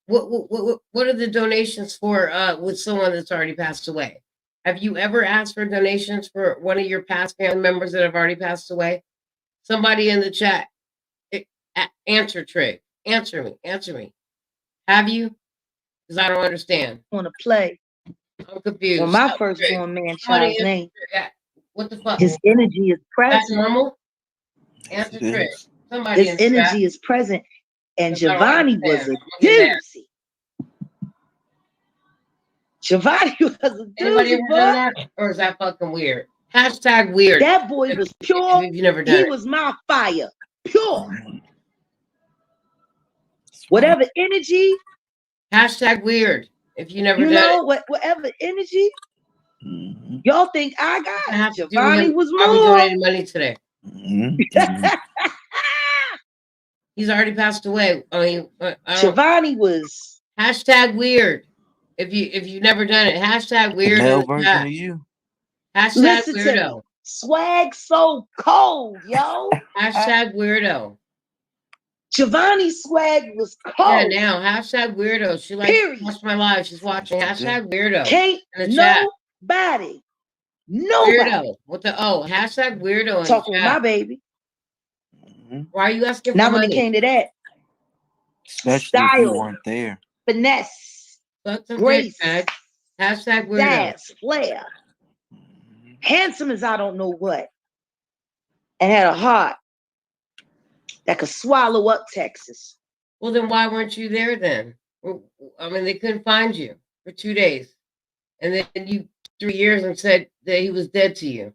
what are the donations for with someone that's already passed away? Have you ever asked for donations for one of your past family members that have already passed away? Somebody in the chat, answer Trig. Answer me. Have you? Because I don't understand. I want to play. I'm confused. Well, my firstborn man child's name. What the fuck? His energy is present. That's normal. Answer Trick. Somebody. His energy is present, and Jovani was a doozy. Jovani was a doozy. Anybody ever done that, or is that fucking weird? Hashtag weird. That boy was pure. If you never done he was my fire, pure. Whatever energy. Hashtag weird. If you never You done know, whatever energy y'all think I got. Jovani was Why we more. donating money today? He's already passed away. I mean, Jovani was hashtag weird. If you never done it, hashtag weird. The male version of you. Hashtag Listen to weirdo. me. Swag so cold, yo. Hashtag weirdo. Jovani's swag was cold. Yeah, now hashtag weirdo. She likes to watch my live. She's watching hashtag weirdo. Can't in the chat. nobody Weirdo with the O. Hashtag weirdo in talk the with chat. my baby. Why are you asking Now for when money? it came to that, Especially if you style, weren't there. finesse, grace, hashtag weirdo. sass, flair, handsome as I don't know what, and had a heart that could swallow up Texas. Well, then why weren't you there then? I mean, they couldn't find you for 2 days. And then you 3 years and said that he was dead to you.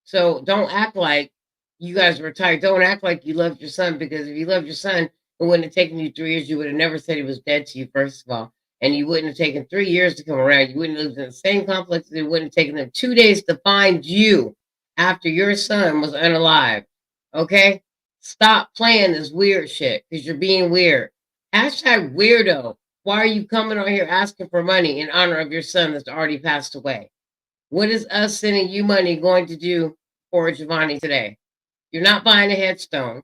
So don't act like you guys were tired. Don't act like you loved your son, because if you loved your son, it wouldn't have taken you 3 years. You would have never said he was dead to you, first of all. And you wouldn't have taken 3 years to come around. You wouldn't have lived in the same complex. It wouldn't have taken them 2 days to find you after your son was unalive. Okay? Stop playing this weird shit, because you're being weird. Hashtag weirdo. Why are you coming on here asking for money in honor of your son that's already passed away? What is us sending you money going to do for Jovani today? You're not buying a headstone.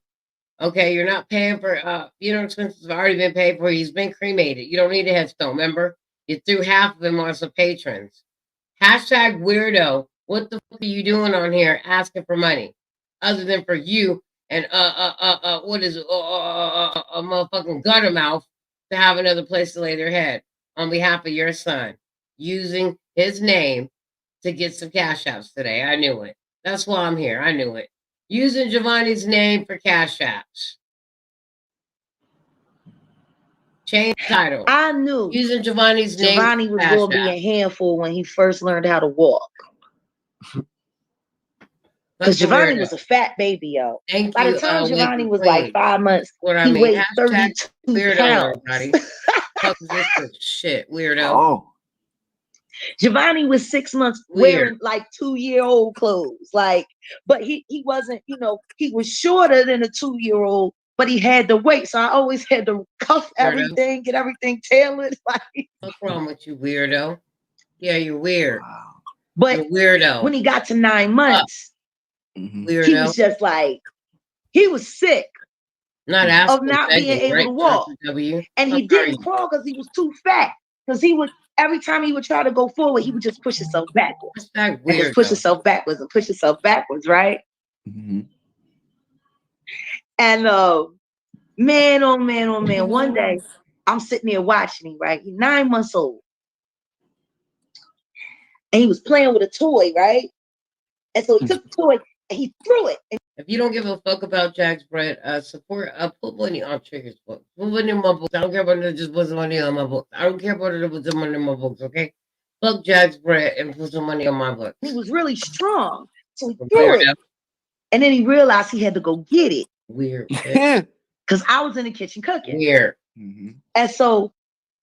Okay, you're not paying for funeral expenses have already been paid for. He's been cremated. You don't need a headstone, remember? You threw half of them on some patrons. Hashtag weirdo. What the fuck are you doing on here asking for money? Other than for you and what is it? A motherfucking gutter mouth to have another place to lay their head on behalf of your son, using his name to get some cash apps today. I knew it. That's why I'm here. I knew it. Using Jovani's name for cash apps. Change title. I knew using Jovani's name. Jovani was going to be a handful when he first learned how to walk. Because Jovani was a fat baby, yo. By the time Jovani was like 5 months, he weighed 32 pounds. Fuck this shit, weirdo. Oh. Jovani was 6 months wearing like 2-year-old clothes. Like, but he wasn't, you know, he was shorter than a 2-year-old, but he had the weight. So I always had to cuff everything, get everything tailored. Like, what's wrong with you, weirdo? Yeah, you're weird. But you're weirdo. When he got to 9 months, weirdo. He was just like, he was sick of not being able to walk. And he didn't crawl because he was too fat. Because he would, every time he would try to go forward, he would just push himself backwards. And just push himself backwards and push himself backwards, right? And man, oh man, oh man, one day I'm sitting there watching him, right? He's 9 months old. And he was playing with a toy, right? And so he took the toy and he threw it. If you don't give a fuck about Jack's bread, support, put money on Trigger's book. Put money in my books. I don't care about it, just put some money on my books. I don't care about it, put some money in my books, okay? Fuck Jack's bread and put some money on my books. He was really strong. So he threw it. And then he realized he had to go get it. Weird. Because I was in the kitchen cooking. Weird. And so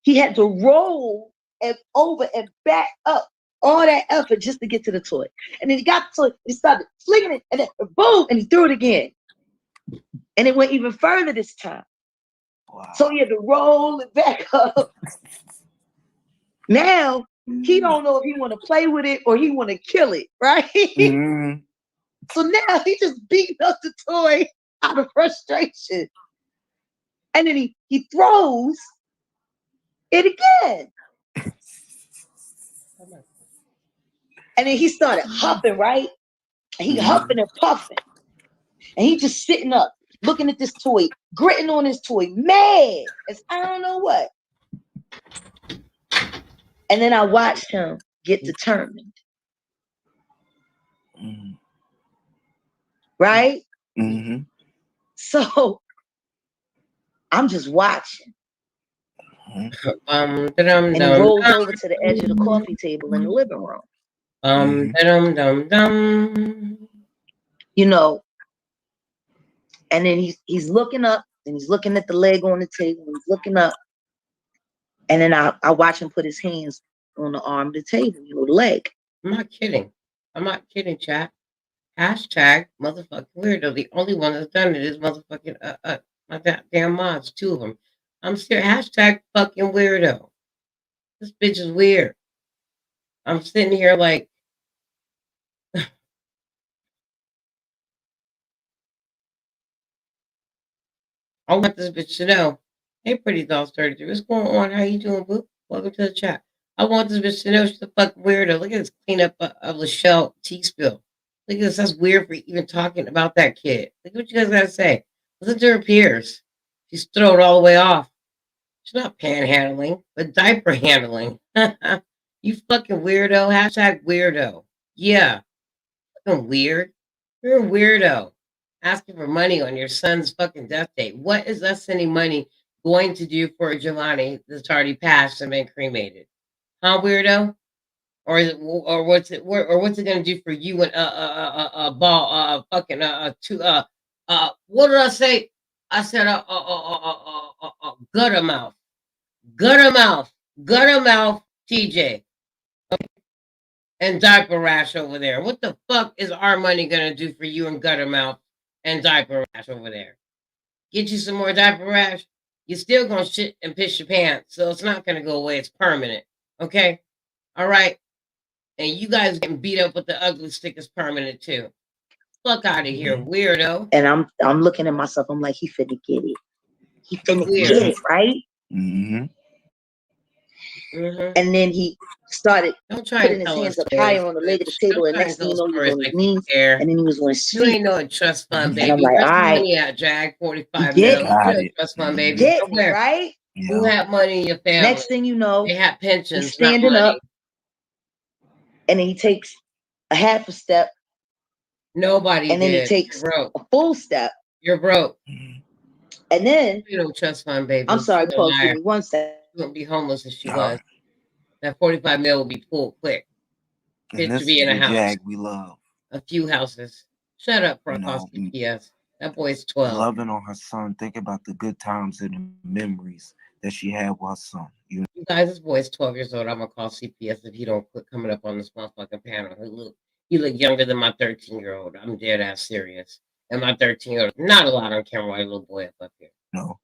he had to roll and over and back up all that effort just to get to the toy. And then he got the toy, he started flinging it, and then boom, and he threw it again. And it went even further this time. Wow. So he had to roll it back up. Now, he don't know if he want to play with it or he want to kill it, right? So now he just beating up the toy out of frustration. And then he throws it again. And then he started huffing, right? And he huffing and puffing. And he just sitting up, looking at this toy, gritting on his toy, mad as I don't know what. And then I watched him get determined. Right? So I'm just watching. And he rolls over to the edge of the coffee table in the living room. You know, and then he's looking up and he's looking at the leg on the table, and he's looking up. And then I watch him put his hands on the arm of the table, the leg. I'm not kidding. I'm not kidding, chat. Hashtag motherfucking weirdo. The only one that's done it is motherfucking my damn mods, 2 of them. I'm serious. Hashtag fucking weirdo. This bitch is weird. I'm sitting here like I want this bitch to know. Hey, pretty dolls 33. What's going on? How you doing, boo? Welcome to the chat. I want this bitch to know she's a fucking weirdo. Look at this cleanup of Lachelle tea spill. Look at this. That's weird for even talking about that kid. Look what you guys gotta say. Listen to her peers. She's thrown all the way off. She's not panhandling, but diaper handling. You fucking weirdo. Hashtag weirdo. Yeah. Fucking weird. You're a weirdo. Asking for money on your son's fucking death date. What is us sending money going to do for Jovani that's already passed and been cremated? Huh, weirdo? Or is it, or what's it, or what's it gonna do for you and ball fucking what did I say? I said gutter mouth, gutter mouth, gutter mouth, TJ, and diaper rash over there. What the fuck is our money gonna do for you and gutter mouth and diaper rash over there? Get you some more diaper rash. You're still gonna shit and piss your pants, so it's not gonna go away. It's permanent. Okay, all right. And you guys getting beat up with the ugly stick is permanent too. Fuck out of here, weirdo. And I'm looking at myself. I'm like, he finna get it. He finna Weird. get it, right? Mm-hmm. Mm-hmm. And then he started Don't try putting and his tell hands us up higher on the leg of the table. And next thing you know, he was on his knees. And then he was on his You ain't feet. know a trust fund, baby. And I'm like, Where's all the right. money at, Jag? 45 You mil. get You Got know it. trust fund, baby. Get Go where? right? Who had money in your family? Next thing you know, They had he's pensions, not standing money. up. And then he takes a half a step. Nobody And then did. he takes You're broke. a full step. You're broke. And then, You don't trust fund, baby. I'm sorry, You're a Paul, give liar. me one second. You wouldn't be homeless if she All was. right. That 45 mil would be pulled quick. And Bitch this to be is in a the house. Jag we love. A few houses. Shut up, You know, CPS. That boy's 12. loving on her son. Think about the good times and the memories that she had with her son. You guys, this boy's 12 years old. I'm gonna call CPS if he don't quit coming up on this motherfucking panel. He look younger than my 13-year-old. I'm dead ass serious. And my 13-year-old, not a lot on camera. While little boy up here. No,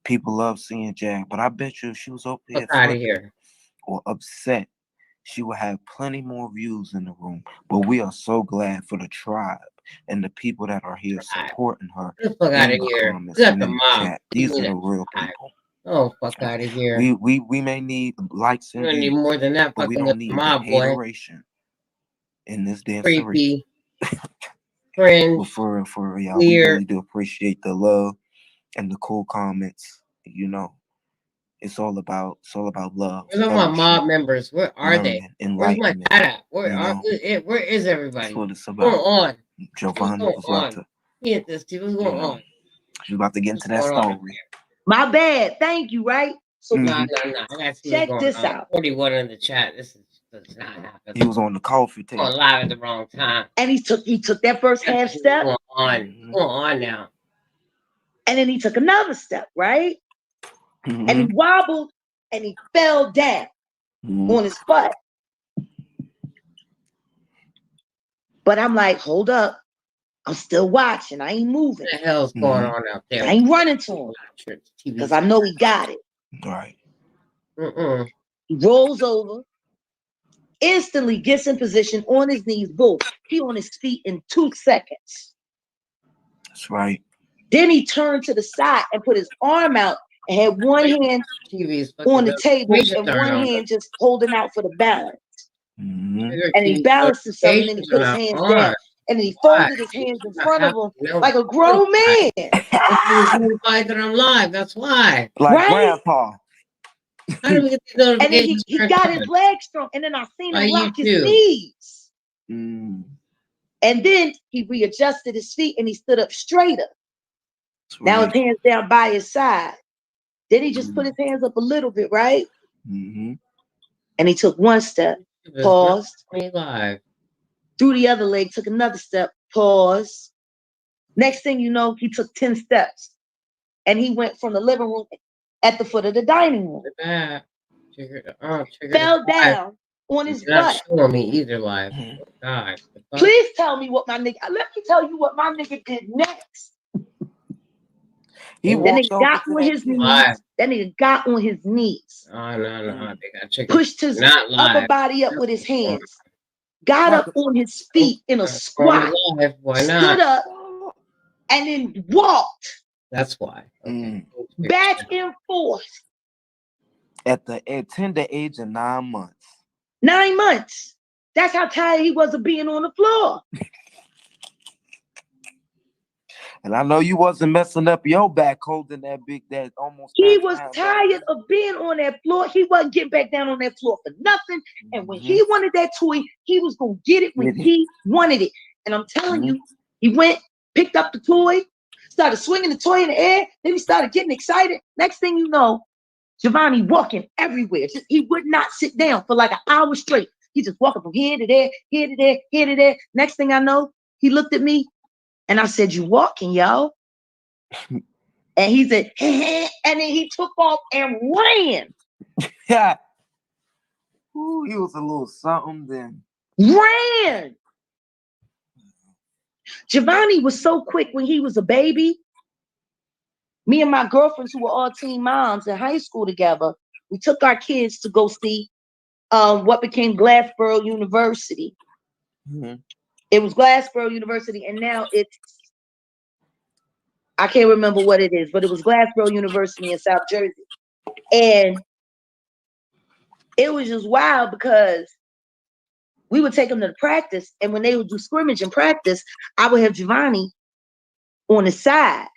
people love seeing Jag, but I bet you if she was up here out of here or upset, she would have plenty more views in the room. But we are so glad for the tribe and the people that are here supporting her. Get the fuck out of here. Got the mob. These are the real people. Oh, fuck out of here. We may need likes and views. Need more than that. But we Fucking don't need mob, the boy. hateration in this damn Creepy. Cringe. But for y'all, weird. we really do appreciate the love and the cool comments. You know, it's all about love. Where's all my mob members? Where are they? Where's my dad at? Where is everybody? That's what it's What's going on? Jovani was about to. Get this, Steve. What's going on? She's about to get into that story. My bad. Thank you, right? So no. I got to check this out. 41 in the chat. This does not happen. He was on the coffee table. On live at the wrong time. And he took that first half step. Going on now. And then he took another step, right? And he wobbled and he fell down on his butt. But I'm like, hold up. I'm still watching. I ain't moving. What the hell's going on out there? I ain't running to him because I know he got it. Right. He rolls over, instantly gets in position on his knees. Boom. He on his feet in 2 seconds. That's right. Then he turned to the side and put his arm out and had one hand on the table and one hand just holding out for the balance. And he balanced himself and then he put his hands down. And then he folded his hands in front of him like a grown man. Notified that I'm live. That's why. Like Grandpa. How do we get these notifications? And then he got his legs strong. And then I seen him lock his knees. And then he readjusted his feet and he stood up straighter. Now his hands down by his side. Then he just put his hands up a little bit, right? And he took one step, paused. Threw the other leg, took another step, paused. Next thing you know, he took 10 steps. and he went from the living room at the foot of the dining room. Fell down on his You're not butt. showing me either live. Oh, God. Please tell me what my nigga. Let me tell you what my nigga did next. He That walked nigga over got to on that his kid. knees. That nigga got on his knees. Oh, no. They got chicken. Pushed his not upper live. body up with his hands. Got up on his feet in a Why squat. Why Stood not? up and then walked That's why. Okay. back and forth. At the tender age of 9 months. 9 months. That's how tired he was of being on the floor. And I know you wasn't messing up your back holding that almost. He was tired of being on that floor. He wasn't getting back down on that floor for nothing. And when he wanted that toy, he was going to get it when he wanted it. And I'm telling you, he went, picked up the toy, started swinging the toy in the air. Then he started getting excited. Next thing you know, Jovani walking everywhere. He would not sit down for like an hour straight. He just walking from here to there, here to there, here to there. Next thing I know, he looked at me and I said, "You walking, yo?" And he said, and then he took off and ran. Yeah. Ooh, he was a little something then. Ran. Jovani was so quick when he was a baby. Me and my girlfriends, who were all teen moms in high school together, we took our kids to go see what became Glassboro University. It was Glassboro University, and now it's, I can't remember what it is, but it was Glassboro University in South Jersey. And it was just wild because we would take them to the practice, and when they would do scrimmage and practice, I would have Jovani on the side.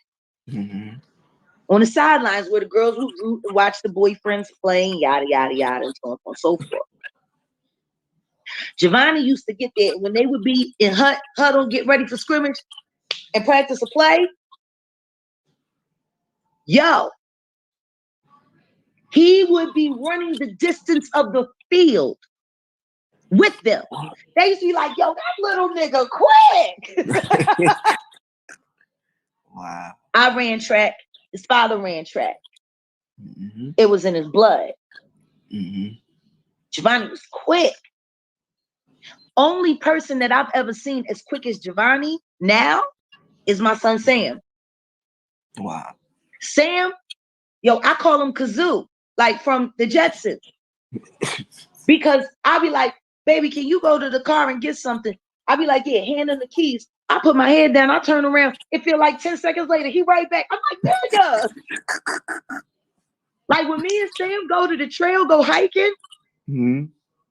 On the sidelines where the girls would root and watch the boyfriends playing, yada, yada, yada, and so on and so forth. Jovani used to get there when they would be in huddle, get ready for scrimmage and practice a play. Yo, he would be running the distance of the field with them. They used to be like, "Yo, that little nigga quick." Wow. I ran track. His father ran track. It was in his blood. Jovani was quick. Only person that I've ever seen as quick as Jovani now is my son Sam. Wow. Sam, yo, I call him Kazoo, like from the Jetsons. Because I'll be like, "Baby, can you go to the car and get something?" I'll be like, "Yeah, hand him the keys." I put my head down, I turn around. It feel like 10 seconds later, he right back. I'm like, "Nigga." Like when me and Sam go to the trail, go hiking,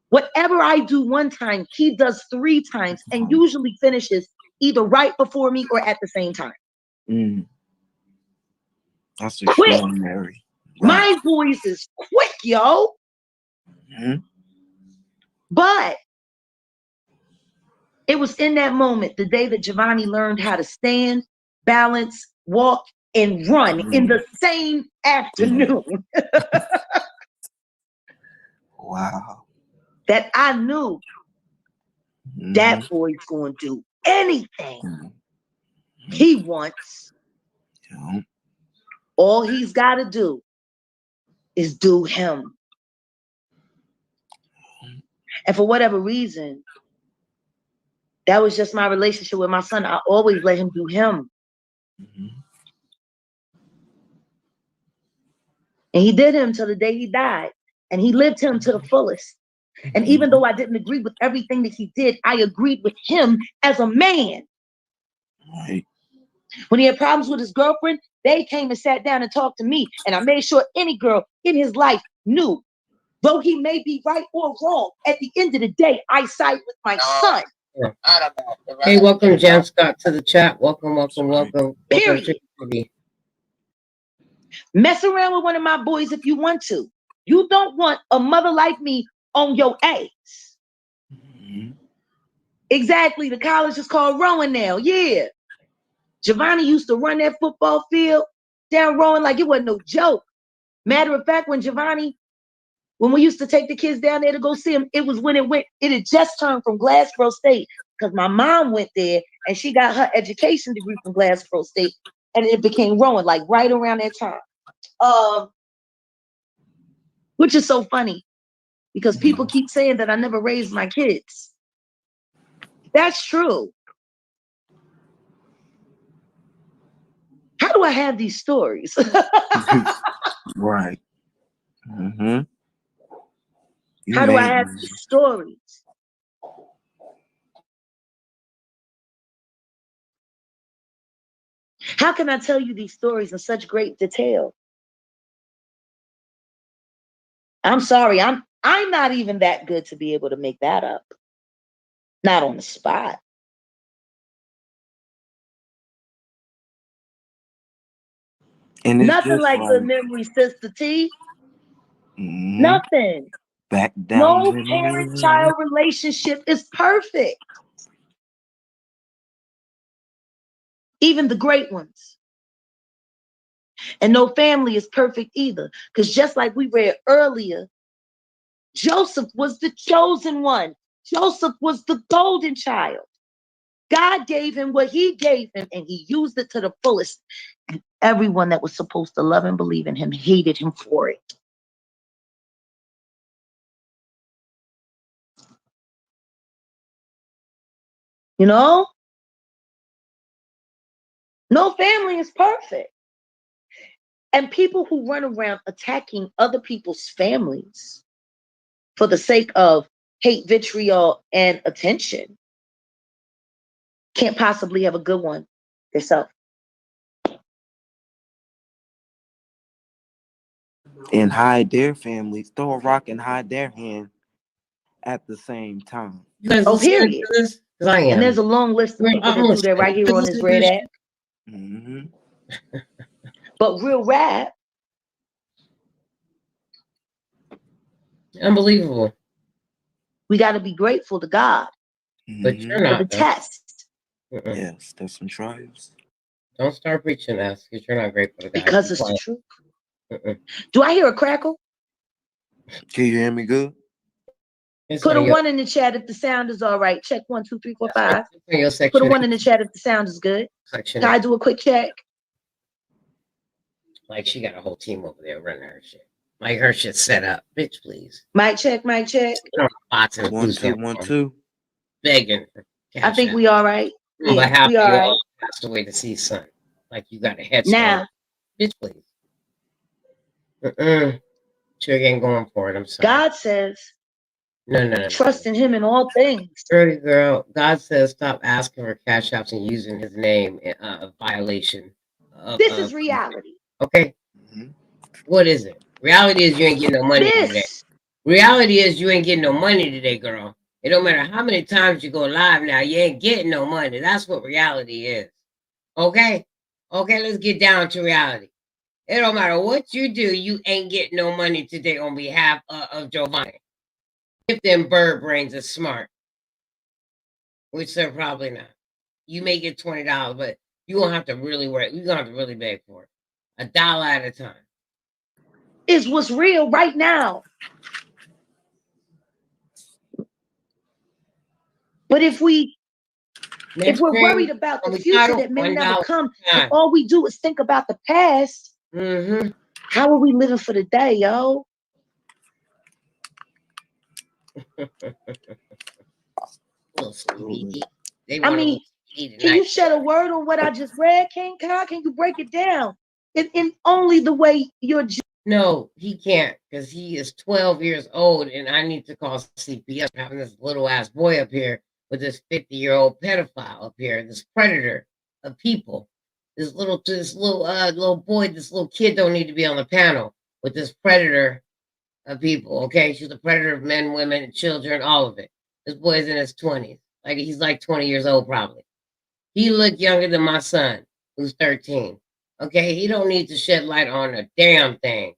whatever I do one time, he does 3 times and usually finishes either right before me or at the same time. That's quick. Extraordinary. My voice is quick, yo. But it was in that moment, the day that Jovani learned how to stand, balance, walk, and run in the same afternoon. Wow. That I knew that boy's going to do anything he wants. All he's got to do is do him. And for whatever reason, that was just my relationship with my son. I always let him do him. And he did him till the day he died. And he lived him to the fullest. And even though I didn't agree with everything that he did, I agreed with him as a man. Right. When he had problems with his girlfriend, they came and sat down and talked to me. And I made sure any girl in his life knew, though he may be right or wrong, at the end of the day, I side with my son. Hey, welcome, Jan Scott, to the chat. Welcome. Period. Mess around with one of my boys if you want to. You don't want a mother like me on your ass. Exactly. The college is called Rowan now. Yeah. Jovani used to run that football field down Rowan like it wasn't no joke. Matter of fact, when we used to take the kids down there to go see him, it was when it had just turned from Glassboro State, because my mom went there and she got her education degree from Glassboro State. and it became Rowan, like right around that time. Which is so funny because people keep saying that I never raised my kids. That's true. How do I have these stories? Right. Mm-hmm. How do I have these stories? How can I tell you these stories in such great detail? I'm sorry, I'm not even that good to be able to make that up. Not on the spot. And it's Nothing just like good memory, Sister T. mm-hmm. Nothing. Back down. No parent-child relationship is perfect. Even the great ones. And no family is perfect either. Because just like we read earlier, Joseph was the chosen one. Joseph was the golden child. God gave him what he gave him, and he used it to the fullest. And everyone that was supposed to love and believe in him hated him for it. You know? No family is perfect. And people who run around attacking other people's families for the sake of hate, vitriol, and attention can't possibly have a good one themselves. And hide their families, throw a rock and hide their hand at the same time. Oh, period. I am. And there's a long list of people that do that right here on this Red Act. Mm-hmm. But real rap, unbelievable. We got to be grateful to God. But you're not. For the test. Yes, there's some trials. Don't start preaching us because you're not grateful to God. Because it's the truth. Do I hear a crackle? Can you hear me good? Put a 1 in the chat if the sound is all right. Check 1, 2, 3, 4, 5. Put a 1 in the chat if the sound is good. Can I do a quick check? Like she got a whole team over there running her shit. Like her shit set up. Bitch, please. Mic check, mic check. 1, 2, 1, 2. Begging. I think we all right. On behalf we of all you right. all passed away to see son. Like you got a head start. Now, bitch, please. Sure ain't going for it. I'm sorry. God says, no. Trust in him in all things. Girl, God says stop asking for cash apps and using his name a violation. This is reality. Okay. What is it? Reality is you ain't getting no money today. Reality is you ain't getting no money today, girl. It don't matter how many times you go live now, you ain't getting no money. That's what reality is. Okay? Okay, let's get down to reality. It don't matter what you do, you ain't getting no money today on behalf of Jovani. If them bird brains are smart, which they're probably not. You may get $20, but you won't have to really work. You're gonna have to really beg for it. $1 at a time. Is what's real right now. But if we're worried about the future that may never come, and all we do is think about the past, how are we living for the day, yo? I mean, can you shed a word on what I just read, King Kyle? Can you break it down in only the way you're? No, he can't because he is 12 years old, and I need to call CPS for having this little ass boy up here with this 50-year-old pedophile up here, this predator of people. This little boy, this little kid don't need to be on the panel with this predator of people. Okay, she's a predator of men, women, and children, all of it. This boy's in his 20s, like he's like 20 years old probably. He looked younger than my son, who's 13. Okay, he don't need to shed light on a damn thing.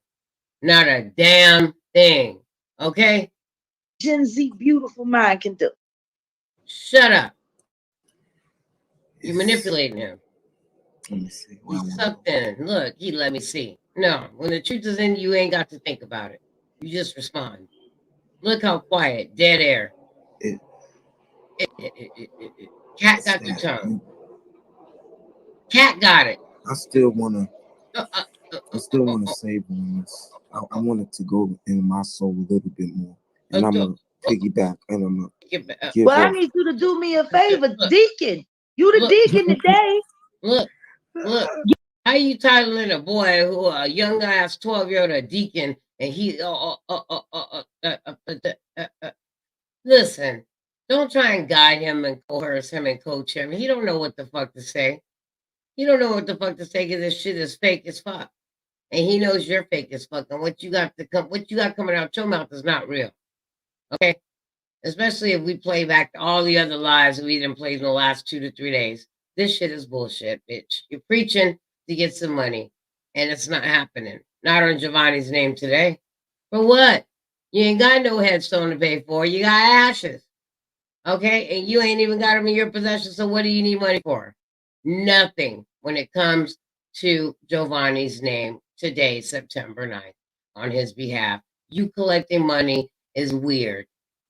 Not a damn thing. Okay? Gen Z beautiful mind can do. Shut up. You're manipulating him. Let me see. He's something. Look, he let me see. No, when the truth is in, you ain't got to think about it. You just respond. Look how quiet, dead air. Cat got the tongue. Cat got it. I still wanna save on this. I want it to go in my soul a little bit more, and I'm gonna piggyback, and I'm gonna give Well, I off. need you to do me a favor, Deacon. You the deacon today. Look. How you titling a boy who a young ass 12-year-old a deacon and he listen, don't try and guide him and coerce him and coach him. He don't know what the fuck to say. He don't know what the fuck to say because this shit is fake as fuck. And he knows you're fake as fuck. And what you got coming out your mouth is not real. Okay? Especially if we play back all the other lives we didn't play in the last 2 to 3 days. This shit is bullshit, bitch. You're preaching to get some money, and it's not happening. Not on Jovani's name today. For what? You ain't got no headstone to pay for. You got ashes. Okay? And you ain't even got them in your possession, so what do you need money for? Nothing when it comes to Jovani's name today, September 9th, on his behalf. You collecting money is weird.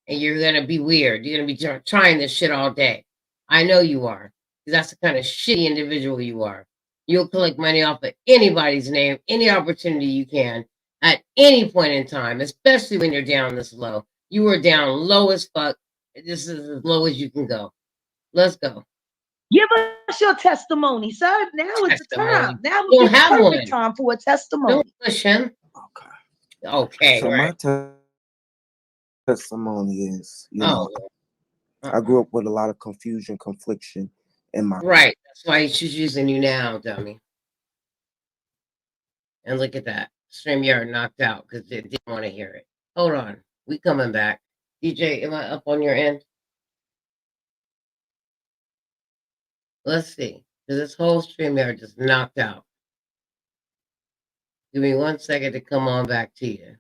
And you're going to be weird. You're going to be trying this shit all day. I know you are. Because that's the kind of shitty individual you are. You'll collect money off of anybody's name, any opportunity you can, at any point in time, especially when you're down this low. You are down low as fuck. This is as low as you can go. Let's go. Give us your testimony, sir. Now is the time. Now would be the perfect time for a testimony. Don't push him. Okay. So right. my testimony is, I grew up with a lot of confusion, confliction in my right. That's why she's using you now, dummy. And look at that. StreamYard knocked out because they didn't want to hear it. Hold on. We coming back. DJ, am I up on your end? Let's see. Because this whole StreamYard just knocked out. Give me 1 second to come on back to you.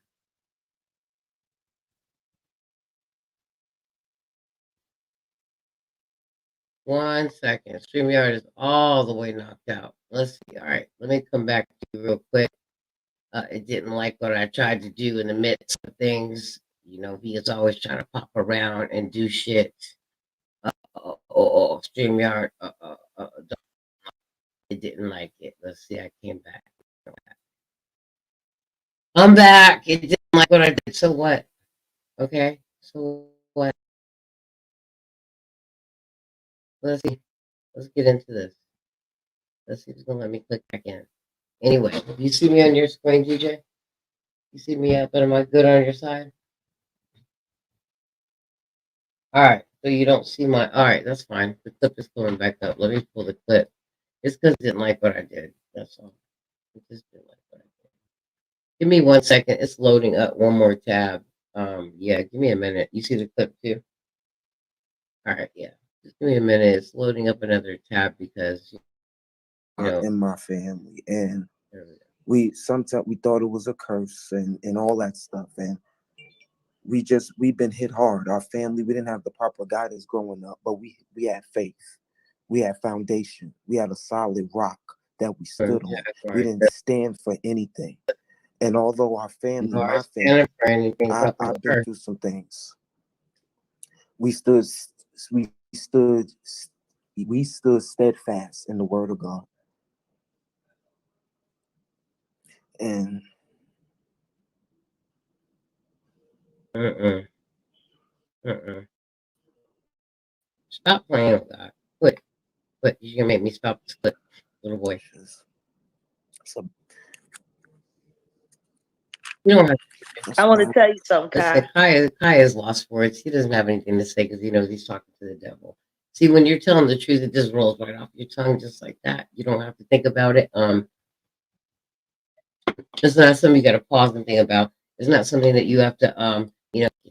One second. StreamYard is all the way knocked out. Let's see. All right. Let me come back to you real quick. It didn't like what I tried to do in the midst of things. He is always trying to pop around and do shit. StreamYard. It didn't like it. Let's see. I came back. I'm back. It didn't like what I did. So what? Okay. So what? Let's see. Let's get into this. Let's see if it's going to let me click back in. Anyway, you see me on your screen, DJ? You see me up, and am I good on your side? All right, so you don't see my... All right, that's fine. The clip is coming back up. Let me pull the clip. It's because it didn't like what I did. That's all. It just didn't like what I did. Give me 1 second. It's loading up one more tab. Yeah, give me a minute. You see the clip too? All right, yeah. Just give me a minute. It's loading up another tab because... in my family, and we thought it was a curse and all that stuff, and we've been hit hard. Our family, we didn't have the proper guidance growing up, but we had faith, we had foundation, we had a solid rock that we stood on. We didn't stand for anything, and although our family, my family, I've been through some things. We stood steadfast in the word of God. And Stop playing with that. Quit. You're gonna make me stop this clip, little boy. So, you don't have I want to tell you something, Kai is lost words. He doesn't have anything to say because he knows he's talking to the devil. See, when you're telling the truth, it just rolls right off your tongue just like that. You don't have to think about it. It's not something you got to pause and think about. It's not something that you have to,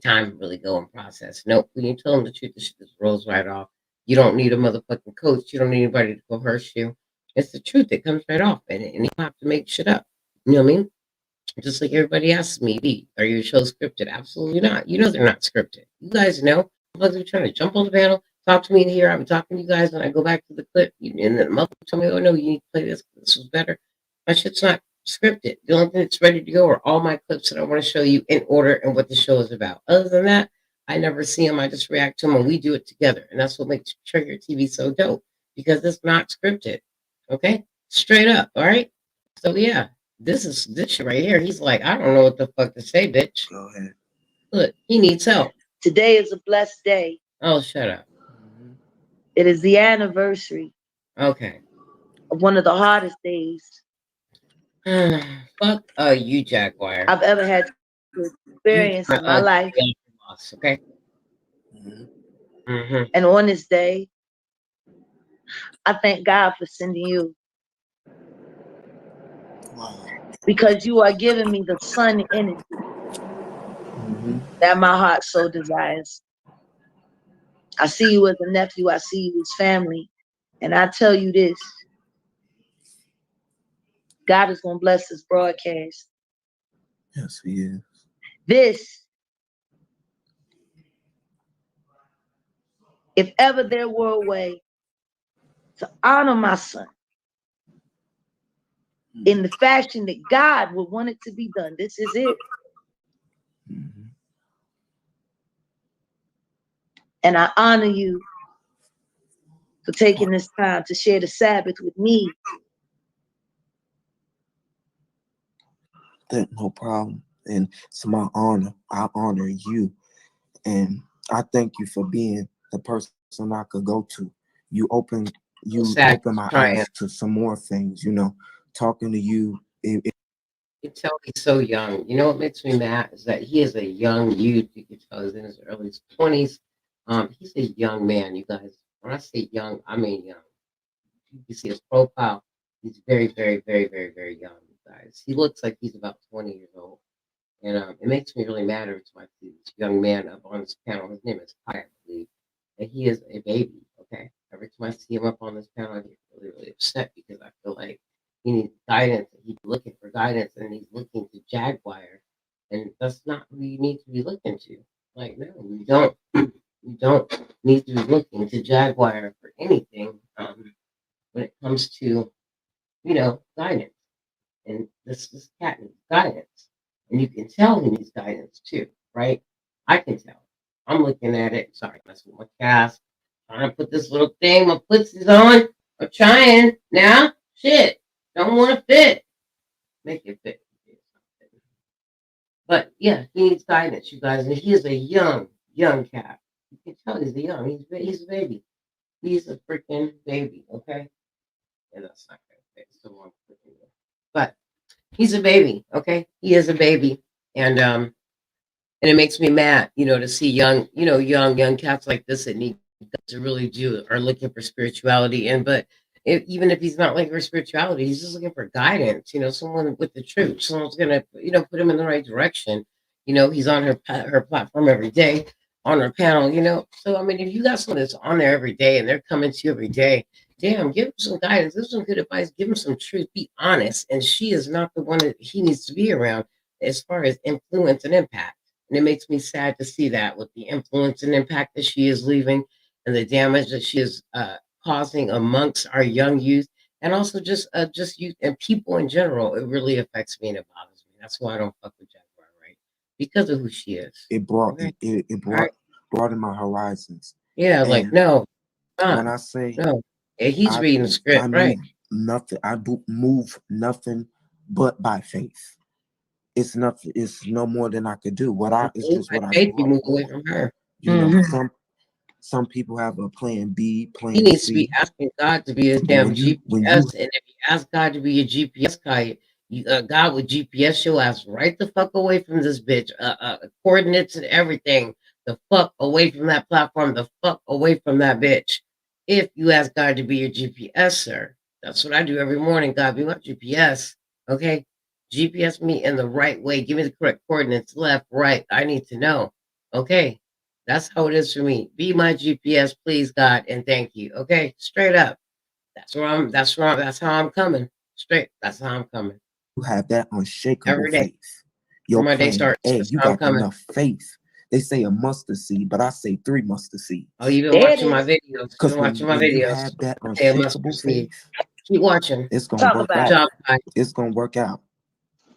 time to really go and process. Nope. When you tell them the truth, the shit just rolls right off. You don't need a motherfucking coach. You don't need anybody to coerce you. It's the truth. It comes right off. And you don't have to make shit up. You know what I mean? Just like everybody asks me, are your shows scripted? Absolutely not. You know they're not scripted. You guys know. They're trying to jump on the panel, talk to me in here. I'm talking to you guys, and I go back to the clip, and then the mother tell me, oh, no, you need to play this. This was better. My shit's not scripted. The only thing that's ready to go are all my clips that I want to show you in order and what the show is about. Other than that, I never see them. I just react to them, and we do it together. And that's what makes Trigger TV so dope, because it's not scripted. Okay? Straight up, all right? So yeah, this shit right here. He's like, I don't know what the fuck to say, bitch. Go ahead. Look, he needs help. Today is a blessed day. Oh, shut up. It is the anniversary Okay. of one of the hardest days Fuck you, Jaguar. I've ever had to experience in my life. Loss, okay. And on this day, I thank God for sending you. Because you are giving me the sun energy that my heart so desires. I see you as a nephew. I see you as family. And I tell you this, God is going to bless this broadcast. Yes, he is. This, if ever there were a way to honor my son in the fashion that God would want it to be done, this is it. And I honor you for taking this time to share the Sabbath with me. No problem. And it's my honor. I honor you. And I thank you for being the person I could go to. You open my eyes to some more things, you know, talking to you. You can tell he's so young. You know what makes me mad is that he is a young youth. You can tell he's in his early 20s. He's a young man, you guys. When I say young, I mean young. You can see his profile. He's very, very, very, very, very young, you guys. He looks like he's about 20 years old. And it makes me really mad every time I see this young man up on this panel. His name is Kai, I believe. And he is a baby, okay? Every time I see him up on this panel, I get really, really upset because I feel like he needs guidance. He's looking for guidance and he's looking to Jaguar. And that's not who you need to be looking to. Like, no, you don't. You don't need to be looking to Jaguar for anything when it comes to, you know, guidance. And this cat needs guidance. And you can tell he needs guidance too, right? I can tell. I'm looking at it. Sorry, messing with my cast. Trying to put this little thing, my footsies on. I'm trying now. Shit. Don't want to fit. Make it fit. But yeah, he needs guidance, you guys. And he is a young cat. You can tell he's a young. He's a baby. He's a freaking baby, okay? And that's not gonna fit. So I'm freaking good. But he's a baby, okay? He is a baby. And it makes me mad, you know, to see young cats like this that need to really are looking for spirituality. And but even if he's not looking for spirituality, he's just looking for guidance, you know, someone with the truth. Someone's gonna, you know, put him in the right direction. You know, he's on her platform every day, on her panel, you know. So I mean, if you got someone that's on there every day and they're coming to you every day, damn, give him some guidance, give him some good advice, give him some truth, be honest. And she is not the one that he needs to be around as far as influence and impact. And it makes me sad to see that with the influence and impact that she is leaving and the damage that she is causing amongst our young youth and also just youth and people in general. It really affects me and it bothers me. That's why I don't fuck with Jaguar, right? Because of who she is. It brought broadened my horizons. Yeah, and like no. When I say no, he's reading the script, right? Nothing. I move nothing but by faith. It's nothing. It's no more than I could do. It's just what I move away from her. You know, some people have a plan B, plan C. He needs to be asking God to be his damn GPS. And if you ask God to be your GPS guy, God with GPS your ass right the fuck away from this bitch. Coordinates and everything. The fuck away from that platform. The fuck away from that bitch. If you ask God to be your GPS, sir. That's what I do every morning. God, be my GPS. Okay? GPS me in the right way. Give me the correct coordinates, left, right. I need to know. Okay. That's how it is for me. Be my GPS, please, God, and thank you. Okay, straight up. That's how I'm coming. Straight. That's how I'm coming. You have that unshakable faith. Your my day starts. Hey, you got enough faith. They say a mustard seed, but I say 3 mustard seeds. Oh, you've been watching my videos. Because watching my videos. You have that unshakable faith. Keep watching. It's gonna work out. It's gonna work out.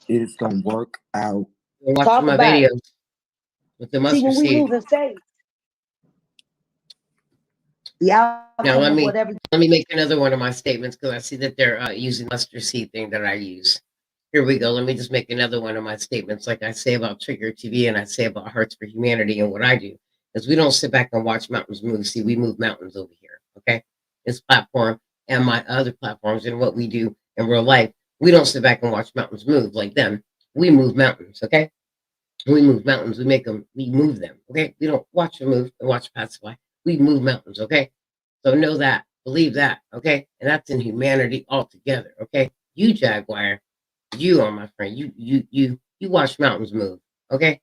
It's gonna work out. Watching my videos with the mustard seed. See, when we lose faith, The outcome Now of whatever. let me make another one of my statements because I see that they're using mustard seed thing that I use. Here we go. Let me just make another one of my statements, like I say about Trigger TV and I say about Hearts for Humanity and what I do, is we don't sit back and watch mountains move. See, we move mountains over here. Okay, this platform and my other platforms and what we do in real life, we don't sit back and watch mountains move like them. We move mountains. Okay, we move mountains. We make them. We move them. Okay, we don't watch them move and watch pass by. We move mountains. Okay. So know that, believe that, okay? And that's in humanity altogether, okay? You Jaguar, you are my friend. You watch mountains move, okay?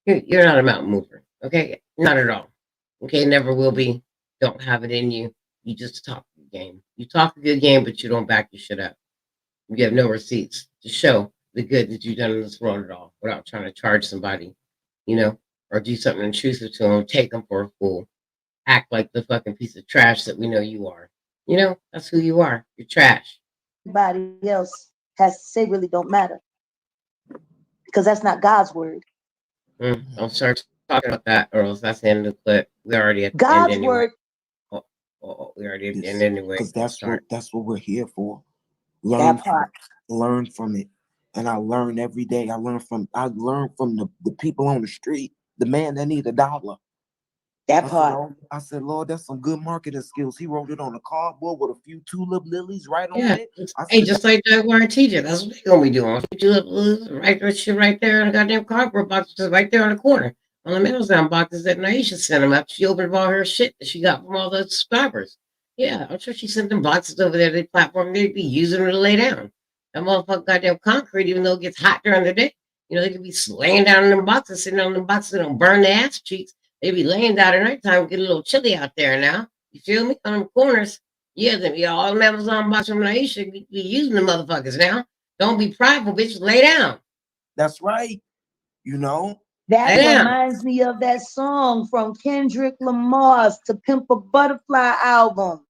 You're not a mountain mover, okay? Not at all, okay? Never will be. Don't have it in you. You just talk a good game. You talk a good game, but you don't back your shit up. You have no receipts to show the good that you've done in this world at all, without trying to charge somebody, or do something intrusive to them, take them for a fool. Act like the fucking piece of trash that we know you are. That's who you are. You're trash. Everybody else has to say really don't matter. Because that's not God's word. Don't start talking about that, or else that's the end of the clip. We already at the God's end anyway. word. We already at the end anyway. Because that's what we're here for. Learn from it. And I learn every day. I learn from the people on the street, the man that need $1. I said, Lord, that's some good marketing skills. He wrote it on a cardboard with a few tulip lilies right on it. Hey, just like Jaguar and TJ, that's what they're gonna be doing. Tulip lilies, right there, shit right there in the goddamn cardboard boxes, right there on the corner. On the Amazon boxes that Naisha sent them up. She opened all her shit that she got from all the subscribers. Yeah, I'm sure she sent them boxes over there to the platform they'd be using them to lay down. That motherfucker goddamn concrete, even though it gets hot during the day. They could be laying down in them boxes, sitting on them boxes, and don't burn their ass cheeks. They be laying down at nighttime, get a little chilly out there now. You feel me? On the corners. Yeah, all the Amazon boxes from Naisha be using the motherfuckers now. Don't be prideful, bitch. Lay down. That's right. That reminds me of that song from Kendrick Lamar's To Pimp a Butterfly album.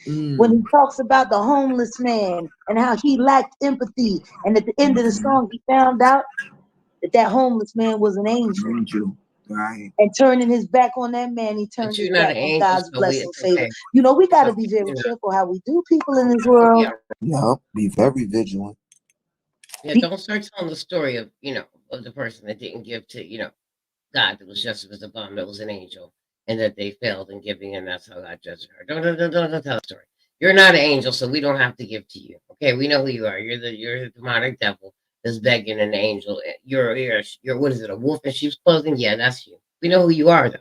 When he talks about the homeless man and how he lacked empathy. And at the end of the song, he found out that homeless man was an angel. Right. And turning his back on that man, he turned his back on God's blessing favor. We got to be very careful how we do people in this world. Yeah, be very vigilant. Yeah, don't start telling the story of, of the person that didn't give to, God, that was just as a bum, that was an angel, and that they failed in giving, and that's how God judged her. Don't tell the story. You're not an angel, so we don't have to give to you. Okay, we know who you are. You're the demonic devil that's begging an angel. You're what is it, a wolf in sheep's clothing? Yeah, that's you. We know who you are, though,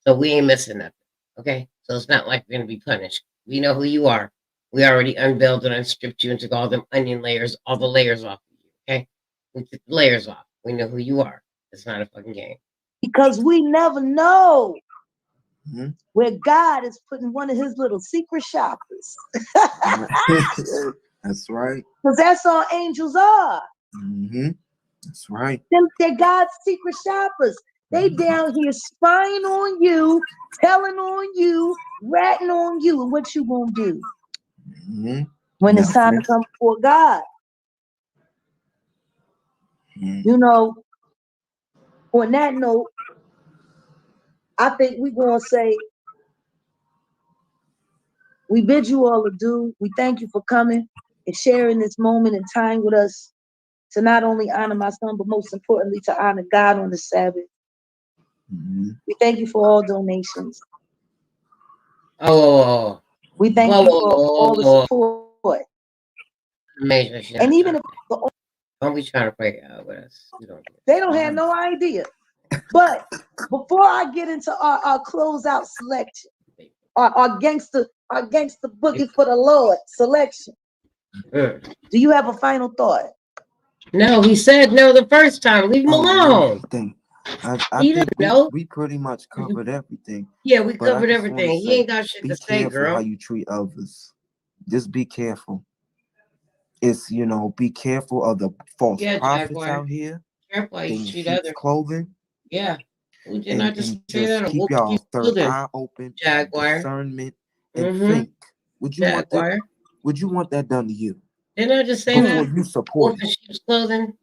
so we ain't missing nothing. Okay, so it's not like we're gonna be punished. We know who you are. We already unveiled and unstripped you and took all them onion layers, all the layers off of you. Okay, we took the layers off. We know who you are. It's not a fucking game. Because we never know where God is putting one of his little secret shoppers. That's right. Because that's all angels are. That's right. They're God's secret shoppers. They down here spying on you, telling on you, ratting on you, and what you gonna do when it's time to come before God. On that note, I think we're gonna say we bid you all adieu. We thank you for coming and sharing this moment in time with us to not only honor my son, but most importantly, to honor God on the Sabbath. We thank you for all donations. We thank you for all the support. And even if don't be trying to play with us. They don't have no idea. But before I get into our closeout selection, our gangster boogie for the Lord selection, do you have a final thought? No, he said no the first time. Leave him alone. I think we pretty much covered everything. Yeah, we covered everything. He ain't got shit to say, girl. How you treat others. Just be careful. It's, be careful of the false prophets out here. Careful how you treat others. Clothing. Yeah. We did not just say that. Keep y'all third eye open, discernment, and think. Would you want that done to you? Didn't I just say that? You support wolf in sheep's clothing?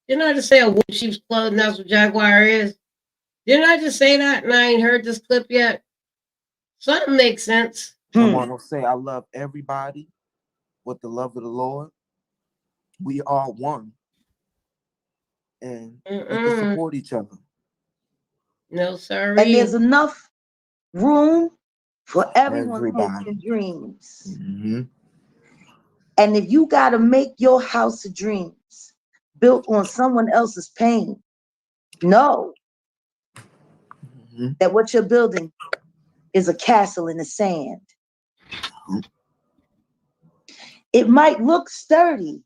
Didn't I just say a wolf in sheep's clothing? That's what Jaguar is. Didn't I just say that? And I ain't heard this clip yet. Something makes sense. Someone will say, I love everybody with the love of the Lord. We are one. And we can support each other. No, sir. And there's enough room for everyone's hopes Everybody. and dreams. Mm-hmm. And if you got to make your house of dreams built on someone else's pain, know that what you're building is a castle in the sand. It might look sturdy.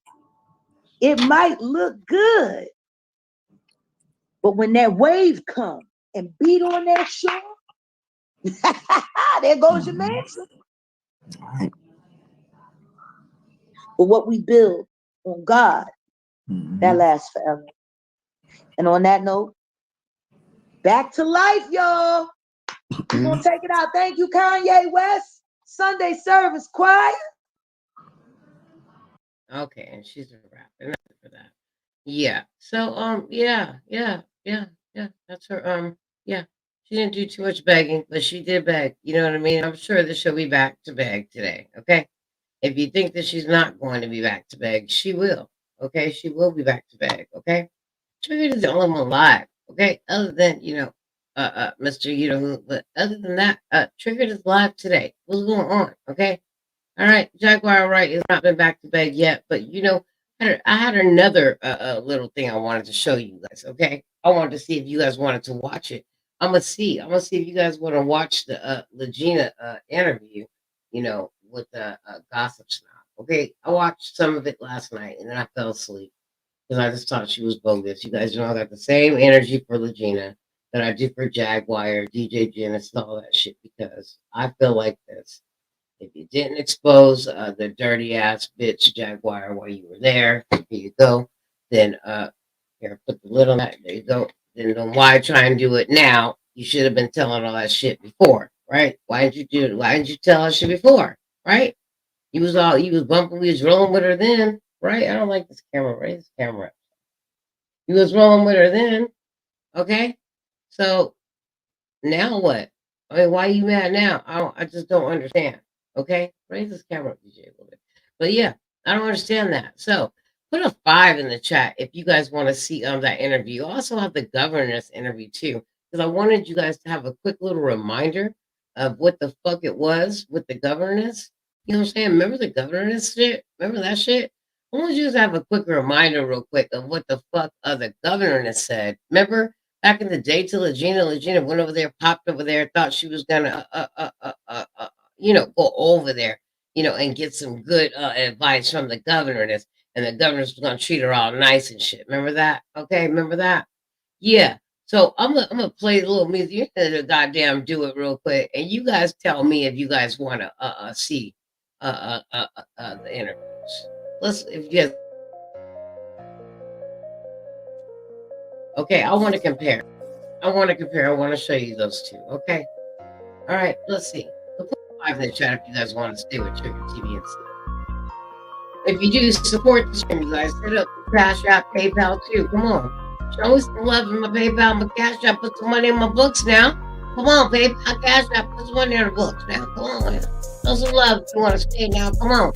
It might look good. But when that wave comes and beat on that shore, there goes your mansion. But what we build on God, that lasts forever. And on that note, back to life, y'all. We're going to take it out. Thank you, Kanye West. Sunday service choir. Okay, and she's a rapper. Enough for that. Yeah. So yeah. That's her. Yeah. She didn't do too much begging, but she did beg. You know what I mean? I'm sure that she'll be back to beg today. Okay. If you think that she's not going to be back to beg, she will. Okay, she will be back to beg. Okay. Triggered is the only one alive. Okay. Other than Mr. You know who, but other than that, Triggered is live today. What's going on? Okay. All right, Jaguar Wright has not been back to bed yet, but I had another little thing I wanted to show you guys. Okay, I wanted to see if you guys wanted to watch it. I'm gonna see if you guys want to watch the LEGENA interview. With the Gossip Snob. Okay, I watched some of it last night and then I fell asleep because I just thought she was bogus. You guys know I got the same energy for LEGENA that I do for Jaguar, DJ Genesis, and all that shit because I feel like this. If you didn't expose the dirty ass bitch Jaguar while you were there, here you go. Then here, put the lid on that. There you go. Then why try and do it now? You should have been telling all that shit before, right? Why didn't you do it? Why didn't you tell that shit before, right? You was bumping, we was rolling with her then, right? I don't like this camera, right? This camera. You was rolling with her then, okay? So now what? I mean, why are you mad now? I just don't understand. Okay, raise this camera up, DJ, a little bit. But yeah, I don't understand that. So put a 5 in the chat if you guys want to see that interview. I also have the governess interview too, because I wanted you guys to have a quick little reminder of what the fuck it was with the governess. You know what I'm saying? Remember the governess shit? Remember that shit? I want you to have a quick reminder real quick of what the fuck the governess said. Remember back in the day to LEGENA went over there, popped over there, thought she was gonna go over there, and get some good advice from the governess, and the governess was gonna treat her all nice and shit. Remember that? Okay, remember that? Yeah. So I'm gonna play a little music. You're gonna goddamn do it real quick, and you guys tell me if you guys want to see the interviews. If you guys. Okay, I want to compare. I want to show you those two. Okay. All right. Let's see. Put 5 in the chat if you guys want to stay with Trigger TV and see. If you do support the stream, you guys set up Cash App, PayPal too. Come on. Show me some love in my PayPal, my Cash App. Put some money in my books now. Come on, PayPal, Cash App. Put some money in the books now. Come on. Show some love if you want to stay now. Come on.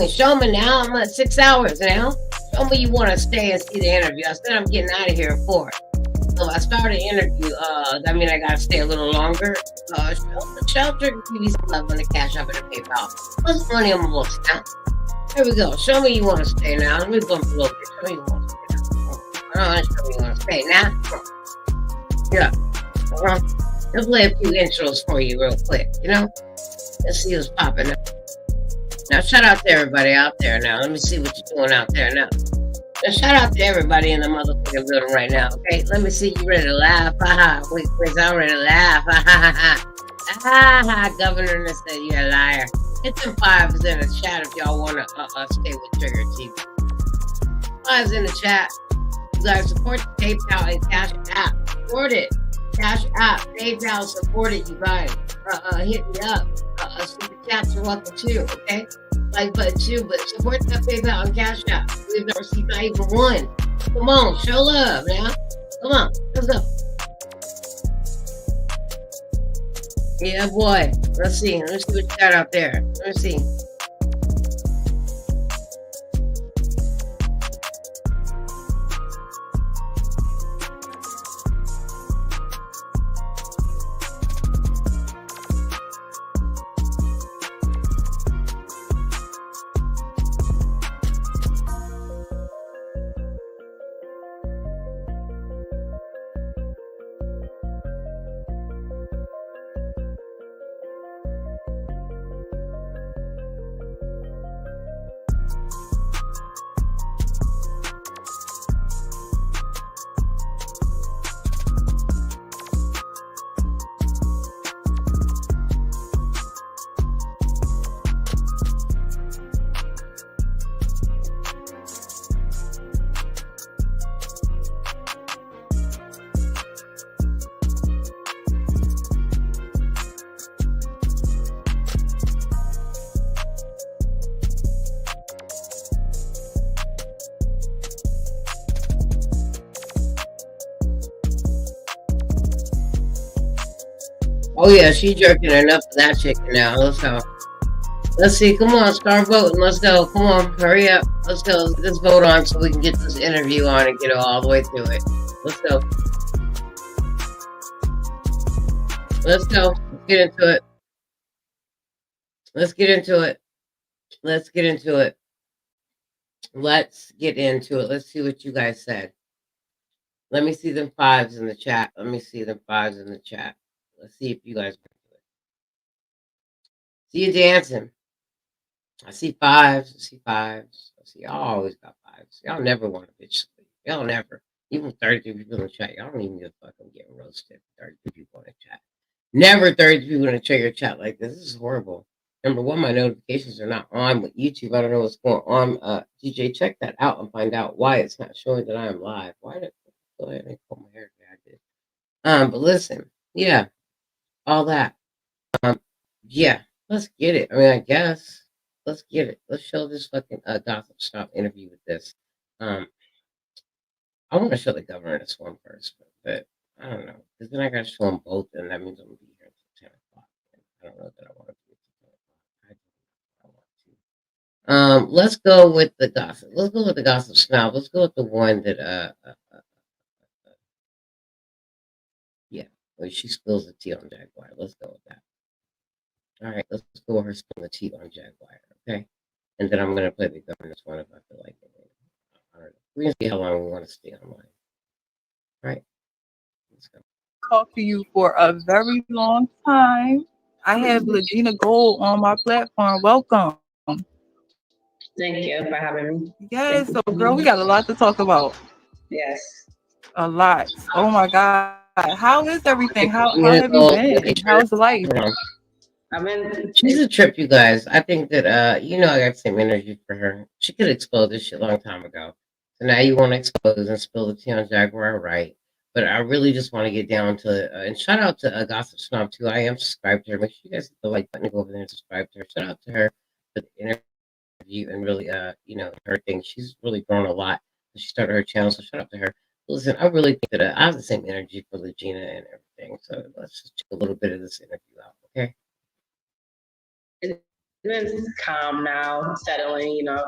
Show me now. I'm at 6 hours now. Show me you want to stay and see the interview. I said I'm getting out of here at 4. So I started the interview. That means I got to stay a little longer. Show Trigger TV some love on the Cash App and the PayPal. Put some money on my books now. Here we go. Show me you want to stay now. Let me bump a little bit. Show me you want to stay now. Show me you want to stay now. Yeah. Let's play a few intros for you real quick. Let's see what's popping up. Now, shout out to everybody out there now. Let me see what you're doing out there now. Now, shout out to everybody in the motherfucking building right now, okay? Let me see you ready to laugh. Wait, I'm ready to laugh. Governor said you're a liar. Hit them 5s in the chat if y'all want to stay with Trigger TV. 5s in the chat. You guys support the PayPal and Cash App. Support it. Cash App, PayPal, support it, you guys. Hit me up. Super chats are welcome too, okay? Like button too, but support that PayPal and Cash App. We've never seen not even one. Come on, show love now. Come on, let's go. Yeah, boy. Let's see. Let's see what you got out there. Let's see. Oh yeah, she jerking enough for that chicken now. Let's go. Let's see. Come on, start voting. Let's go. Come on, hurry up. Let's go. Let's vote on so we can get this interview on and get all the way through it. Let's go. Let's go. Let's get into it. Let's get into it. Let's get into it. Let's get into it. Let's see what you guys said. Let me see them fives in the chat. Let me see them fives in the chat. Let's see if you guys can do it. See you dancing. I see fives. I see fives. I see y'all always got fives. Y'all never want a bitch sleep. Y'all never. Even 32 people in the chat. Y'all don't even give a fuck. I'm getting roasted. 32 people in the chat. Never 30 people in the chat your chat like this. This is horrible. Number one, my notifications are not on with YouTube. I don't know what's going on. DJ, check that out and find out why it's not showing that I am live. Why did I go ahead and pull my hair? I did. But listen, yeah, all that. Yeah, let's get it. I mean, I guess let's get it. Let's show this fucking gossip stop interview with this. I want to show the governor this one first, but I don't know because then I got to show them both, and that means I'm gonna be here until 10 o'clock. I don't know that I want to be until 10 o'clock. I want to. Let's go with the gossip. Let's go with the gossip snob. Let's go with the one that yeah, well, she spills the tea on Jaguar. Let's go with that. All right, let's go with her spilling the tea on Jaguar. Okay, and then I'm gonna play the governance one if I feel like it. All right, we're gonna see how long we want to stay online. All right, let's go. Talk to you for a very long time. I have Legena Gold on my platform. Welcome. Thank you for having me. Yes, so girl, we got a lot to talk about. Yes. A lot. Oh my God. How is everything? How have you been? How's life? She's a trip, you guys. I think that you know I got the same energy for her. She could explode this shit a long time ago. So now you want to expose and spill the tea on Jaguar Wright. But I really just want to get down to and shout out to Gossip Snob too. I am subscribed to her. Make sure you guys hit the like button and go over there and subscribe to her. Shout out to her for the interview and really you know her thing. She's really grown a lot. She started her channel, so shout out to her. Listen, I really think that I have the same energy for Legena and everything. So let's just check a little bit of this interview out, okay? It's been calm now, settling, you know.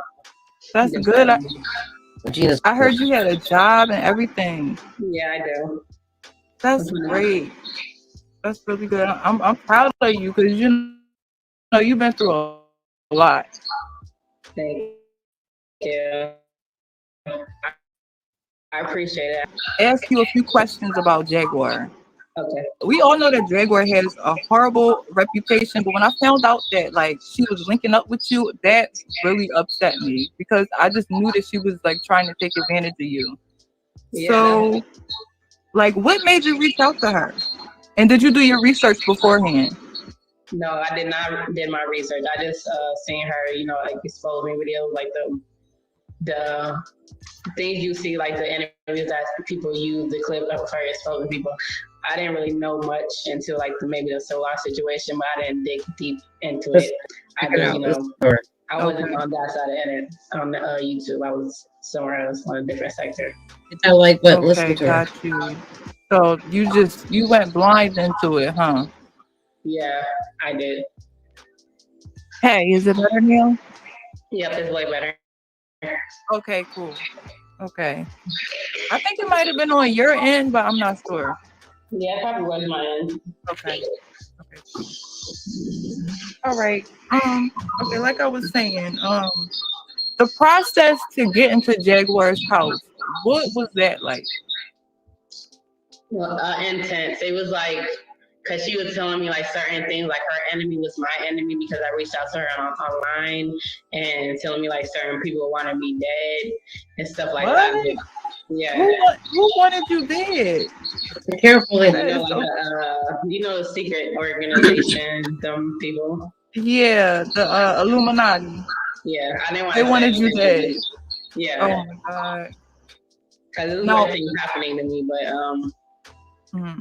That's good. I heard you had a job and everything. Yeah, I do. That's great. That's really good. I'm proud of you because you know you've been through a lot. Thank you. I appreciate it. Ask you a few questions about Jaguar. Okay. We all know that Jaguar has a horrible reputation, but when I found out that like she was linking up with you, that really upset me because I just knew that she was like trying to take advantage of you. Yeah. So, like, what made you reach out to her? And did you do your research beforehand? No, I did not did my research. I just seen her, you know, like expose me videos, like the things you see, like the interviews that people use, the clip of her exposing people. I didn't really know much until like maybe the Solar situation, but I didn't dig deep into it. I just, you know, I wasn't on that side of the internet, on YouTube. I was somewhere else on a different sector. I like what listen to her. You. So you went blind into it, huh? Yeah, I did. Hey, is it better now? Yep, it's way better. Okay, cool. Okay. I think it might have been on your end, but I'm not sure. Yeah, it probably was mine. Okay. Okay, cool. All right. Okay, like I was saying, the process to get into Jaguar's house, what was that like? Well, intense. It was like, because she was telling me like certain things, like her enemy was my enemy because I reached out to her online and telling me like certain people want to be dead and stuff like that. What? Yeah. Who wanted you dead? Careful. You know, like, the secret organization, them people. Yeah, the Illuminati. Yeah, I didn't want They to wanted say you dead. anything. Yeah. Oh my god. Because there's No. weird things happening to me, but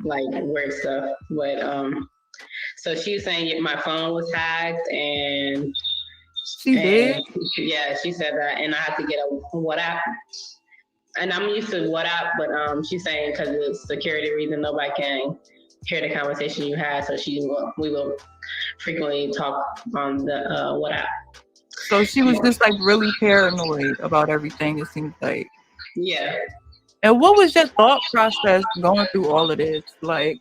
like weird stuff. But so she was saying my phone was hacked and she did. Yeah, she said that, and I had to get a WhatsApp. And I'm used to WhatsApp, but she's saying because of security reason, nobody can hear the conversation you had. So we will frequently talk on the WhatsApp. So she was just like really paranoid about everything, it seems like. Yeah. And what was your thought process going through all of this? Like,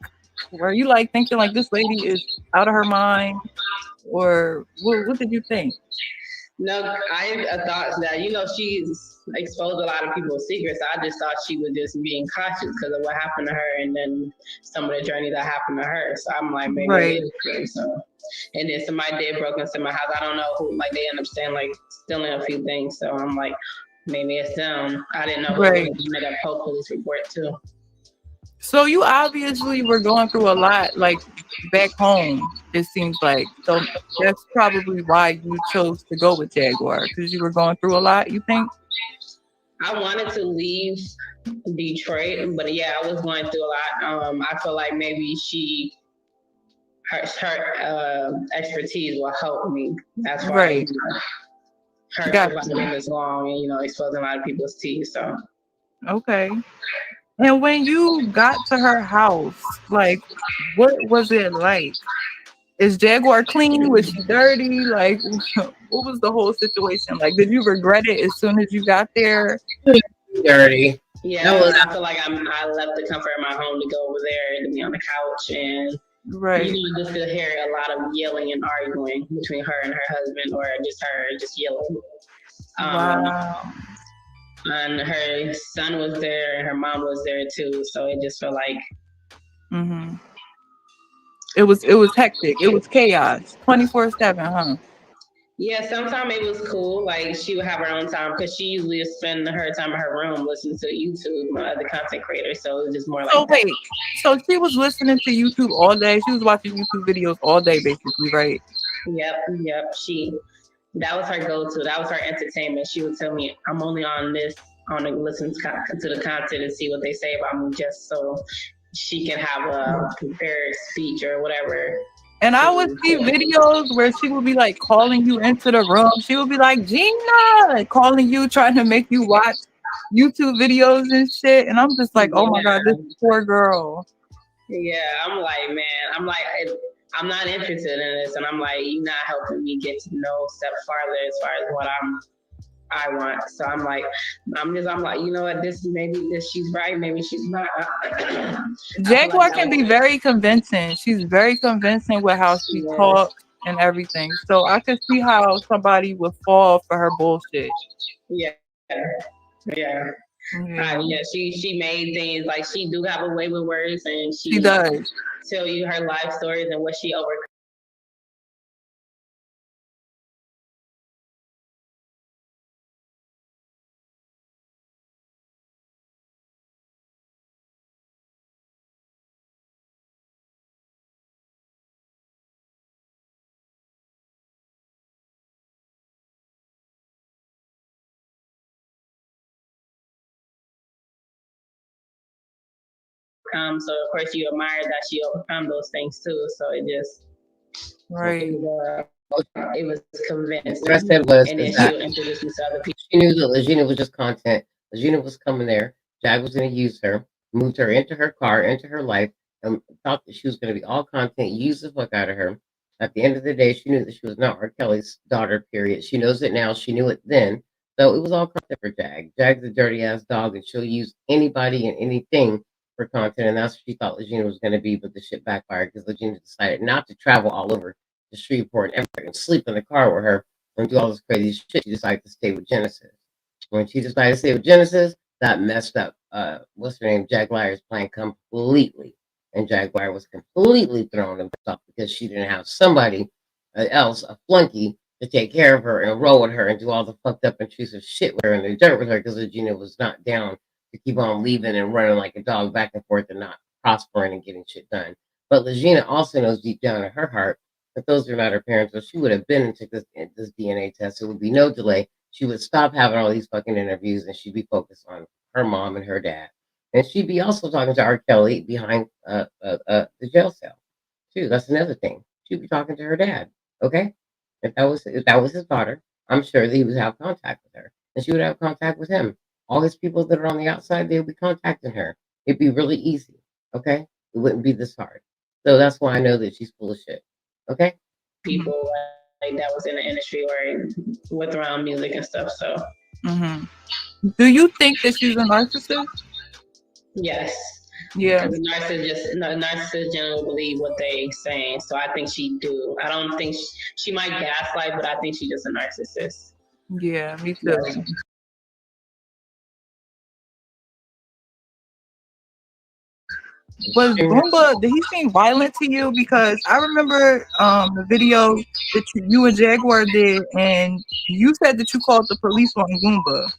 were you like thinking like this lady is out of her mind? Or what did you think? No, I thought that, she's exposed a lot of people's secrets. I just thought she was just being cautious because of what happened to her and then some of the journey that happened to her. So I'm like, maybe it is true. So, and then somebody did broke into my house. I don't know who, like they end up saying like stealing a few things. So I'm like, maybe it's them. I didn't know who was made a police report too. So you obviously were going through a lot, like back home, it seems like. So that's probably why you chose to go with Jaguar, because you were going through a lot, you think? I wanted to leave Detroit, but yeah, I was going through a lot. I feel like maybe her expertise will help me. That's why her surviving this long and exposing a lot of people's teeth. So okay. And when you got to her house, like, what was it like? Is Jaguar clean? Was she dirty? Like, what was the whole situation? Like, did you regret it as soon as you got there? Dirty. Yeah, I feel like I left the comfort of my home to go over there and to be on the couch and just to hear a lot of yelling and arguing between her and her husband, or just her just yelling. Wow. And her son was there and her mom was there too, so it just felt like it was hectic. It was chaos 24/7, huh? Yeah, sometimes it was cool. Like she would have her own time because she usually would spend her time in her room listening to YouTube, other content creators. So it was just more like. So wait, so she was listening to YouTube all day. She was watching YouTube videos all day, basically, right? Yep. That was her go-to. That was her entertainment. She would tell me, "I'm only on this, to listen to the content and see what they say about me, just so she can have a prepared speech or whatever." And I would see videos where she would be like calling you into the room. She would be like, Gina, calling you, trying to make you watch YouTube videos and shit. And I'm just like, oh my God, this poor girl. Yeah, I'm like, man, I'm not interested in this. And I'm like, you're not helping me get to know a step farther as far as what I want. So I'm like, you know what, maybe she's right, maybe she's not. Jaguar can be very convincing. She's very convincing with how she talks and everything. So I could see how somebody would fall for her bullshit. Yeah. She made things like she do have a way with words, and she does tell you her life stories and what she overcome. So of course you admire that she overcome those things too. So it just it was convinced. The rest of it was and then that she'll introduce me to other people. she knew that Legina was just content. Legina was coming there. Jag was going to use her, moved her into her car, into her life, and thought that she was going to be all content, used the fuck out of her. At the end of the day, she knew that she was not R. Kelly's daughter, period. She knows it now. She knew it then. So it was all content for Jag. Jag's a dirty ass dog, and she'll use anybody and anything for content. And that's what she thought Legina was going to be, but the shit backfired because Legina decided not to travel all over the Shreveport and everywhere and sleep in the car with her and do all this crazy shit. She decided to stay with Genesis. When she decided to stay with Genesis, that messed up what's her name, Jaguar's plan completely. And Jaguar was completely thrown himself because she didn't have somebody else, a flunky, to take care of her and roll with her and do all the fucked up intrusive shit with her and the dirt with her because Regina was not down to keep on leaving and running like a dog back and forth and not prospering and getting shit done. But Legina also knows deep down in her heart that those are not her parents, so she would have been and took this DNA test. It would be no delay. She would stop having all these fucking interviews and she'd be focused on her mom and her dad. And she'd be also talking to R. Kelly behind the jail cell, too. That's another thing. She'd be talking to her dad, okay? If that was his daughter, I'm sure that he would have contact with her. And she would have contact with him. All his people that are on the outside, they would be contacting her. It'd be really easy, okay? It wouldn't be this hard. So that's why I know that she's full of shit, okay? People like that was in the industry or with around music and stuff, so. Do you think that she's a narcissist? Yes. Yeah. Narcissists generally believe what they saying, so I think she do. I don't think she might gaslight, but I think she's just a narcissist. Yeah, me too. Was Goomba, did he seem violent to you? Because I remember the video that you and Jaguar did, and you said that you called the police on Goomba.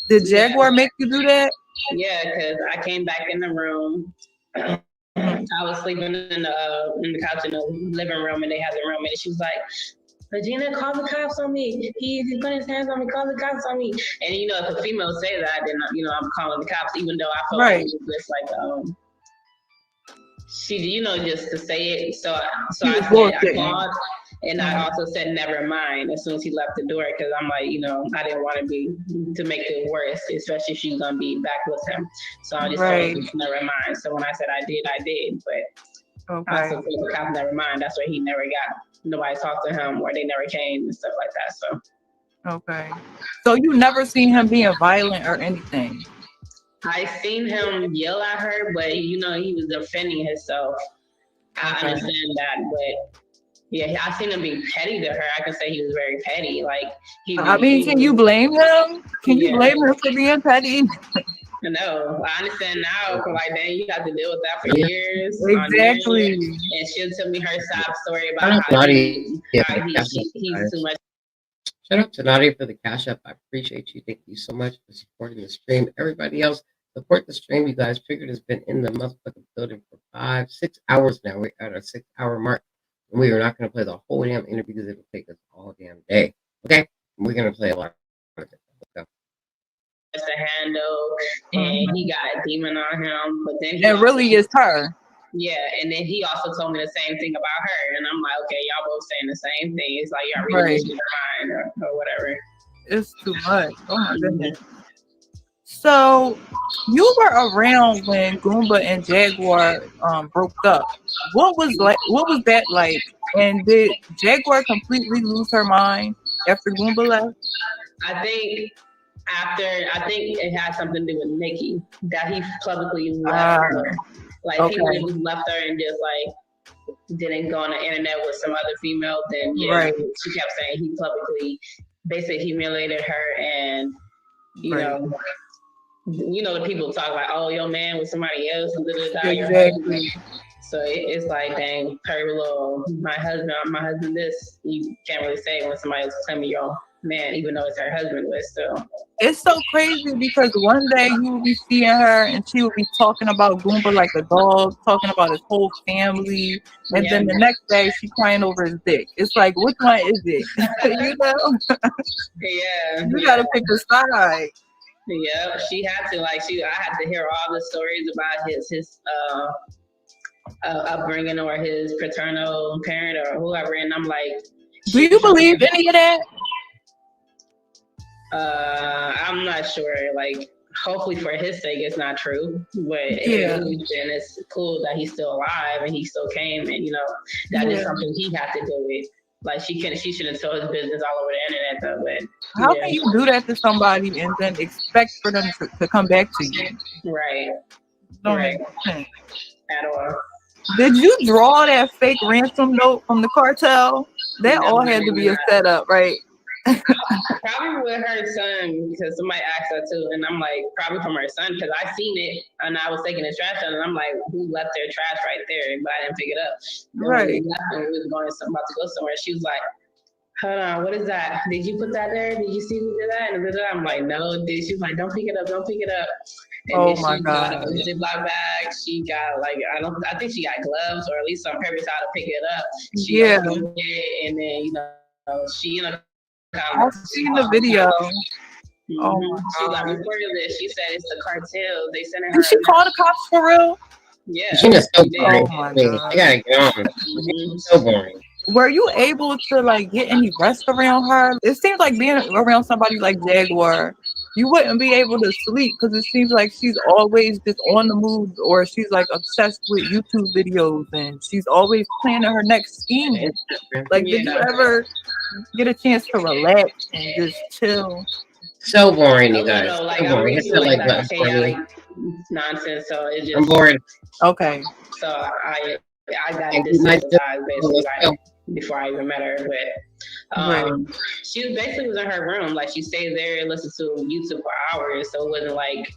Did Jaguar make you do that? Yeah, because I came back in the room. I was sleeping in the couch in the living room, and they had the room, and she was like, Regina, call the cops on me. He put his hands on me, call the cops on me. And you know, if a female say that, then I'm calling the cops, even though I felt like it was just like she, just to say it. So I called, and I also said never mind as soon as he left the door, because I'm like, I didn't want to make it worse, especially if she's gonna be back with him. So I just told him never mind. So when I said I did, but I also told the cops never mind. That's why he never got nobody talked to him, or they never came and stuff like that. So okay, so you never seen him being violent or anything? I seen him yell at her, but he was defending himself. I understand that, but yeah, I seen him be petty to her. I can say he was very petty. Like can you blame him? Can you blame him for being petty? No, I understand now. Like, then you have to deal with that for years. Exactly. And she'll tell me her sob story about how he's too much. Shout out to Nadia for the cash app. I appreciate you. Thank you so much for supporting the stream. Everybody else, support the stream. You guys, Triggered has been in the motherfucking building for 5-6 hours now. We're at our 6-hour mark. And we are not going to play the whole damn interview because it'll take us all damn day. Okay? And we're going to play a lot of it. To handle, and he got a demon on him, but then it really is her. Yeah, and then he also told me the same thing about her, and I'm like, okay, y'all both saying the same thing. It's like y'all really losing your mind or whatever. It's too much. Oh my goodness. So you were around when Goomba and Jaguar broke up. What was that like? And did Jaguar completely lose her mind after Goomba left? I think it had something to do with Nikki, that he publicly left her. Like, he would have left her and just like didn't go on the internet with some other female. Then she kept saying he publicly basically humiliated her, and you know the people talk like, oh, your man with somebody else, and exactly. So it's like, dang, her little my husband this, you can't really say when somebody's claiming your man, even though it's her husband, but still. It's so crazy because one day you will be seeing her and she will be talking about Goomba like a dog, talking about his whole family, and then the next day she's crying over his dick. It's like, which one is it? You gotta pick a side. Yeah, she had to. I had to hear all the stories about his upbringing or his paternal parent or whoever, and I'm like, do you believe any of that? I'm not sure. Like, hopefully for his sake it's not true, but Yeah. then it's cool that he's still alive and he still came, and you know that is something he had to do with. Like she shouldn't tell his business all over the internet though. But How can you do that to somebody and then expect for them to come back to you? Right. Don't Right. make sense At all. Did you draw that fake ransom note from the cartel? That all had to be a setup, right? Probably with her son, because somebody asked her too, and I'm like, probably from her son, because I seen it and I was taking the trash out, and I'm like, who left their trash right there? But I didn't pick it up. And Right. when we left and we was going about to go somewhere, she was like, hold on, what is that? Did you put that there? Did you see who did that? And I'm like, no. She was like, don't pick it up, don't pick it up. And Oh then my she God. got a Ziploc bag. She got like I think she got gloves, or at least on purpose how to pick it up. She Yeah. opened it, and then she I've seen the video. Oh my She like God. reported this. She said it's the cartel. They sending her. Did she call the cops for real? Yeah. Gina's so she did. boring. Oh my I God. gotta get on. She's so boring. Were you able to like get any rest around her? It seems like being around somebody like Jaguar, you wouldn't be able to sleep because it seems like she's always just on the move, or she's like obsessed with YouTube videos and she's always planning her next scheme. Like, did you ever get a chance to relax and just chill? So boring, you A guys. little, like So I'm boring. used Hit to the like like that button for me. chaotic nonsense, so it just I'm bored. Okay. So I got Thank you, my desensitized basically Let's go. like before I even met her, but she basically was in her room, like she stayed there and listened to YouTube for hours, so it wasn't like.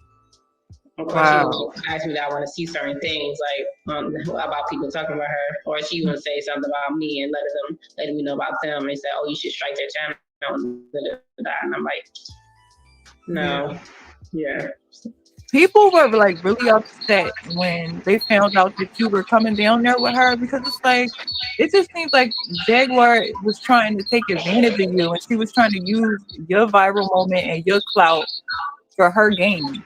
Of course, she would ask me that I want to see certain things, like about people talking about her, or she would say something about me and letting me know about them, and say, "Oh, you should strike their channel." And I'm like, no, yeah. People were like really upset when they found out that you were coming down there with her, because it's like, it just seems like Jaguar was trying to take advantage of you, and she was trying to use your viral moment and your clout for her gain.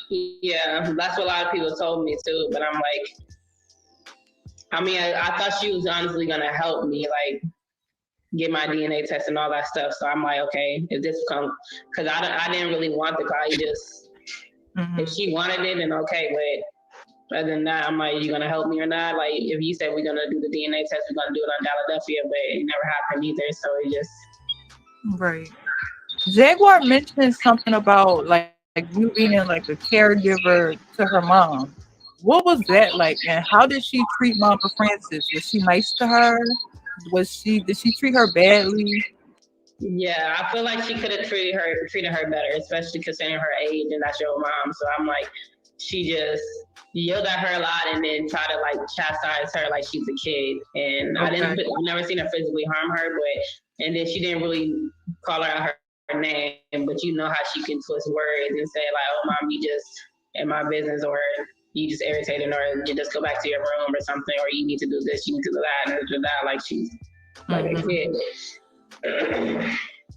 Yeah, that's what a lot of people told me too. But I'm like, I mean, I thought she was honestly gonna help me, like get my DNA test and all that stuff. So I'm like, okay, if this comes, because I didn't really want the guy. Just if she wanted it, then okay. But other than that, I'm like, you gonna help me or not? Like, if you said we're gonna do the DNA test, we're gonna do it on Philadelphia, but it never happened either. So it just Right. Jaguar mentioned something about like you being like a caregiver to her mom. What was that like, and how did she treat Mama Francis? Was she nice to her? Did she treat her badly? Yeah, I feel like she could have treated her better, especially considering her age, and that's your mom. So I'm like, she just yelled at her a lot and then try to like chastise her like she's a kid. And I never seen her physically harm her, but and then she didn't really call her out her name, but you know how she can twist words and say like, "Oh, mom, you just in my business," or "You just irritated," or "You just go back to your room," or something, or "You need to do this, you need to do that," and do that. Like she's like a kid.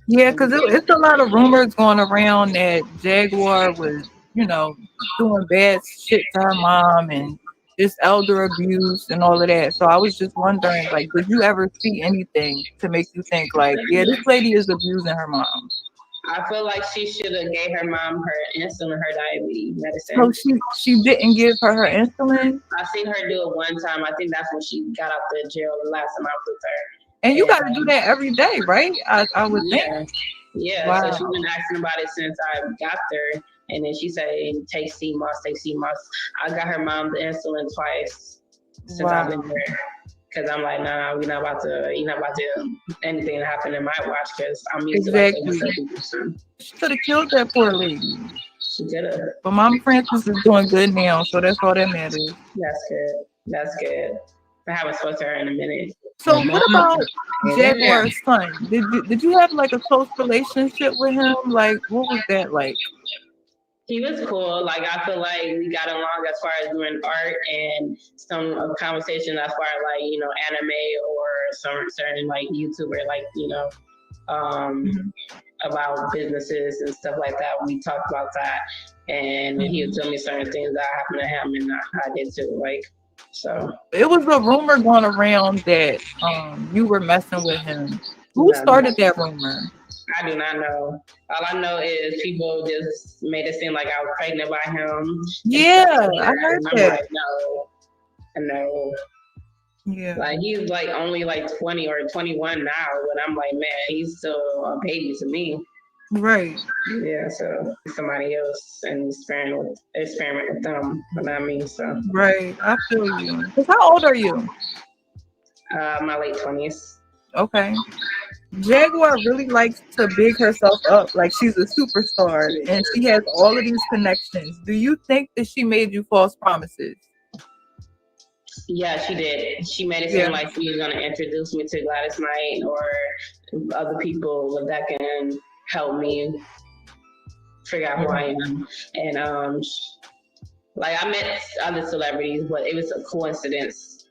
Yeah, because it's a lot of rumors going around that Jaguar was, doing bad shit to her mom and just elder abuse and all of that. So I was just wondering, like, did you ever see anything to make you think, like, yeah, this lady is abusing her mom? I feel like she should have gave her mom her insulin, her diabetes medicine. So she didn't give her insulin? I seen her do it one time. I think that's when she got out the jail the last time I was with her. And you got to do that every day, right? I would think. Yeah, Wow. So she's been asking about it since I got there. And then she said, take CMOS, take CMOS. I got her mom the insulin twice since I've been there. Because I'm like, nah, you're not about to anything to happen in my watch, because I'm used Exactly. to She could have killed that poor lady. She could have. But Mama Francis is doing good now, so that's all that matters. That's good. I haven't spoken to her in a minute. So what about Jaguar's son? Did you have like a close relationship with him? Like, what was that like? He was cool. Like, I feel like we got along as far as doing art and some conversation as far as like, anime or some certain like YouTuber, like, about businesses and stuff like that. We talked about that, and he would tell me certain things that happened to him, and I did too. Like, so it was a rumor going around that you were messing with him. Who started that rumor? I do not know. All I know is people just made it seem like I was pregnant by him. Yeah, I heard and I'm that. like, no. Yeah. Like he's like only like 20 or 21 now, but I'm like, man, he's still a baby to me. Right. Yeah, so somebody else and experiment with them, but not me. So Right. I feel you. 'Cause how old are you? My late 20s. Okay. Jaguar really likes to big herself up like she's a superstar and she has all of these connections. Do you think that she made you false promises? Yeah, she did. She made it seem like she was gonna introduce me to Gladys Knight or other people that can help me figure out who I am. And like I met other celebrities, but it was a coincidence.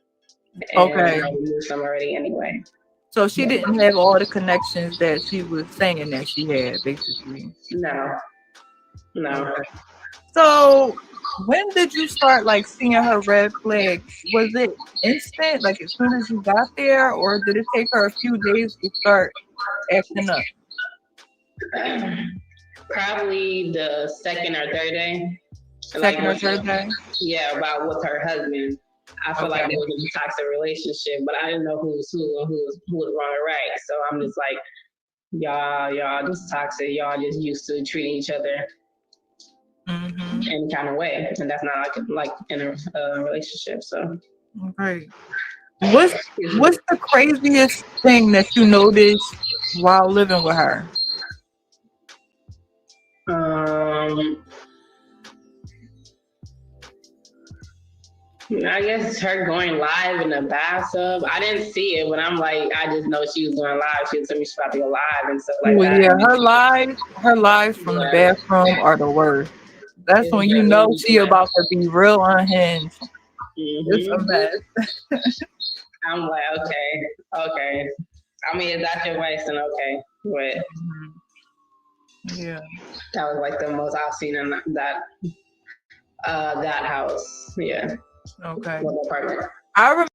And Okay. I knew some already anyway. So she didn't have all the connections that she was saying that she had, basically. No. Okay. So when did you start like seeing her red flags? Was it instant, like as soon as you got there, or did it take her a few days to start acting up? Probably the second or third day. Second or third day? Yeah, about with her husband. I feel like they was in a toxic relationship, but I didn't know who was who and who was wrong or right. So I'm just like, y'all just toxic. Y'all just used to treating each other any kind of way, and that's not like in a relationship. So Right. What's the craziest thing that you noticed while living with her? I guess her going live in the bathtub. I didn't see it, but I'm like, I just know she was going live. She told me she's about to go live and stuff like that. Yeah, her lives from the bathroom are the worst. That's when you know she about to be real unhinged. It's a mess. I'm like, okay. I mean, if that's your wife, then okay. But yeah, that was like the most I've seen in that house. Yeah. Okay. Apartment. I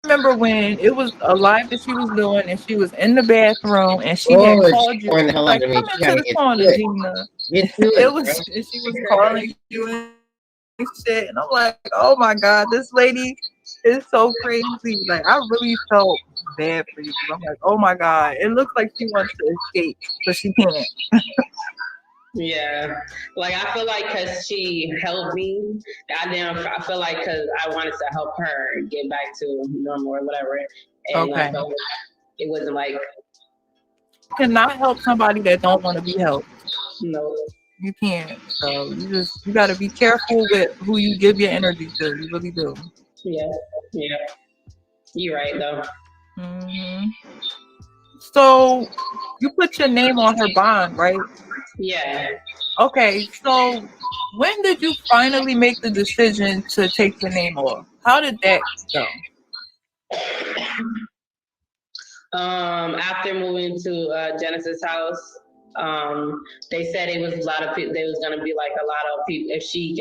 remember when it was a live that she was doing and she was in the bathroom and she had called you like, come into the corner, Gina. It was, and she was calling you and shit. And I'm like, oh my God, this lady is so crazy. Like, I really felt bad for you. I'm like, oh my God, it looks like she wants to escape, but she can't. Yeah, like I feel like because she helped me, I feel like because I wanted to help her get back to normal or whatever, and I felt like it wasn't like you cannot help somebody that don't want to be helped. No, you can't. So you got to be careful with who you give your energy to. You really do. Yeah, you're right though. So you put your name on her bond, right? Yeah. Okay, so when did you finally make the decision to take your name off? How did that go? After moving to Genesis house, they said it was a lot of people. There was gonna be like a lot of people if she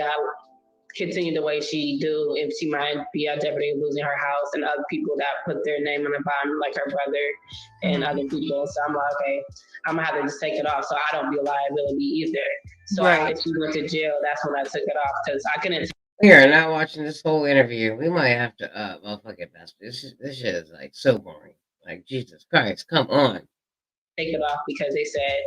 continued the way she do, if she might be at jeopardy of losing her house, and other people that put their name on the bond, like her brother and other people. So I'm like, okay, I'm gonna have to just take it off so I don't be a liability either. So after she went to jail, that's when I took it off because I couldn't. We are not watching this whole interview. We might have to motherfucking best. This shit is like so boring. Like Jesus Christ, come on. Take it off because they said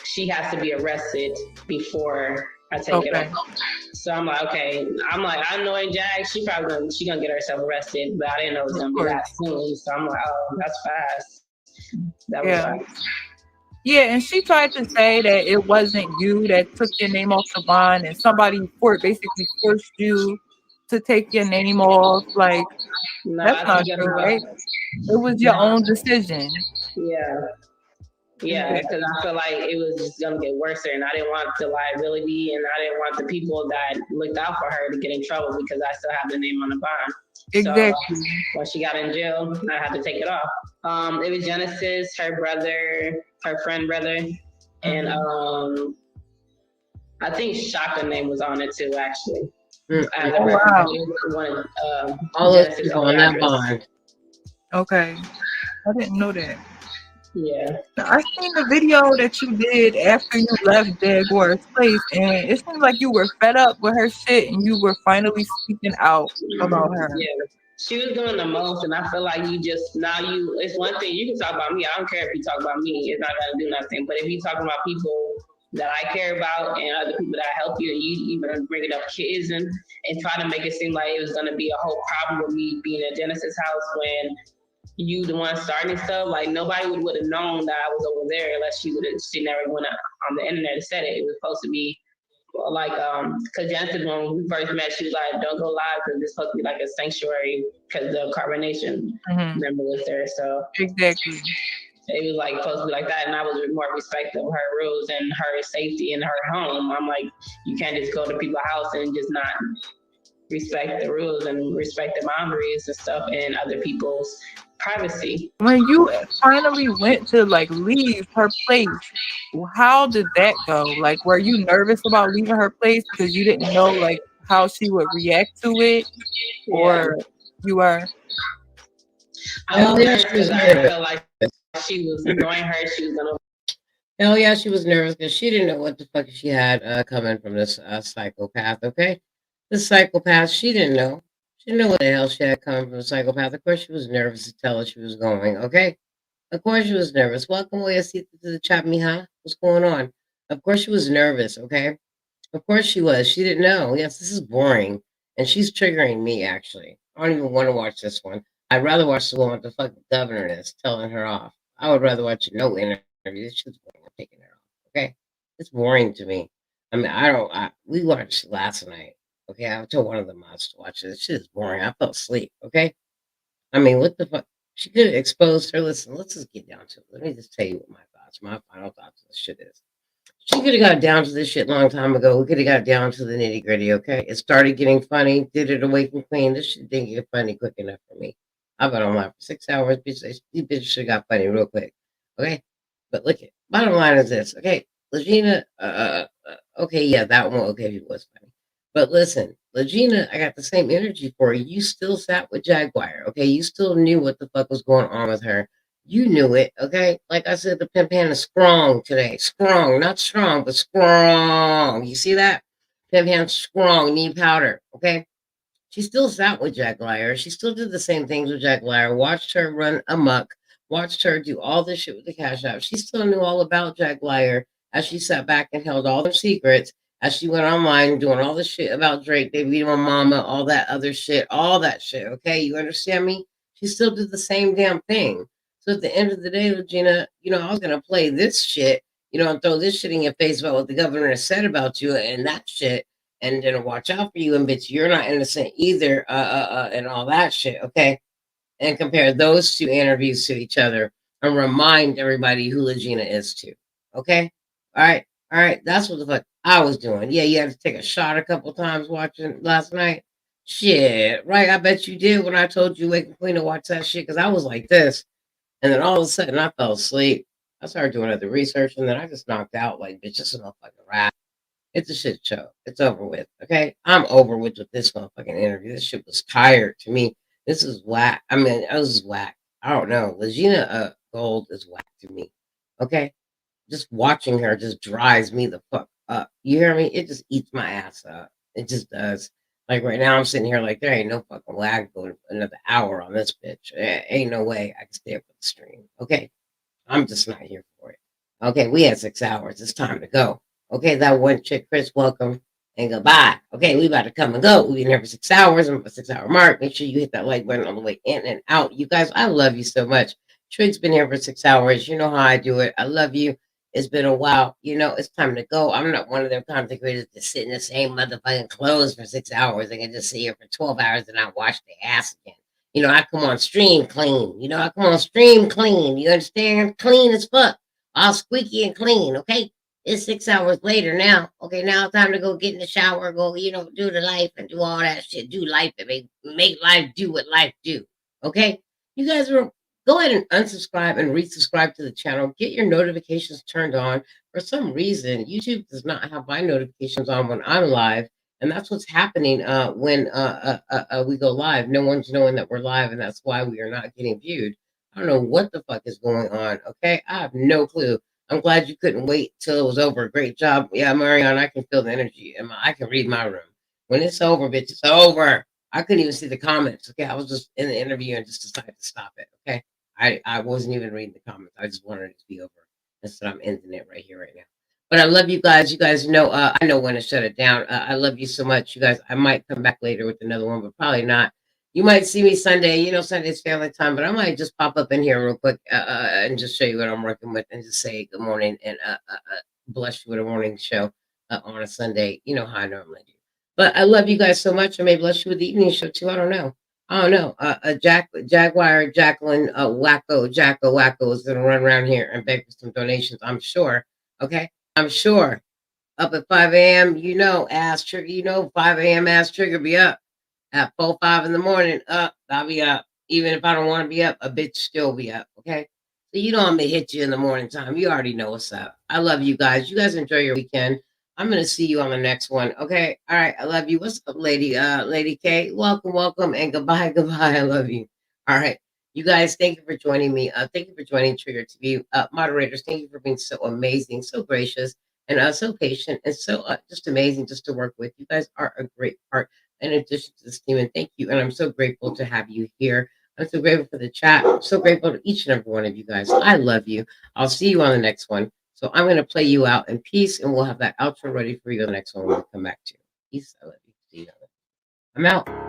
she has to be arrested before I take it off. So I'm like, okay. I know in Jag, she gonna get herself arrested, but I didn't know it was gonna be that soon. So I'm like, oh, that's fast. That was fast. Yeah, and she tried to say that it wasn't you that took your name off the bond, and somebody basically forced you to take your name off. Like, that's not true, right? It was your own decision. Yeah, because I feel like it was just gonna get worse, and I didn't want the liability, and I didn't want the people that looked out for her to get in trouble because I still have the name on the bond. Exactly. So when she got in jail, I had to take it off. It was Genesis, her brother, her friend brother, and I think Shaka's name was on it too, actually. Oh, wow. All those people on that bond. Okay, I didn't know that. Yeah. I seen the video that you did after you left Jaguar's place, and it seemed like you were fed up with her shit, and you were finally speaking out about her. Yeah. She was doing the most, and I feel like you just now you. It's one thing you can talk about me. I don't care if you talk about me. It's not gonna do nothing. But if you talking about people that I care about and other people that help you, and you even bringing up kids and trying to make it seem like it was gonna be a whole problem with me being at Genesis' house when you the one starting stuff. Like nobody would have known that I was over there unless she never went on the internet and said it. It was supposed to be like because Genesis when we first met, she was like, "Don't go live because it's supposed to be like a sanctuary because the carbonation member was there." So exactly, it was like supposed to be like that, and I was more respectful of her rules and her safety in her home. I'm like, you can't just go to people's house and just not respect the rules and respect the boundaries and stuff and other people's privacy. When you finally went to like leave her place, how did that go? Like, were you nervous about leaving her place because you didn't know like how she would react to it, or you were? I was nervous because I felt like she was annoying her. She was gonna. Hell yeah, she was nervous because she didn't know what the fuck she had coming from this psychopath. Okay, the psychopath. She didn't know. She didn't know what the hell she had coming from the psychopath. Of course, she was nervous to tell her she was going. Okay, of course she was nervous. Welcome, Oyasita, to the chat, mija. What's going on? Of course she was nervous. Okay, of course she was. She didn't know. Yes, this is boring, and she's triggering me. Actually, I don't even want to watch this one. I'd rather watch the one with the fucking governess telling her off. I would rather watch no interview. This shit's boring. I'm taking her off. Okay, it's boring to me. I mean, I don't. We watched last night. Okay, I told one of the mods to watch it. This shit is boring. I fell asleep. Okay, I mean, what the fuck? She could have exposed her. Listen, let's just get down to it. Let me just tell you what my final thoughts on this shit is. She could have got down to this shit a long time ago. We could have got down to the nitty gritty, okay? It started getting funny. Did it awake and clean? This shit didn't get funny quick enough for me. I've been online for 6 hours. These bitches should have got funny real quick, okay? But look at bottom line is this, okay? Legina, okay, yeah, that one, okay, it was funny. But listen, Legina, I got the same energy for you. You still sat with Jaguar, okay? You still knew what the fuck was going on with her. You knew it, okay? Like I said, the pimp hand is strong today. Strong, not strong, but strong. You see that? Pimp hand strong, need powder, okay? She still sat with Jack Liar. She still did the same things with Jack Liar. Watched her run amok. Watched her do all this shit with the cash app. She still knew all about Jack Liar as she sat back and held all their secrets. As she went online doing all this shit about Drake, Davey, my mama, all that other shit, all that shit. Okay, you understand me? She still did the same damn thing. So at the end of the day, Regina, I was gonna play this shit, and throw this shit in your face about what the governor said about you and that shit and then watch out for you and bitch, you're not innocent either, and all that shit, okay? And compare those two interviews to each other and remind everybody who Legina is too, okay? All right, that's what the fuck I was doing. Yeah, you had to take a shot a couple times watching last night. Shit, right? I bet you did when I told you Wake and Queen to watch that shit because I was like this, and then all of a sudden I fell asleep. I started doing other research, and then I just knocked out like bitch, just a motherfucking rat. It's a shit show. It's over with. Okay. I'm over with this motherfucking interview. This shit was tired to me. This is whack. I mean, this is whack. I don't know. Legina Gold is whack to me. Okay. Just watching her just drives me the fuck up. You hear me? It just eats my ass up. It just does. Like right now, I'm sitting here like there ain't no fucking way I can go another hour on this bitch. Ain't no way I can stay up with the stream. Okay. I'm just not here for it. Okay, we had 6 hours. It's time to go. Okay, that one chick, Chris, welcome and goodbye. Okay, we about to come and go. We've been here for 6 hours. I'm at the 6 hour mark. Make sure you hit that like button on the way in and out. You guys, I love you so much. Trig's been here for 6 hours. You know how I do it. I love you. It's been a while. It's time to go. I'm not one of them content creators to sit in the same motherfucking clothes for 6 hours. I can just sit here for 12 hours and not wash their ass again. I come on stream clean. I come on stream clean. You understand? Clean as fuck. All squeaky and clean, okay? It's 6 hours later now. Okay, now it's time to go get in the shower, go, do the life and do all that shit. Do life and make life do what life do. Okay? You guys go ahead and unsubscribe and resubscribe to the channel. Get your notifications turned on. For some reason, YouTube does not have my notifications on when I'm live. And that's what's happening when we go live. No one's knowing that we're live, and that's why we are not getting viewed. I don't know what the fuck is going on. Okay, I have no clue. I'm glad you couldn't wait till it was over. Great job. Yeah, Marianne, I can feel the energy. I can read my room. When it's over, bitch, it's over. I couldn't even see the comments. Okay, I was just in the interview and just decided to stop it. Okay, I wasn't even reading the comments. I just wanted it to be over. That's what I'm ending it right here, right now. But I love you guys. You guys know, I know when to shut it down. I love you so much. You guys, I might come back later with another one, but probably not. You might see me Sunday. You know, Sunday's family time, but I might just pop up in here real quick and just show you what I'm working with and just say good morning and bless you with a morning show on a Sunday. You know how I normally do. But I love you guys so much. I may bless you with the evening show too. I don't know. I don't know. Jaguar, Jacqueline, Jacko Wacko is going to run around here and beg for some donations, I'm sure. Okay. I'm sure. Up at 5 a.m., you know, ass trigger, 5 a.m. ass trigger be up. At 4, 5 in the morning, up, I'll be up. Even if I don't want to be up, a bitch still be up, okay? So you know I'm gonna hit you in the morning time. You already know what's up. I love you guys. You guys enjoy your weekend. I'm gonna see you on the next one. Okay. All right. I love you. What's up, Lady K? Welcome, welcome, and goodbye, goodbye. I love you. All right. You guys, thank you for joining me. Thank you for joining Trigger TV. Moderators, thank you for being so amazing, so gracious, and so patient, and so just amazing just to work with. You guys are a great part in addition to this team. And thank you. And I'm so grateful to have you here. I'm so grateful for the chat. I'm so grateful to each and every one of you guys. I love you. I'll see you on the next one. So I'm going to play you out in peace, and we'll have that outro ready for you on the next one when we come back to. Peace. I love you. See you. I'm out.